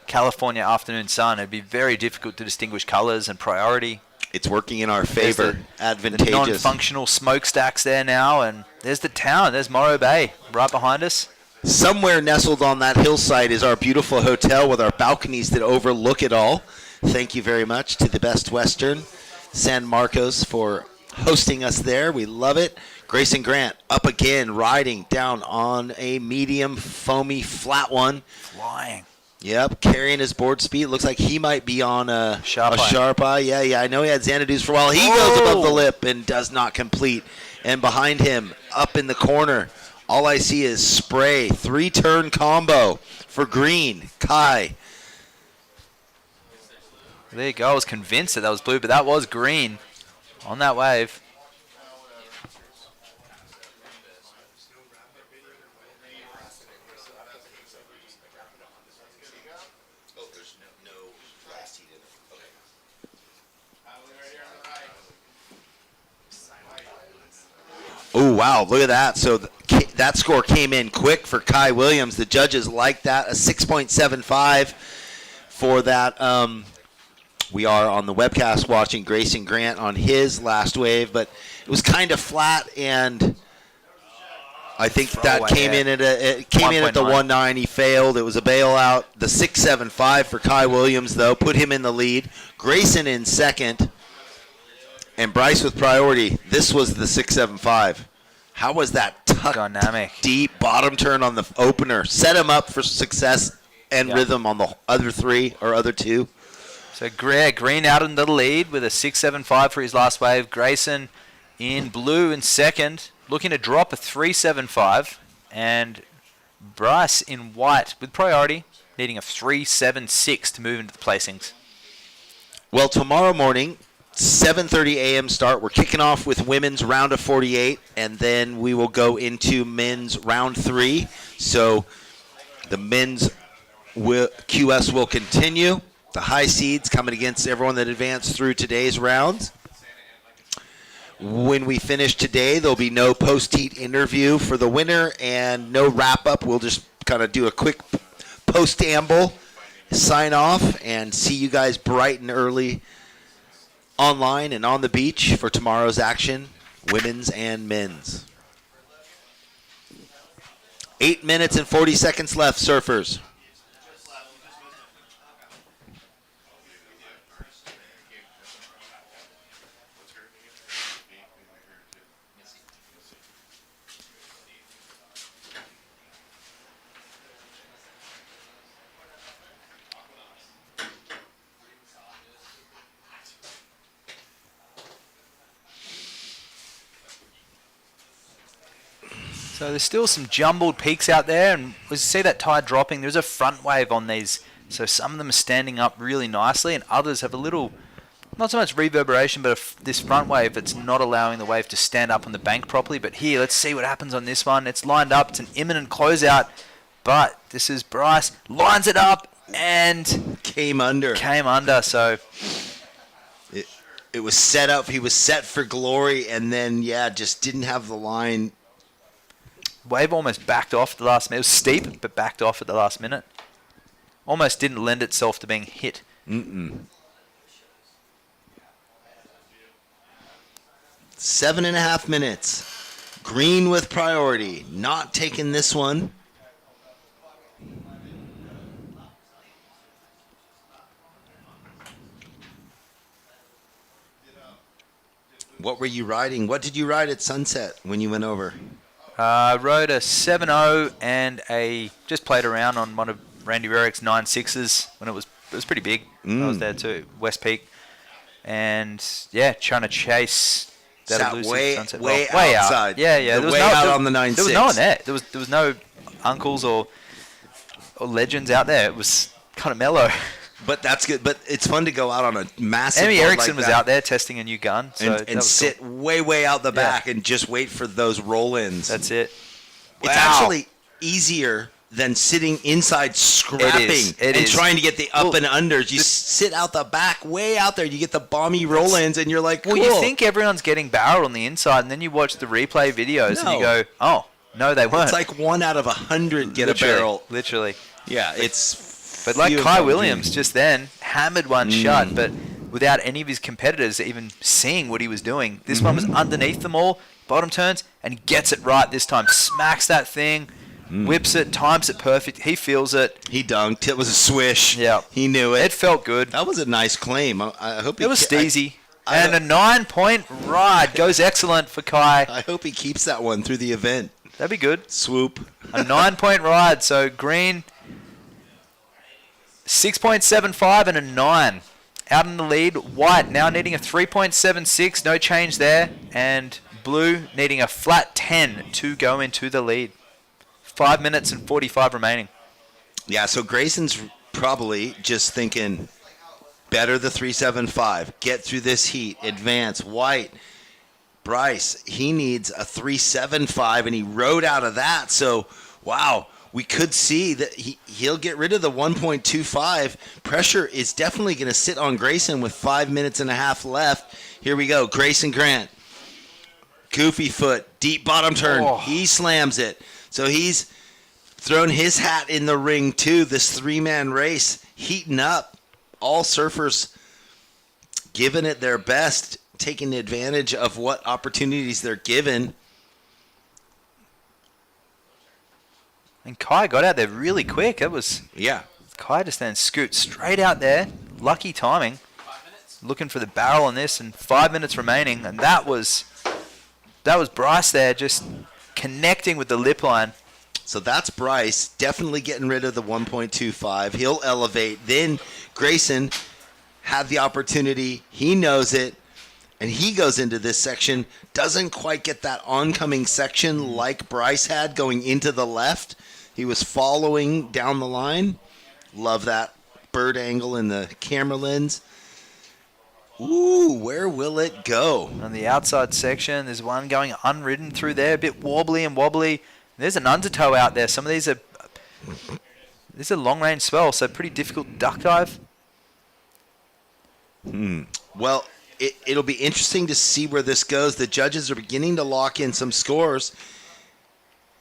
S5: California afternoon sun, it'd be very difficult to distinguish colors and priority.
S1: It's working in our favor. Advantageous.
S5: The non-functional smokestacks there now, and there's the town. There's Morro Bay right behind us.
S1: Somewhere nestled on that hillside is our beautiful hotel with our balconies that overlook it all. Thank you very much to the Best Western San Marcos for hosting us there. We love it. Grayson Grant up again, riding down on a medium, foamy, flat one.
S5: Flying.
S1: Yep, carrying his board speed. Looks like he might be on a sharp eye. Yeah, I know he had Xanadu's for a while. He goes above the lip and does not complete. And behind him, up in the corner, all I see is spray. 3-turn combo for green. Kai.
S5: There you go. I was convinced that was blue, but that was green on that wave.
S1: Oh, wow, look at that. So that score came in quick for Kai Williams. The judges liked that, a 6.75 for that. We are on the webcast watching Grayson Grant on his last wave, but it was kind of flat, and I think that came in at the 1.9. He failed. It was a bailout. The 6.75 for Kai Williams, though, put him in the lead. Grayson in second, and Bryce with priority. This was the 6.75. How was that
S5: dynamic,
S1: deep bottom turn on the opener? Set him up for success and rhythm on the other three or other two.
S5: So Green out in the lead with a 6.75 for his last wave. Grayson in blue in second, looking to drop a 3.75. And Bryce in white with priority, needing a 3.76 to move into the placings.
S1: Well, tomorrow morning, 7:30 a.m. start. We're kicking off with women's round of 48, and then we will go into men's round 3. So the men's QS will continue. The high seeds coming against everyone that advanced through today's rounds. When we finish today, there'll be no post-heat interview for the winner and no wrap-up. We'll just kind of do a quick post-amble, sign off, and see you guys bright and early online and on the beach for tomorrow's action, women's and men's. 8 minutes and 40 seconds left, surfers.
S5: So there's still some jumbled peaks out there, and we see that tide dropping. There's a front wave on these, so some of them are standing up really nicely, and others have a little, not so much reverberation, but this front wave that's not allowing the wave to stand up on the bank properly. But here, let's see what happens on this one. It's lined up. It's an imminent closeout, but this is Bryce. Lines it up, and
S1: came under.
S5: So
S1: it was set up. He was set for glory, and then, just didn't have the line.
S5: Wave almost backed off at the last minute. It was steep, but backed off at the last minute. Almost didn't lend itself to being hit.
S1: 7.5 minutes. Green with priority. Not taking this one. What were you riding? What did you ride at sunset when you went over?
S5: Rode a 7.0 and just played around on one of Randy Rerick's 9.6s when it was pretty big. I was there too, West Peak, and trying to chase that elusive sunset.
S1: Way
S5: out.
S1: outside.
S5: There was
S1: way out on the 9.6.
S5: There was no one there. There was no uncles or legends out there. It was kind of mellow.
S1: But that's good. But it's fun to go out on a massive.
S5: Emmy
S1: board
S5: Erickson
S1: like
S5: was out there testing a new gun,
S1: and sit cool. way out the back and just wait for those roll-ins.
S5: That's it.
S1: It's actually easier than sitting inside scrapping and trying to get the up and unders. You sit out the back, way out there. You get the bomby roll-ins, and you're like, cool.
S5: Well, you think everyone's getting barreled on the inside, and then you watch the replay videos, and you go, oh, no, they weren't.
S1: It's like 1 out of 100 get a barrel.
S5: Literally.
S1: Yeah, it's.
S5: But like Kai Williams just then hammered one shot, but without any of his competitors even seeing what he was doing. This one was underneath them all, bottom turns, and he gets it right this time. Smacks that thing, whips it, times it perfect. He feels it.
S1: He dunked. It was a swish.
S5: Yeah.
S1: He knew it.
S5: It felt good.
S1: That was a nice claim. I hope
S5: it was steezy. And a 9-point ride goes excellent for Kai.
S1: I hope he keeps that one through the event.
S5: That'd be good.
S1: Swoop.
S5: A 9-point ride. So Green, 6.75 and a 9. Out in the lead. White now needing a 3.76. No change there. And Blue needing a flat 10 to go into the lead. 5 minutes and 45 remaining.
S1: Yeah, so Grayson's probably just thinking, better the 3.75. Get through this heat. Advance. White. Bryce, he needs a 3.75, and he rode out of that. So, wow. We could see that he'll get rid of the 1.25. Pressure is definitely going to sit on Grayson with 5 minutes and a half left. Here we go. Grayson Grant.
S19: Goofy foot, deep bottom turn.
S5: Oh.
S19: He slams it. So he's thrown his hat in the ring too. This 3-man race heating up. All surfers giving it their best, taking advantage of what opportunities they're given.
S5: And Kai got out there really quick. It was
S19: Yeah.
S5: Kai just then scoot straight out there. Lucky timing. Looking for the barrel on this, and 5 minutes remaining, and that was Bryce there, just connecting with the lip line.
S19: So that's Bryce, definitely getting rid of the 1.25. He'll elevate. Then Grayson had the opportunity. He knows it, and he goes into this section. Doesn't quite get that oncoming section like Bryce had going into the left. He was following down the line. Love that bird angle in the camera lens. Ooh, where will it go?
S5: On the outside section, there's one going unridden through there, a bit wobbly and wobbly. There's an undertow out there. Some of these are this is a long-range swell, so pretty difficult duck dive.
S19: Well, it'll be interesting to see where this goes. The judges are beginning to lock in some scores.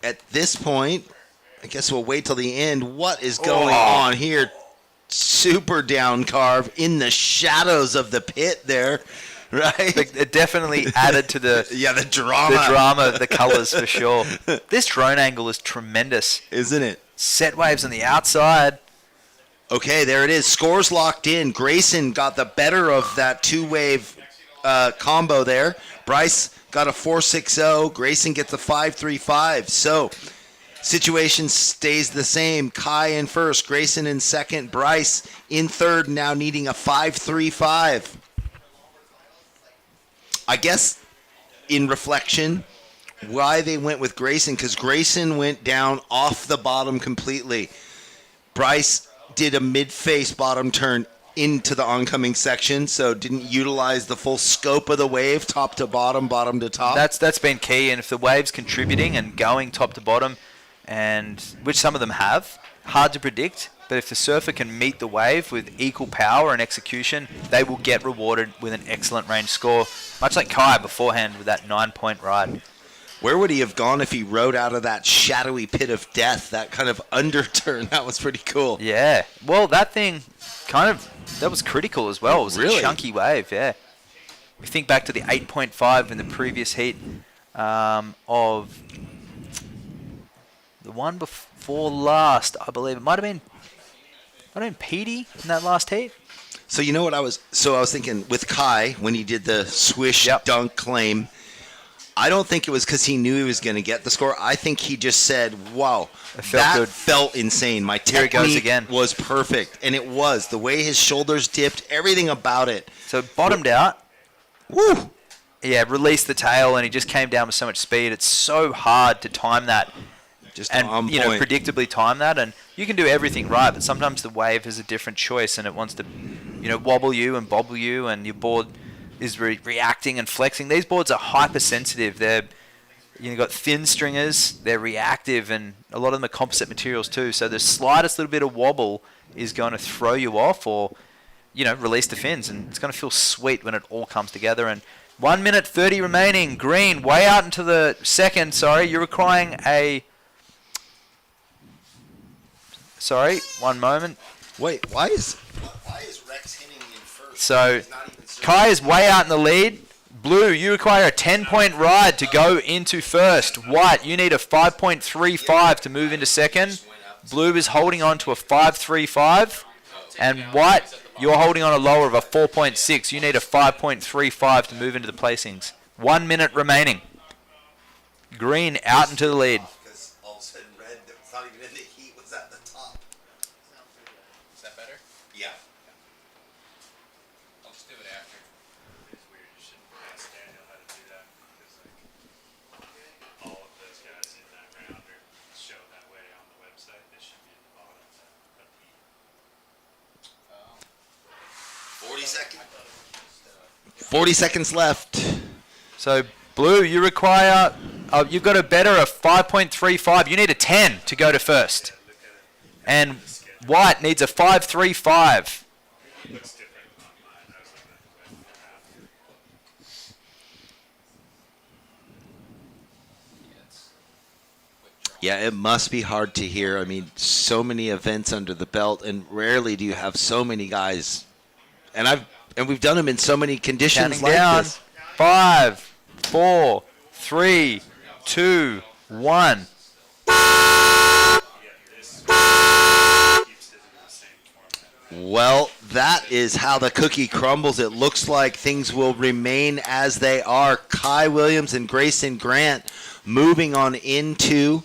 S19: At this point, I guess we'll wait till the end. What is going on here? Super down carve in the shadows of the pit there, right?
S5: It definitely added to the
S19: the drama.
S5: The drama, the colors for sure. This drone angle is tremendous,
S19: isn't it?
S5: Set waves on the outside.
S19: Okay, there it is. Scores locked in. Grayson got the better of that two-wave combo there. Bryce got a 4.60. Grayson gets a 5.35. So situation stays the same. Kai in first, Grayson in second, Bryce in third, now needing a 5.35. I guess in reflection, why they went with Grayson, because Grayson went down off the bottom completely. Bryce did a mid-face bottom turn into the oncoming section, so didn't utilize the full scope of the wave, top to bottom, bottom to top.
S5: That's been key, and if the wave's contributing and going top to bottom, and which some of them have, hard to predict, but if the surfer can meet the wave with equal power and execution, they will get rewarded with an excellent range score, much like Kai beforehand with that 9-point ride.
S19: Where would he have gone if he rode out of that shadowy pit of death, that kind of underturn? That was pretty cool.
S5: Yeah, well, that thing that was critical as well. It was
S19: really?
S5: A chunky wave, yeah. We think back to the 8.5 in the previous heat of the one before last, I believe. It might have been Petey in that last heat.
S19: So you know what I was thinking with Kai when he did the swish dunk claim. I don't think it was because he knew he was going to get the score. I think he just said, wow, that felt insane. My technique was perfect. And it was. The way his shoulders dipped, everything about it.
S5: So bottomed out.
S19: Woo!
S5: Yeah, released the tail, and he just came down with so much speed. It's so hard to time that.
S19: Just
S5: and
S19: on
S5: you know,
S19: point.
S5: predictably time that, and you can do everything right, but sometimes the wave has a different choice, and it wants to, wobble you and bobble you, and your board is reacting and flexing. These boards are hypersensitive. They're, got thin stringers. They're reactive, and a lot of them are composite materials too. So the slightest little bit of wobble is going to throw you off, or release the fins, and it's going to feel sweet when it all comes together. And 1 minute 30 remaining. Green way out into the second. Sorry, you're requiring a. Sorry, one moment.
S19: Wait, why is Rex hitting in first?
S5: So, Kai is way out in the lead. Blue, you require a 10-point ride to go into first. White, you need a 5.35 to move into second. Blue is holding on to a 5.35. And White, you're holding on a lower of a 4.6. You need a 5.35 to move into the placings. 1 minute remaining. Green out into the lead.
S19: Seconds. 40 seconds left.
S5: So, Blue, you require... you've got a better of 5.35. You need a 10 to go to first. And White needs a 5.35.
S1: Yeah, it must be hard to hear. I mean, so many events under the belt, and rarely do you have so many guys. And we've done them in so many conditions
S5: Counting
S1: like
S5: down.
S1: this.
S5: 5, 4, 3, 2, 1.
S1: Well, that is how the cookie crumbles. It looks like things will remain as they are. Kai Williams and Grayson Grant moving on into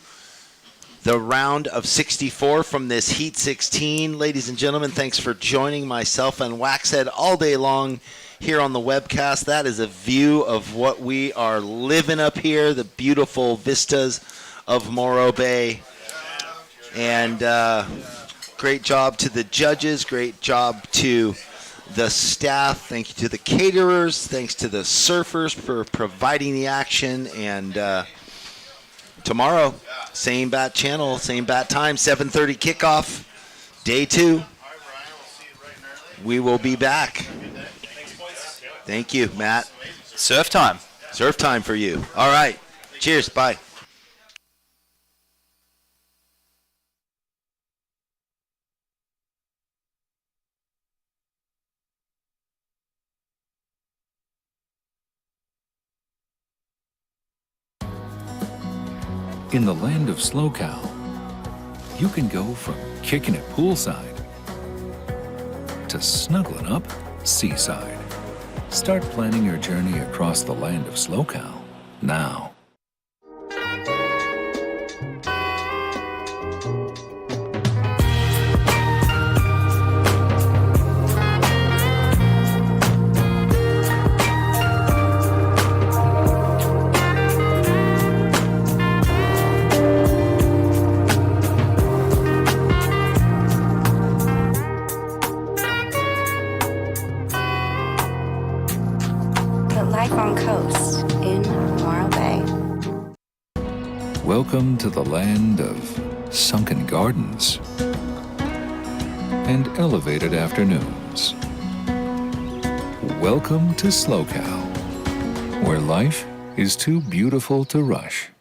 S1: the round of 64 from this Heat 16. Ladies and gentlemen, thanks for joining myself and Waxhead all day long here on the webcast. That is a view of what we are living up here, the beautiful vistas of Morro Bay. And great job to the judges, great job to the staff, thank you to the caterers, thanks to the surfers for providing the action. And tomorrow, same bat channel, same bat time, 7:30 kickoff, day 2. We will be back. Thank you, Matt.
S5: Surf time.
S1: Surf time for you. All right. Cheers. Bye.
S4: In the land of SLO CAL, you can go from kicking it poolside to snuggling up seaside. Start planning your journey across the land of SLO CAL now. Welcome to the land of sunken gardens and elevated afternoons. Welcome to SLO CAL, where life is too beautiful to rush.